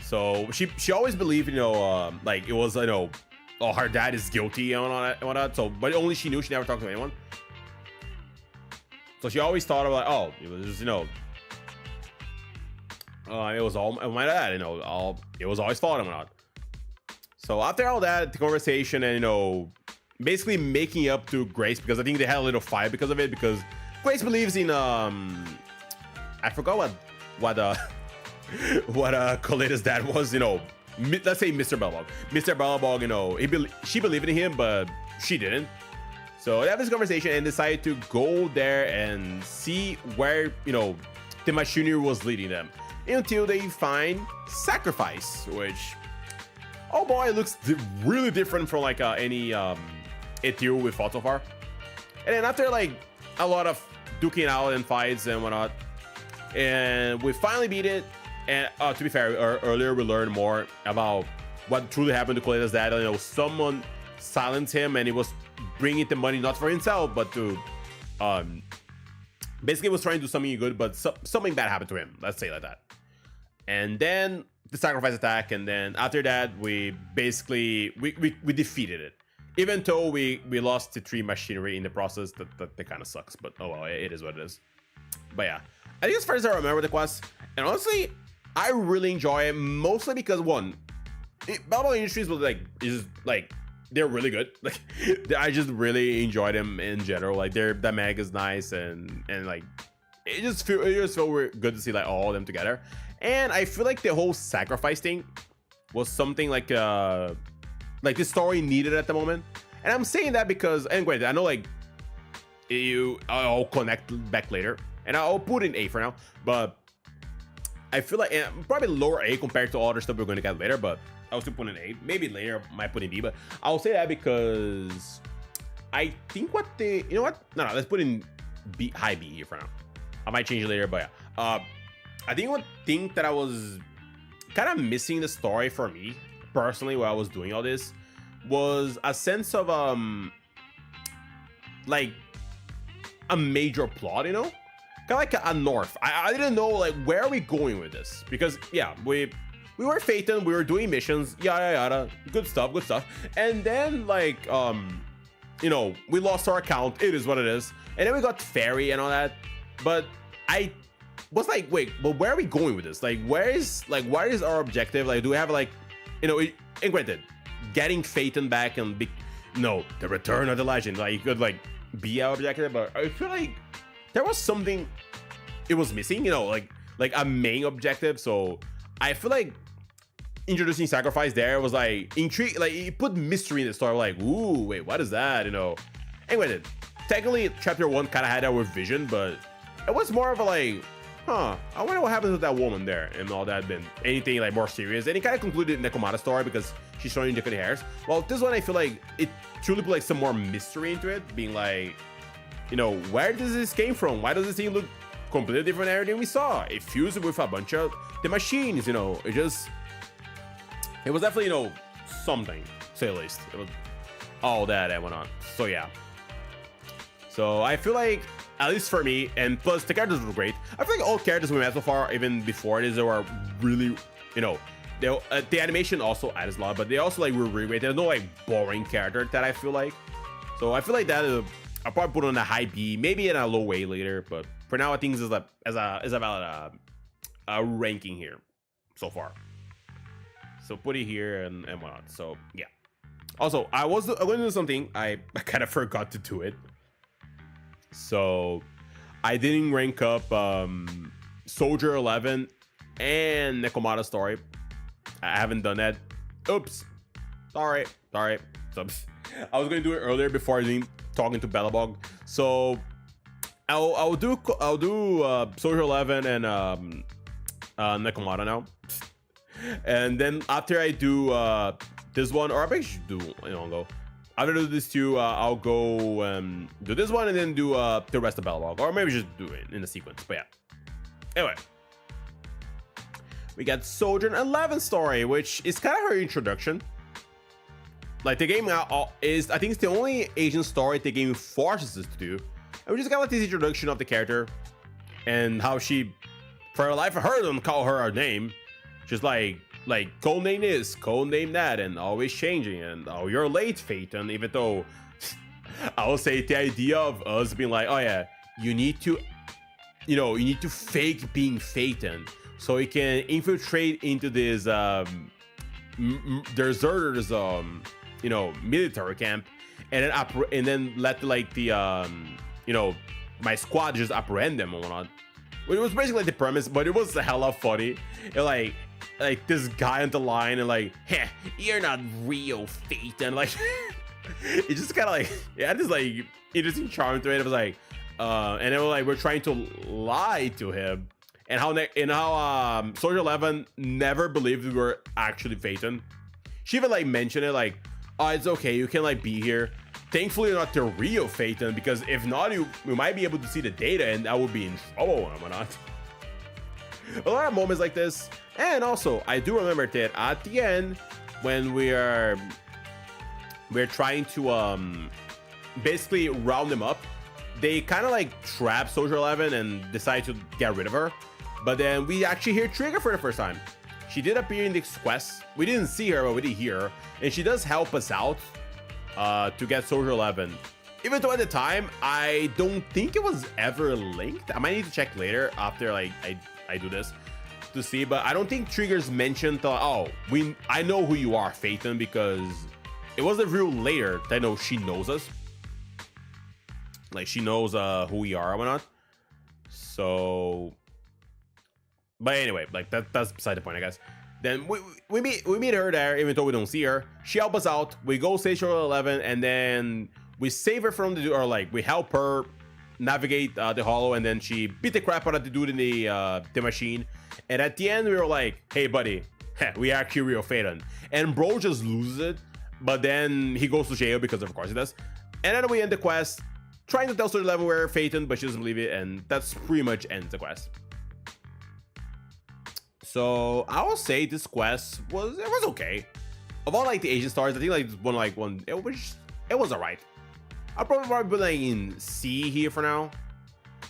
So she always believed, you know, like, it was, you know, oh, her dad is guilty and whatnot. So, but only she knew. She never talked to anyone. So she always thought of, like, oh, it was, you know, it was all my dad, you know, it was always fault and whatnot. So after all that, the conversation and, you know, basically making up to Grace, because I think they had a little fight because of it, because Grace believes in I forgot what Coleda's dad was, you know, let's say Mr. Belbog. Mr. Belbog, you know, she believed in him, but she didn't. So they have this conversation and decided to go there and see where, you know, the machinery was leading them, until they find Sacrifice, which, oh boy, it looks really different from, like, any Ethereal we've fought so far. And then after, like, a lot of duking out and fights and whatnot, and we finally beat it. And to be fair, earlier we learned more about what truly happened to Coleda's dad. You know, someone silenced him, and he was bringing the money not for himself, but to basically was trying to do something good, but something bad happened to him. Let's say it like that. And then the Sacrifice attack, and then after that, we basically we defeated it. Even though we lost the 3 machinery in the process, that kind of sucks. But oh well, it is what it is. But yeah, I think as far as I remember the quest, and honestly, I really enjoy it, mostly because, one, Balboa Industries was like they're really good. Like, I just really enjoy them in general. Like, the mag is nice, and like it just felt good to see, like, all of them together. And I feel like the whole Sacrifice thing was something like the story needed at the moment. And I'm saying that because, and granted, I know, like, I'll connect back later, and I'll put in A for now, but I feel like probably lower A compared to other stuff we're going to get later, but I'll still put in A. Maybe later I might put in B, but I'll say that because I think you know what? No, let's put in B, high B here for now. I might change it later, but yeah. I think that I was kind of missing the story for me personally while I was doing all this was a sense of like a major plot, you know, kind of like a north. I didn't know, like, where are we going with this, because yeah, we were Phaeton, we were doing missions, yada yada, good stuff, and then, like, you know, we lost our account, it is what it is, and then we got Fairy and all that, but I was like, wait, but where are we going with this? Like, what is our objective? Like, do we have, like, you know, and granted, getting Phaeton back and the return of the legend, like, it could, like, be our objective, but I feel like there was something it was missing, you know, like a main objective. So I feel like introducing Sacrifice there was, like, intrigue, like, it put mystery in the story, like, ooh, wait, what is that, you know? Anyway, technically chapter 1 kind of had our vision, but it was more of a, like, I wonder what happens with that woman there and all that, been anything, like, more serious. And it kind of concluded Nekomata's story because she's showing different hairs. Well, this one, I feel like it truly put, like, some more mystery into it, being like, you know, where does this came from? Why does this thing look completely different than everything we saw? It fused with a bunch of the machines, you know. It just, it was definitely, you know, something, to say the least. It was all that went on. So yeah. So I feel like, at least for me, and plus the characters were great. I feel like all characters we met so far, even before this, they were really, you know, the animation also adds a lot, but they also like were really great. There's no like boring character that I feel like. So I feel like that is I'll probably put on a high B, maybe in a low A later, but for now I think this is a valid ranking here so far. So put it here and whatnot. So yeah. Also, I'm going to do something I kind of forgot to do it. So I didn't rank up Soldier 11 and Nekomata Story. I haven't done that. Oops. Sorry. So I was going to do it earlier before talking to Bellabog. So I'll do Soldier 11 and Nekomata now. And then after I do this one, or I maybe should do, you know, go. After I do this two, I'll go do this one and then do the rest of Bellabog, or maybe just do it in the sequence. But yeah. Anyway, we got Soldier 11 Story, which is kind of her introduction. Like the game is, I think it's the only Asian story the game forces us to do, and we just got like this introduction of the character and how she, for her life, her don't call her name. Just like code name this, code name that, and always changing. And oh, you're late, Phaeton. Even though I will say the idea of us being like, oh yeah, you need to fake being Phaeton so you can infiltrate into this deserters you know, military camp, and then let like the you know, my squad just apprehend them and whatnot. It was basically like the premise, but it was hella funny. It, like this guy on the line and like, heh, you're not real Phaeton. Like it just kind of like, yeah, this like interesting charm to it. It was like and it was like we're trying to lie to him, and how Soldier 11 never believed we were actually Phaeton. She even like mentioned it like, oh, it's okay, you can like be here. Thankfully not the real Phaeton, because if not, we might be able to see the data and that would be in trouble and whatnot. A lot of moments like this. And also I do remember that at the end when we're trying to basically round them up, they kind of like trap Soldier 11 and decide to get rid of her, but then we actually hear Trigger for the first time. She did appear in this quest. We didn't see her, but we did hear her, and she does help us out to get Soldier 11. Even though at the time I don't think it was ever linked. I might need to check later after like I do this to see, but I don't think Trigger's mentioned oh, I know who you are, Phaeton, because it wasn't real later that I know she knows us. Like she knows who we are or whatnot. So, but anyway, like that's beside the point, I guess. Then we meet her there, even though we don't see her. She helps us out. We go Station 11, and then we save her from the, or like we help her navigate the hollow, and then she beat the crap out of the dude in the machine. And at the end, we were like, "Hey, buddy, we are actually real Phaeton." And bro just loses it, but then he goes to jail because of course he does. And then we end the quest, trying to tell Soldier 11 we're Phaeton, but she doesn't believe it, and that's pretty much ends the quest. So I will say this quest was okay. Of all like the Asian stars, I think like one it was alright. I'll probably put like in C here for now.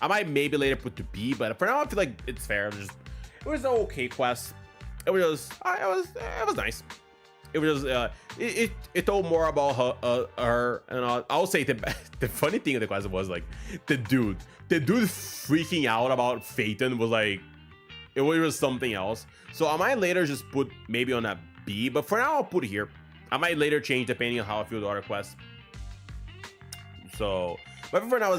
I might maybe later put to B, but for now I feel like it's fair. It was an okay quest. It was nice. It was just it told more about her, and I'll say the funny thing of the quest was like the dude freaking out about Phaeton was like, it was something else. So I might later just put maybe on that B, but for now I'll put it here. I might later change depending on how I feel the other quests. So, but for now, it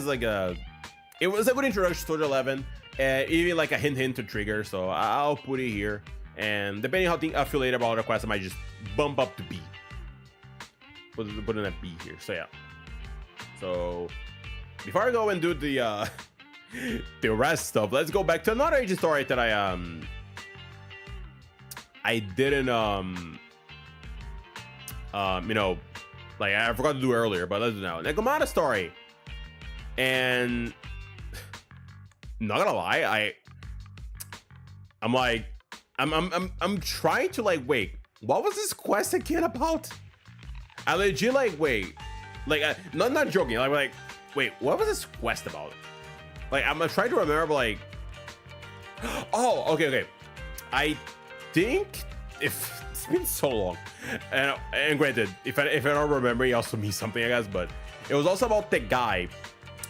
was a good introduction to Soldier 11, even like a hint to Trigger. So I'll put it here, and depending on how I feel later about other quests, I might just bump up to B. Put in a B here. So yeah. So before I go and do the the rest stuff, let's go back to another Asian story that I didn't you know, like I forgot to do earlier, but let's do now. Nekomata Story. And not gonna lie, I'm trying to like, wait, what was this quest again about? I legit like, wait, like, not joking. Like, wait, what was this quest about? Like, I'm trying to remember, like, oh, okay. I think if it's been so long, and granted, if I don't remember, it also means something, I guess. But it was also about that guy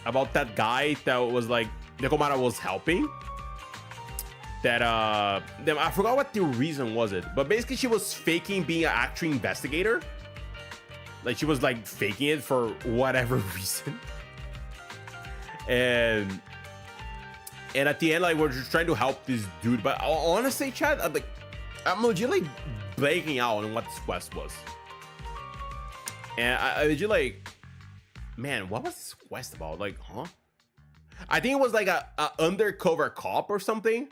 that was like Nekomata was helping. That I forgot what the reason was it, but basically she was faking being an actual investigator. Like she was like faking it for whatever reason. And at the end, like we're just trying to help this dude. But honestly, chat, I'm legit like blanking out on what this quest was. And I legit like, man, what was this quest about? Like, huh? I think it was like a undercover cop or something.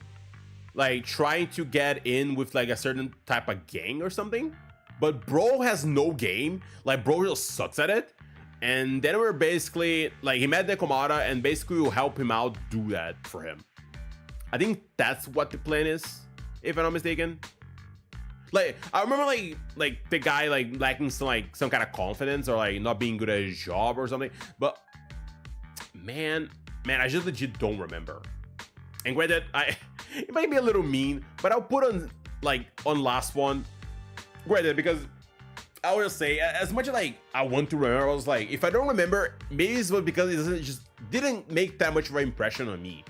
Like trying to get in with like a certain type of gang or something. But bro has no game. Like bro just sucks at it. And then we're basically like, he met Nekomata and basically will help him out do that for him. I think that's what the plan is, if I'm not mistaken. Like I remember like the guy like lacking some kind of confidence or like not being good at his job or something. But man, I just legit don't remember. And granted, it might be a little mean, but I'll put on last one. Granted, because I will say, as much as like I want to remember, I was like, if I don't remember, maybe it's because it just didn't make that much of an impression on me,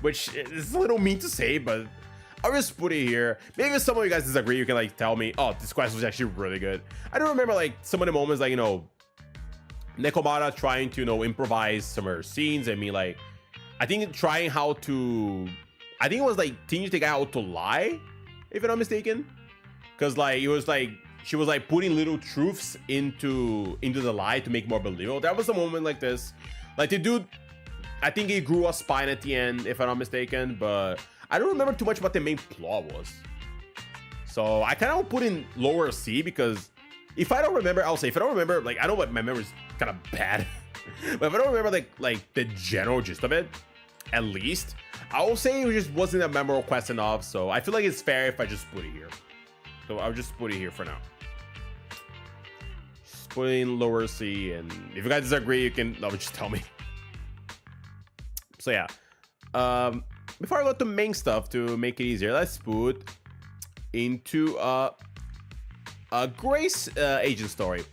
which is a little mean to say, but I'll just put it here. Maybe if some of you guys disagree, you can like tell me, oh, this quest was actually really good. I don't remember like some of the moments, like, you know, Nekomata trying to, you know, improvise some of her scenes. I mean, like, I think trying how to, I think it was like teaching the guy how to lie, if I'm not mistaken. Because like, it was like, she was like putting little truths into the lie to make more believable. That was a moment like this. Like the dude, I think he grew a spine at the end, if I'm not mistaken. But I don't remember too much what the main plot was. So I kind of put in lower C because if I don't remember, I'll say if I don't remember, like I know what my memory is kind of bad. But if I don't remember like the general gist of it, at least, I will say it just wasn't a memorable quest enough. So I feel like it's fair if I just put it here. So I'll just put it here for now. Just put in lower C, and if you guys disagree, you can just tell me. So yeah, before I go to main stuff to make it easier, let's put into a Grace agent story,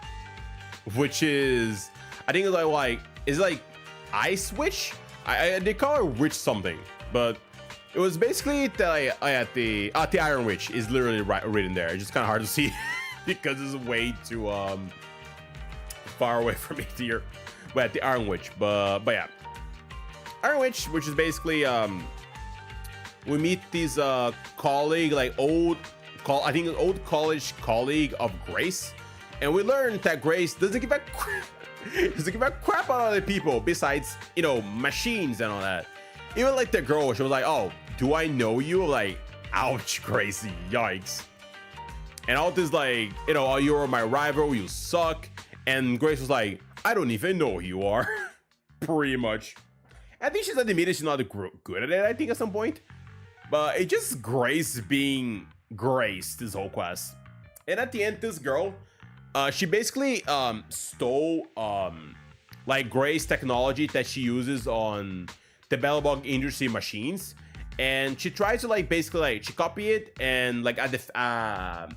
which is, I think it's like is it like Ice Witch? They call her Witch something, but it was basically the Iron Witch is literally written there. It's just kind of hard to see because it's way too far away from me here. But the Iron Witch, but yeah, Iron Witch, which is basically we meet these colleague, like old college colleague of Grace, and we learned that Grace doesn't give a crap about other people besides, you know, machines and all that. Even like the girl, she was like, oh, do I know you? Like, ouch, Gracie, yikes. And all this like, you know, oh, you're my rival, you suck. And Grace was like, I don't even know who you are. Pretty much. I think she's admitted she's not good at it, I think, at some point. But it's just Grace being Grace this whole quest. And at the end, this girl, she basically stole like Grace technology that she uses on the Bellbug industry machines, and she tries to like basically like she copy it and like at the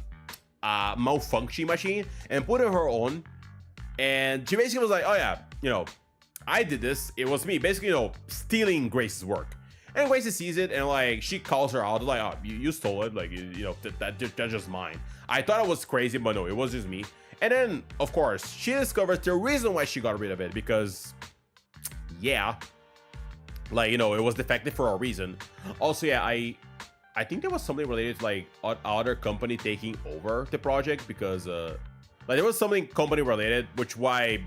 malfunction machine and put it her own. And she basically was like, oh yeah, you know, I did this, it was me, basically, you know, stealing Grace's work. And Grace sees it and like she calls her out like, oh, you stole it, like, you know, that's just mine. I thought it was crazy, but no, it was just me. And then of course she discovers the reason why she got rid of it, because yeah, like, you know, it was defective for a reason. Also, yeah, I think there was something related to like other company taking over the project, because like there was something company related, which why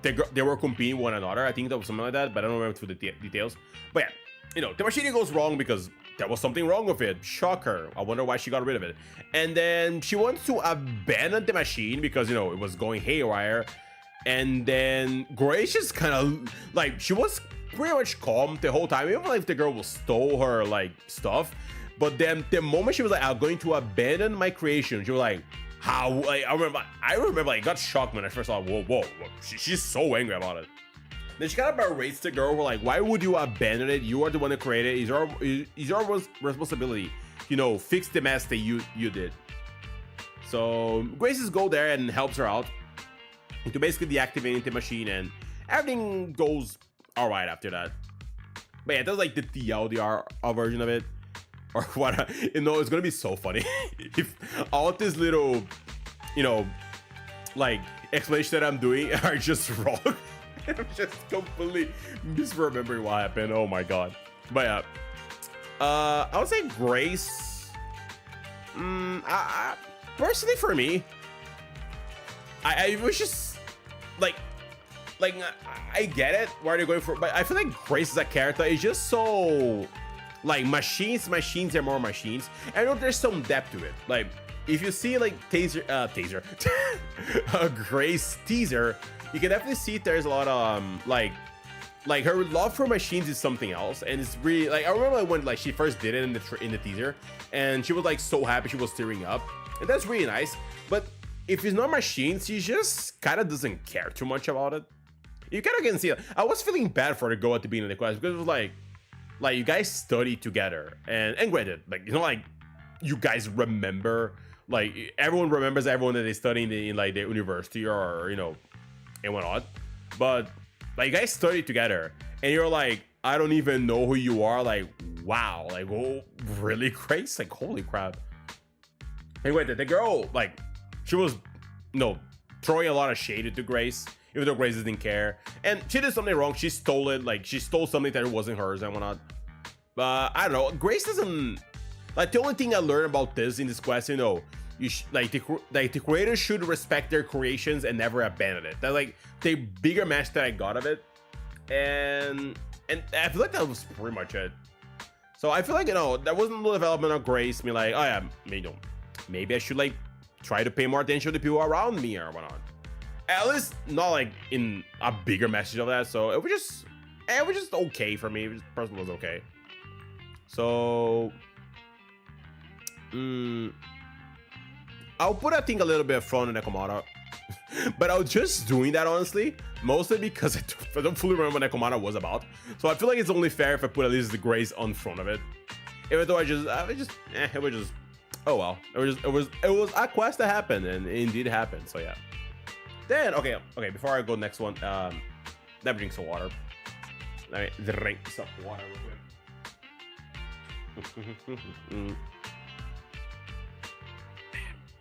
they were competing with one another. I think that was something like that, but I don't remember the details. But yeah, you know, the machine goes wrong because there was something wrong with it. Shocker. I wonder why she got rid of it. And then she wants to abandon the machine because, you know, it was going haywire. And then Grace just kind of like, she was pretty much calm the whole time, even if the girl stole her like stuff. But then the moment she was like, I'm going to abandon my creation, she was like, how? Like, I remember like, got shocked when I first saw, whoa. She's so angry about it. Then she kind of berates the girl, like, why would you abandon it? You are the one that created it. It's your responsibility, you know, fix the mess that you did. So Grace's go there and helps her out to basically deactivate the machine, and everything goes all right after that. But yeah, that's like the TLDR version of it, or what? You know, it's gonna be so funny if all this little, you know, like explanations that I'm doing are just wrong. I'm just completely misremembering what happened. Oh my god. But yeah, I would say Grace. Personally, for me, I was just like I get it why they're going for, but I feel like Grace as a character is just so like machines are more machines. I know there's some depth to it. Like if you see like a Grace teaser, you can definitely see there's a lot of like her love for machines is something else, and it's really like I remember like, when like she first did it in the teaser, and she was like so happy, she was tearing up, and that's really nice. But if it's not machines, she just kind of doesn't care too much about it. You kind of can see it. I was feeling bad for the girl at the beginning of the class because it was like you guys study together, and granted, like, you know, like you guys remember, like everyone remembers everyone that they study in like the university or you know and whatnot, but like you guys study together and you're like, I don't even know who you are. Like, wow, like, oh, really, Grace? Like, holy crap. Anyway, the girl, like, she was, you know, throwing a lot of shade into Grace, even though Grace didn't care. And she did something wrong. She stole it. Like, she stole something that wasn't hers and whatnot. I don't know. Grace doesn't, like, the only thing I learned about this in this quest, you know, the creators should respect their creations and never abandon it. That's like the bigger message that I got of it, and I feel like that was pretty much it. So I feel like, you know, that wasn't the development of Grace. Me like, oh yeah, maybe I should like try to pay more attention to people around me or whatnot. At least not like in a bigger message of that. So it was just okay for me. It just personally was okay. So I'll put, I think, a little bit of front in Nekomata, but I was just doing that honestly, mostly because I don't fully remember what Nekomata was about. So I feel like it's only fair if I put at least the Grace on front of it. Even though it was just, oh well, it was a quest that happened, and it indeed happened. So yeah. Then okay, before I go next one, let me drink some water. Let me drink some water real quick.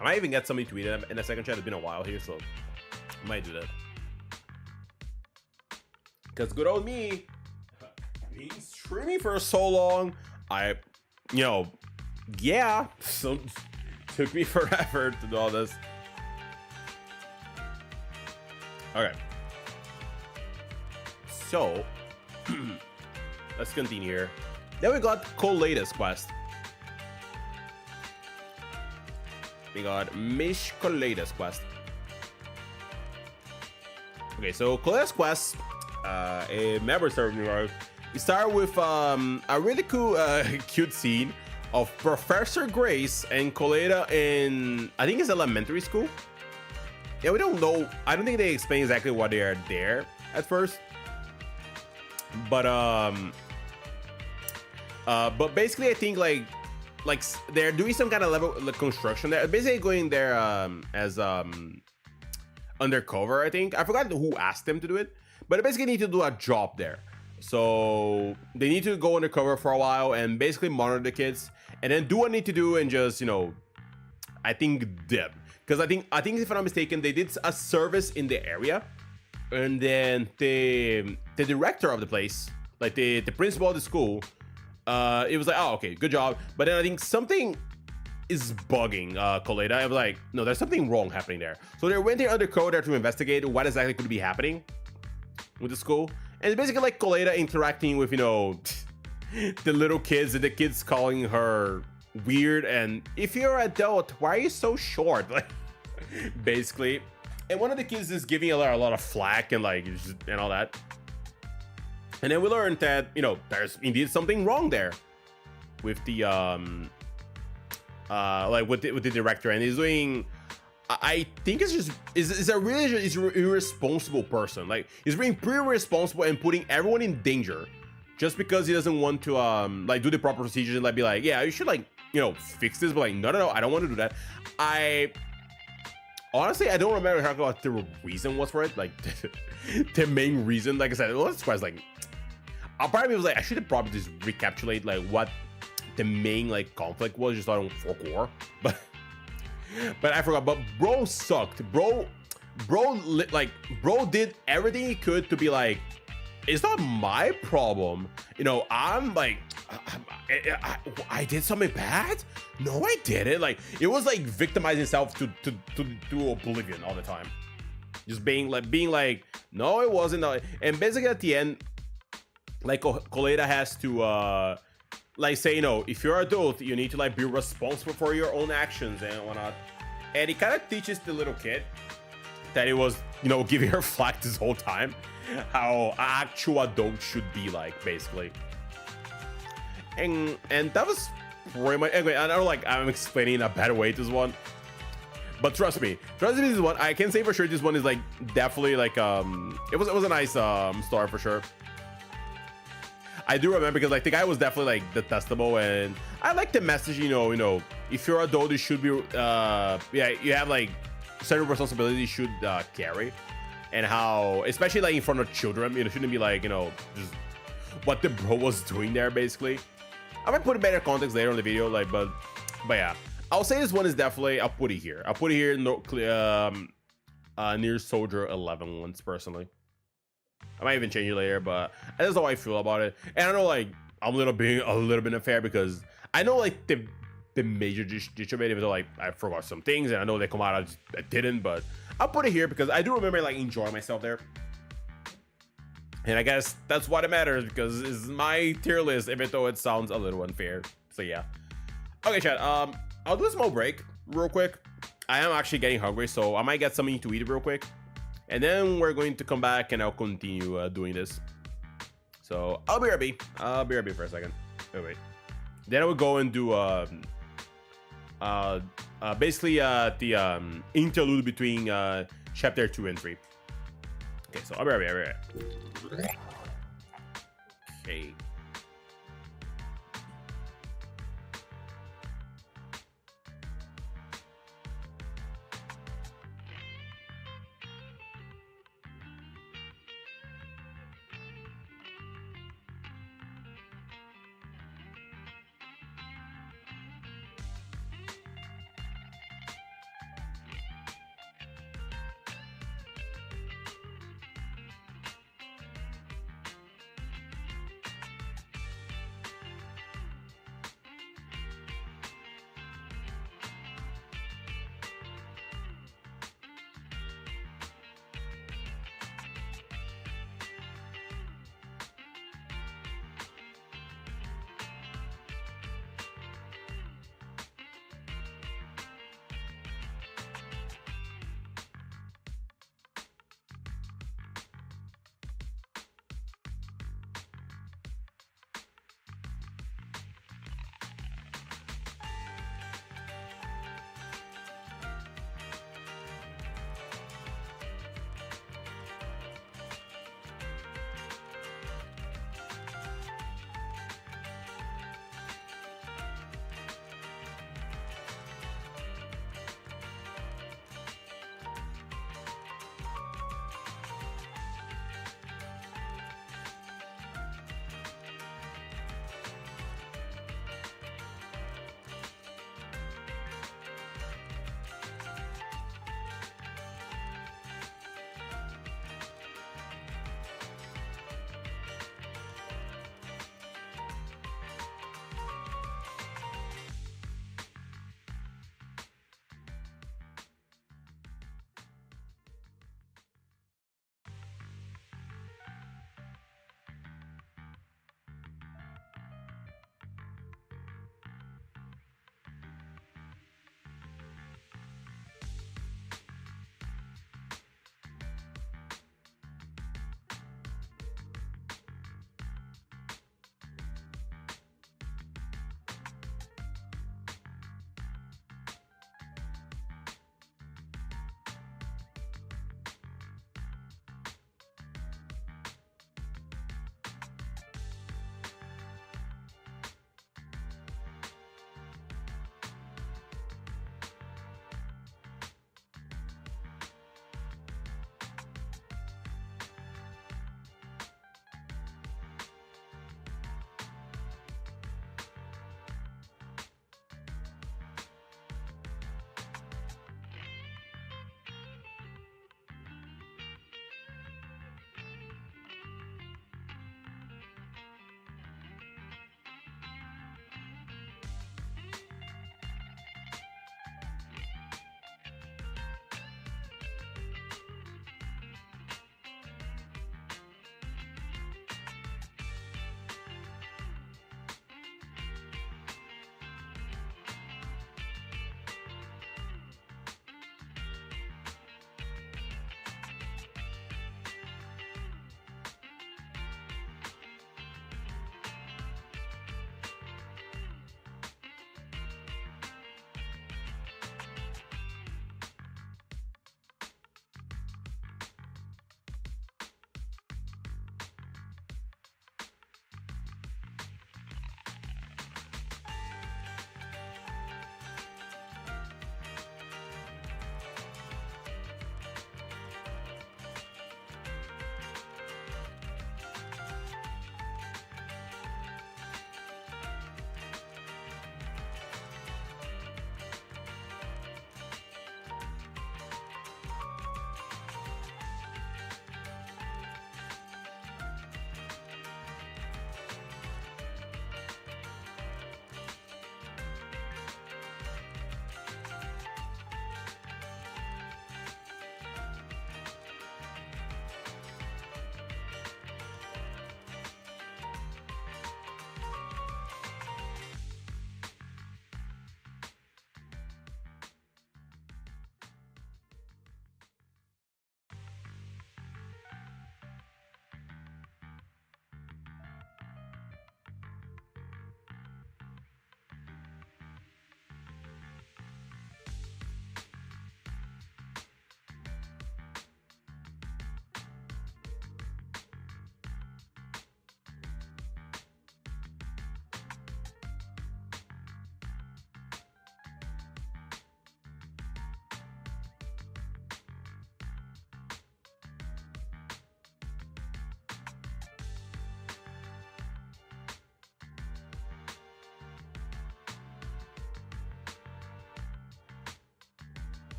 I might even get something to eat in a second chat. It's been a while here, so I might do that. Because good old me, been streaming for so long, yeah, so took me forever to do all this. Okay. So, let's continue here. Then we got Coleda's quest. We got Mish Coleda's quest. Okay, so Coleda's quest, a member server. We start with a really cool, cute scene of Professor Grace and Coleda in, I think it's elementary school. Yeah, we don't know. I don't think they explain exactly why they are there at first. But basically, I think like they're doing some kind of level construction. They're basically going there as undercover, I think. I forgot who asked them to do it, but they basically need to do a job there. So they need to go undercover for a while and basically monitor the kids, and then do what they need to do and just, you know, I think dip. Because I think if I'm not mistaken, they did a service in the area, and then the director of the place, like the principal of the school, it was like, oh, okay, good job. But then I think something is bugging Coleda. I was like, no, there's something wrong happening there. So they went there undercover to investigate what exactly could be happening with the school. And it's basically like Coleda interacting with, you know, the little kids, and the kids calling her weird, and if you're an adult, why are you so short? Like, basically. And one of the kids is giving a lot of flack and like and all that. And then we learned that, you know, there's indeed something wrong there. with the with the director, and he's doing. I think it's just is a really irresponsible person. Like he's being pretty irresponsible and putting everyone in danger, just because he doesn't want to like do the proper procedures and like be like, yeah, you should like fix this, but like no, I don't want to do that. I honestly don't remember exactly what the reason was for it. Like the main reason, like I said, well, that's why like probably was like I should have probably just recapitulate like what the main like conflict was, just so I don't fork war, but I forgot. But bro sucked. Bro did everything he could to be like, it's not my problem. I'm like, I did something bad? No, I didn't. Like, it was like victimizing himself to oblivion all the time. Just being like, no, it wasn't. And basically at the end, like Koleda has to like say, if you're an adult, you need to like be responsible for your own actions and whatnot. And he kind of teaches the little kid that it was, giving her flack this whole time, how actual adults should be like, basically. And that was pretty much. Anyway, I know like I'm explaining in a better way this one, but trust me, this one I can say for sure. This one is like definitely like it was a nice story for sure. I do remember because like the guy was definitely like detestable, and I like the message. If you're an adult, you should be you have like certain responsibilities you should carry, and how especially like in front of children, shouldn't be like just what the bro was doing there basically. I might put a better context later on the video, like, but yeah, I'll say this one is definitely. I'll put it here. Near Soldier 11 once personally. I might even change it later, but that's how I feel about it. And I know like I'm a little bit unfair because I know like the major gist of it, even though like I forgot some things and I know they come out I didn't, but I'll put it here because I do remember like enjoying myself there. And I guess that's what it matters because it's my tier list, even though it sounds a little unfair. So yeah. Okay, chat. I'll do a small break real quick. I am actually getting hungry, so I might get something to eat real quick. And then we're going to come back and I'll continue doing this. So I'll be RB. For a second. Wait. Then I will go and do basically the interlude between chapter 2 and 3. Okay, so I'll be right. Okay.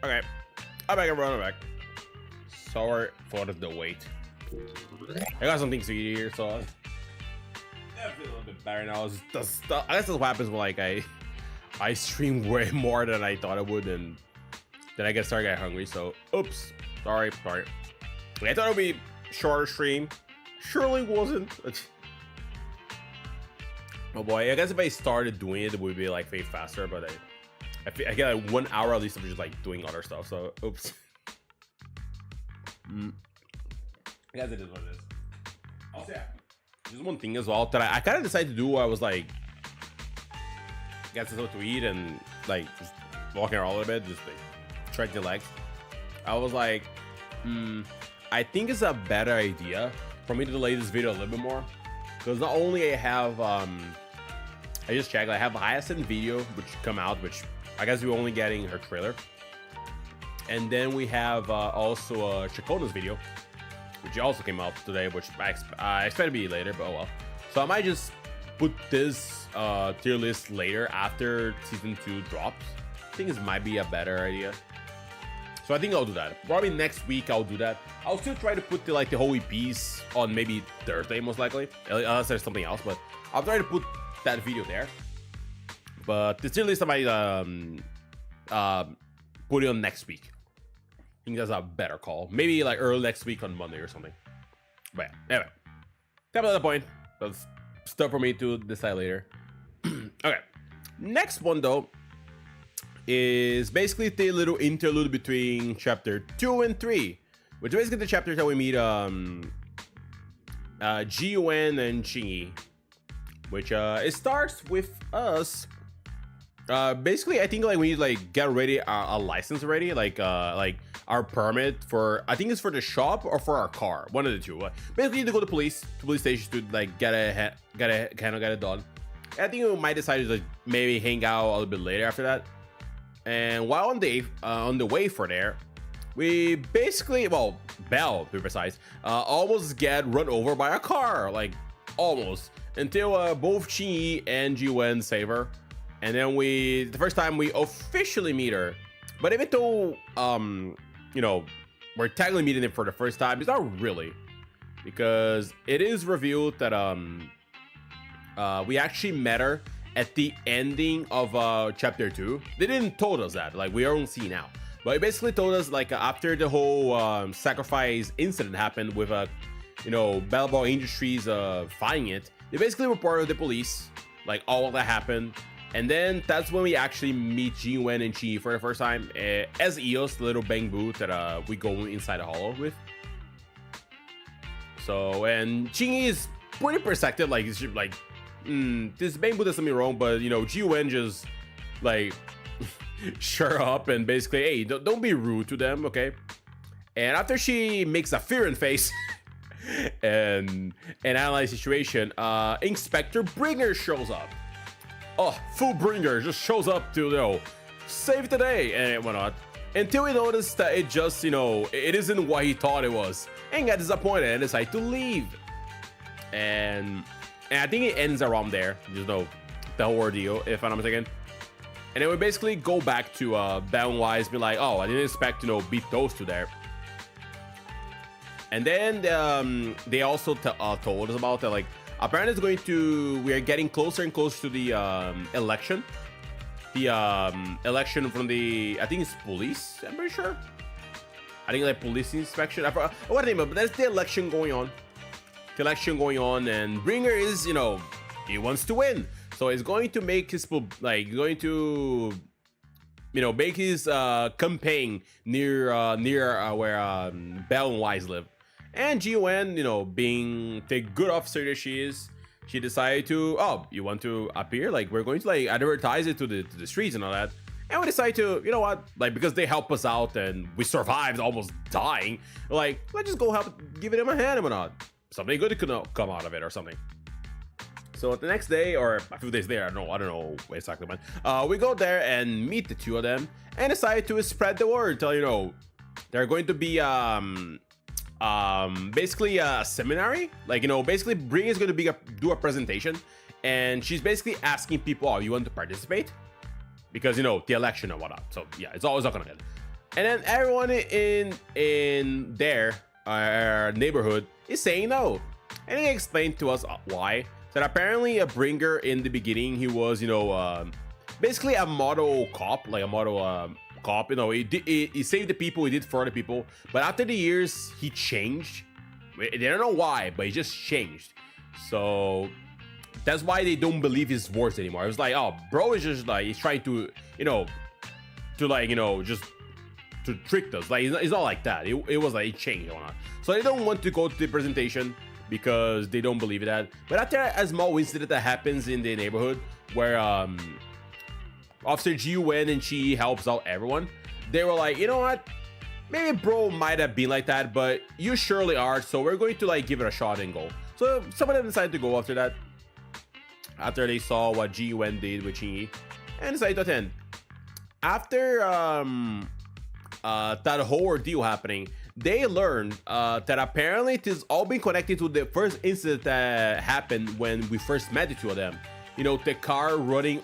Okay, I'm back. I'm back. Sorry for the wait. I got some things to eat here, so I feel a little bit better now. I guess that's what happens when like I stream way more than I thought I would, and then I start getting hungry. So, oops, sorry. I thought it would be shorter stream. Surely wasn't. Oh boy, I guess if I started doing it, it would be like way faster. But I get like 1 hour at least of just like doing other stuff. So, oops. I guess it is what it is. Also, yeah, there's one thing as well that I kind of decided to do. I was like, get something to eat and like just walking around a little bit, just like stretch the legs. I was like, I think it's a better idea for me to delay this video a little bit more, because not only I have I just checked, I have a Hyacinth video which come out, which I guess we're only getting her trailer, and then we have also Chakona's video, which also came out today, which I expect to be later, but oh well. So I might just put this tier list later after season 2 drops. I think this might be a better idea. So I think I'll do that. Probably next week I'll do that. I'll still try to put the whole EPs on maybe Thursday, most likely, unless there's something else. But I'll try to put that video there. But the tier list I might put it on next week. I think that's a better call. Maybe like early next week on Monday or something. But yeah, anyway, that's the point. That's stuff for me to decide later. Okay, next one though is basically the little interlude between chapter 2 and 3, which is basically the chapters that we meet Ji-Yuan and Qingyi, which it starts with us basically I think like we need to like get ready a license already, like our permit for, I think it's for the shop or for our car, one of the two. Basically you need to go to police station to like get it done. I think we might decide to like maybe hang out a little bit later after that. And while on the way for there, we basically, well, Belle to be precise, almost get run over by a car, like almost, until both Qingyi and Ji-Yuan save her. And then the first time we officially meet her. But even though you know, we're technically meeting him for the first time, it's not really, because it is revealed that we actually met her at the ending of chapter 2. They didn't told us that, like we only see now, but it basically told us like after the whole sacrifice incident happened with you know, Battle Ball Industries finding it, they basically reported the police like all of that happened. And then that's when we actually meet Ji-Yuan and Qingyi for the first time as Eos, the little bamboo that we go inside the hollow with. So, and Qingyi is pretty perceptive, like it's like, this bamboo does something wrong, but you know, Ji-Yuan just like shut up and basically, hey, don't be rude to them, okay? And after she makes a fearing face and analyze the situation, Inspector Bringer shows up. Oh, full Bringer just shows up to, you know, save the day and whatnot. Until we notice that it just, you know, it isn't what he thought it was, and got disappointed and decided to leave. And I think it ends around there, you know, the whole ordeal, if I'm not mistaken. And then we basically go back to Belle and Wise, be like, oh, I didn't expect to, you know, beat those two there. And then they also told us about that, like, apparently it's going to, we are getting closer and closer to the election. The election from the, I think it's police, I'm pretty sure. I think like police inspection. I forgot what name, but that's the election going on. The election going on, and Bringer is, you know, he wants to win. So he's going to make his, like, going to, you know, make his campaign near where Belle and Wise live. And Ji-Yuan, you know, being the good officer that she is, she decided to, oh, you want to appear? Like, we're going to like advertise it to the streets and all that. And we decided to, you know what, like, because they helped us out and we survived almost dying, like, let's just go help, give them a hand or not. Something good could come out of it or something. So the next day, or a few days there, I don't know exactly when, we go there and meet the two of them and decide to spread the word, tell, you know, they're going to be basically a seminary, like, you know, basically Bring is going to do a presentation, and she's basically asking people, oh, you want to participate? Because, you know, the election and whatnot. So yeah, it's always not gonna get. And then everyone in their neighborhood is saying no. And he explained to us why. That apparently a bringer in the beginning, he was, you know, basically a model cop, like a model cop. You know, he saved the people, he did for the people. But after the years, he changed. They don't know why, but he just changed. So that's why they don't believe his words anymore. It was like, oh, bro is just like, he's trying to, you know, just to trick us. Like, it's not like that. It was like, it changed or not. So they don't want to go to the presentation because they don't believe that. But after a small incident that happens in the neighborhood where Officer Ji-Wen and she helps out everyone, they were like, you know what? Maybe bro might have been like that, but you surely are, so we're going to like give it a shot and go. So some of them decided to go after that. After they saw what Ji-Wen did with Shinji, and decided to attend. After that whole ordeal happening, they learned that apparently it is all been connected to the first incident that happened when we first met the two of them. You know, the car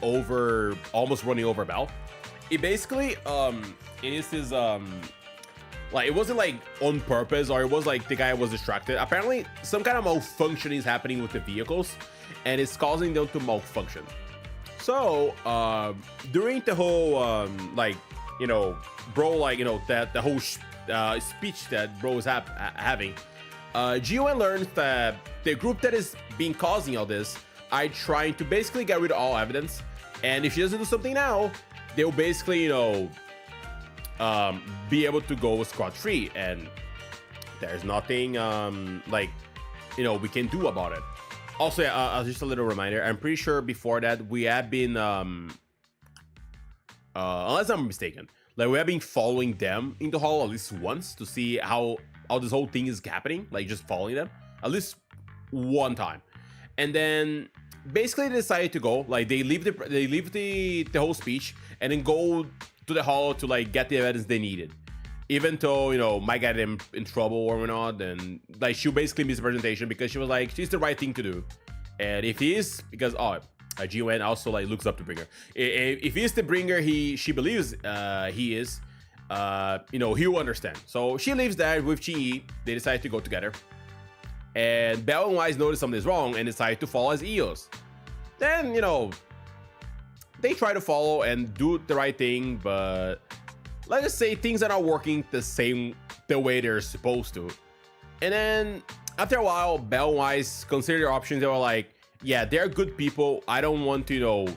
almost running over Belle. It basically, it is his, like, it wasn't like on purpose, or it was like the guy was distracted. Apparently, some kind of malfunction is happening with the vehicles, and it's causing them to malfunction. So, during the whole, like, you know, bro, like, you know, that the whole speech that bro is having, Ji-Wen learns that the group that is being causing all this are trying to basically get rid of all evidence, and if she doesn't do something now, they'll basically, you know, be able to go scot-free, and there's nothing like, you know, we can do about it. Also, just a little reminder, I'm pretty sure before that we have been unless I'm mistaken, like, we have been following them in the hall at least once to see how this whole thing is happening, like just following them at least one time. And then basically they decided to go, like, they leave the whole speech and then go to the hall to like get the evidence they needed, even though, you know, might get them in trouble or not. And like, she basically missed the presentation because she was like, she's the right thing to do. And if he is, because Ji-Wen also like looks up to Bringer. If he's the Bringer she believes he is, you know, he will understand. So she leaves there with Chi. They decide to go together. And Belle and Wise notice something is wrong and decide to follow as EOS. Then, you know, they try to follow and do the right thing, but let's just say things are not working the way they're supposed to. And then after a while, Belle and Wise consider their options. They were like, yeah, they're good people. I don't want to, you know,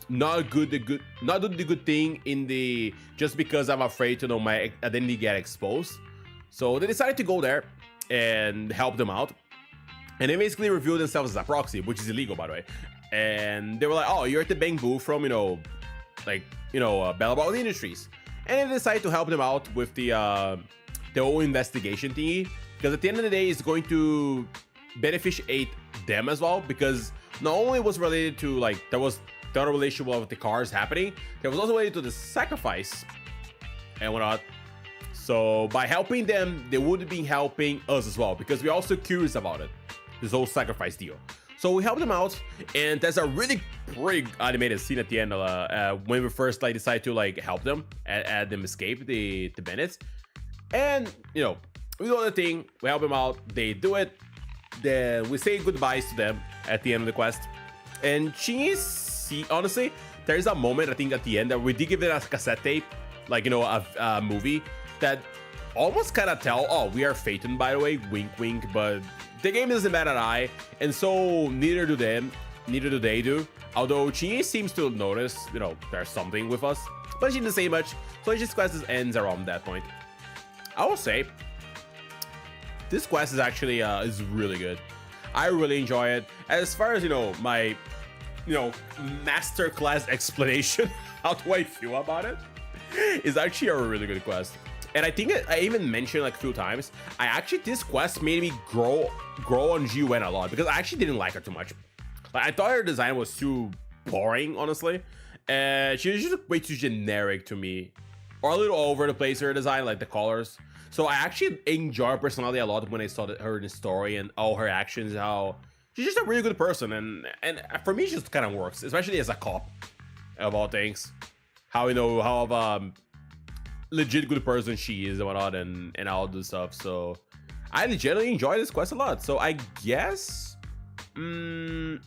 not do the good thing just because I'm afraid to know my identity get exposed. So they decided to go there and help them out, and they basically revealed themselves as a proxy, which is illegal, by the way. And they were like, oh, you're at the Bangbu from, you know, like, you know, Bellabot Industries. And they decided to help them out with the whole investigation thingy, because at the end of the day, it's going to beneficiate them as well, because not only was related to, like, there was the other relationship of the cars happening, there was also related to the sacrifice and whatnot. So by helping them, they would be helping us as well, because we're also curious about it, this whole sacrifice deal. So we helped them out, and there's a really pretty animated scene at the end when we first like decide to like help them and them escape the bandits. And you know, we do the thing, we help them out, they do it, then we say goodbyes to them at the end of the quest. And honestly, there is a moment I think at the end that we did give it a cassette tape, like, you know, a movie that almost kind of tell, oh, we are Phaeton, by the way, wink wink, but the game doesn't bat an eye, and so neither do they do. Although Chi seems to notice, you know, there's something with us, but she didn't say much, so this quest ends around that point. I will say this quest is actually is really good. I really enjoy it. As far as, you know, my, you know, masterclass explanation how do I feel about it is actually a really good quest. And I think I even mentioned like a few times, this quest made me grow on Ji-Wen a lot, because I actually didn't like her too much. Like, I thought her design was too boring, honestly. And she was just way too generic to me, or a little over the place, her design, like the colors. So I actually enjoy her personality a lot when I saw her in the story and all her actions, how she's just a really good person. And for me, she just kind of works, especially as a cop, of all things. How, you know, how legit good person she is and whatnot, and all this stuff. So I legitimately enjoy this quest a lot. So I guess I can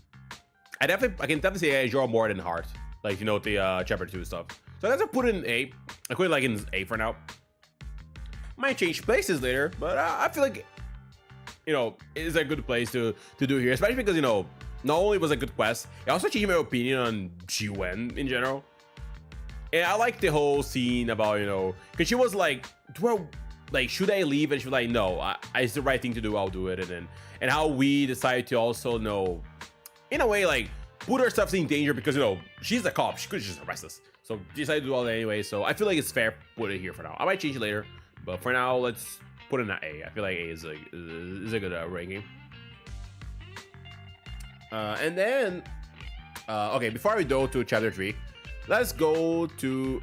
definitely say I enjoy more than Heart, like, you know, the chapter 2 stuff. So I guess I put it in A. I put it like in A for now. Might change places later, but I feel like, you know, it's a good place to do here, especially because, you know, not only was it a good quest, it also changed my opinion on Ji-wen in general. And I like the whole scene about, you know, because she was like, should I leave? And she was like, no, it's the right thing to do, I'll do it. And how we decided to also, you know, in a way, like, put ourselves in danger because, you know, she's a cop, she could just arrest us. So decided to do all that anyway. So I feel like it's fair to put it here for now. I might change it later, but for now, let's put it in an A. I feel like A is a good ranking. And then, okay, before we go to chapter 3, let's go to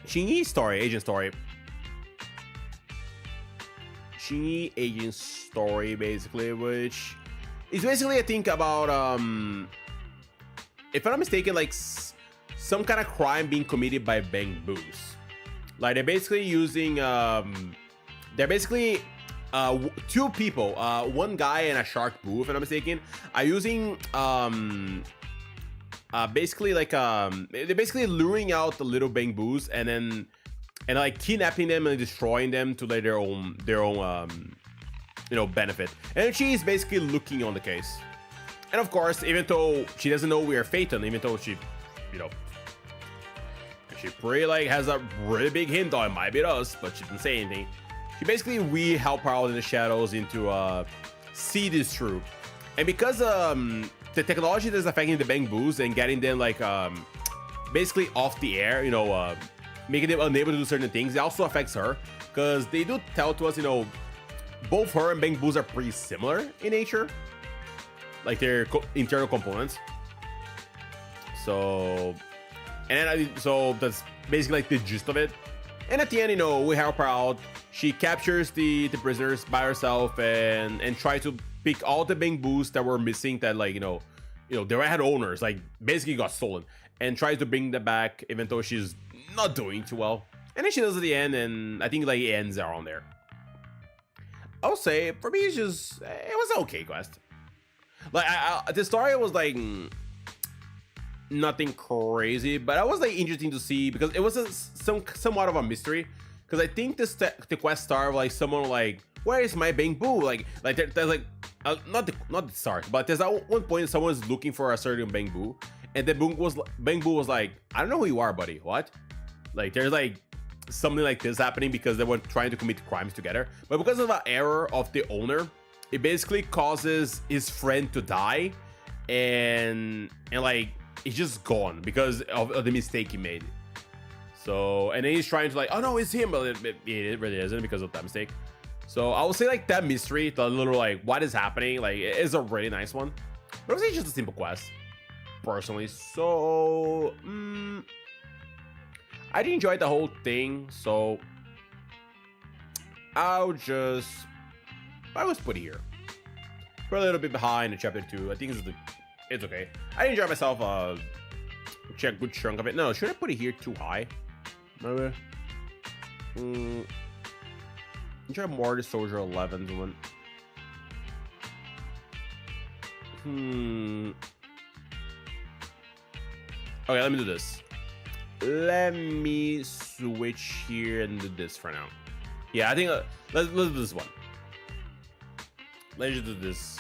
Shinji's story, agent story. Shinji agent story, basically, which is basically, I think, about, if I'm not mistaken, like some kind of crime being committed by Bang Boos. Like, they're basically using, they're basically two people, one guy and a shark boo, if I'm not mistaken, are using basically like they're basically luring out the little Bang Boos and like kidnapping them and destroying them to like their own you know, benefit. And she's basically looking on the case. And of course, even though she doesn't know we are Phaeton, even though she, you know, she pretty like has a really big hint on it might be us, but she didn't say anything. We help her out in the shadows into see this through. And because the technology that's affecting the Bang Boos and getting them like basically off the air, you know, making them unable to do certain things, it also affects her, because they do tell to us, you know, both her and Bang Boos are pretty similar in nature, like their internal components. So, and so that's basically like the gist of it. And at the end, you know, we help her out. She captures the prisoners by herself and try to pick all the Bang Boos that were missing, that, like, you know, they had owners, like, basically got stolen, and tries to bring them back, even though she's not doing too well. And then she does at the end, and I think like it ends around there. I'll say for me, it was an okay quest. Like, the story was like nothing crazy, but it was like interesting to see because it was somewhat of a mystery. Because I think the quest started like someone like, where is my Bang Boo? Like there's like not the start, but there's at one point someone's looking for a certain Bang Boo, and the Bang Boo was like, I don't know who you are, buddy. What? Like, there's like something like this happening because they were trying to commit crimes together, but because of an error of the owner, it basically causes his friend to die, and like he's just gone because of the mistake he made. So, and then he's trying to like, oh no, it's him, but it really isn't because of that mistake. So I would say like that mystery, the little like what is happening, like, it is a really nice one. But I would say it's just a simple quest, personally. So I did enjoy the whole thing, so I was put it here. We're a little bit behind in chapter 2. I think it's okay. I enjoyed myself a good chunk of it. No, should I put it here too high? Maybe. Enjoy more the Soldier 11's one. Okay, let me do this. Let me switch here and do this for now. Yeah, I think let's do this one. Let's just do this.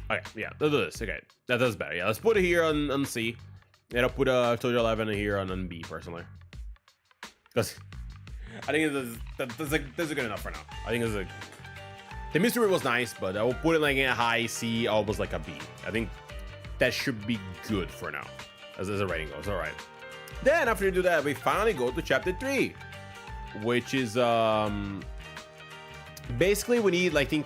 Okay, yeah, let's do this. Okay, that does better. Yeah, let's put it here on C. And I'll put Soldier 11 here on B, personally. Because I think that's good enough for now. I think the mystery was nice, but I will put it like in a high C, almost like a B. I think that should be good for now, as the rating goes. All right. Then after you do that, we finally go to chapter 3, which is basically we need, I think,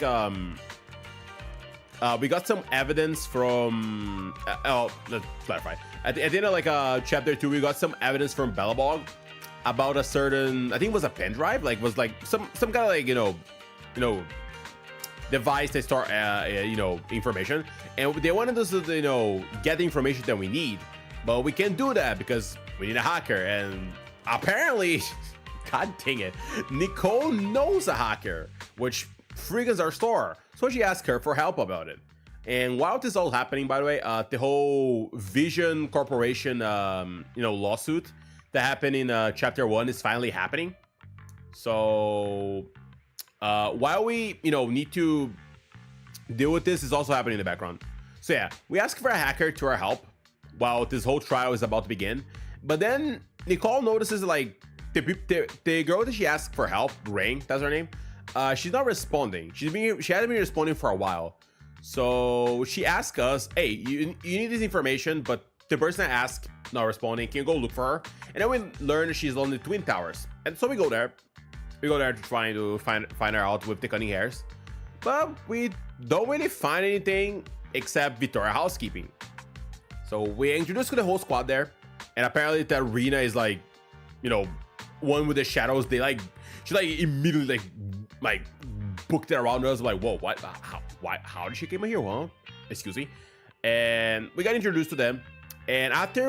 we got some evidence from let's clarify. At the end of like chapter 2, we got some evidence from Bellabog about a certain, I think it was a pen drive, like was like some kind of like you know device that store information, and they wanted us to get the information that we need, but we can't do that because we need a hacker. And apparently, god dang it, Nicole knows a hacker, which freakens our store. So she asked her for help about it. And while this is all happening, by the way, the whole Vision Corporation, lawsuit that happened in chapter 1 is finally happening. So while we, need to deal with this, is also happening in the background. So yeah, we asked for a hacker to our help while this whole trial is about to begin. But then Nicole notices like the girl that she asked for help, Rain, that's her name. She's not responding. She hasn't been responding for a while. So she asked us, hey, you need this information, but the person I asked not responding. Can you go look for her? And then we learn that she's on the Twin Towers. And so we go there. We go there to try to find her out with the cunning hairs. But we don't really find anything except Victoria housekeeping. So we introduced to the whole squad there. And apparently the arena is like, one with the shadows. She immediately booked it around us. Like, whoa, what? How did she come here? Huh? Excuse me. And we got introduced to them. And after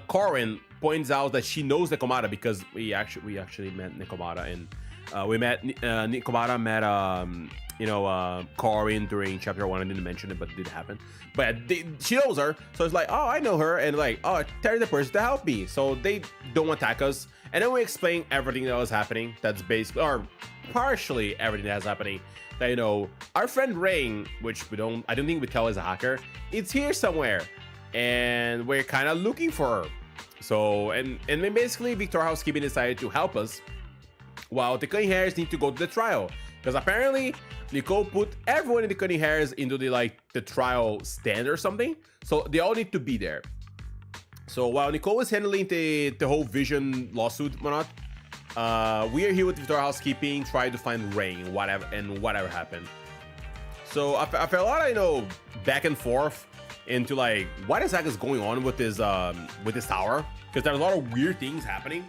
Corin points out that she knows Nekomata because we actually met Nekomata, and Nekomata met Corin during chapter 1. I didn't mention it, but it did happen. But she knows her, so it's like, oh, I know her, and like, oh, tell the person to help me. So they don't attack us, and then we explain everything that was happening. That's basically, or partially everything that's happening. That our friend Rain, which I don't think we tell is a hacker, it's here somewhere, and we're kind of looking for her. So and then basically Victoria housekeeping decided to help us while the cunning hairs need to go to the trial, because apparently Nicole put everyone in the cunning hairs into the trial stand or something, so they all need to be there. So while Nicole is handling the whole Vision lawsuit, whatnot, we are here with Victoria housekeeping, trying to find Rain, whatever happened. So I felt a lot of back and forth into like what exactly is going on with this tower, because there's a lot of weird things happening.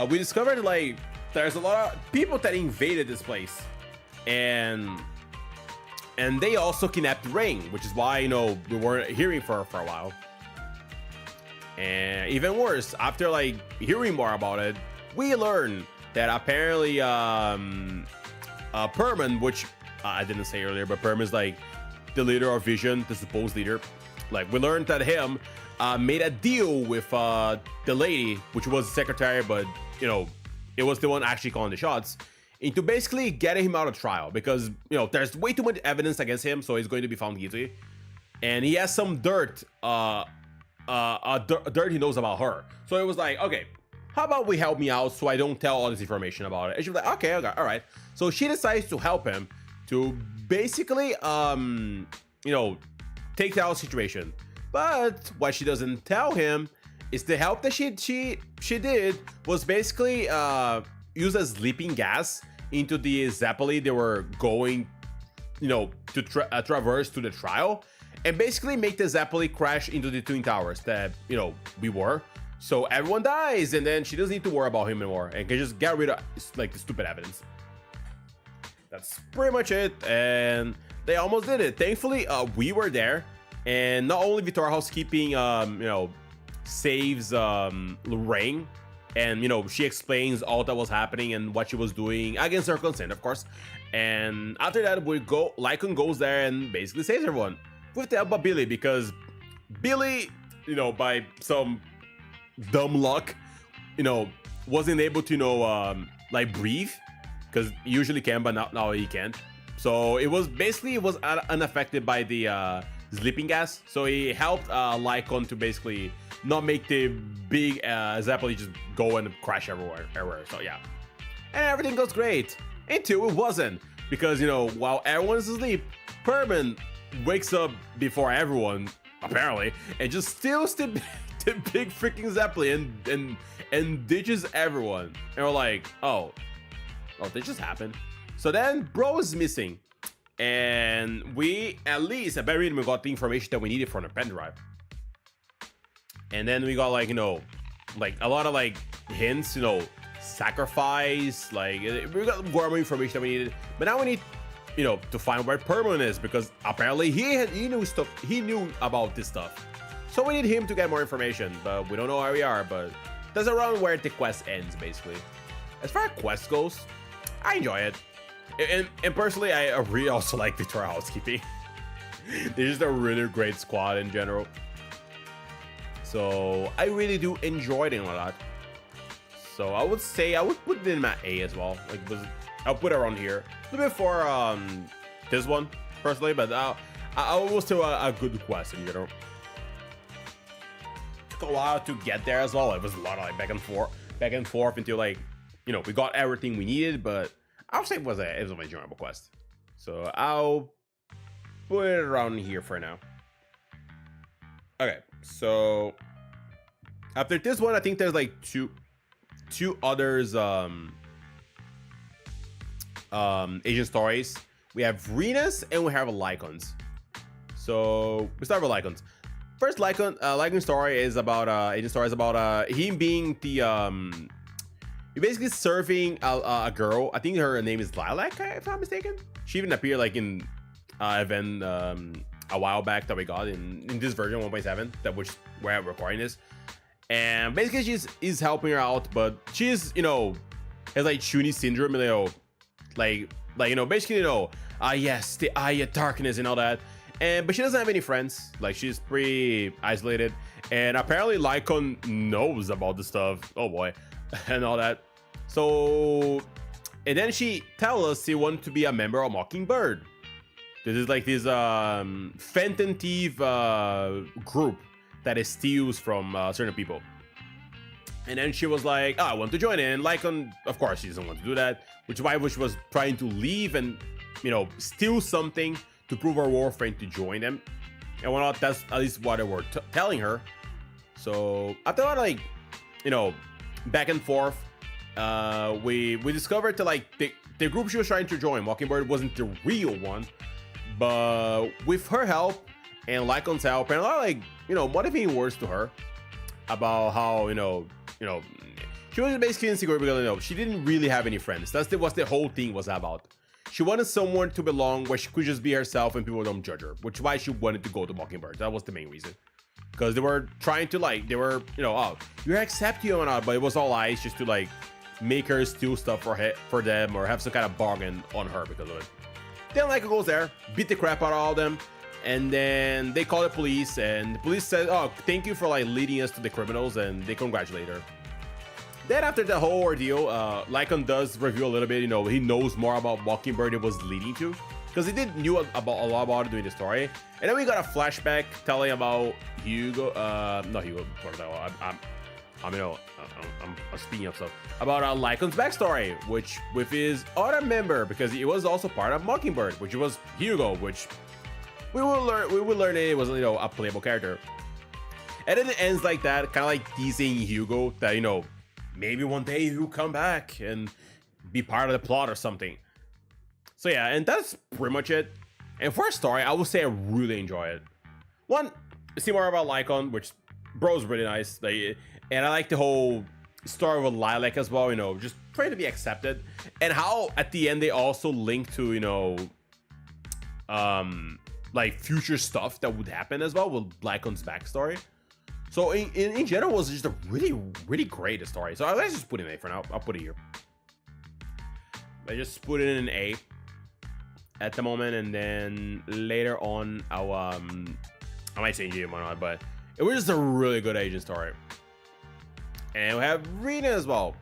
We discovered like there's a lot of people that invaded this place, and they also kidnapped Rain, which is why we weren't hearing from her for a while. And even worse, after like hearing more about it, we learned that apparently Perman, which I didn't say earlier, but Perman is like the leader of Vision, the supposed leader. Like, we learned that him made a deal with the lady, which was the secretary, but it was the one actually calling the shots, into basically getting him out of trial, because there's way too much evidence against him, so he's going to be found guilty, and he has some dirt dirt he knows about her. So it was like, okay, how about we help me out so I don't tell all this information about it? And she was like, okay, all right. So she decides to help him to basically take the whole situation. But what she doesn't tell him is the help that she did was basically use a sleeping gas into the Zeppeli they were going to traverse to the trial, and basically make the Zeppeli crash into the Twin Towers that we were. So everyone dies, and then she doesn't need to worry about him anymore and can just get rid of like the stupid evidence. That's pretty much it, and they almost did it. Thankfully, we were there, and not only Victoria housekeeping saves Rain, and she explains all that was happening and what she was doing against her consent, of course. And after that, Yagami-kun goes there and basically saves everyone with the help of Billy, because Billy, by some dumb luck, wasn't able to like breathe, because he usually can, but now he can't. So it was unaffected by the sleeping gas. So he helped Yagami-kun to basically not make the big Zeppeli just go and crash everywhere. So yeah, and everything goes great until it wasn't, because while everyone's asleep, Perman wakes up before everyone apparently and just steals the big freaking Zeppeli and ditches everyone. And we're like, oh, this just happened. So then bro is missing, and we at least at very minimum got the information that we needed from the pen drive. And then we got like a lot of like hints, sacrifice, like we got more information that we needed. But now we need to find where Perman is, because apparently he knew stuff, he knew about this stuff. So we need him to get more information, but we don't know where we are. But that's around where the quest ends, basically. As far as quest goes, I enjoy it. And personally, I really also like Victoria Housekeeping. They're just a really great squad in general. So I really do enjoy them a lot. So I would say I would put it in my A as well. Like, I'll put it around here. A little bit for this one personally, but I will still a good quest in general. Took a while to get there as well. It was a lot of like back and forth until like, you know, we got everything we needed. But I would say it was an enjoyable quest. So I'll put it around here for now. Okay, so after this one, I think there's like two others Asian stories. We have Renas and we have Lycons. So we start with Lycons. First Lycon story is about Asian story is about him being the you're basically serving a girl. I think her name is Lilac, if I'm not mistaken. She even appeared like in event a while back that we got in this version 1.7, that which where I'm recording this. And basically she's helping her out, but she's, you know, has like Shuni syndrome, you know, like you know, basically, you know, yes, the eye of darkness and all that. But she doesn't have any friends. Like, she's pretty isolated. And apparently Lycon knows about the stuff. Oh boy. And all that. So, and then she tells us she wants to be a member of Mockingbird. This is like this Phantom Thief group that steals from certain people. And then she was like, oh, I want to join in. Lycon, of course, she doesn't want to do that. Which is why she was trying to leave and, you know, steal something to prove her worth and to join them. And whatnot, that's at least what they were telling her. So after a lot of, like, you know, back and forth, we discovered that, like, the group she was trying to join, Mockingbird, wasn't the real one. But with her help and Lycon's help and a lot of, like, you know, motivating words to her about how, you know, she was basically insecure because, you know, she didn't really have any friends. That's what the whole thing was about. She wanted someone to belong where she could just be herself and people don't judge her, which is why she wanted to go to Mockingbird. That was the main reason. Because they were trying to, like, they were, you know, oh, you accept you or not, but it was all lies just to, like, make her steal stuff for them or have some kind of bargain on her because of it. Then Lycon goes there, beat the crap out of all of them, and then they call the police, and the police said, oh, thank you for, like, leading us to the criminals, and they congratulate her. Then after the whole ordeal, Lycon does reveal a little bit, you know, he knows more about Mockingbird it was leading to, because he did knew a lot about it during the story. And then we got a flashback telling about Hugo, not Hugo, I'm speaking of stuff about Lycon's backstory, which with his other member, because he was also part of Mockingbird, which was Hugo, which we will learn it was, you know, a playable character. And then it ends like that, kind of like teasing Hugo that, you know, maybe one day he'll come back and be part of the plot or something. So yeah, and that's pretty much it. And for a story, I would say I really enjoy it. One, see more about Lycon, which bro's really nice. Like, and I like the whole story with Lilac as well, you know, just trying to be accepted. And how at the end they also link to, you know, like future stuff that would happen as well with Lycon's backstory. So in general, it was just a really great story. So let's just put it in A for now. I'll put it here. I just put it in an A at the moment, and then later on, I might change it or not, but it was just a really good Asian story. And we have Rena as well,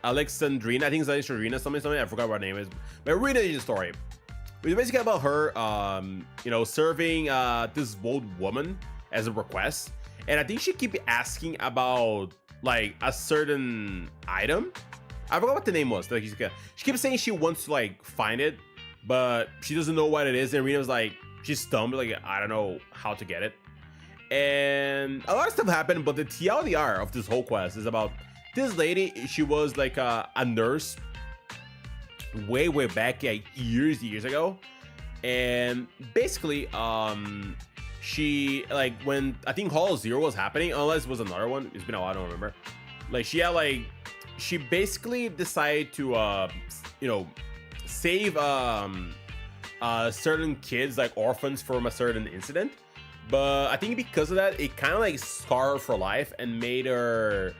Alexandrina. I think it's Alexandrina something. I forgot what her name is, but Rena Asian story. It's basically about her, you know, serving this old woman as a request. And I think she keep asking about, like, a certain item. I forgot what the name was. Like, she keeps saying she wants to, like, find it, but she doesn't know what it is. And Rena was like, she's stumped, like, I don't know how to get it. And a lot of stuff happened, but the TLDR of this whole quest is about this lady. She was like a nurse way back, like years ago. And basically, she, like, when I think Hall Zero was happening, unless it was another one, it's been a while, I don't remember. Like, she had, like, she basically decided to you know, save certain kids, like orphans, from a certain incident. But I think because of that, it kind of like scarred her for life and made her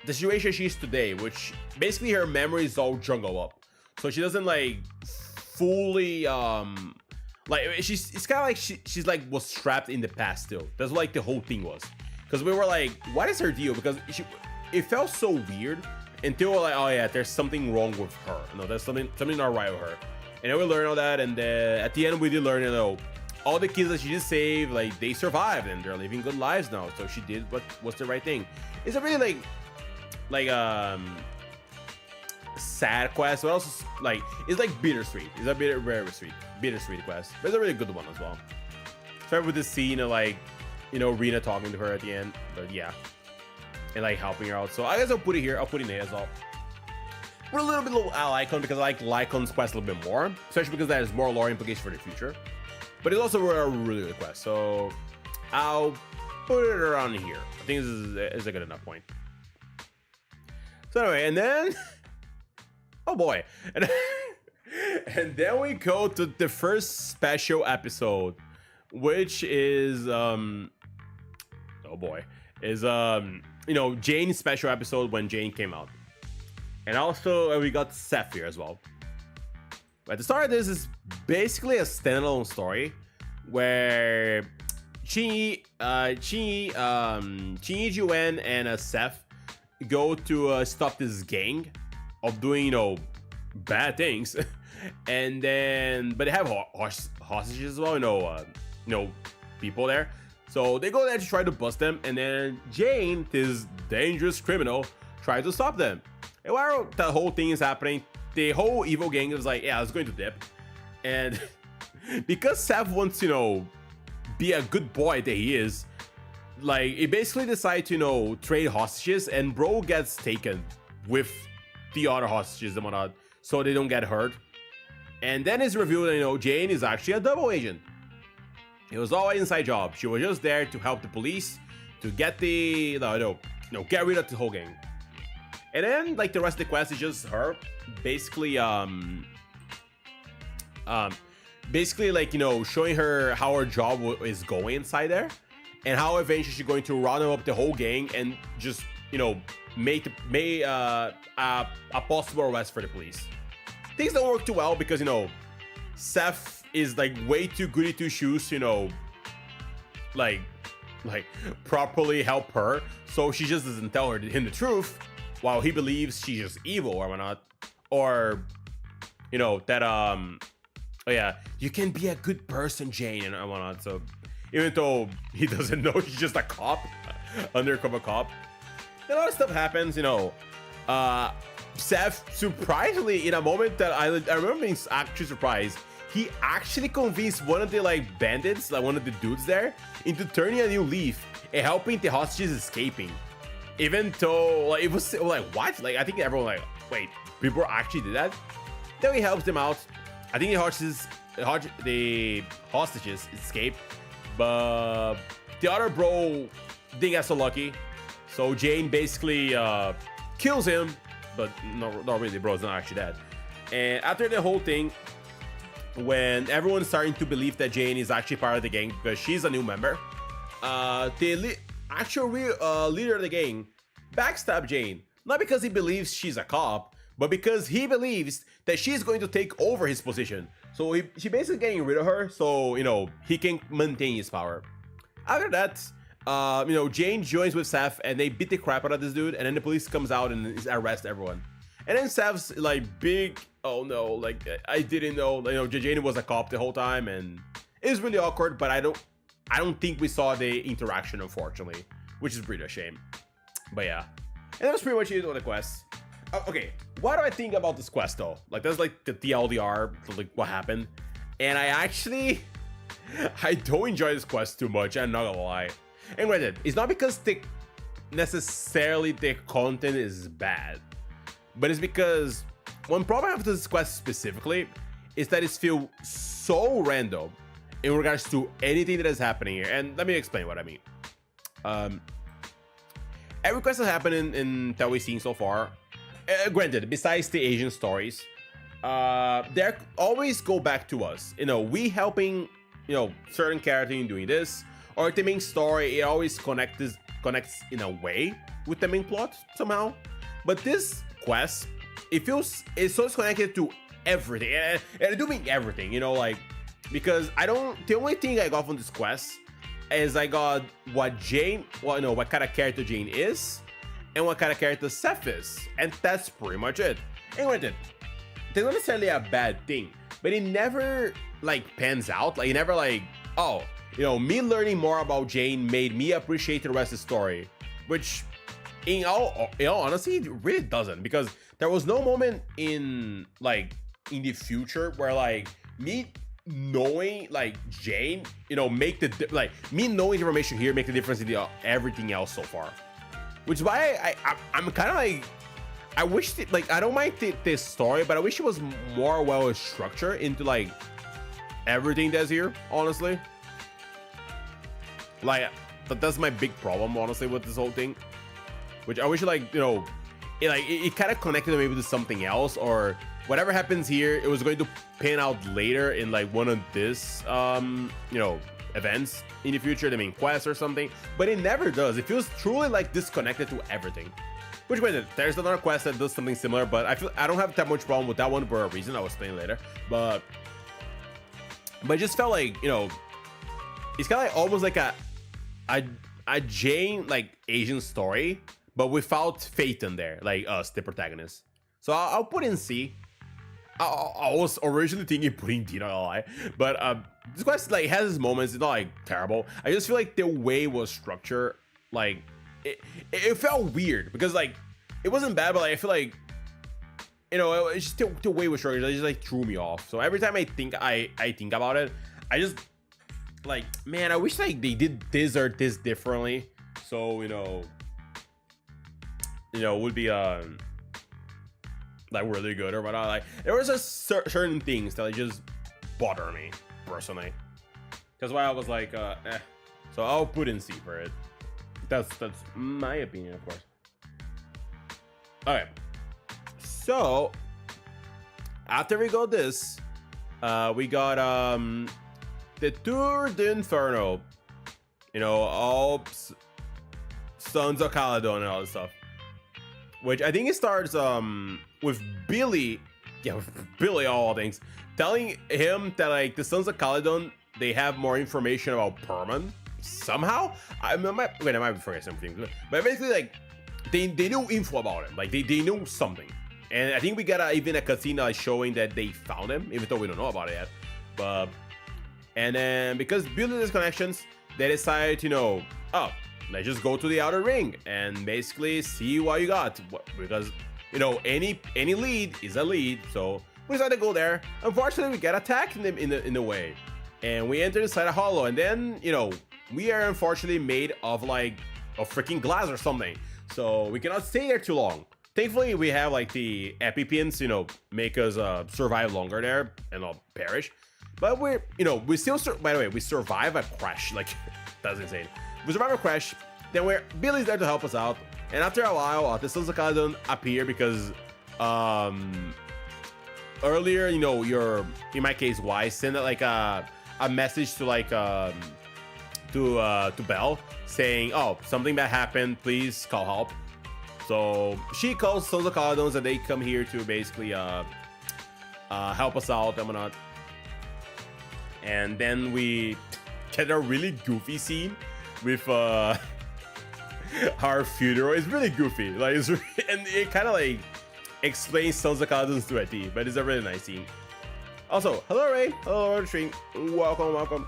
the situation she's today, which basically her memory is all jumbled up. So she doesn't like fully like it's kind of like she's like was trapped in the past still. That's what, like the whole thing was, because we were like, what is her deal? Because it felt so weird until we're like, oh yeah, there's something wrong with her. No, there's something not right with her. And then we learned all that, and at the end we did learn, you know, all the kids that she just saved, like they survived and they're living good lives now. So she did what was the right thing. It's a really like sad quest, but also like it's like bittersweet. It's a bittersweet quest, but it's a really good one as well. Especially with this scene of like, you know, Rina talking to her at the end. But yeah, and like helping her out. So I guess I'll put it here. I'll put it in there as well. We're a little bit low at Lycon because I like Lycon's quest a little bit more, especially because that has more lore implications for the future. But it's also a really good quest, so I'll put it around here. I think this is a good enough point. So anyway, and then oh boy, and then we go to the first special episode, which is oh boy, is you know, Jane's special episode when Jane came out. And also we got Seth here as well. But the start of this is basically a standalone story where Chin Yi-Juan and Seth go to stop this gang of doing, you know, bad things, and then but they have hostages as well, you know, people there. So they go there to try to bust them, and then Jane, this dangerous criminal, tries to stop them. And while that whole thing is happening, the whole evil gang is like, yeah, I was going to dip. And because Seth wants to, you know, be a good boy that he is, like, he basically decides to, you know, trade hostages, and bro gets taken with the other hostages and whatnot, so they don't get hurt. And then it's revealed that, you know, Jane is actually a double agent. It was all an inside job. She was just there to help the police to get the, get rid of the whole gang. And then, like, the rest of the quest is just her basically, basically, like, you know, showing her how her job is going inside there, and how eventually she's going to round up the whole gang and just, you know, make a possible arrest for the police. Things don't work too well because, you know, Seth is like way too goody two shoes, you know, like properly help her. So she just doesn't tell him the truth, while he believes she's just evil or whatnot, or, you know, that oh yeah, you can be a good person, Jane, and whatnot. So even though he doesn't know she's just a cop, undercover cop, a lot of stuff happens, you know. Seth, surprisingly, in a moment that I remember being actually surprised, he actually convinced one of the like bandits, like one of the dudes there, into turning a new leaf and helping the hostages escaping. Even though like it was like, what? Like, I think everyone like, wait, people actually did that? Then he helps them out. I think the hostages escape, but the other bro didn't get so lucky. So Jane basically kills him, but not really, bro's not actually dead. And after the whole thing, when everyone's starting to believe that Jane is actually part of the gang because she's a new member, the actual real leader of the gang backstab Jane, not because he believes she's a cop, but because he believes that she's going to take over his position. So she basically getting rid of her, so, you know, he can maintain his power. After that, you know, Jane joins with Seth and they beat the crap out of this dude, and then the police comes out and arrest everyone. And then Seth's like big, oh no, like I didn't know, you know, Jane was a cop the whole time, and it was really awkward. But I don't think we saw the interaction, unfortunately, which is pretty a shame. But yeah, and that was pretty much it on the quest. Okay, what do I think about this quest though? Like, that's like the TLDR, like what happened. And I don't enjoy this quest too much, I'm not gonna lie. And granted, it's not because necessarily the content is bad, but it's because one problem I have with this quest specifically is that it feels so random in regards to anything that is happening here. And let me explain what I mean. Every quest that happened that we've seen so far, granted, besides the Asian stories, they always go back to us. You know, we helping, you know, certain character in doing this, or the main story, it always connects in a way with the main plot somehow. But this quest, it's so connected to everything, and I do mean everything, you know, like, because the only thing I got from this quest is I got what kind of character Jane is, and what kind of character Seth is, and that's pretty much it. And granted, it's not necessarily a bad thing, but it never like pans out. Like, it never like, oh, you know, me learning more about Jane made me appreciate the rest of the story, which in all honesty, it really doesn't, because there was no moment in the future where like me knowing like Jane, you know, me knowing the information here make the difference in everything else so far. Which is why I'm kind of like, I wish I don't mind this story, but I wish it was more well structured into like everything that's here, honestly. Like, but that's my big problem, honestly, with this whole thing. Which I wish, like, you know, it kind of connected maybe to something else, or whatever happens here, it was going to pan out later in like one of this, you know, events in the future, the main quest or something. But it never does. It feels truly like disconnected to everything. Which way, there's another quest that does something similar, but I don't have that much problem with that one for a reason I'll explain later. But it just felt like, you know, it's kind of like almost like a Jane like Asian story, but without Phaeton there, like us, the protagonist. So I'll put in C. I was originally thinking putting D, not gonna lie, but this quest like has its moments. It's not like terrible. I just feel like the way it was structured, like it felt weird, because like it wasn't bad, but like, I feel like, you know, it's just the way it was structured. It just like threw me off. So every time I think about it, I just like, man, I wish like they did this or this differently. So you know, it would be like really good or whatnot. Like, there was just certain things that like just bother me personally. That's why I was like, So I'll put in C for it. That's my opinion, of course. Okay. So after we got this, we got the Tour d'Inferno. You know, all Sons of Caledon and all this stuff. Which I think it starts with Billy, with Billy all things, telling him that like the Sons of Caledon, they have more information about Perman somehow. I might be forgetting something, but basically like they knew info about him, like they knew something, and I think we got even a cutscene like, showing that they found him, even though we don't know about it yet. But and then because Billy has connections, they decided, you know, oh, let's just go to the outer ring and basically see what you got, because you know any lead is a lead. So we decided to go there. Unfortunately, we get attacked in the way, and we enter inside a hollow, and then you know we are unfortunately made of like a freaking glass or something, so we cannot stay there too long. Thankfully, we have like the epipins, you know, make us survive longer there and not perish. But we still by the way, we survive a crash. Like, that's insane. We survive a crash, then Billy's there to help us out, and after a while, the Sons of Caledon appear because earlier, you know, in my case, Y sent like a message to like to Belle saying, oh, something bad happened, please call help. So she calls Sons of Caledon, and they come here to basically help us out and whatnot. And then we get a really goofy scene with our funeral. It's really goofy, like and it kind of like explains Sons of Caledon's to a T, but it's a really nice scene. Also, hello Ray, hello stream, welcome.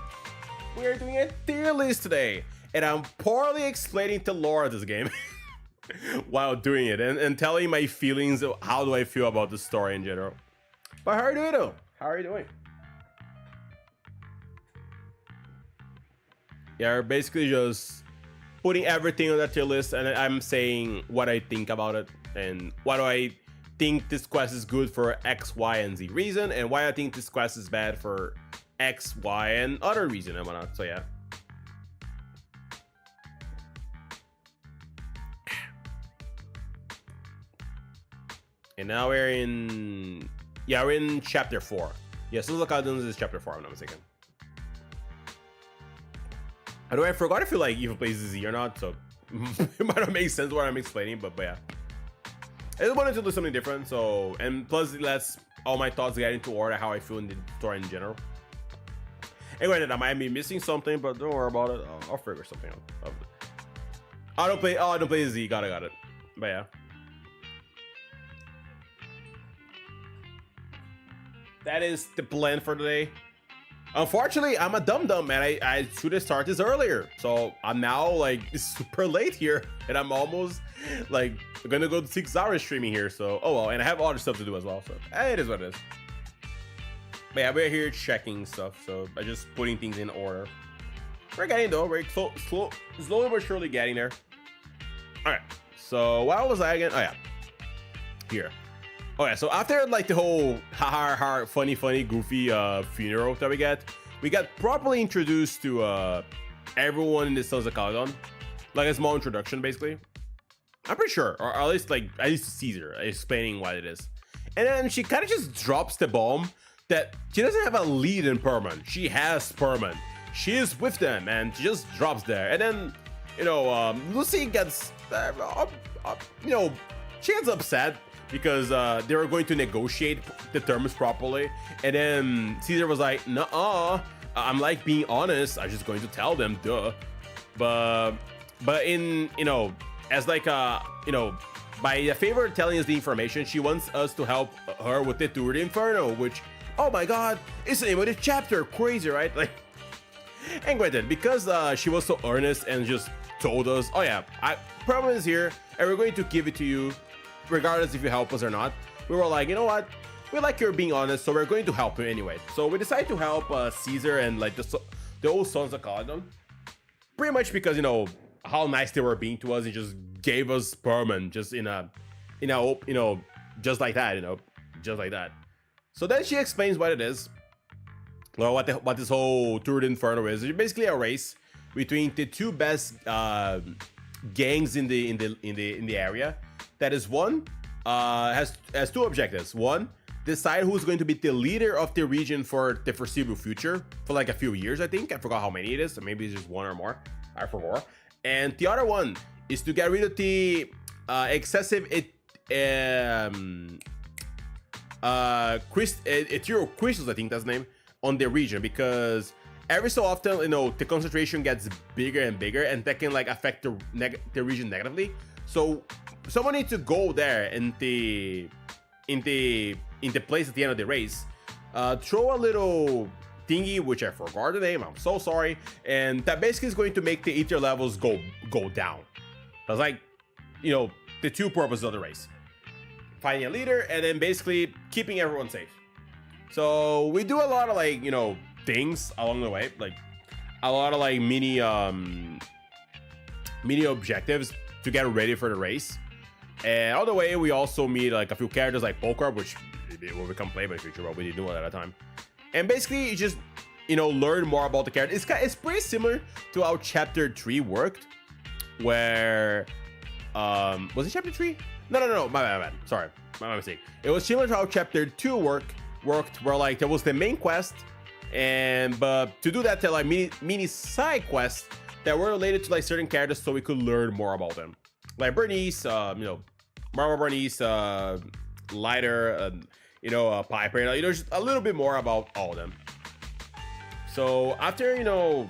We are doing a tier list today, and I'm poorly explaining to Laura this game while doing it and telling my feelings of how do I feel about the story in general. But how are you doing though? How are you doing? Yeah, we're basically just putting everything on that tier list, and I'm saying what I think about it, and why do I think this quest is good for X, Y, and Z reason, and why I think this quest is bad for X, Y, and other reason and whatnot. So yeah. And now we're in chapter 4. Yeah, Sons of Caledon is chapter 4, I'm not mistaken. Although I forgot if you like even plays ZZ or not, so it might not make sense what I'm explaining, but yeah. I just wanted to do something different, so, and plus it lets all my thoughts get into order, how I feel in the story in general. Anyway, I might be missing something, but don't worry about it. I'll figure something out. I don't play Z, got it. But yeah. That is the plan for today. Unfortunately, I'm a dum-dum, man. I should have started this earlier. So I'm now like super late here. And I'm almost like gonna go to 6 hours streaming here. So, oh well, and I have other stuff to do as well. So it is what it is. But yeah, we're here checking stuff. So I'm just putting things in order. We're getting though. We're slowly but surely getting there. Alright. So what was I again? Oh yeah. Here. Okay, so after like the whole funny, goofy funeral that we got properly introduced to everyone in the Sons of Caledon. Like a small introduction, basically. I'm pretty sure, or at least Caesar explaining what it is. And then she kind of just drops the bomb that she doesn't have a lead in Perman. She has Perman. She is with them, and she just drops there. And then, you know, Lucy gets, you know, she gets upset because they were going to negotiate the terms properly, and then Caesar was like, "Nuh-uh, I'm like being honest. I'm just going to tell them, duh." But in, you know, as like you know, by a favor telling us the information, she wants us to help her with the Tour de Inferno, which, oh my god, it's the name of the chapter. Crazy, right? Like, and granted, because she was so earnest and just told us, "Oh yeah, Perman is here, and we're going to give it to you, regardless if you help us or not." We were like, you know what? We like you're being honest, so we're going to help you anyway. So we decided to help Caesar and like the old Sons of Caledon, pretty much because, you know, how nice they were being to us and just gave us Perman just in a you know, just like that, you know, just like that. So then she explains what it is. Well, what this whole Tour de Inferno is. It's basically a race between the two best gangs in the area. That is one has two objectives. One, decide who's going to be the leader of the region for the foreseeable future for like a few years. I think I forgot how many it is. So maybe it's just one or more. I forgot. And the other one is to get rid of the excessive ethereal crystals. I think that's the name on the region, because every so often, you know, the concentration gets bigger and bigger, and that can like affect the region negatively. So someone needs to go there in the place at the end of the race, throw a little thingy, which I forgot the name, I'm so sorry, and that basically is going to make the ether levels go down. That's like, you know, the two purposes of the race: finding a leader and then basically keeping everyone safe. So we do a lot of like, you know, things along the way, like a lot of like mini objectives to get ready for the race. And on the way, we also meet like a few characters like Poker, which will become playable in the future, but we didn't do it at a time. And basically, you just, you know, learn more about the character. It's pretty similar to how Chapter 3 worked, where was it Chapter 3? No, my bad. Sorry, my mistake. It was similar to how Chapter 2 worked, where like there was the main quest, and but to do that, there like mini side quests that were related to like certain characters, so we could learn more about them. Like Bernice, you know, Marvel Bernice, Lighter, you know, Piper, you know, just a little bit more about all of them. So after, you know,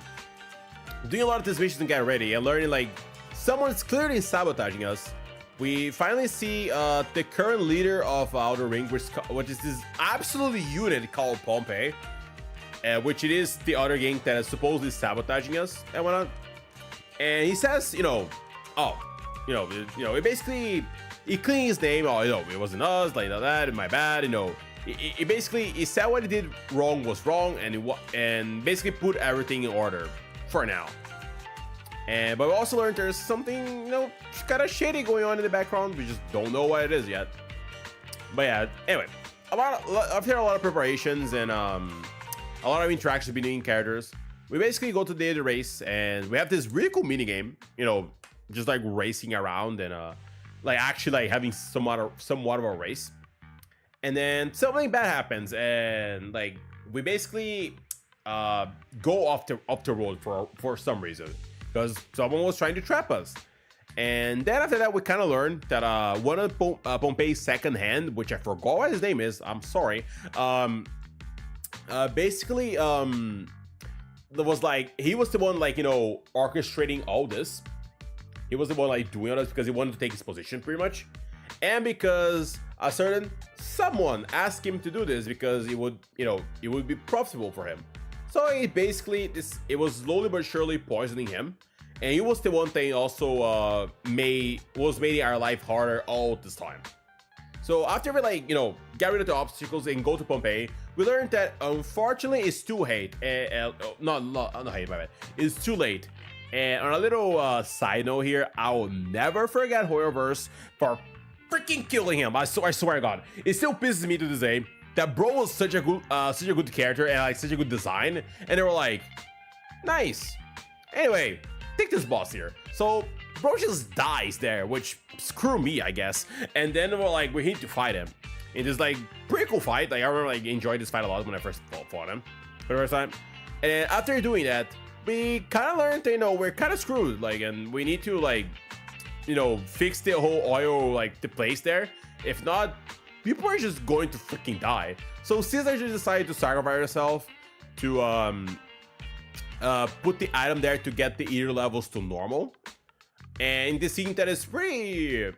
doing a lot of these missions and getting ready and learning like someone's clearly sabotaging us, we finally see the current leader of Outer Ring, which is this absolutely unit called Pompey, which it is the other gang that is supposedly sabotaging us and whatnot. And he says, you know, oh, you know, it basically, he cleaned his name. Oh, you know, it wasn't us, like that, my bad. You know, he basically, he said what he did wrong was wrong, and basically put everything in order for now. And but we also learned there's something, you know, kind of shady going on in the background. We just don't know what it is yet. But yeah, anyway, after a lot of preparations and a lot of interactions between characters, we basically go to the race, and we have this really cool mini game. You know, just like racing around and like actually like having somewhat of a race. And then something bad happens, and like we basically go off the road for some reason, because someone was trying to trap us. And then after that, we kind of learned that one of Pompei's second hand, which I forgot what his name is, I'm sorry, basically there was like, he was the one, like, you know, orchestrating all this. He was the one like doing all this because he wanted to take his position pretty much, and because a certain someone asked him to do this because it would, you know, it would be profitable for him. So he basically, it was slowly but surely poisoning him, and he was the one thing also was making our life harder all this time. So after we, like, you know, get rid of the obstacles and go to Pompeii, we learned that unfortunately it's too late. Not hate, my bad. It's too late. And on a little side note here, I will never forget Hoyoverse for freaking killing him. I swear to God, it still pisses me to this day that bro was such a good character and like such a good design, and they were like, nice. Anyway, take this boss here. So bro just dies there, which screw me, I guess. And then we're like, we need to fight him. And it's like pretty cool fight. Like I remember like enjoyed this fight a lot when I first fought him for the first time. And then after doing that, we kind of learned that, you know, we're kind of screwed. Like, and we need to, like, you know, fix the whole oil, like, the place there. If not, people are just going to freaking die. So Caesar just decided to sacrifice herself to put the item there to get the eater levels to normal. And the scene that is pretty,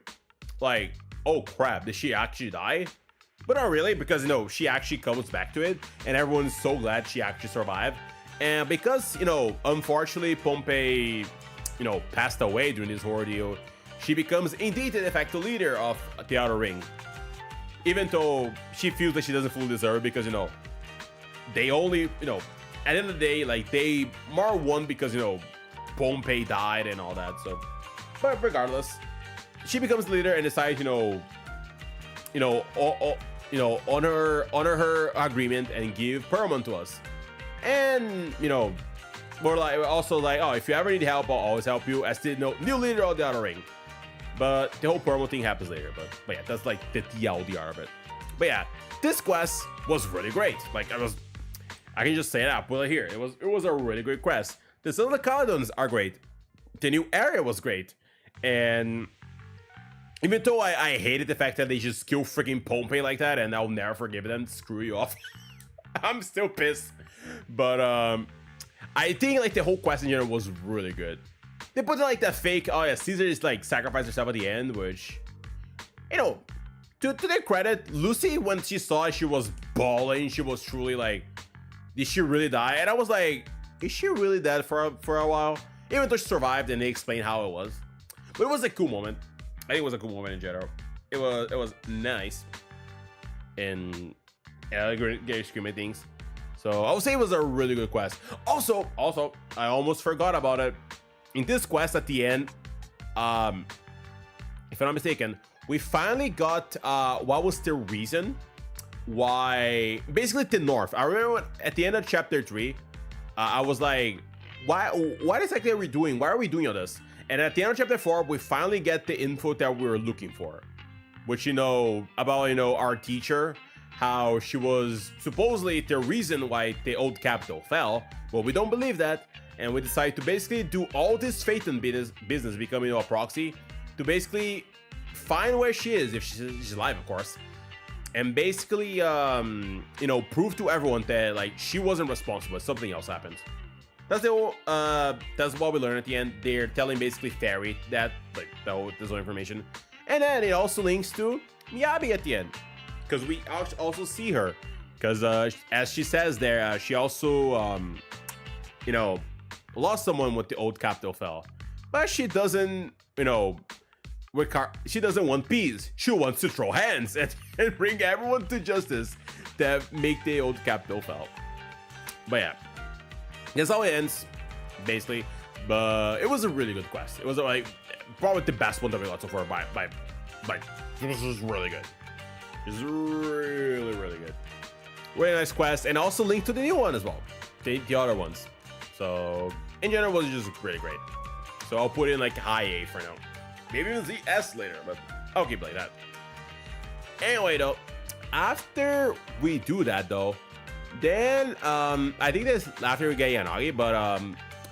like, oh crap, did she actually die? But not really, because, you know, she actually comes back to it, and everyone's so glad she actually survived. And because, you know, unfortunately Pompei, you know, passed away during this ordeal, she becomes indeed the de facto leader of the Outer Ring. Even though she feels that she doesn't fully deserve it, because, you know, they only, you know, at the end of the day, like, they more won because, you know, Pompei died and all that. So, but regardless, she becomes the leader and decides, honor her agreement and give Paramount to us. And, you know, we're like, also like, oh, if you ever need help, I'll always help you as the new leader of the Outer Ring. But the whole Paramount thing happens later. But yeah, that's like the TLDR of it. But yeah, this quest was really great. Like, I can just say that right here. It was a really great quest. The Sons of the Caledons are great. The new area was great. And even though I hated the fact that they just kill freaking Pompei like that, and I'll never forgive them, screw you off. I'm still pissed. But I think like the whole quest in general was really good. They put like that fake, oh yeah, Caesar just like sacrificed herself at the end, which, you know, to their credit, Lucy, when she saw it, she was bawling. She was truly like, did she really die? And I was like, is she really dead for a while? Even though she survived and they explained how it was. But it was a cool moment. I think it was a cool moment in general. It was nice. And yeah, great screaming things. So I would say it was a really good quest. Also, I almost forgot about it. In this quest at the end, if I'm not mistaken, we finally got what was the reason why, basically the North. I remember at the end of chapter 3, I was like, what exactly are we doing? Why are we doing all this? And at the end of chapter 4, we finally get the info that we were looking for, which, you know, about, you know, our teacher, how she was supposedly the reason why the old capital fell. Well, we don't believe that, and we decided to basically do all this Phaeton business, becoming, you know, a proxy, to basically find where she is, if she's alive, of course, and basically, you know, prove to everyone that, like, she wasn't responsible, something else happened. That's that's what we learned at the end. They're telling basically Fairy that, like, this whole information, and then it also links to Miyabi at the end, because we also see her, because as she says there, she also you know, lost someone when the old capital fell, but she doesn't, you know, she doesn't want peace. She wants to throw hands and bring everyone to justice that make the old capital fall. But yeah, that's how it ends, basically. But it was a really good quest. It was like probably the best one that we got so far. By this was really good. It's really, really good. Really nice quest, and also linked to the new one as well, the other ones. So in general, it was just really great. So I'll put in like high A for now. Maybe even ZS later, but I'll keep like that. Anyway, though, after we do that, though, Then I think that's after we get Yanagi, but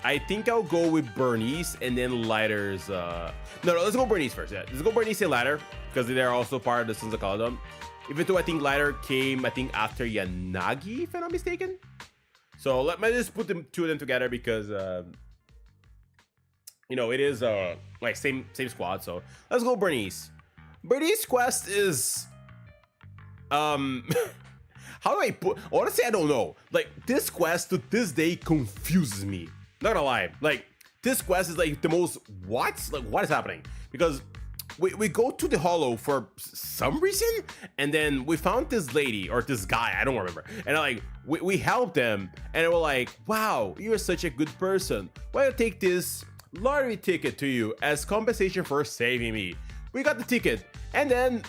I think I'll go with Bernice and then Lighter's. No, let's go Bernice first. Yeah, let's go Bernice and Lighter because they're also part of the Sons of Caledon. Even though I think Lighter came, I think after Yanagi, if I'm not mistaken. So let me just put the two of them together because you know it is like same squad. So let's go Bernice. Bernice quest is how do I put, honestly I don't know, like this quest to this day confuses me, not gonna lie. Like this quest is like the most what is happening, because we go to the hollow for some reason and then we found this lady or this guy, I don't remember, and like we helped them and we're like, wow, you're such a good person, why don't you take this lottery ticket to you as compensation for saving me. We got the ticket and then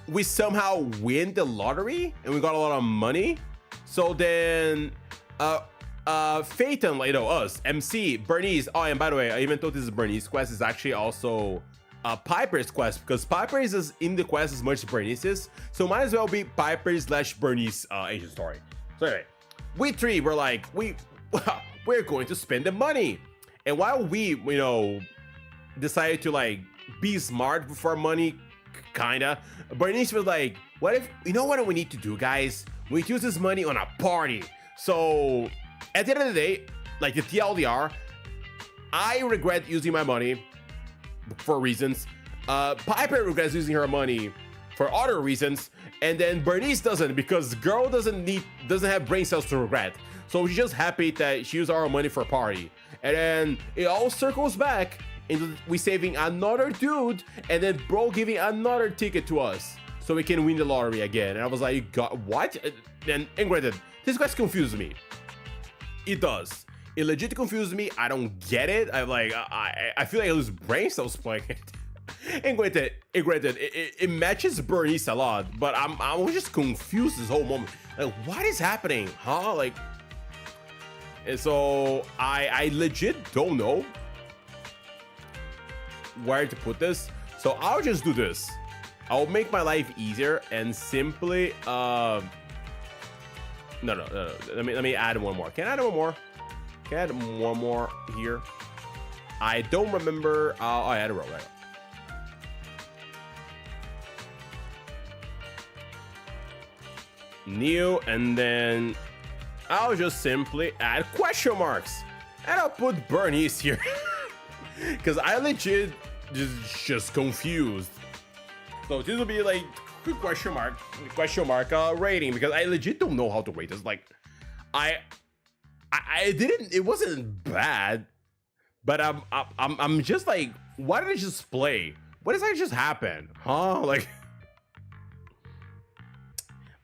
we somehow win the lottery and we got a lot of money. So then Phaeton, you know, us, MC, Bernice. Oh, and by the way, I even thought this is Bernice quest is actually also Piper's quest, because Piper is in the quest as much as Bernice is, so might as well be Piper / Bernice agent story. So anyway, we three were like, we're going to spend the money, and while we, you know, decided to like be smart before money, kinda, Bernice was like, what if, you know what we need to do, guys? We use this money on a party. So at the end of the day, like the TLDR, I regret using my money for reasons. Piper regrets using her money for other reasons, and then Bernice doesn't, because girl doesn't have brain cells to regret. So she's just happy that she used our money for a party, and then it all circles back into we saving another dude, and then bro giving another ticket to us so we can win the lottery again. And I was like, you got what? And granted, this quest confuses me. It does. It legit confused me. I don't get it. I'm like, I feel like I lose brain cells playing it. And granted, it matches Bernice a lot, but I was just confused this whole moment. Like, what is happening? Huh? Like, and so I legit don't know where to put this. So I'll just do this. I'll make my life easier and simply no. Let me add one more. Can I add one more? Can I add one more here? I don't remember. I had a roll, right? New, and then I'll just simply add question marks, and I'll put Bernice here because I legit just confused. So this will be like question mark rating, because I legit don't know how to rate this. Like I didn't, it wasn't bad, but I'm just like, why did I just play? What does that just happen? Huh? Like,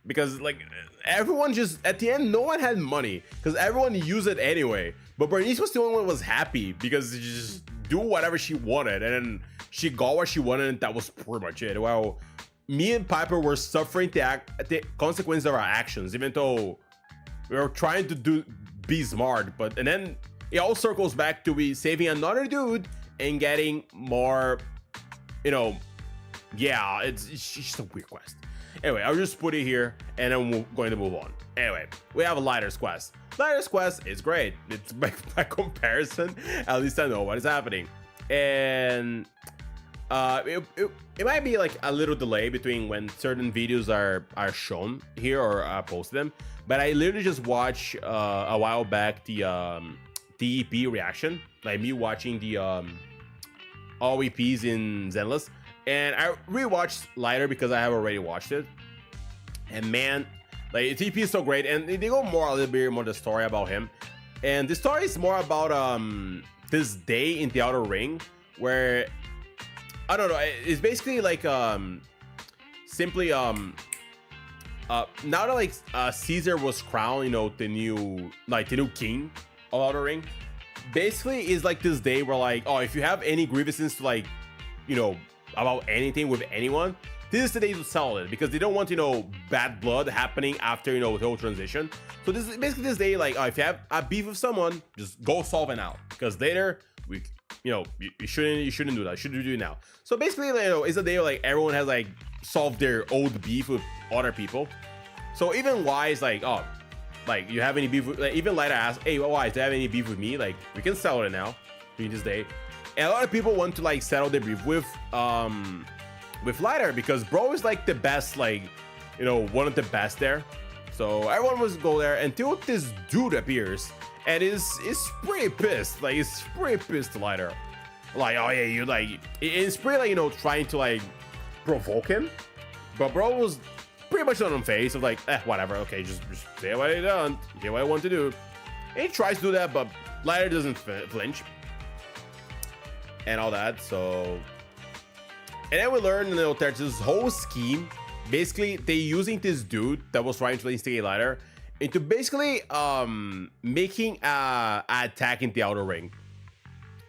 because like everyone just at the end, no one had money because everyone used it anyway, but Bernice was the only one who was happy because she just do whatever she wanted, and then she got what she wanted, and that was pretty much it. Well, me and Piper were suffering the consequences of our actions, even though we were trying to be smart, but and then it all circles back to we saving another dude and getting more, you know. Yeah, it's just a weird quest. Anyway, I'll just put it here and then we're going to move on. Anyway, we have a Lighter's quest. Lighter's quest is great. It's by comparison, at least I know what is happening. And it might be like a little delay between when certain videos are shown here or posted them, but I literally just watched a while back the EP reaction, like me watching the all EPs in Zenless, and I rewatched Lighter because I have already watched it, and man, like the EP is so great, and they go more a little bit more the story about him, and the story is more about this day in the Outer Ring, where I don't know, it's basically like simply now that like Caesar was crowned, you know, the new king of Outer Ring, basically is like this day where like, oh, if you have any grievances to like, you know, about anything with anyone, this is the day to settle it, because they don't want, you know, bad blood happening after, you know, the whole transition. So this is basically this day like, oh, if you have a beef with someone, just go solve it now, because later we, you know, you shouldn't do that. You should do it now. So basically, you know, it's a day where like everyone has like solved their old beef with other people. So even Y is like, oh, Like, you have any beef with, like, even Lighter asked, hey, why, do you have any beef with me? Like, we can settle it now during this day. And a lot of people want to like settle their beef with Lighter because bro is like the best, like, you know, one of the best there. So everyone was go there until this dude appears and is pretty pissed. Like, he's pretty pissed to Lighter. Like, oh yeah, you like, it's pretty like, you know, trying to like provoke him. But bro was pretty much on his face of like, whatever, okay, just say what I done, say what I want to do. And he tries to do that, but Lighter doesn't flinch. And all that, so... And then we learned, you know, there's this whole scheme. Basically, they using this dude that was trying to instigate Lighter into basically making a attack in the outer ring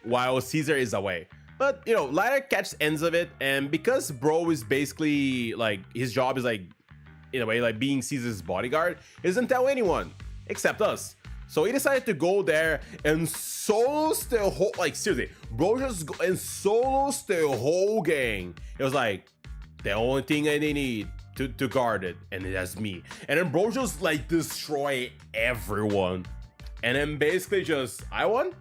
while Caesar is away. But, you know, Lighter catches ends of it, and because bro is basically, like, his job is, like, in a way, like, being Caesar's bodyguard, he doesn't tell anyone, except us. So he decided to go there and solos the whole, like, seriously, bro just go and solos the whole gang. It was like, the only thing they need to guard it, and that's me. And then bro just like destroy everyone. And then basically just, I won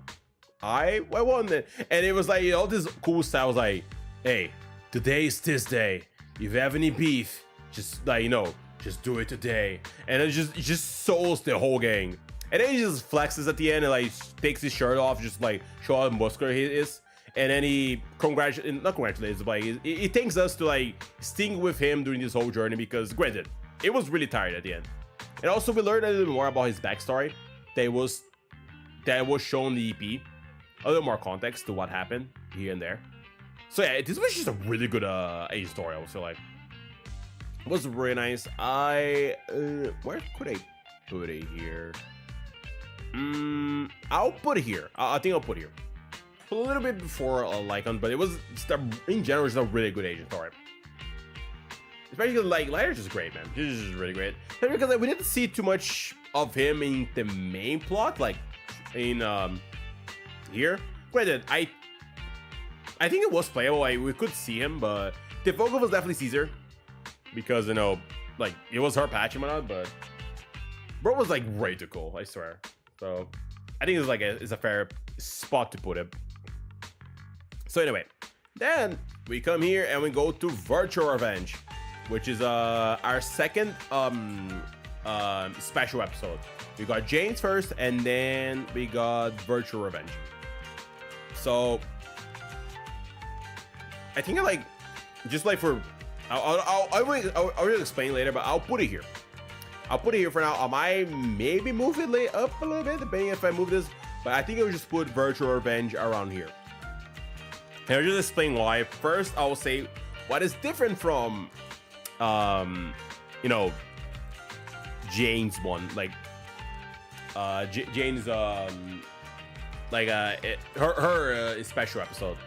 it. And it was like, you know, this cool style was like, hey, today is this day. If you have any beef, just like, you know, just do it today. And it just solos the whole gang. And then he just flexes at the end and like takes his shirt off, just like show how muscular he is. And then he not congratulates, but he thanks us to like sting with him during this whole journey because, granted, it was really tired at the end. And also we learned a little more about his backstory that was shown in the EP. A little more context to what happened here and there. So yeah, this was just a really good age story, I feel like. It was really nice. Where could I put it here? I'll put it here. I think I'll put it here. A little bit before Lycon, but it was just in general just a really good agent story. Especially because like Lighter's just great, man. This is just really great. Especially because like, we didn't see too much of him in the main plot, like in here. Granted, I think it was playable. Like, we could see him, but the focus was definitely Caesar because, you know, like it was her patch and whatnot, but bro was like way too cool, I swear. So I think it's a fair spot to put it. So anyway, then we come here and we go to Virtual Revenge, which is our second special episode. We got James first, and then we got Virtual Revenge. So I think I like just like for I'll explain later, but I'll put it here. I'll put it here for now. I might maybe move it up a little bit, depending if I move this. But I think I'll just put Virtual Revenge around here. And I'll just explain why. First, I will say what is different from, you know, Jane's one. Like, Jane's, like, her special episode.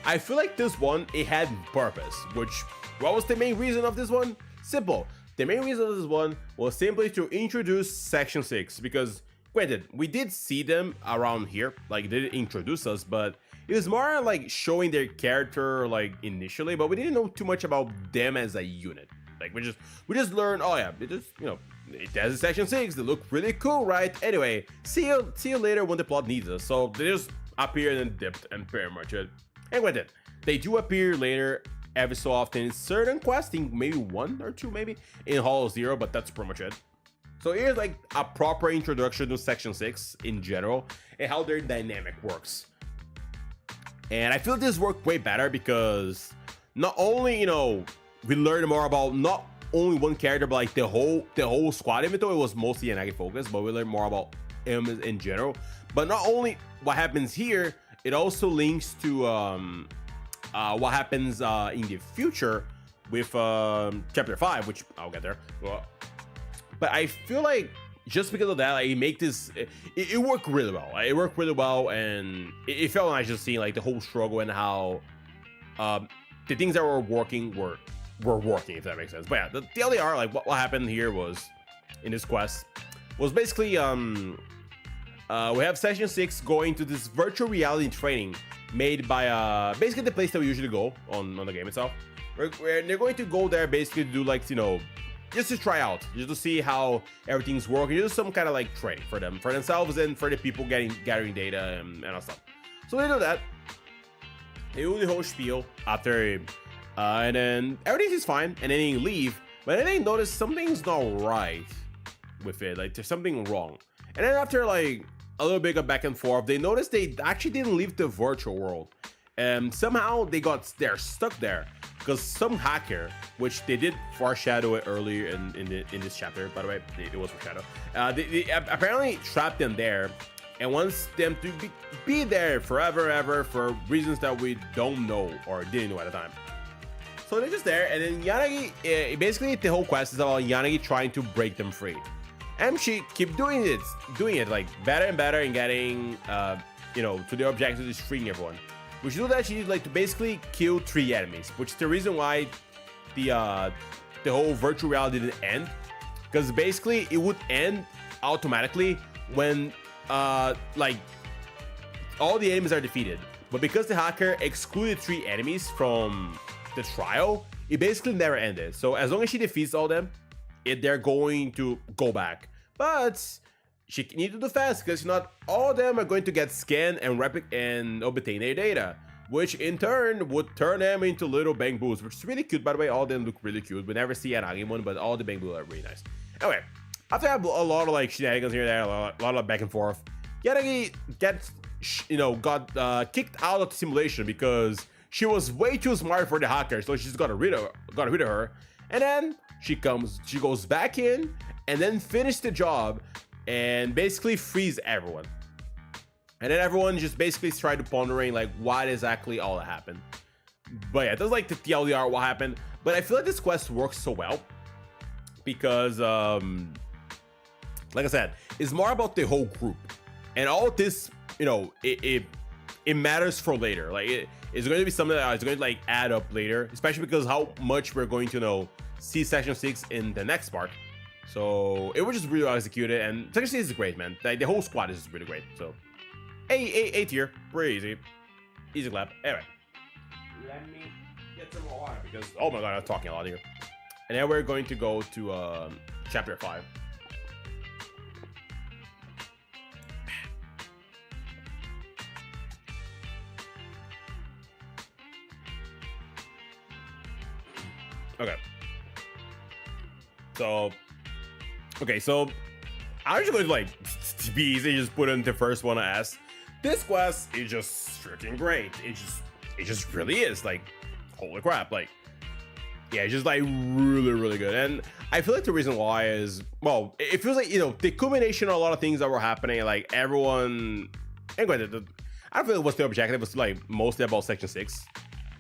I feel like this one, it had purpose. Which, what was the main reason of this one? Simple. The main reason of this one was simply to introduce Section 6, because, granted, we did see them around here, like, they did introduce us, but it was more like showing their character, like, initially, but we didn't know too much about them as a unit. Like, we just learned, oh yeah, it just, you know, that's Section 6, they look really cool, right? Anyway, see you later when the plot needs us. So they just appeared and dipped, and pretty much it. And granted, they do appear later every so often in certain quests, maybe 1 or 2 maybe in Hollow Zero, but that's pretty much it. So here's like a proper introduction to Section 6 in general and how their dynamic works. And I feel this worked way better because not only, you know, we learned more about not only one character but like the whole squad, even though it was mostly Yanagi focused, but we learned more about him in general. But not only what happens here, it also links to what happens in the future with chapter 5, which I'll get there. But I feel like just because of that, like, it make this it worked really well. It worked really well, and it felt nice just seeing like the whole struggle and how the things that were working were working, if that makes sense. But yeah, the LDR, like what happened here was in this quest was basically we have Section 6 going to this virtual reality training made by basically the place that we usually go on the game itself. Where they're going to go there basically to do like, you know, just to try out, just to see how everything's working, just some kind of like training for them, for themselves, and for the people gathering data and all stuff. So they do that. They do the whole spiel after, and then everything is fine, and then they leave. But then they notice something's not right with it, like there's something wrong. And then after like a little bit of back and forth, they noticed they actually didn't leave the virtual world, and somehow they're stuck there because some hacker, which they did foreshadow it earlier in this chapter, by the way, it was foreshadow. They apparently trapped them there and wants them to be there forever, ever, for reasons that we don't know or didn't know at the time. So they're just there, and then Yanagi, basically the whole quest is about Yanagi trying to break them free. And she keep doing it like better and better and getting, you know, to the objective is freeing everyone. Which do that, she needs like to basically kill 3 enemies, which is the reason why the whole virtual reality didn't end. Because basically it would end automatically when like all the enemies are defeated. But because the hacker excluded 3 enemies from the trial, it basically never ended. So as long as she defeats all them, they're going to go back. But she needs to do fast, because if not, all of them are going to get scanned and obtain their data, which in turn would turn them into little bamboos, which is really cute, by the way. All of them look really cute. We never see an Yagami-kun, but all the bamboos are really nice. Anyway, after a lot of like shenanigans here and there, a lot of back and forth, Yanagi gets, you know, got kicked out of the simulation because she was way too smart for the hacker, so she's got rid of her. And then she goes back in and then finish the job and basically frees everyone. And then everyone just basically started pondering like what exactly all that happened. But yeah, that's like the TLDR what happened. But I feel like this quest works so well because like I said, it's more about the whole group. And all of this, you know, it matters for later. Like it's going to be something that is going to like add up later, especially because how much we're going to know see section 6 in the next part. So it was just really well executed, and section 6 is great, man. Like the whole squad is really great. So A tier, pretty easy clap. Anyway, let me get some more water because oh my god, I'm talking a lot here. And then we're going to go to chapter 5. Okay. So I'm just going to like to be easy, just put in the first one I asked. This quest is just freaking great. It just really is like holy crap. Like yeah, it's just like really good. And I feel like the reason why is, well, it feels like, you know, the culmination of a lot of things that were happening, like everyone, anyway, I don't feel it was the objective. It was like mostly about section 6.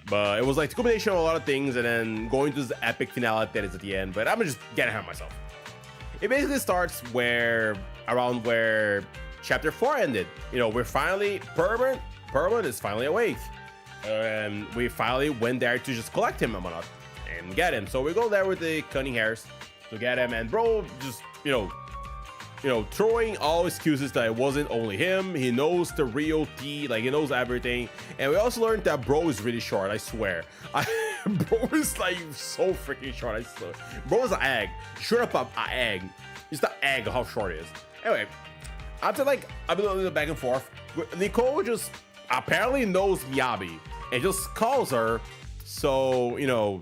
But it was like the combination of a lot of things and then going to this epic finale that is at the end. But I'm just getting ahead of myself. It basically starts around where chapter 4 ended. You know, we're finally, Perman is finally awake. And we finally went there to just collect him and get him. So we go there with the cunning hairs to get him. And bro just, you know, throwing all excuses that it wasn't only him. He knows the real tea, like he knows everything. And we also learned that bro is really short, I swear. Bro is like so freaking short, I swear. Bro is an egg. Straight up an egg. It's the egg of how short it is. Anyway, after like I've been doing the back and forth, Nicole just apparently knows Miyabi and just calls her so, you know,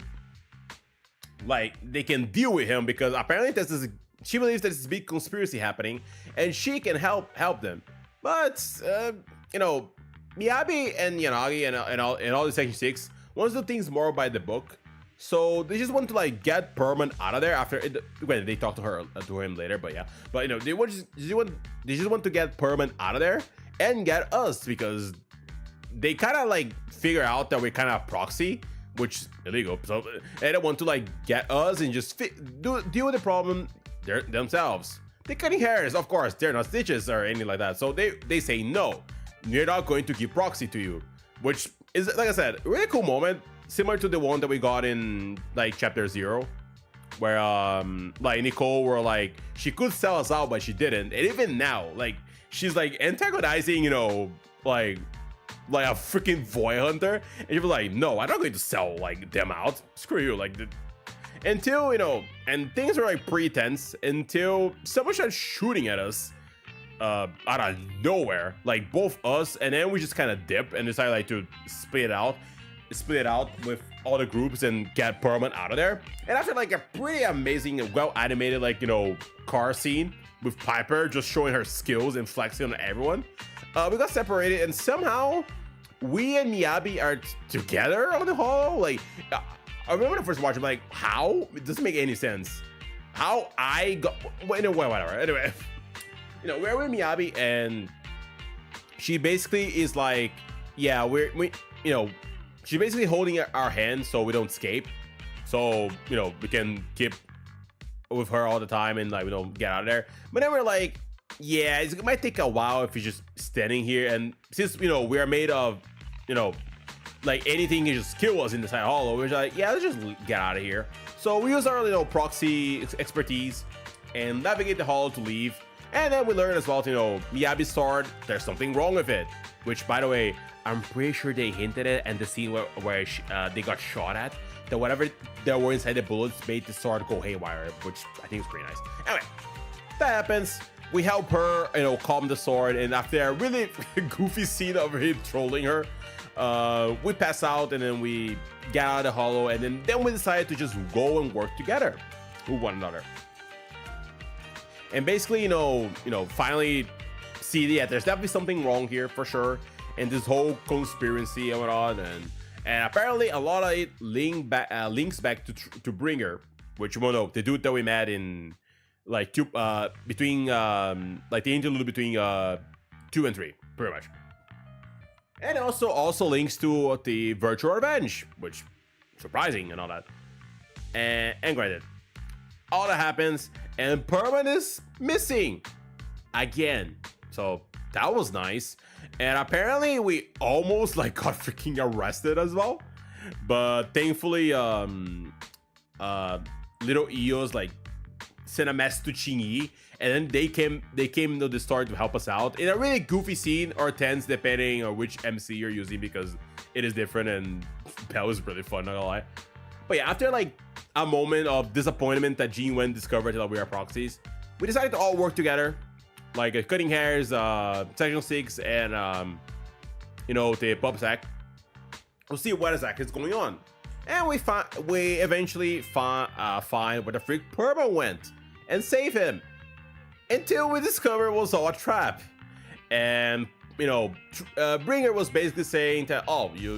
like they can deal with him because apparently she believes there's this big conspiracy happening and she can help them. But you know, Miyabi and Yanagi and all the section 6 wants to do things more by the book. So they just want to like get Perman out of there after it, when they talk to him later, but yeah. But you know, they just want to get Perman out of there and get us because they kind of like figure out that we're kind of proxy, which is illegal. So and they want to like get us and just deal with the problem themselves. The cutting hairs, of course, they're not stitches or anything like that. So they say no, we're not going to give proxy to you, which is, like I said, a really cool moment, similar to the one that we got in like chapter 0, where like Nicole were like she could sell us out but she didn't, and even now like she's like antagonizing, you know, like a freaking void hunter, and she was like, no, I'm not going to sell like them out, screw you, like until, you know, and things were like pretty tense until someone started shooting at us out of nowhere, like both us, and then we just kind of dip and decided like to split it out with all the groups and get Perlman out of there. And after like a pretty amazing and well animated, like, you know, car scene with Piper just showing her skills and flexing on everyone, we got separated, and somehow we and Miyabi are together on the hall. Like, I remember the first watch, I'm like, how? It doesn't make any sense. How I got, well, anyway, whatever. Anyway, you know, we're with Miyabi, and she basically is like, yeah, we, you know, she's basically holding our hand so we don't escape. So, you know, we can keep with her all the time and like we don't get out of there. But then we're like, yeah, it might take a while if you're just standing here. And since, you know, we are made of, you know, like anything can just kill us in the side hollow, we're like, yeah, let's just get out of here. So we use our, you know, proxy expertise and navigate the hollow to leave. And then we learn as well, you know, Miyabi's sword, there's something wrong with it. Which, by the way, I'm pretty sure they hinted it, and the scene where they got shot at, that whatever that were inside the bullets made the sword go haywire, which I think is pretty nice. Anyway, that happens. We help her, you know, calm the sword, and after a really goofy scene of him trolling her, we pass out, and then we get out of the hollow, and then we decide to just go and work together with one another. And basically, you know, finally see that there's definitely something wrong here for sure. And this whole conspiracy and whatnot, and apparently a lot of it links back to Bringer, which we know the dude that we met in like between like the interlude between 2 and 3, pretty much. And also links to the Virtual Revenge, which surprising and all that. And granted, all that happens, and Perman is missing again. So that was nice. And apparently we almost like got freaking arrested as well. But thankfully, little Eos like sent a message to Chingy, and then they came to the store to help us out in a really goofy scene or tense depending on which MC you're using, because it is different, and that was really fun, not gonna lie. But yeah, after like a moment of disappointment that Jean Wen discovered that we are proxies, we decided to all work together, like cutting hairs, section 6, and you know, the pub sack. We'll see what exactly is going on, and we eventually find where the freak Perma went and save him, until we discover it was all a trap. And you know, Bringer was basically saying that, oh, you're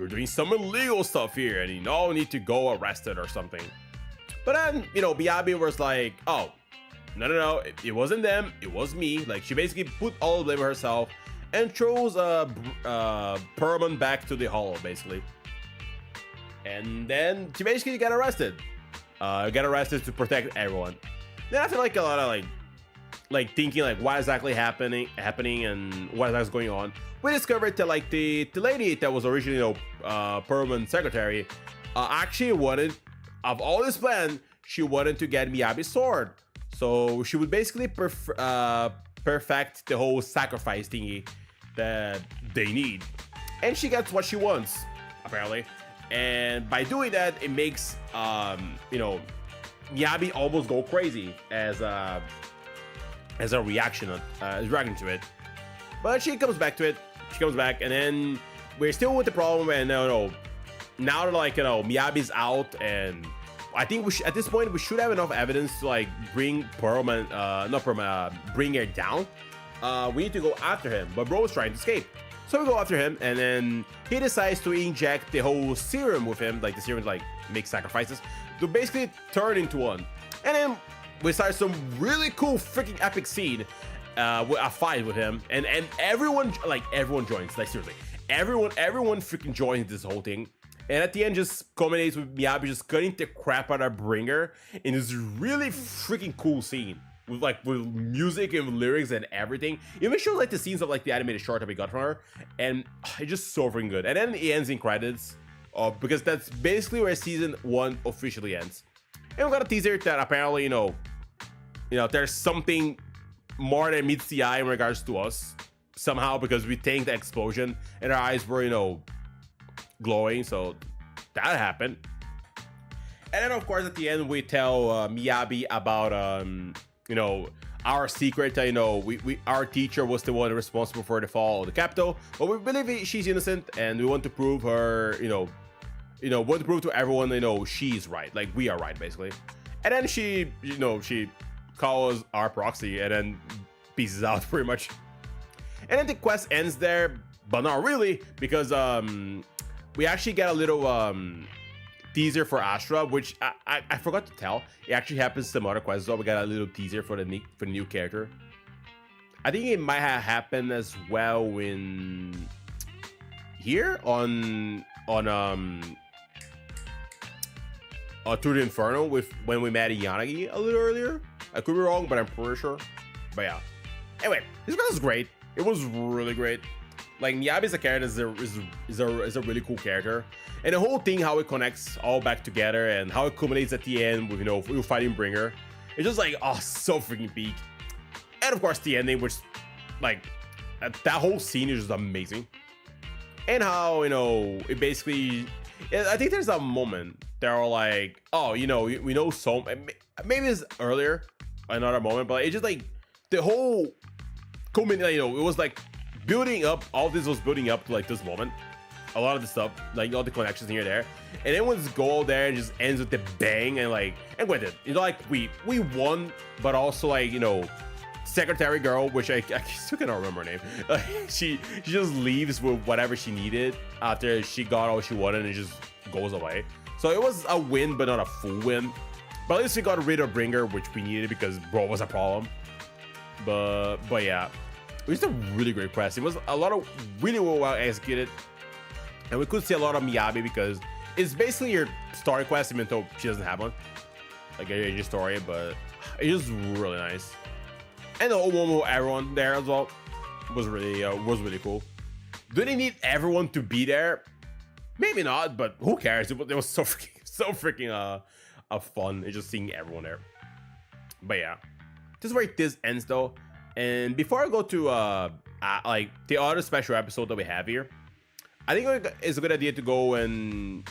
doing some illegal stuff here, and you all need to go arrested or something. But then, you know, Miyabi was like, oh, no, it wasn't them, it was me. Like, she basically put all the blame on herself and throws Perman back to the hollow, basically. And then she basically got arrested. To protect everyone. Then after like a lot of like thinking like what exactly happening and what exactly is going on, we discovered that like the lady that was originally, you know, Perman's secretary, actually wanted, of all this plan, she wanted to get Miyabi's sword. So she would basically perfect the whole sacrifice thingy that they need, and she gets what she wants apparently. And by doing that, it makes you know, Miyabi almost go crazy as a reaction to it. But she comes back to it. She comes back, and then we're still with the problem. And now that like, you know, Miyabi's out, and I think at this point we should have enough evidence to like bring Bringer down. We need to go after him, but Bro is trying to escape. So we go after him, and then he decides to inject the whole serum with him, like the serum like make sacrifices, to basically turn into one. And then we start some really cool freaking epic scene, with a fight with him, and everyone joins, like seriously, everyone freaking joins this whole thing. And at the end just culminates with Miyabi just cutting the crap out of Bringer in this really freaking cool scene. With music and lyrics and everything. It even shows like the scenes of like the animated short that we got from her, and it's just so freaking good. And then it ends in credits, because that's basically where season 1 officially ends. And we got a teaser that apparently, you know, there's something more than meets the eye in regards to us somehow, because we think the explosion and our eyes were, you know, glowing. So that happened. And then of course at the end we tell Miyabi about you know, our secret. You know, our teacher was the one responsible for the fall of the capital, but we believe she's innocent, and we want to prove her. You know, want to prove to everyone, you know, she's right, like we are right, basically. And then she, you know, she calls our proxy and then pieces out pretty much. And then the quest ends there, but not really, because we actually get a little teaser for Astra, which I forgot to tell. It actually happens to some other quests as well. We got a little teaser for the new character. I think it might have happened as well in here on Through the Inferno with when we met Yanagi a little earlier. I could be wrong, but I'm pretty sure. But yeah. Anyway, this guy was great. It was really great. Like Miyabi as a character is a really cool character, and the whole thing, how it connects all back together and how it culminates at the end with, you know, you fighting Bringer. It's just like, oh, so freaking peak. And of course the ending, which like that whole scene is just amazing. And how, you know, it basically, I think there's a moment they're like, oh, you know, we know so, maybe it's earlier, another moment, but it's just like the whole culminate, you know, it was like building up, all this was building up to like this moment. A lot of the stuff, like all the connections here and there, and then when this go there and just ends with the bang, and like, and with it, you know, like we won, but also like, you know, secretary girl, which I still cannot remember her name. She just leaves with whatever she needed after she got all she wanted and just goes away. So it was a win, but not a full win. But at least we got rid of Bringer, which we needed because bro was a problem. But yeah, it was a really great quest. It was a lot of really well executed, and we could see a lot of Miyabi because it's basically your story quest, even though she doesn't have one, like a story. But it was really nice. And the whole moment with everyone there as well was really cool. Do they need everyone to be there? Maybe not, but who cares? It was so freaking fun. It's just seeing everyone there. But yeah, this is where this ends though. And before I go to like the other special episode that we have here, I think it's a good idea to go and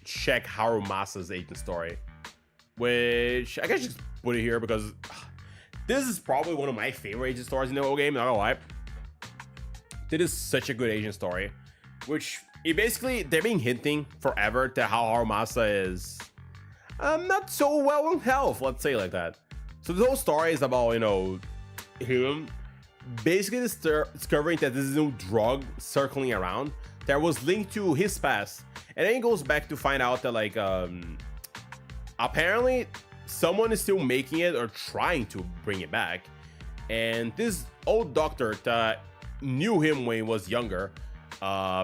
check Harumasa's agent story, which I guess just put it here because this is probably one of my favorite agent stories in the whole game, not gonna lie. This is such a good agent story, which it basically, they've been hinting forever to how Harumasa is not so well in health, let's say like that. So the whole story is about, you know, him basically discovering that this is a new drug circling around that was linked to his past, and then he goes back to find out that like apparently someone is still making it or trying to bring it back, and this old doctor that knew him when he was younger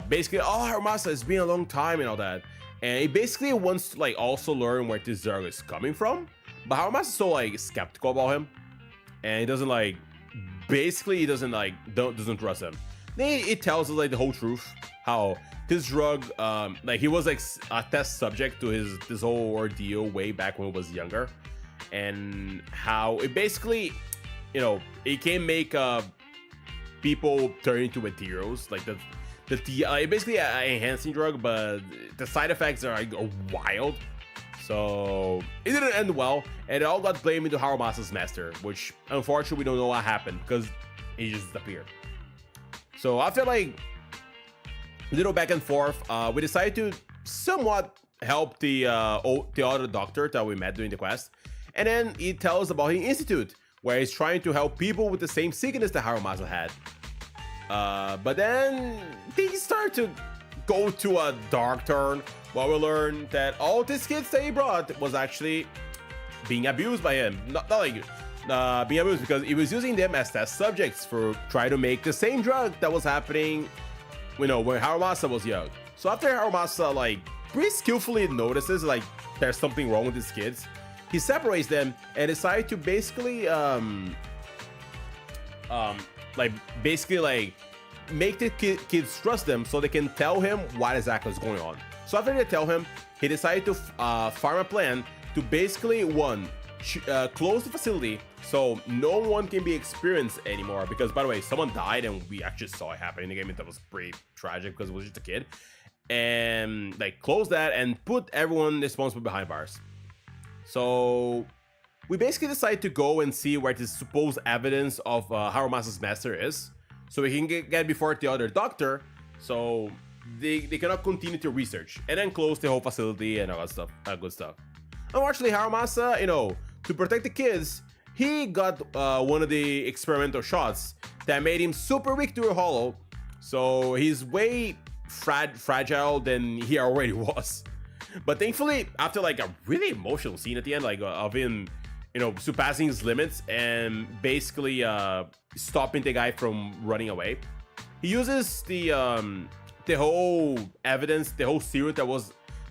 basically, oh, Harumasa, it's been a long time and all that, and he basically wants to like also learn where this drug is coming from, but Harumasa's so like skeptical about him, and he doesn't like, basically he doesn't like, doesn't trust him. Then it tells us like the whole truth, how this drug like he was like a test subject to this whole ordeal way back when he was younger, and how it basically, you know, it can make people turn into materials, like the basically an enhancing drug, but the side effects are like wild. So it didn't end well, and it all got blamed into Harumasa's master, which unfortunately we don't know what happened because he just disappeared. So after like little back and forth, we decided to somewhat help the other doctor that we met during the quest, and then he tells us about his institute where he's trying to help people with the same sickness that Harumasa had. But then things start to go to a dark turn while we learn that all these kids that he brought was actually being abused by him. Not like being abused, because he was using them as test subjects for trying to make the same drug that was happening, you know, when Harumasa was young. So after Harumasa like pretty skillfully notices like there's something wrong with these kids, he separates them and decides to basically make the kids trust them so they can tell him what exactly is going on. So after they tell him, he decided to farm a plan to basically close the facility so no one can be experienced anymore, because by the way, someone died and we actually saw it happen in the game, and that was pretty tragic because it was just a kid. And like close that and put everyone responsible behind bars. So we basically decide to go and see where this supposed evidence of Harumasa's master is, so we can get before the other doctor, so they cannot continue to research, and then close the whole facility and all that stuff, good stuff. Unfortunately, Harumasa, you know, to protect the kids, he got one of the experimental shots that made him super weak to a hollow, so he's way fragile than he already was. But thankfully, after like a really emotional scene at the end, like of him, you know, surpassing his limits and basically stopping the guy from running away, he uses the whole evidence, the whole secret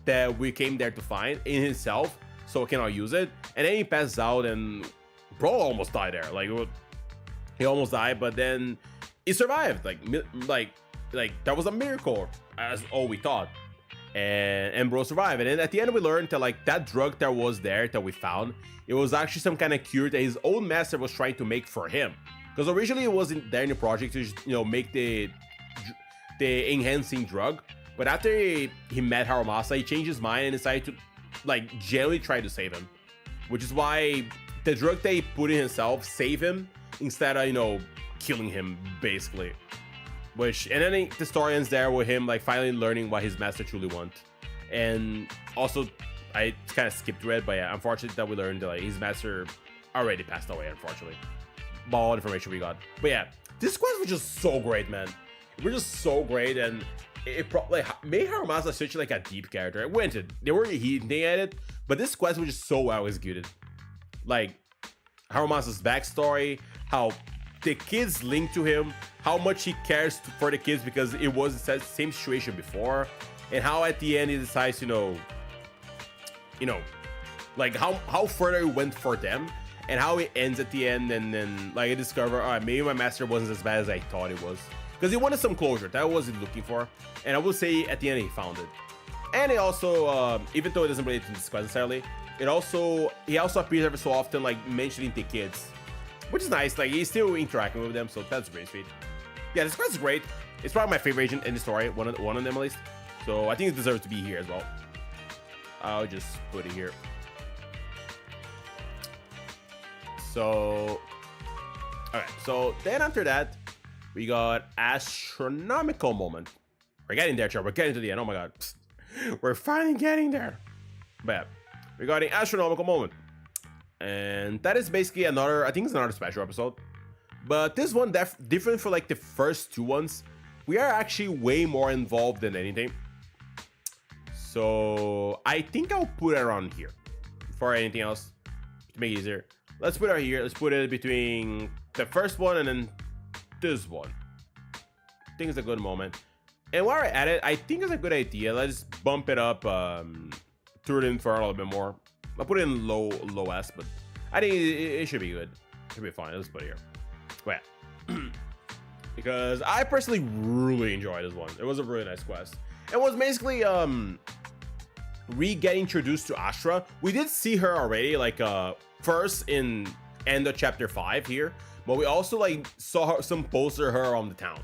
that we came there to find in himself, so we cannot use it. And then he passes out, and bro almost died there. Like he almost died, but then he survived. Like that was a miracle, as all we thought. And bro survived. And then at the end we learned that like that drug that was there that we found, it was actually some kind of cure that his own master was trying to make for him. Because originally it wasn't there in the project to just, you know, make the enhancing drug. But after he met Harumasa, he changed his mind and decided to like genuinely try to save him. Which is why the drug that he put in himself saved him instead of, you know, killing him basically. And then the story ends there with him like finally learning what his master truly wants. And also, I kind of skipped through it, but yeah, unfortunately that we learned that like his master already passed away, unfortunately. By all the information we got. But yeah, this quest was just so great, man. It was just so great, and it probably made Harumasa such like a deep character. They were hinting at it, but this quest was just so well executed. Like Harumasa's backstory, how the kids link to him, how much he cares for the kids because it was the same situation before, and how at the end he decides, you know, like how further it went for them, and how it ends at the end, and then like I discover, all right, maybe my master wasn't as bad as I thought it was, because he wanted some closure. That was what he looking for, and I will say at the end he found it. And it also, even though it doesn't relate to this quest necessarily, he also appears every so often, like mentioning the kids, which is nice. Like he's still interacting with them, so that's very sweet. Yeah, this quest is great. It's probably my favorite agent in the story, one of them at least. So I think it deserves to be here as well. I'll just put it here. So, alright, so then after that, we got astronomical moment. We're getting there, Chuck. We're getting to the end. Oh my god. We're finally getting there. But yeah, we got an astronomical moment. And that is basically another, I think it's another special episode. But this one, different for like the first two ones, we are actually way more involved than anything. So I think I'll put it around here for anything else to make it easier. Let's put it here. Let's put it between the first one and then this one. I think it's a good moment. And while we're at it, I think it's a good idea. Let's bump it up, through the inferno a little bit more. I'll put it in low S, but I think it should be good. It should be fine. Let's put it here. But yeah. Because I personally really enjoyed this one. It was a really nice quest. It was basically getting introduced to Astra. We did see her already, like first in end of chapter 5 here, but we also like saw some poster of her around the town.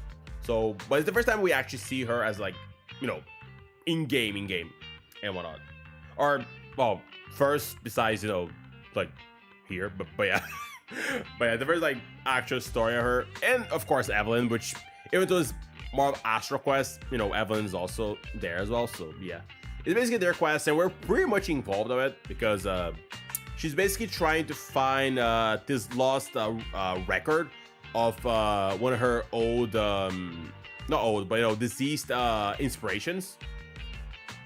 So, but it's the first time we actually see her as like, you know, in game and whatnot. Or well, first besides, you know, like here, but yeah. But yeah, the first like actual story of her, and of course Evelyn, which even though it's more of Astro quest, you know, Evelyn's also there as well. So yeah, it's basically their quest, and we're pretty much involved with it because she's basically trying to find this lost record of one of her old, not old, but you know, deceased inspirations,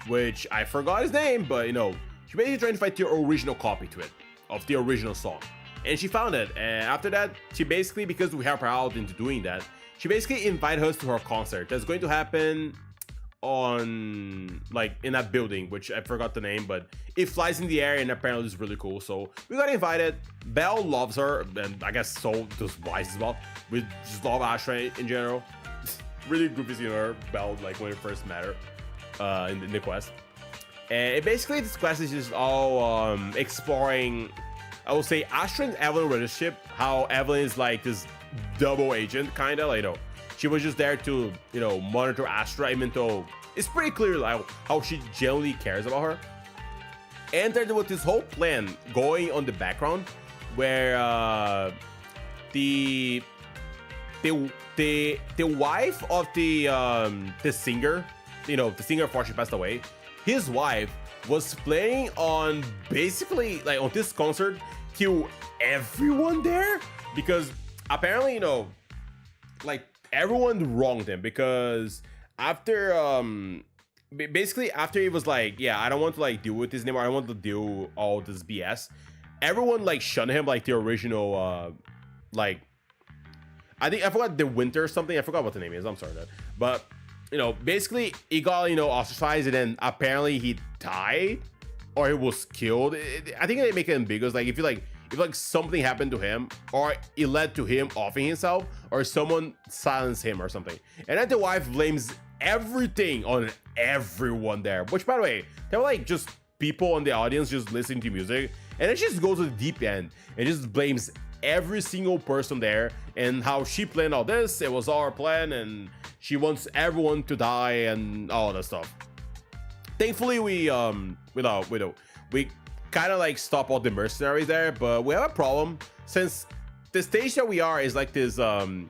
which I forgot his name, but you know, she's basically trying to find the original copy to it of the original song. And she found it, and after that, she basically, because we helped her out into doing that, she basically invited us to her concert that's going to happen on, like, in that building, which I forgot the name, but it flies in the air and apparently it's really cool. So we got invited. Belle loves her, and I guess so does Wise as well. We just love Astra in general. Really goofy seeing her, Belle, like when we first met her in the quest. And basically, this quest is just all exploring, I will say, Astra and Evelyn relationship. How Evelyn is like this double agent, kind of, like, you know, she was just there to, you know, monitor Astra, even though it's pretty clear like how she genuinely cares about her. entered with this whole plan going on the background, where the wife of the singer, the singer unfortunately passed away. His wife was playing on basically like on this concert to everyone there, because apparently like everyone wronged him, because after basically after he was like, yeah, I don't want to like deal with this anymore, I don't want to deal all this BS, everyone like shunned him like the original like I forgot the winter or something, I forgot what the name is, I'm sorry, but basically he got ostracized, and then apparently he died or he was killed. I think they make it ambiguous, like if something happened to him, or it led to him offing himself, or someone silenced him or something. And then the wife blames everything on everyone there, which by the way, they were like just people in the audience just listening to music, and it just goes to the deep end and just blames every single person there, and how she planned all this, it was our plan, and she wants everyone to die and all that stuff. Thankfully we kind of like stop all the mercenaries there, but we have a problem, since the stage that we are is like this like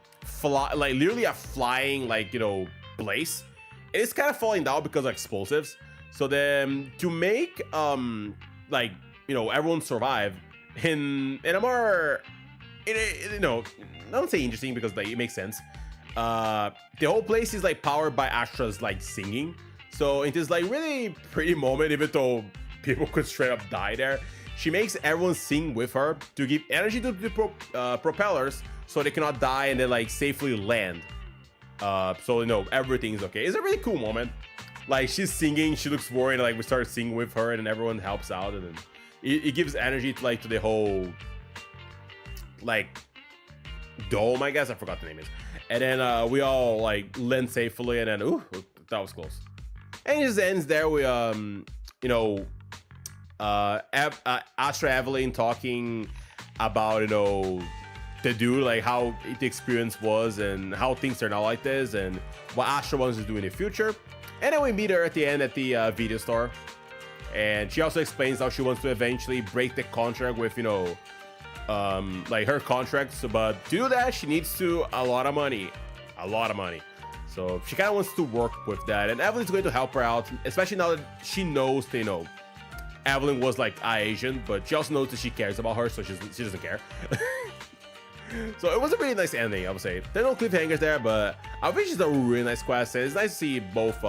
literally a flying like place. It's kind of falling down because of explosives. So then to make like everyone survive in a more I don't say interesting, because like it makes sense, the whole place is like powered by Astra's like singing. So in this like really pretty moment, even though people could straight up die there, she makes everyone sing with her to give energy to the propellers, so they cannot die and then like safely land. So everything's okay. It's a really cool moment. Like she's singing, she looks worried, and like we start singing with her, and then everyone helps out, and then it gives energy to like to the whole like dome, I guess, I forgot the name is. And then we all like land safely, and then ooh, that was close. And it just ends there with Astra Evelyn talking about the dude, like how the experience was and how things turn out like this, and what Astra wants to do in the future. And then we meet her at the end at the video store, and she also explains how she wants to eventually break the contract with like her contracts, but to do that she needs a lot of money. So she kind of wants to work with that, and Evelyn's going to help her out, especially now that she knows Evelyn was like Asian, but she also knows that she cares about her, so she doesn't care. So it was a really nice ending, I would say. There are no cliffhangers there, but I think it's a really nice quest. It's nice to see both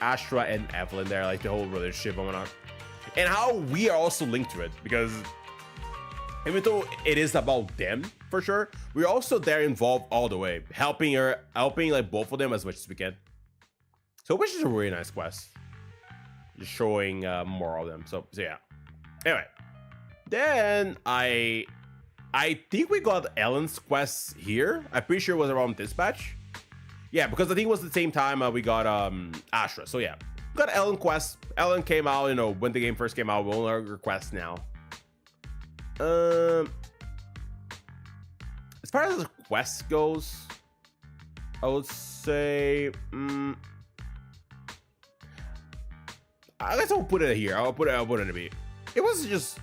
Astra and Evelyn there, like the whole relationship going on, and how we are also linked to it, because even though it is about them for sure, we're also there involved all the way, helping like both of them as much as we can. So which is a really nice quest, just showing more of them. So yeah. Anyway, then I think we got Ellen's quest here. I'm pretty sure it was around Dispatch. Yeah, because I think it was the same time we got Astra. So yeah, we got Ellen quest. Ellen came out, when the game first came out. We only have requests now. As far as the quest goes, I would say I guess I'll put it here. I'll put it in a B. It was just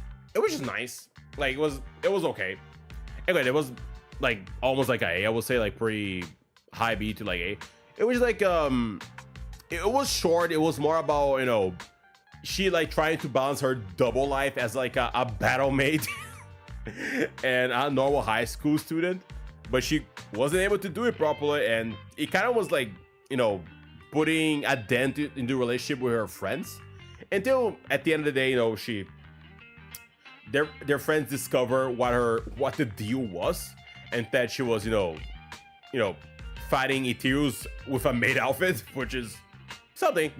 nice. Like it was okay. Anyway, it was like almost like a I would say, like pretty high B to like A. It was like it was short. It was more about she like trying to balance her double life as like a battle mate and a normal high school student, but she wasn't able to do it properly, and it kind of was like putting a dent in the relationship with her friends, until at the end of the day their friends discover what the deal was, and that she was fighting Ethereals with a maid outfit, which is something.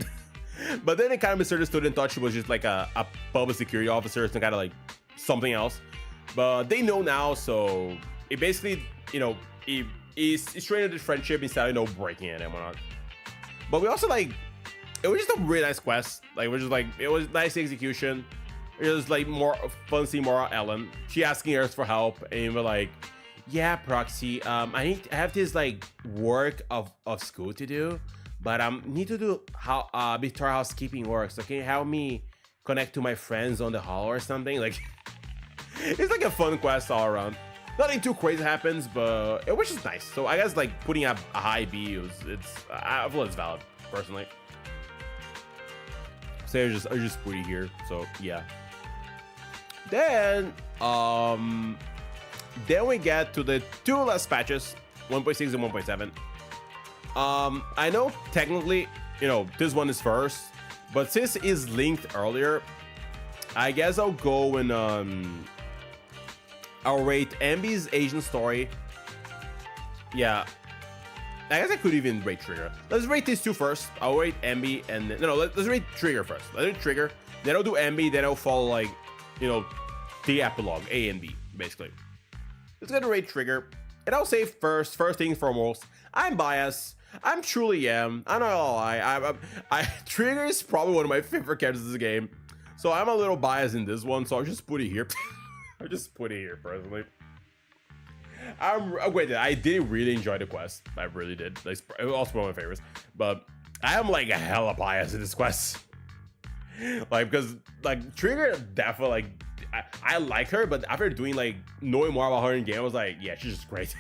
But then it kind of misunderstood and thought she was just like a public security officer, some kind of like something else. But they know now, so it basically, it straightened the friendship instead of breaking it and whatnot. But we also like, it was just a really nice quest. Like it was nice execution. It was like more fun seeing more Ellen. She asking us for help, and we're like, yeah, Proxy, I have this like work of school to do, but need to do how Victoria housekeeping works. So can you help me connect to my friends on the hall or something. Like, it's like a fun quest all around. Nothing too crazy happens, but which is nice. So I guess like putting up a high B I feel it's valid personally. So I just put it here. So yeah. Then we get to the two last patches, 1.6 and 1.7. I know technically, you know, this one is first, but since it's linked earlier, I guess I'll go and I'll rate Ambi's Asian story. Yeah, I guess I could even rate Trigger. Let's rate these two first. I'll rate Ambi and no, let's rate Trigger first. Let's rate Trigger, then I'll do Ambi, then I'll follow like, you know, the epilogue, A and B, basically. Let's go to rate Trigger, and I'll say first thing foremost, I'm biased. I'm truly am. I'm not gonna lie. Trigger is probably one of my favorite characters in this game, so I'm a little biased in this one. So I'll just put it here. I'll just put it here personally. Wait, I did really enjoy the quest. I really did. It was also one of my favorites. But I am like a hella biased in this quest. Like, because like Trigger definitely like I like her, but after doing like knowing more about her in game, I was like, yeah, she's just great.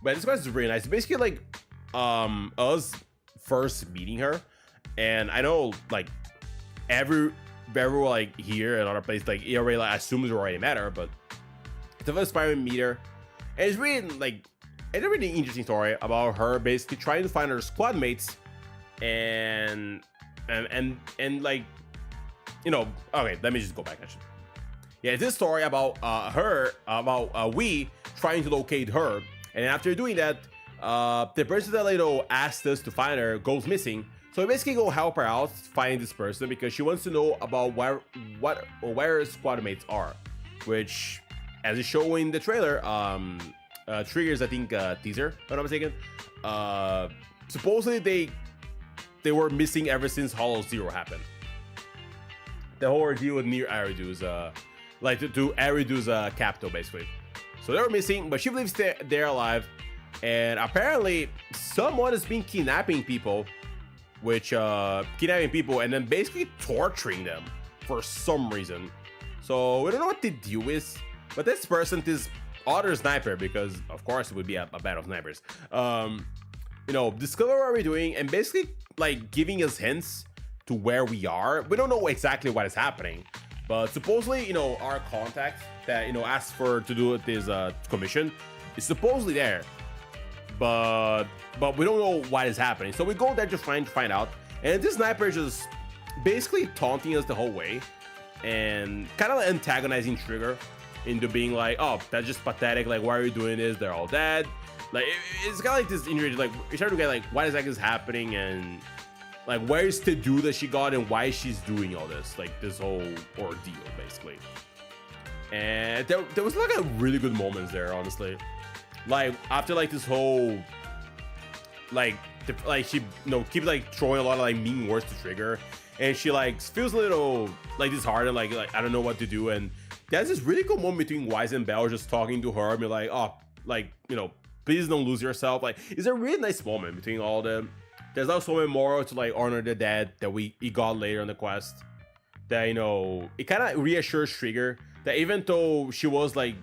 But this quest is really nice. Basically, like us first meeting her, and I know like everyone like here and other places like it already like assumes we already met her, but it's the first time we meet her, and it's really like it's a really interesting story about her basically trying to find her squad mates, and like, you know, okay, let me just go back actually. Yeah, it's this story about we trying to locate her, and after doing that, the person that you know asked us to find her goes missing. So we basically go help her out finding this person because she wants to know about where her squad mates are, which, as is shown in the trailer, triggers I think teaser, if I'm not mistaken. Supposedly they were missing ever since Hollow Zero happened. The whole ordeal with near Aridu's like to Aridu's capital basically. So they were missing, but she believes they're alive, and apparently someone has been kidnapping people, and then basically torturing them for some reason. So we don't know what the deal is, but this person, this other sniper, because of course it would be a battle of snipers, you know, discover what we're doing and basically like giving us hints to where we are. We don't know exactly what is happening, but supposedly, you know, our contact that, you know, asked to do this commission is supposedly there, but we don't know what is happening. So we go there to find out, and this sniper is just basically taunting us the whole way and kind of antagonizing Trigger into being like, oh, that's just pathetic, like, why are you doing this? They're all dead. Like, it's kind of like this injury, like you're trying to get like what exactly is happening, and like where's the dude that she got and why she's doing all this, like this whole ordeal basically. And there was like a really good moments there, honestly. Like after like this whole like she, you know, keeps like throwing a lot of like mean words to Trigger, and she like feels a little like disheartened, like I don't know what to do. And there's this really cool moment between Wise and Bell just talking to her and be like, oh, like, you know, please don't lose yourself. Like, it's a really nice moment between all of them. There's also a memorial to like honor the dead that we got later in the quest, that, you know, it kind of reassures Trigger that even though she was like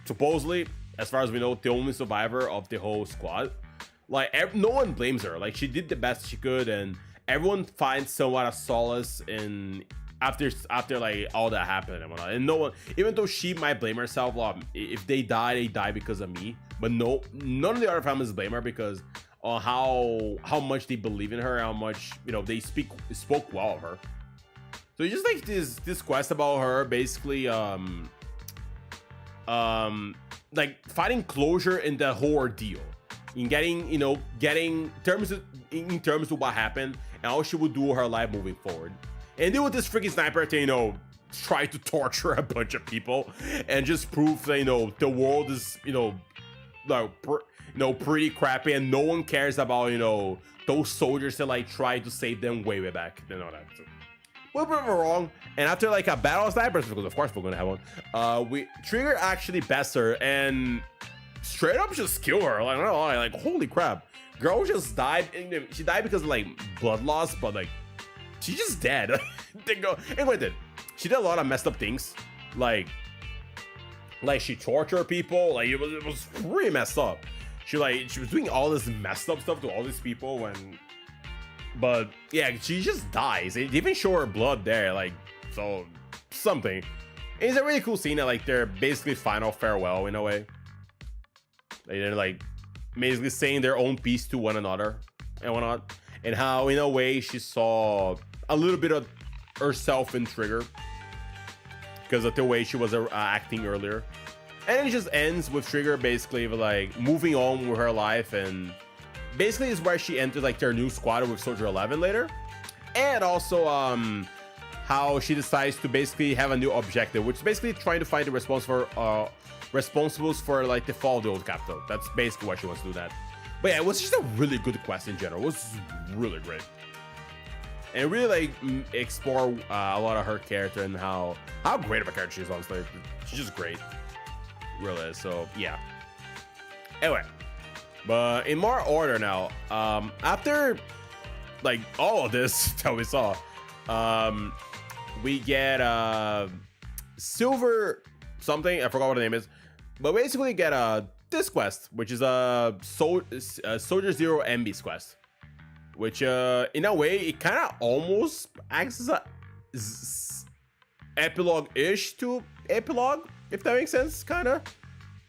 supposedly, as far as we know, the only survivor of the whole squad, like no one blames her. Like she did the best she could, and everyone finds somewhat of solace in after like all that happened and whatnot. And no one, even though she might blame herself, if they die because of me, but none of the other families blame her because on how much they believe in her, how much, you know, they spoke well of her. So it's just like this quest about her basically like finding closure in the whole ordeal, in getting terms of what happened and how she would do her life moving forward. And then with this freaking sniper to, you know, try to torture a bunch of people and just prove that, you know, the world is, you know, like pretty crappy, and no one cares about, you know, those soldiers that like tried to save them way back and all that. So, well, prove it wrong. And after like a battle of snipers, because of course we're gonna have one, Trigger actually bests her and straight up just kill her. Like, I don't know, like holy crap, girl just died. She died because of like blood loss, but like she's just dead. They go and what did she did a lot of messed up things, like she tortured people. Like it was pretty messed up. She was doing all this messed up stuff to all these people but yeah, she just dies. They even show her blood there, like, so something. And it's a really cool scene that like they're basically final farewell in a way. They're like basically saying their own piece to one another and whatnot, and how in a way she saw a little bit of herself in Trigger because of the way she was acting earlier. And it just ends with Trigger basically like moving on with her life, and basically is where she entered like their new squad with Soldier 11 later. And also how she decides to basically have a new objective, which is basically trying to find the responsibles for like the fall of the old capital. That's basically why she wants to do that. But yeah, it was just a really good quest in general. It was really great, and really like explore a lot of her character and how great of a character she is. Honestly, she's just great, really is. So yeah. Anyway, but in more order now. After like all of this that we saw, we get Silver something. I forgot what the name is, but basically get this quest, which is a Soldier Zero MB's quest, which in a way it kind of almost acts as a epilogue-ish to epilogue, if that makes sense. Kind of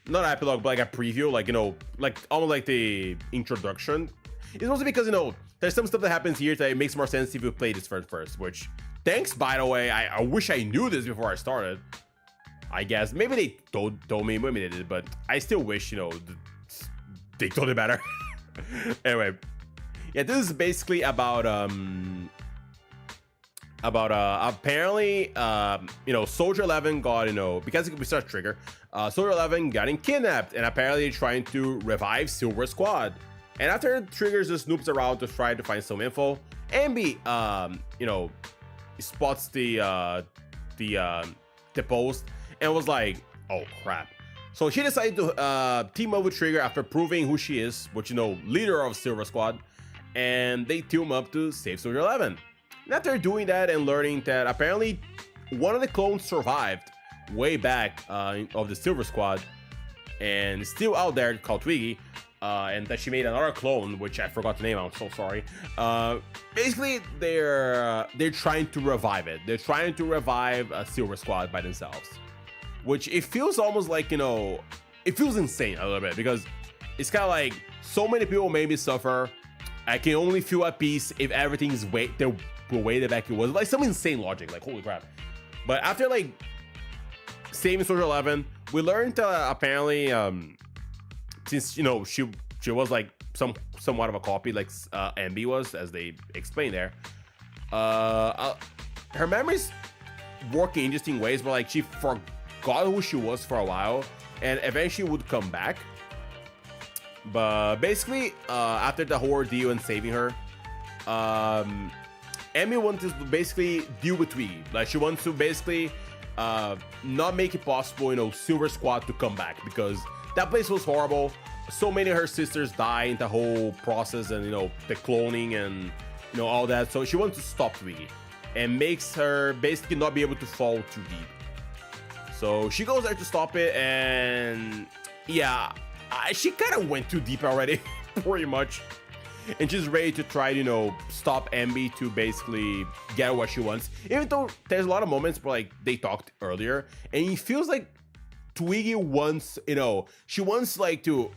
not epilogue, but like a preview, like, you know, like almost like the introduction. It's mostly because, you know, there's some stuff that happens here that it makes more sense if you play this first, which thanks, by the way. I wish I knew this before I started. I guess maybe they told me, maybe they did, but I still wish, you know, they told it better. Anyway, yeah, this is basically about apparently you know, Soldier 11 got, you know, because we start Trigger, Soldier 11 getting kidnapped and apparently trying to revive Silver Squad. And after Trigger just snoops around to try to find some info, Ambi you know, spots the post and was like, oh crap. So she decided to team up with Trigger after proving who she is, which, you know, leader of Silver Squad, and they team up to save Soldier 11. And after doing that and learning that apparently one of the clones survived way back of the Silver Squad and is still out there, called Twiggy, and that she made another clone, which I forgot the name, I'm so sorry. Basically, they're trying to revive it. They're trying to revive a Silver Squad by themselves, which it feels almost like, you know, it feels insane a little bit, because it's kind of like so many people made me suffer. I can only feel at peace if everything's the way the back it was. Like some insane logic, like holy crap. But after like saving Soldier 11, we learned apparently since, you know, she was like somewhat of a copy, like MB was, as they explained there. Her memories work in interesting ways, but like she forgot who she was for a while and eventually would come back. But basically, after the whole ordeal and saving her, Amy wants to basically deal with Twiggy. Like she wants to basically not make it possible, you know, Silver Squad to come back, because that place was horrible. So many of her sisters die in the whole process, and, you know, the cloning and, you know, all that. So she wants to stop Twiggy and makes her basically not be able to fall too deep. So she goes there to stop it, and yeah, she kind of went too deep already, pretty much. And she's ready to try, you know, stop Ambi to basically get what she wants. Even though there's a lot of moments where, like, they talked earlier, and it feels like Twiggy wants, you know, she wants, like, to,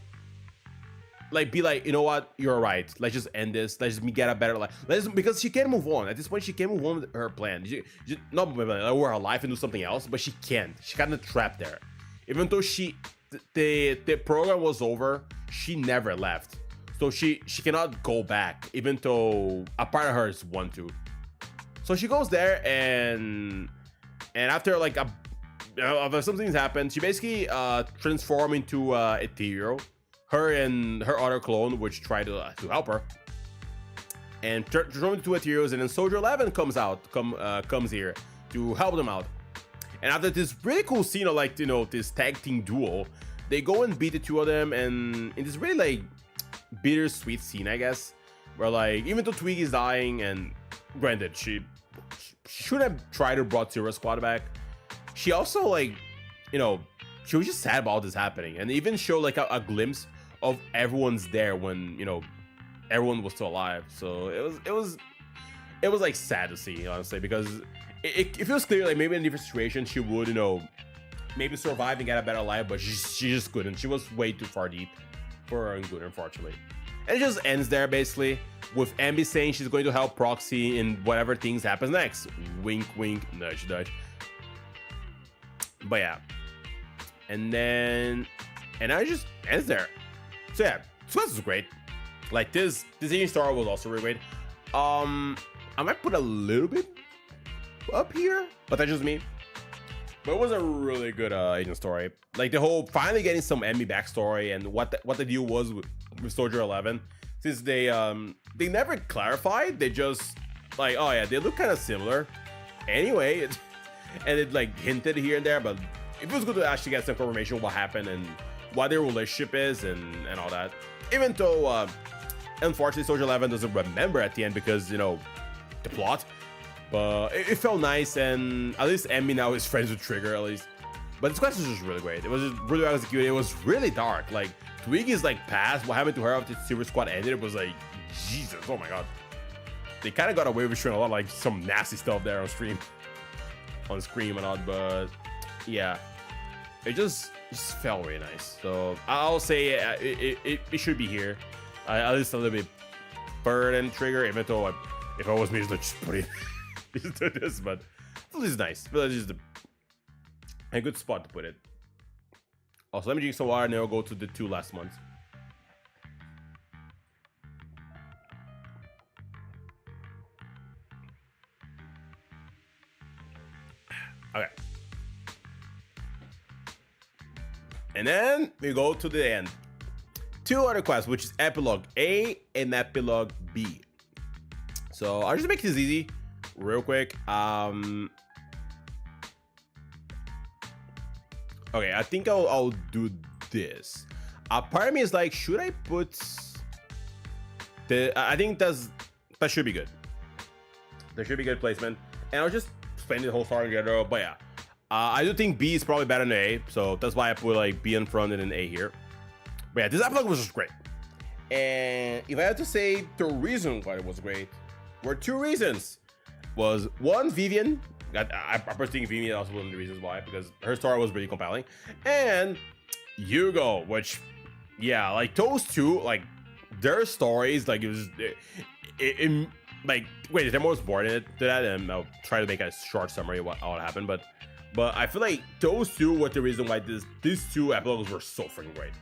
like, be like, you know what, you're right. Let's just end this. Let's just get a better life. Because she can't move on. At this point, she can't move on with her plan. Not with her life and do something else, but she can't. She's kind of trapped there. Even though the program was over, she never left. So she cannot go back, even though a part of her is want to. So she goes there, and after like something's happened, she basically transforms into Ethereal. Her and her other clone, which tried to help her, and transform into Ethereals. And then Soldier 11 comes here to help them out. And after this really cool scene of, like, you know, this tag team duel, they go and beat the two of them, and in this really like bittersweet scene, I guess, where, like, even though Twiggy's dying and granted, she should have tried to brought Zero Squad back. She also, like, you know, she was just sad about this happening, and even showed like a glimpse of everyone's there when, you know, everyone was still alive. So it was like sad to see, honestly, because it feels clear like maybe in a different situation she would, you know, maybe survive and get a better life, but she just couldn't. She was way too far deep for her own good, unfortunately. And it just ends there, basically, with Ambi saying she's going to help Proxy in whatever things happens next. Wink, wink, nudge, nudge. But yeah. And then it just ends there. So yeah, Squads was great. Like this Asian Star was also really great. I might put a little bit up here, but that's just me. But it was a really good agent story. Like the whole finally getting some Emmy backstory and what the deal was with Soldier 11. Since they never clarified, they just like, oh yeah, they look kind of similar. Anyway, and it like hinted here and there, but it was good to actually get some confirmation of what happened and what their relationship is and all that. Even though unfortunately Soldier 11 doesn't remember at the end because, you know, the plot. But it felt nice, and at least Emmy now is friends with Trigger, at least. But this quest was just really great. It was just really well executed. It was really dark. Like Twiggy's like past, what happened to her after the Silver Squad ended, it was like, Jesus, oh my god. They kind of got away with showing a lot of like some nasty stuff there on stream. On Scream and all, but yeah. It just felt really nice. So I'll say it should be here. At least a little bit further than Trigger, even though if I was me, just put it into this, but this is nice. But this is a good spot to put it. Also, let me drink some water and then I'll go to the 2 last ones. Okay. And then we go to the end. 2 other quests, which is Epilogue A and Epilogue B. So I'll just make this easy, real quick. Okay, I think I'll do this. Part of me is like, should I put the? I think that should be good. There should be good placement, and I'll just spend the whole story together. But yeah, I do think B is probably better than A, so that's why I put like B in front and then A here. But yeah, this epilogue was just great. And if I had to say the reason why it was great, were 2 reasons. Was 1, Vivian. I personally think Vivian also one of the reasons why, because her story was really compelling. And Hugo, which, yeah, like those 2, like their stories, like it was, like, wait, they're most bored in it to that, and I'll try to make a short summary of what all happened. But I feel like those 2 were the reason why these 2 epilogues were so freaking great.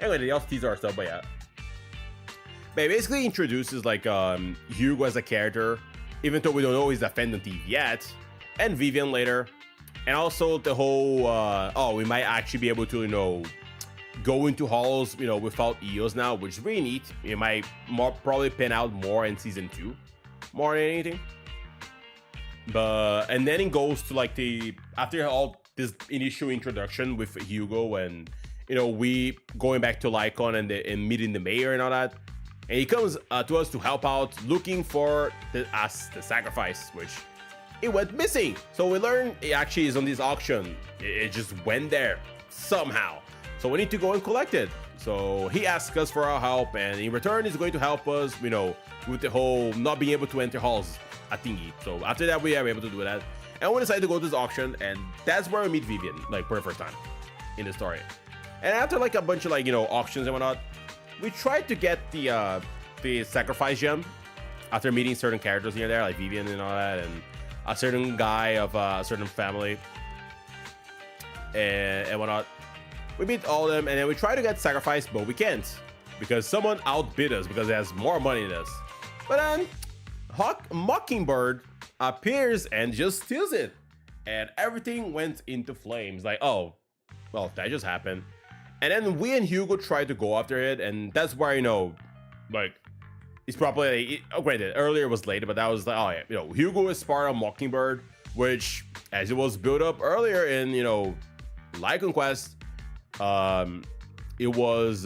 Anyway, they also tease our stuff, but yeah. But it basically introduces like Hugo as a character, even though we don't know he's defendant thief yet, and Vivian later, and also the whole oh, we might actually be able to, you know, go into halls, you know, without EOS now, which is really neat. It might probably pan out more in season 2, more than anything. And then it goes to like after all this initial introduction with Hugo and, you know, we going back to Lycon and meeting the mayor and all that. And he comes to us to help out, looking for the sacrifice, which it went missing. So we learn it actually is on this auction. It just went there somehow. So we need to go and collect it. So he asks us for our help, and in return, he's going to help us, you know, with the whole not being able to enter halls at thingy. So after that, we are able to do that. And we decided to go to this auction, and that's where we meet Vivian, like for the first time in the story. And after like a bunch of like, you know, auctions and whatnot, we tried to get the sacrifice gem after meeting certain characters here and there, like Vivian and all that, and a certain guy of a certain family and whatnot. We beat all of them, and then we try to get sacrifice, but we can't because someone outbid us because it has more money than us. But then Mockingbird appears and just steals it, and everything went into flames. Like, oh, well, that just happened. And then we and Hugo tried to go after it, and that's where, you know, like, it's probably, granted, earlier it was later, but that was like, oh yeah, you know, Hugo is part of Mockingbird, which, as it was built up earlier in, you know, Lycon Quest, it was,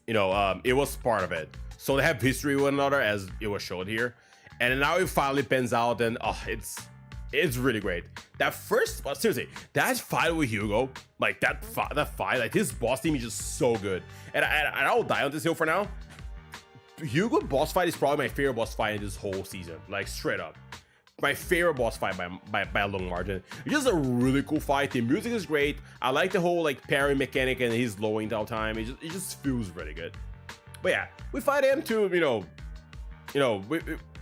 you know, it was part of it. so they have history with one another, as it was showed here. And now it finally pans out, and it's really great. That first, well, seriously, that fight with Hugo, like that fight, like his boss team is just so good. And I'll die on this hill for now. Hugo boss fight is probably my favorite boss fight in this whole season, like straight up. My favorite boss fight by a long margin. It's just a really cool fight. The music is great. I like the whole like parry mechanic and his lowing down time. It just feels really good. But yeah, we fight him to,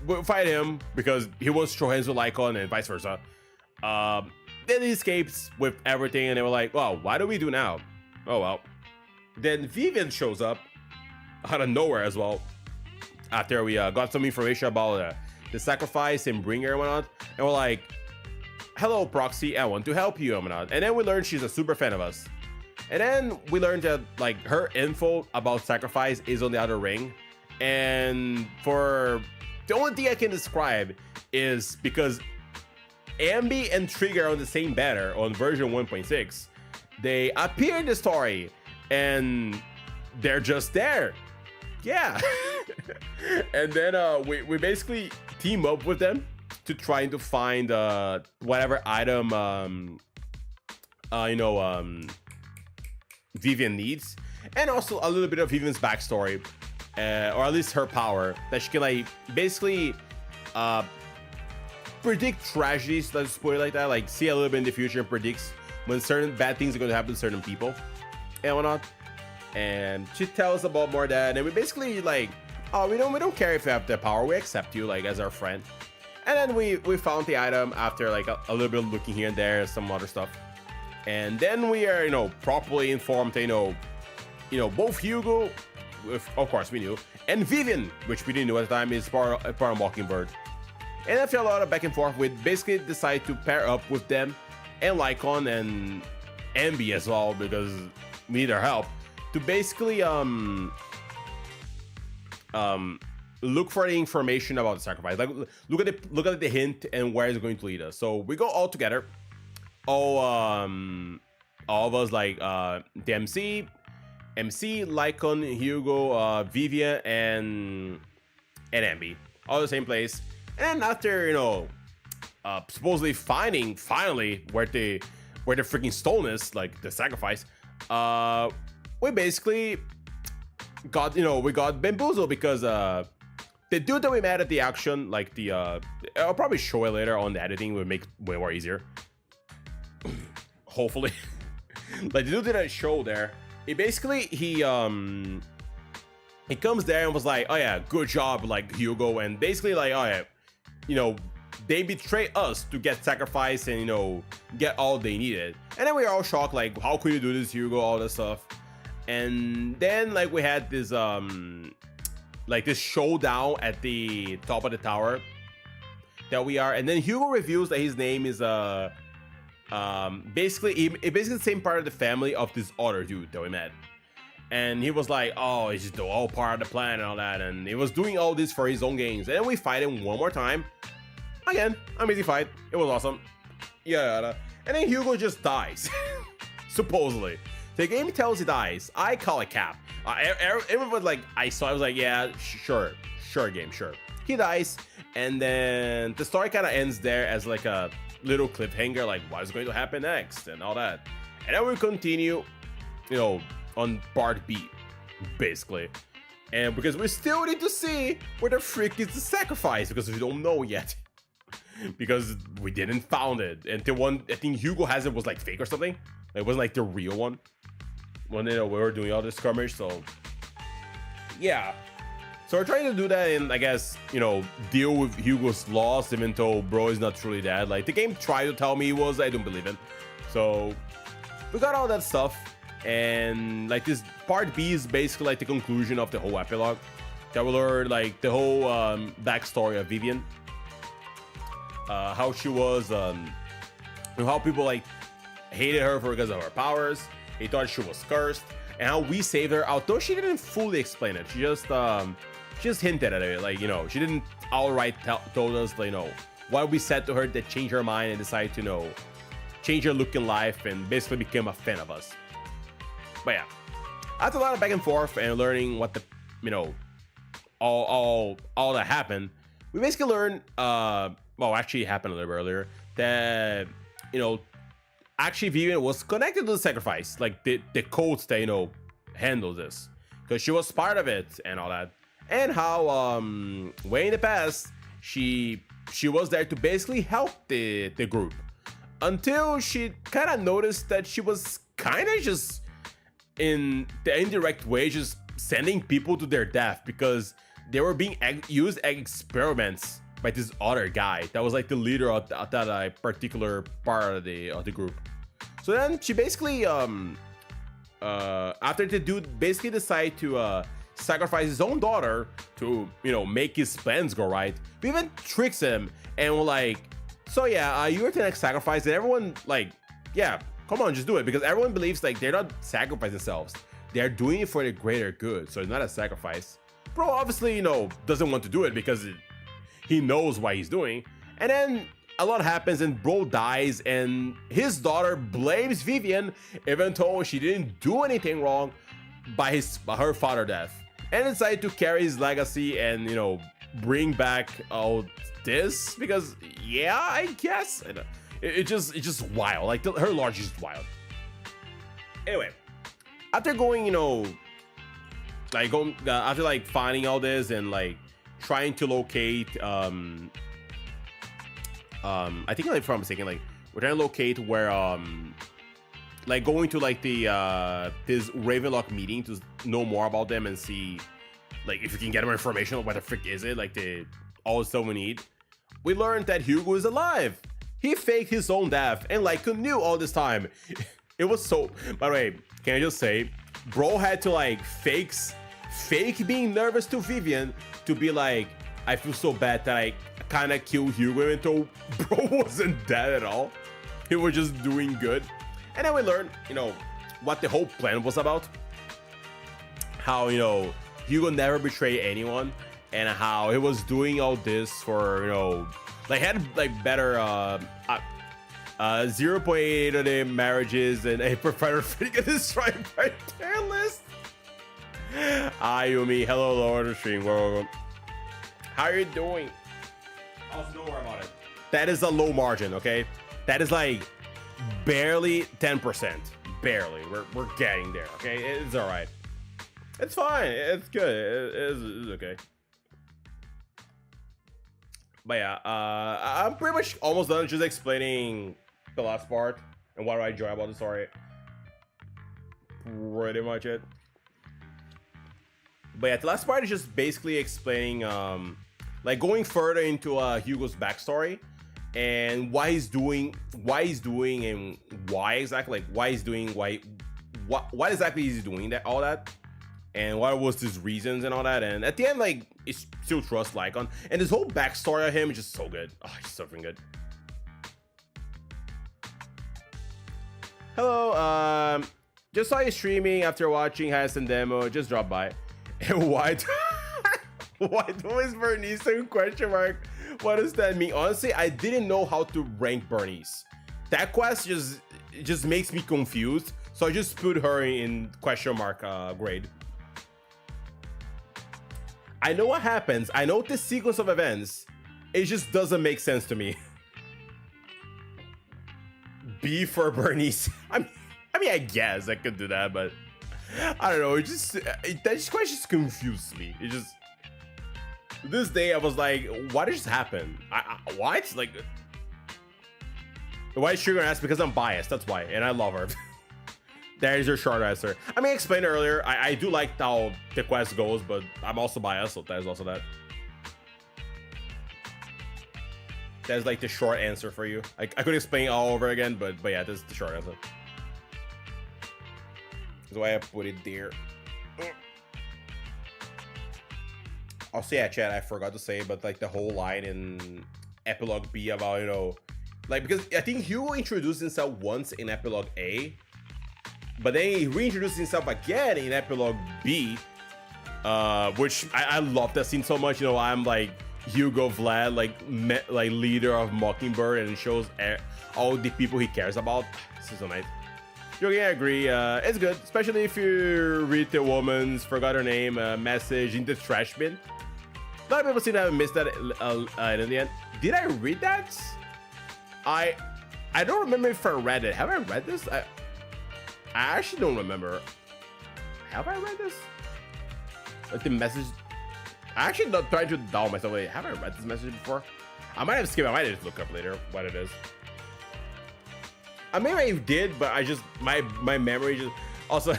we fight him because he wants to throw hands with Lycon and vice versa. Then he escapes with everything, and they were like, well, what do we do now? Oh well. Then Vivian shows up out of nowhere as well, after we got some information about the sacrifice and bringer and whatnot, and we're like, hello Proxy, I want to help you and whatnot. And then we learned she's a super fan of us, and then we learned that like her info about sacrifice is on the other ring. And for the only thing I can describe is because Ambi and Trigger are on the same banner on version 1.6, they appear in the story and they're just there. Yeah. And then we basically team up with them to try to find whatever item Vivian needs, and also a little bit of Vivian's backstory, or at least her power, that she can like basically predict tragedies, let's put it like that, like see a little bit in the future and predicts when certain bad things are going to happen to certain people and whatnot. And she tells us about more of that, and we basically like, oh, we don't care if you have the power, we accept you like as our friend. And then we found the item after like a little bit of looking here and there, some other stuff. And then we are, properly informed, both Hugo, of course we knew, and Vivian, which we didn't know at the time, is part of Mockingbird. And after a lot of back and forth, we basically decided to pair up with them and Lycon and Ambi as well, because we need their help to basically look for the information about the sacrifice. Like look at the hint and where it's going to lead us. So we go all together, all of us, like the MC, Lycon, Hugo, Vivian, and Ambi, all the same place. And after supposedly finding finally where the freaking stone is, like the sacrifice, we basically got we got bamboozled, because the dude that we met at the auction, like I'll probably show it later on the editing, would make it way more easier. Hopefully. Like the dude that I showed there, he comes there and was like, oh yeah, good job, like Hugo, and basically like, oh yeah, they betray us to get sacrifice and get all they needed. And then we were all shocked, like, how could you do this, Hugo, all this stuff. And then like we had this like this showdown at the top of the tower that we are, and then Hugo reveals that his name is basically the same part of the family of this other dude that we met. And he was like, oh, he's just all part of the plan and all that, and he was doing all this for his own gains. And then we fight him one more time. Again, amazing fight. It was awesome. Yeah. And then Hugo just dies. Supposedly. The game tells he dies. I call it cap. Everyone like, I was like, yeah, sure game, sure. He dies, and then the story kind of ends there as like a little cliffhanger, like what is going to happen next and all that. And then we continue, on part B, basically. And because we still need to see where the frick is the sacrifice, because we don't know yet. Because we didn't found it. And the one I think Hugo has it was like fake or something. It wasn't like the real one. When we were doing all this skirmish, so yeah. So we're trying to do that and I guess, deal with Hugo's loss, even though bro is not truly dead. Like the game tried to tell me he was, I don't believe it. So we got all that stuff, and like this part B is basically like the conclusion of the whole epilogue. That we learn like the whole backstory of Vivian. How she was, how people like hated her because of her powers. They thought she was cursed, and how we saved her. Although she didn't fully explain it, she just hinted at it. Like she didn't outright told us, what we said to her that changed her mind and decided to change her look in life and basically become a fan of us. But yeah, after a lot of back and forth and learning what the all that happened, we basically learned, well, actually it happened a little bit earlier, that, you know, actually Vivian was connected to the sacrifice, like the cults that, you know, handle this, because she was part of it and all that, and how way in the past she was there to basically help the group, until she kind of noticed that she was kind of just in the indirect way just sending people to their death, because they were being used as experiments by this other guy that was like the leader of that particular part of the group. So then she basically after the dude basically decided to sacrifice his own daughter to, you know, make his plans go right, we even tricks him and we're like, so yeah, you were the next sacrifice, and everyone like, yeah, come on, just do it, because everyone believes like they're not sacrificing themselves, they're doing it for the greater good, so it's not a sacrifice. Bro obviously, you know, doesn't want to do it because he knows why he's doing, and then a lot happens and bro dies, and his daughter blames Vivian even though she didn't do anything wrong by her father's death, and decided to carry his legacy and, you know, bring back all this, because yeah, I guess it's just wild, like her logic is wild. Anyway, after going, you know, like going after like finding all this and like trying to locate I think, like, if I'm mistaken, like we're trying to locate where like going to like the this Ravenlock meeting to know more about them and see like if we can get more information on what the frick is it, like all the stuff we need. We learned that Hugo is alive. He faked his own death and like knew all this time. It was so, by the way, can I just say, bro had to like fake being nervous to Vivian to be like, I feel so bad that I kind of killed Hugo, even though bro wasn't dead at all. He was just doing good. And then we learned, you know, what the whole plan was about. How, you know, Hugo never betrayed anyone, and how he was doing all this for, you know, like had like better 0.8 of the marriages, and a prefer to get destroyed by their list. Ayumi, hello, Lord of Stream. Welcome. How are you doing? Also, don't worry about it. That is a low margin, okay? That is like barely 10%. Barely. We're getting there, okay? It's all right. It's fine. It's good. It's okay. But yeah, I'm pretty much almost done just explaining the last part and what I enjoy about the story. Pretty much it. But yeah, the last part is just basically explaining, like going further into Hugo's backstory and why he's doing, and why exactly, like why he's doing, what exactly is he doing that, all that, and what was his reasons and all that. And at the end, like, it's still trust Lycon, and this whole backstory of him is just so good. Oh, he's so freaking good. Hello, just saw you streaming after watching Hassan demo, just dropped by. And why is Bernice in question mark? What does that mean? Honestly, I didn't know how to rank Bernice. That quest just makes me confused, so I just put her in question mark grade. I know what happens. I know the sequence of events. It just doesn't make sense to me. B for Bernice. I mean, I guess I could do that, but I don't know. That just quite just confused me. It just, this day I was like, what just happened? What? Like, why is she gonna ask? Because I'm biased. That's why, and I love her. That is your short answer. I mean, I explained earlier. I do like how the quest goes, but I'm also biased, so that is also that. That's like the short answer for you. I could explain all over again, but yeah, this is the short answer. That's why I put it there. Also, yeah, chat, I forgot to say, but like the whole line in Epilogue B about, you know, like, because I think Hugo introduced himself once in Epilogue A, but then he reintroduced himself again in Epilogue B, which I love that scene so much. You know, I'm like Hugo Vlad, like leader of Mockingbird, and it shows all the people he cares about. This is so nice. Joking, I agree. It's good, especially if you read the woman's, forgot her name, message in the trash bin. A lot of people seem to have missed that in the end. Did I read that? I don't remember if I read it. Have I read this? I actually don't remember. Have I read this? Like the message. I actually not trying to doubt myself. Wait, have I read this message before? I might have skipped. I might just look up later what it is. I maybe I did, but I just my memory just also.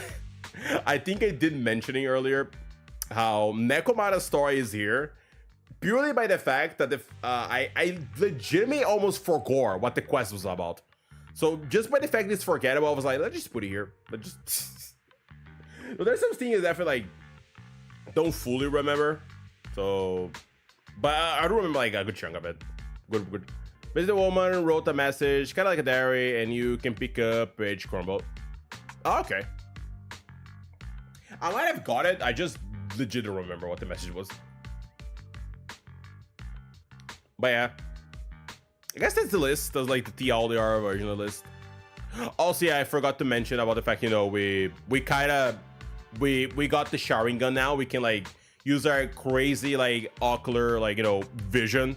I think I did mentioning earlier how Nekomata's story is here purely by the fact that I legitimately almost forgot what the quest was about. So just by the fact it's forgettable, I was like, let's just put it here. But just well, there's some things that I feel like don't fully remember. So, but I do remember like a good chunk of it. Good. Visit the woman, wrote a message, kind of like a diary, and you can pick up page crumble. Oh, okay. I might have got it. I just legit don't remember what the message was. But yeah, I guess that's the list. That's like the TLDR version of the list. Also, yeah, I forgot to mention about the fact, you know, we got the showering gun now. We can like use our crazy like ocular like, you know, vision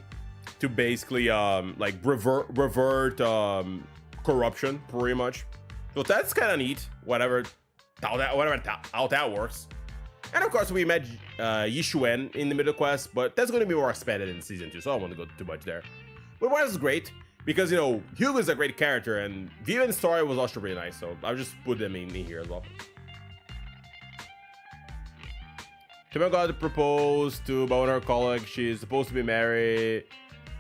to basically like revert corruption pretty much. So that's kind of neat. Whatever how that works. And of course we met Yishuen in the middle quest, but that's going to be more expanded in season 2, so I don't want to go too much there. But what is great because, you know, Hugo's a great character and Vivian's story was also really nice, so I'll just put them in here as well. Timon got proposed to by one of her colleagues. She's supposed to be married.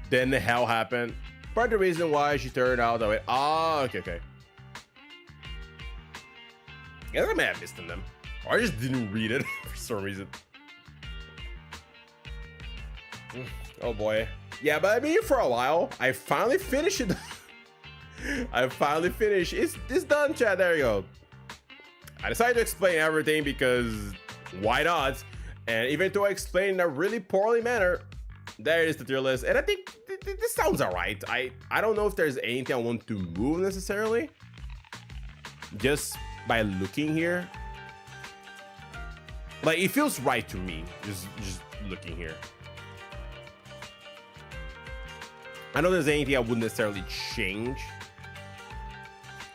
Then the hell happened. Part of the reason why she turned out that way. Ah, okay. Yeah, I may have missed them. Or I just didn't read it for some reason. Oh boy. Yeah, but I've been here for a while. I finally finished it. It's done, chat. There you go. I decided to explain everything because why not? And even though I explained in a really poorly manner, there is the tier list. And I think this sounds alright. I don't know if there's anything I want to move necessarily. Just by looking here, like it feels right to me. Just looking here. I know there's anything I wouldn't necessarily change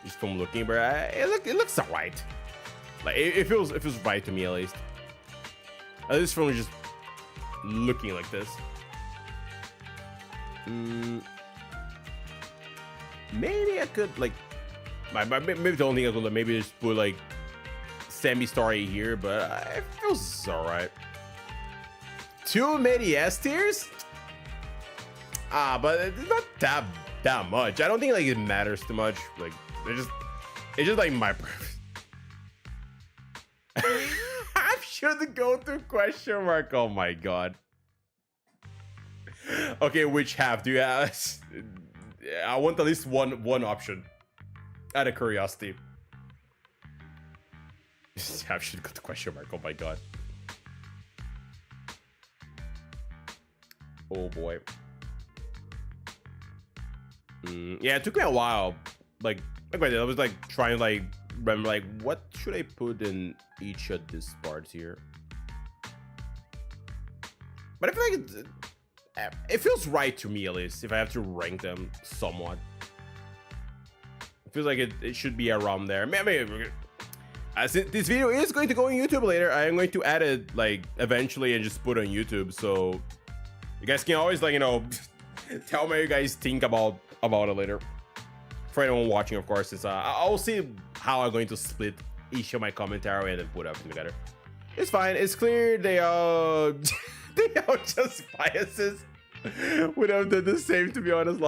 just from looking, but it looks alright. Like it feels right to me at least. At least from just looking like this. Maybe I could like. Maybe the only thing I could maybe just put like semi-story here, but it feels alright. Too many S tiers? But it's not that much. I don't think like it matters too much. Like it's just like my preference. I should go through question mark. Oh my god. Okay, which half do you have? I want at least one option. Out of curiosity. I should go to question mark. Oh my god. Oh boy. Yeah, it took me a while. Like I was like trying to like remember like what should I put in each of these parts here. But I feel like it feels right to me at least if I have to rank them somewhat. Feels like it should be around there. Maybe since this video is going to go on YouTube later, I am going to add it like eventually and just put it on YouTube, so you guys can always like, you know, tell me what you guys think about it later. For anyone watching, of course, I'll see how I'm going to split each of my commentary and then put everything together. It's fine. It's clear they are they are just biases. We have done the same, to be honest.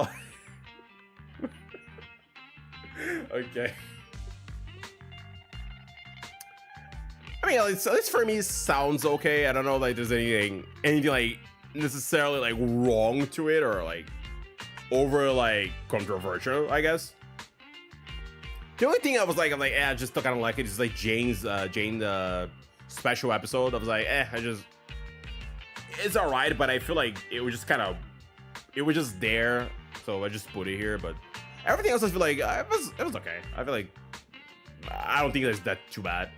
Okay. I mean, at least for me, sounds okay. I don't know like there's anything like necessarily like wrong to it or like over like controversial, I guess. The only thing I'm like, I just kind of like it. It's like Jane special episode. I was like, it's alright, but I feel like it was just there, so I just put it here. But everything else, I feel like it was okay. I feel like I don't think that's that too bad.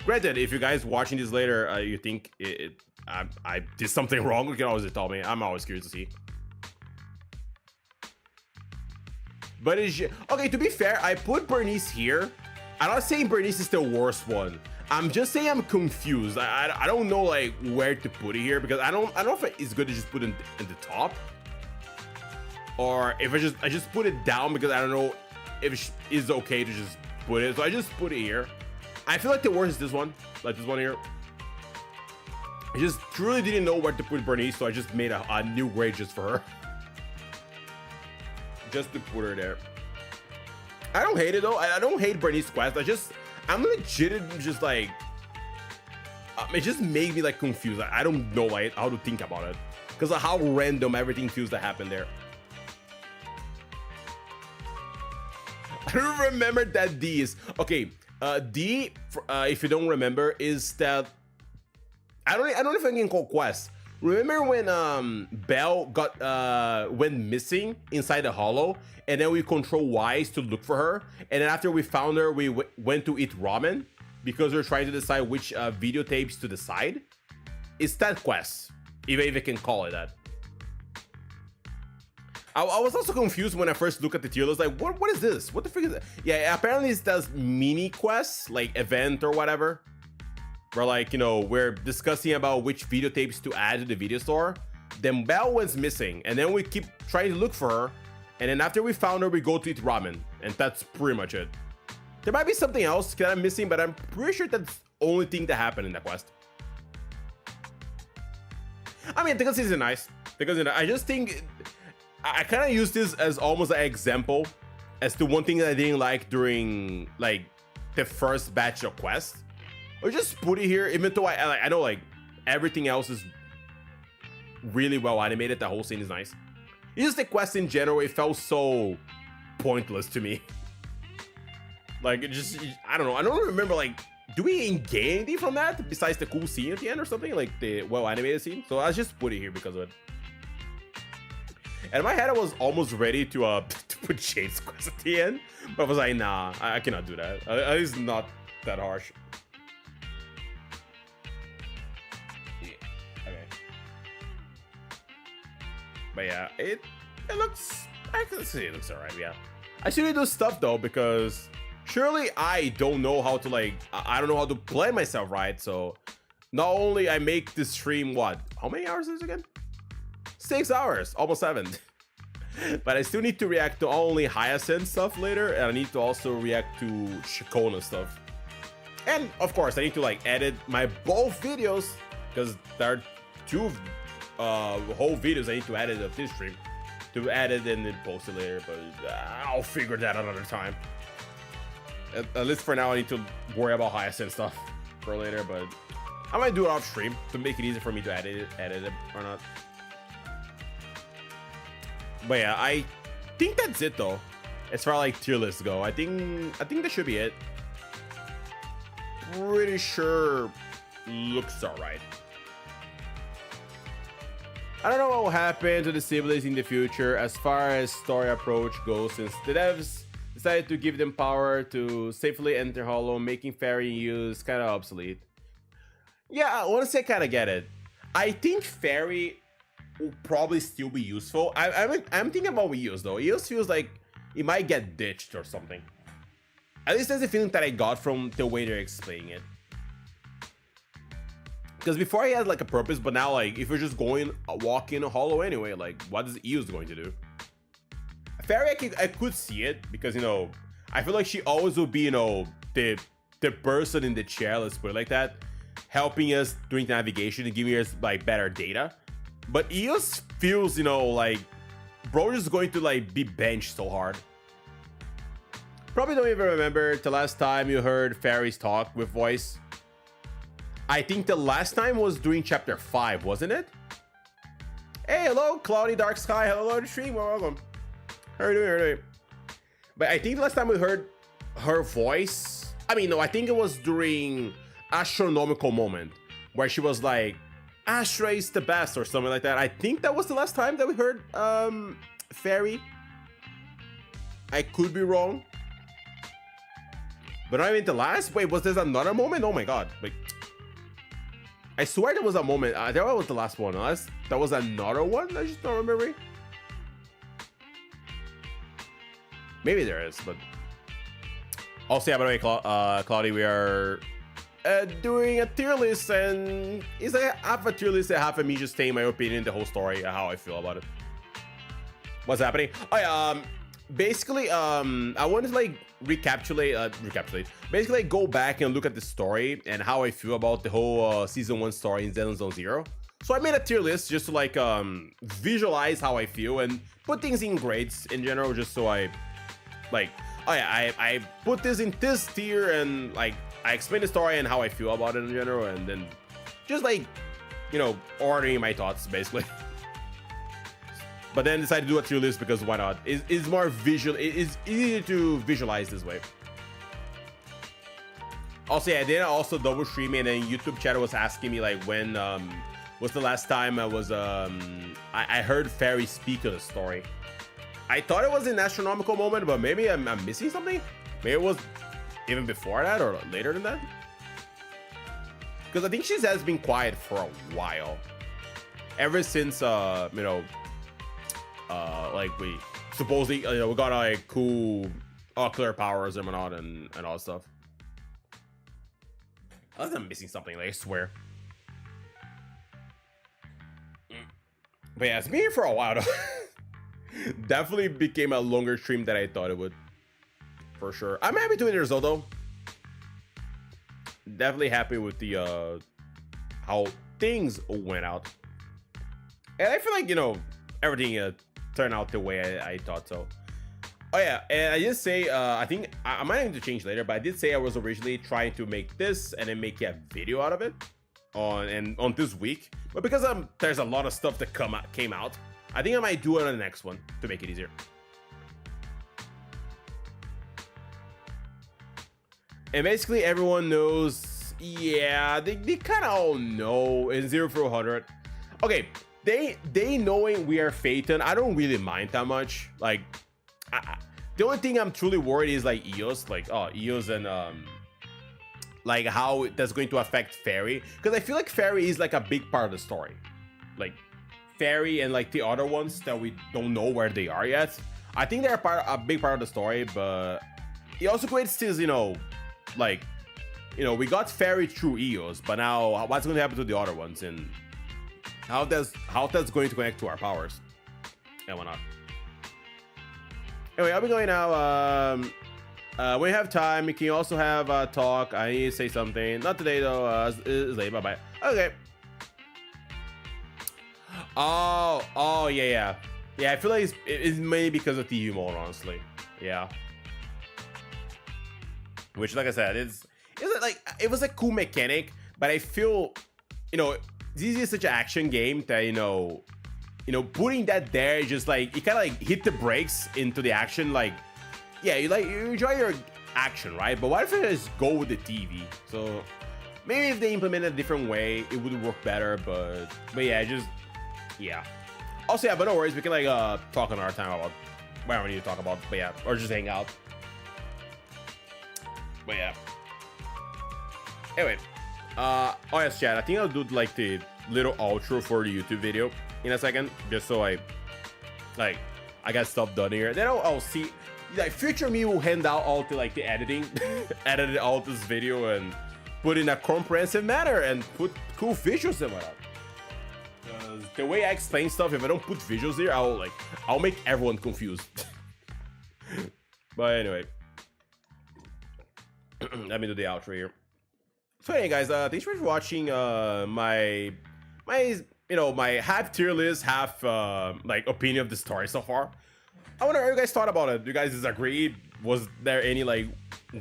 Granted, if you guys watching this later, you think I did something wrong, you can always tell me. I'm always curious to see. But it's okay. To be fair, I put Bernice here. I'm not saying Bernice is the worst one. I'm just saying I'm confused. I don't know like where to put it here because I don't know if it's good to just put it in the top, or if I just put it down because I don't know if it's okay to just put it. So I just put it here. I feel like the worst is this one, like this one here. I just truly didn't know where to put Bernice, so I just made a new grade just for her. Just to put her there. I don't hate it though. I don't hate Bernice's quest. I'm legit just like, it just made me like confused. I don't know like how to think about it because of how random everything feels to happen there. I don't remember that D is okay. D, if you don't remember, is that I don't know if I can call quest. Remember when Belle went missing inside the hollow, and then we control Y's to look for her, and then after we found her, we went to eat ramen because we're trying to decide which videotapes to decide. It's that quest, if I can call it that. I was also confused when I first looked at the tier list, like what is this? What the frick is that? Yeah, apparently it does mini quests, like event or whatever. Where like, you know, we're discussing about which videotapes to add to the video store. Then Belle was missing, and then we keep trying to look for her, and then after we found her, we go to eat ramen, and that's pretty much it. There might be something else that I'm missing, but I'm pretty sure that's the only thing that happened in that quest. I mean, the cutscenes are nice. I just think I kind of use this as almost an example as to one thing that I didn't like during like the first batch of quests. Or just put it here, even though I know like everything else is really well animated. The whole scene is nice. It's just the quest in general, it felt so pointless to me. Like it just, I don't know. I don't remember like, do we gain anything from that besides the cool scene at the end or something, like the well animated scene? So I just put it here because of it. And in my head, I was almost ready to put Jade's quest at the end, but I was like, nah, I cannot do that. It's not that harsh. But yeah, it looks, I can see it looks alright, yeah. I should do stuff though, because surely I don't know how to like, I don't know how to play myself right, so not only I make this stream, what, how many hours is it again? 6 hours, almost 7. But I still need to react to only Hyacinth stuff later, and I need to also react to Shikona stuff. And of course, I need to like edit my both videos, because there are 2 whole videos I need to edit of this stream to edit and then post it later, but I'll figure that out another time. At least for now, I need to worry about Hyacinth stuff for later, but I might do it off stream to make it easier for me to edit it or not. But yeah, I think that's it though, as far as like tier lists go. I think that should be it. Pretty sure looks alright. I don't know what will happen to the siblings in the future as far as story approach goes, since the devs decided to give them power to safely enter Hollow, making Fairy use kind of obsolete. Yeah, I want to say I kind of get it. I think Fairy will probably still be useful. I'm thinking about Eos though. Eos feels like it might get ditched or something. At least that's the feeling that I got from the way they're explaining it. Because before he had like a purpose, but now like if you're just going walking a hollow anyway, like what is Eos going to do? Fairy, I could see it because, you know, I feel like she always will be, you know, the person in the chair, let's put it like that, helping us doing navigation and giving us like better data. But Eos feels, you know, like bro is going to like be benched so hard. Probably don't even remember the last time you heard Fairy's talk with voice. I think the last time was during chapter 5, wasn't it? Hey, hello, cloudy dark sky. Hello, the stream. Welcome. How are you doing? But I think the last time we heard her voice, I mean, no, I think it was during Astronomical Moment, where she was like, Astra is the best, or something like that. I think that was the last time that we heard Fairy. I could be wrong. But I mean, the last, wait, was there another moment? Oh my god, wait. I swear there was a moment. I think that was the last one. Unless that was another one. I just don't remember. Maybe there is, but also, yeah. By the way, Claudia, we are doing a tier list, and it's like half a tier list and half of me just saying my opinion, the whole story, how I feel about it. What's happening? Basically, I wanted to like recapitulate, basically like, go back and look at the story and how I feel about the whole season 1 story in Zenless Zone Zero. So I made a tier list just to like visualize how I feel and put things in grades in general, just so I like, oh yeah, I put this in this tier, and like I explain the story and how I feel about it in general, and then just like, you know, ordering my thoughts basically. But then decided to do a tier list because why not? It's more visual. It's easier to visualize this way. Also, yeah, then I also double streaming, and then YouTube chat was asking me like when was the last time I was I heard Fairy speak of the story. I thought it was an astronomical moment, but maybe I'm missing something. Maybe it was even before that or later than that. Because I think she has been quiet for a while, ever since you know. Like we supposedly, you know, we got like cool ocular powers and whatnot and all that stuff. Unless I'm missing something, like, I swear. But yeah, it's been here for a while though. Definitely became a longer stream than I thought it would. For sure. I'm happy to the result though. Definitely happy with the how things went out. And I feel like, you know, everything turned out the way I thought so. Oh yeah, and I did say I think I might have to change later, but I did say I was originally trying to make this and then make a video out of it on this week, but because there's a lot of stuff that came out, I think I might do it on the next one to make it easier. And basically everyone knows, yeah, they kind of all know in 0 through 100. Okay, they knowing we are Phaeton, I don't really mind that much. Like, the only thing I'm truly worried is like Eos, like Eos and like how that's going to affect Fairy, because I feel like Fairy is like a big part of the story. Like Fairy and like the other ones that we don't know where they are yet, I think they're a big part of the story. But it also creates this, you know, like, you know, we got Fairy through Eos, but now what's going to happen to the other ones, and how that's going to connect to our powers and whatnot. Anyway, I'll be going now. When you have time, you can also have a talk. I need to say something. Not today though. It's late. Bye bye. Okay. Oh yeah. I feel like it's mainly because of the mode, honestly. Yeah. Which, like I said, it's like, it was a cool mechanic, but I feel, you know, this is such an action game that, you know, putting that there, just like, you kind of like hit the brakes into the action. Like, yeah, you enjoy your action, right? But what if I just go with the TV? So maybe if they implement it a different way, it would work better. But yeah, just, yeah. Also, yeah, but no worries, we can like talk another time about whatever we need to talk about. But yeah, or just hang out. But yeah. Anyway, oh yes, chat. I think I'll do like the little outro for the YouTube video in a second, just so I got stuff done here. Then I'll see, like, future me will hand out all the like the editing, edit all this video and put in a comprehensive manner and put cool visuals and whatnot. Because the way I explain stuff, if I don't put visuals here, I'll make everyone confused. But anyway, let me do the outro here. So hey guys, thanks for watching my you know, my half tier list, half like opinion of the story so far. I wonder what you guys thought about it. Do you guys disagree? Was there any like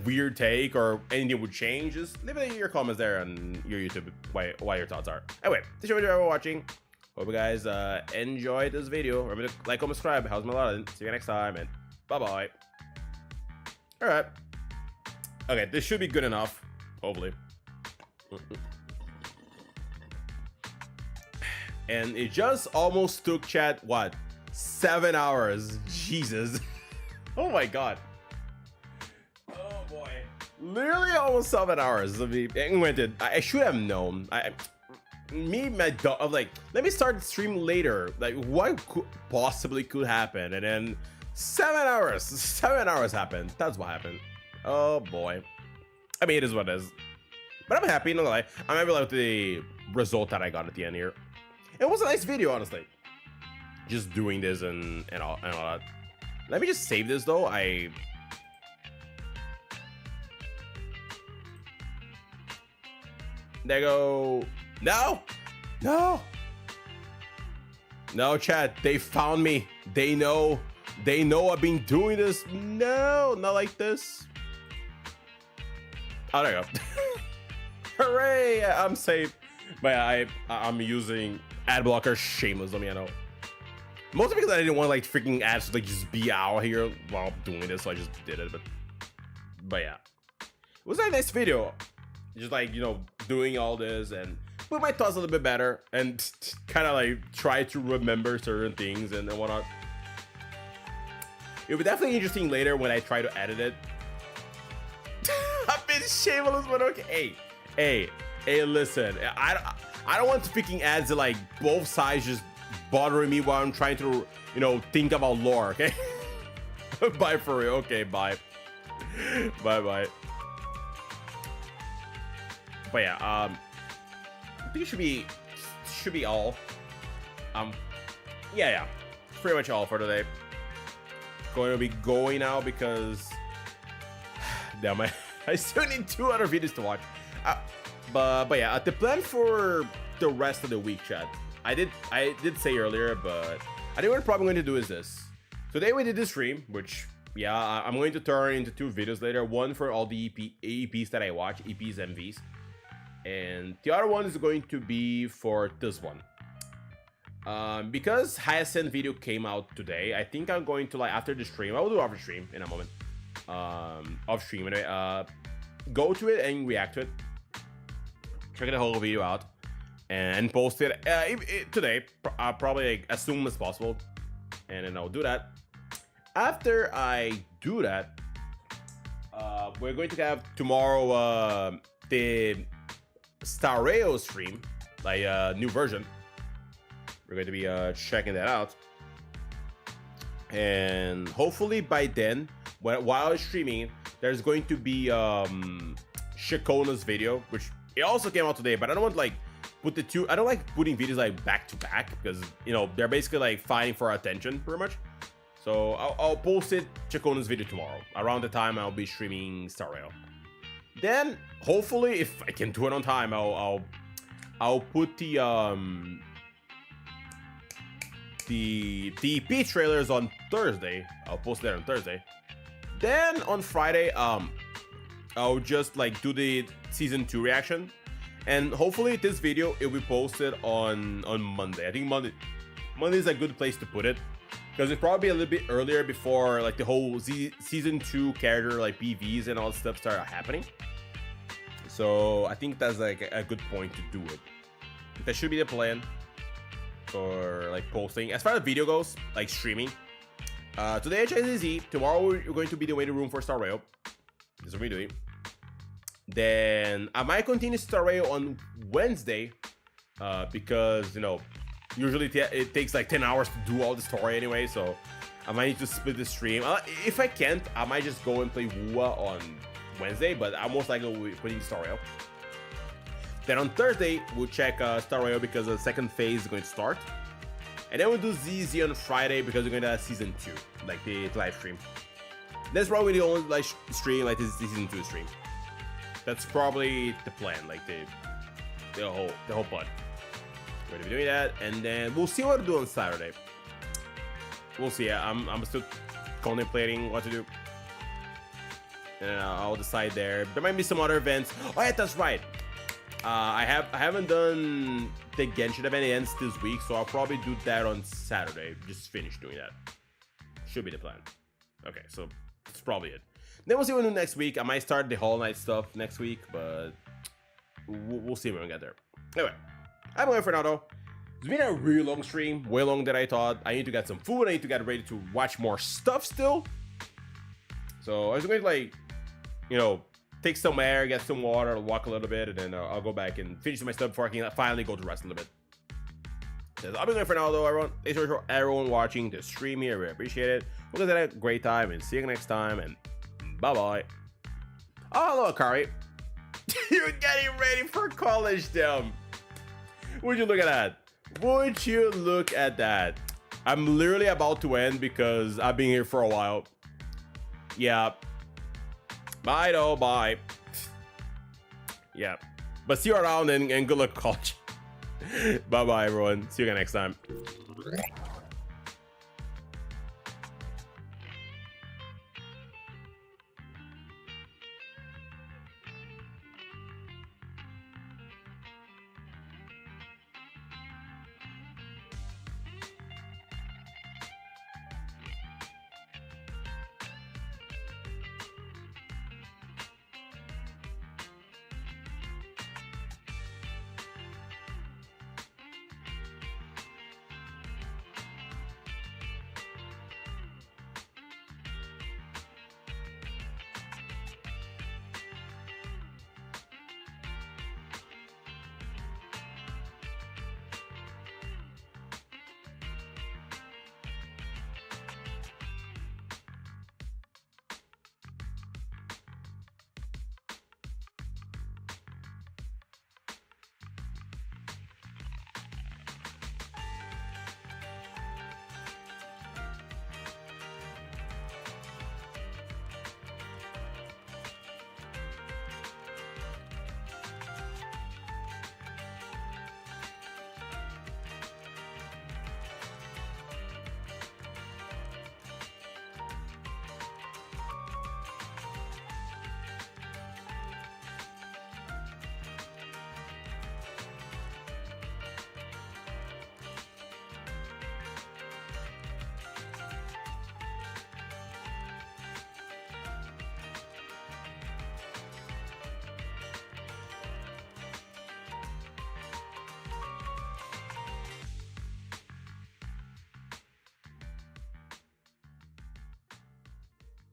weird take or anything would change? Just leave it in your comments there on your YouTube why your thoughts are. Anyway, thanks for watching. Hope you guys enjoyed this video. Remember to like, comment, subscribe. How's my lot? See you next time, and bye bye. All right. Okay, this should be good enough. Hopefully. And it just almost took, chat, what, 7 hours? Jesus. Oh my god. Oh boy. Literally almost 7 hours. I should have known. I'm like, let me start the stream later. Like, what possibly could happen? And then 7 hours happened. That's what happened. Oh boy. I mean, it is what it is. But I'm happy, not gonna lie. I'm happy with the result that I got at the end here. It was a nice video, honestly. Just doing this and all that. Let me just save this though. There you go. No, chat. They found me. They know I've been doing this. No, not like this. Oh, there you go. Hooray! I'm safe. But yeah, I'm using ad blocker shamelessly. I know. Mostly because I didn't want like freaking ads to like just be out here while doing this, so I just did it. But yeah, it was a nice video. Just like, you know, doing all this and put my thoughts a little bit better and kind of like try to remember certain things and whatnot. It'll be definitely interesting later when I try to edit it. I've been shameless, but okay. Hey, listen, I don't want freaking ads that like both sides just bothering me while I'm trying to, you know, think about lore, okay? Bye for real. Okay, bye. Bye. But yeah, I think it should be all. Yeah, pretty much all for today. Going to be going now because damn, I still need 2 other videos to watch. But yeah, the plan for the rest of the week, chat. I did say earlier, but I think what I'm probably going to do is this. Today we did this stream, which yeah, I'm going to turn into 2 videos later. One for all the EPs that I watch, EPs, MVs. And the other one is going to be for this one. Because Hyacinth video came out today, I think I'm going to, like, after the stream, I will do off stream in a moment. Off stream anyway. Go to it and react to it. Check the whole video out and post it today, probably like, as soon as possible. And then I'll do that. After I do that, we're going to have tomorrow the Zzzero stream, like new version. We're going to be checking that out, and hopefully by then, while streaming, there's going to be Shakona's video, which it also came out today. But I don't want like put the two. I don't like putting videos like back to back because, you know, they're basically like fighting for attention pretty much. So I'll post it Shakona's video tomorrow around the time I'll be streaming Zzzero. Then hopefully, if I can do it on time, I'll put the EP trailers on Thursday. I'll post that on Thursday. Then on Friday, I'll just like do the season 2 reaction, and hopefully this video it will be posted on Monday. I think Monday is a good place to put it because it's probably a little bit earlier before like the whole season 2 character like PVs and all that stuff start happening. So I think that's like a good point to do it. That should be the plan for like posting. As far as video goes, like streaming, today at ZZZ, tomorrow we're going to be the waiting room for Zzzero. That's what we're doing. Then I might continue Zzzero on Wednesday, because, you know, usually it takes like 10 hours to do all the story anyway, so I might need to split the stream. If I can't, I might just go and play Wua on Wednesday, but I most likely will be putting Zzzero. Then on Thursday, we'll check Zzzero because the second phase is going to start. And then we'll do ZZ on Friday because we're going to have season 2, like the live stream. That's probably the only like stream, like this season 2 stream. That's probably the plan, like the whole pod. We're gonna be doing that, and then we'll see what to do on Saturday. We'll see. I'm still contemplating what to do, and I'll decide there. There might be some other events. Oh yeah, that's right. I haven't done the Genshin events this week, so I'll probably do that on Saturday. Just finish doing that. Should be the plan. Okay, so that's probably it. Then we'll see what we do next week. I might start the Hollow Knight stuff next week, but we'll see when we get there. Anyway, I'm going for now though. It's been a really long stream, way longer than I thought. I need to get some food. I need to get ready to watch more stuff still. So I was going to, like, you know, take some air, get some water, walk a little bit, and then I'll go back and finish my stuff before I can finally go to rest a little bit. So I'll be going for now, though, everyone. Thanks for everyone watching the stream here. We appreciate it. Hope you guys had a great time, and see you next time, and bye-bye. Oh, hello, Kari. You're getting ready for college, damn. Would you look at that? Would you look at that? I'm literally about to end because I've been here for a while. Yeah. Bye, though. Bye. Yeah. But see you around and good luck, college. Bye-bye, everyone. See you again next time.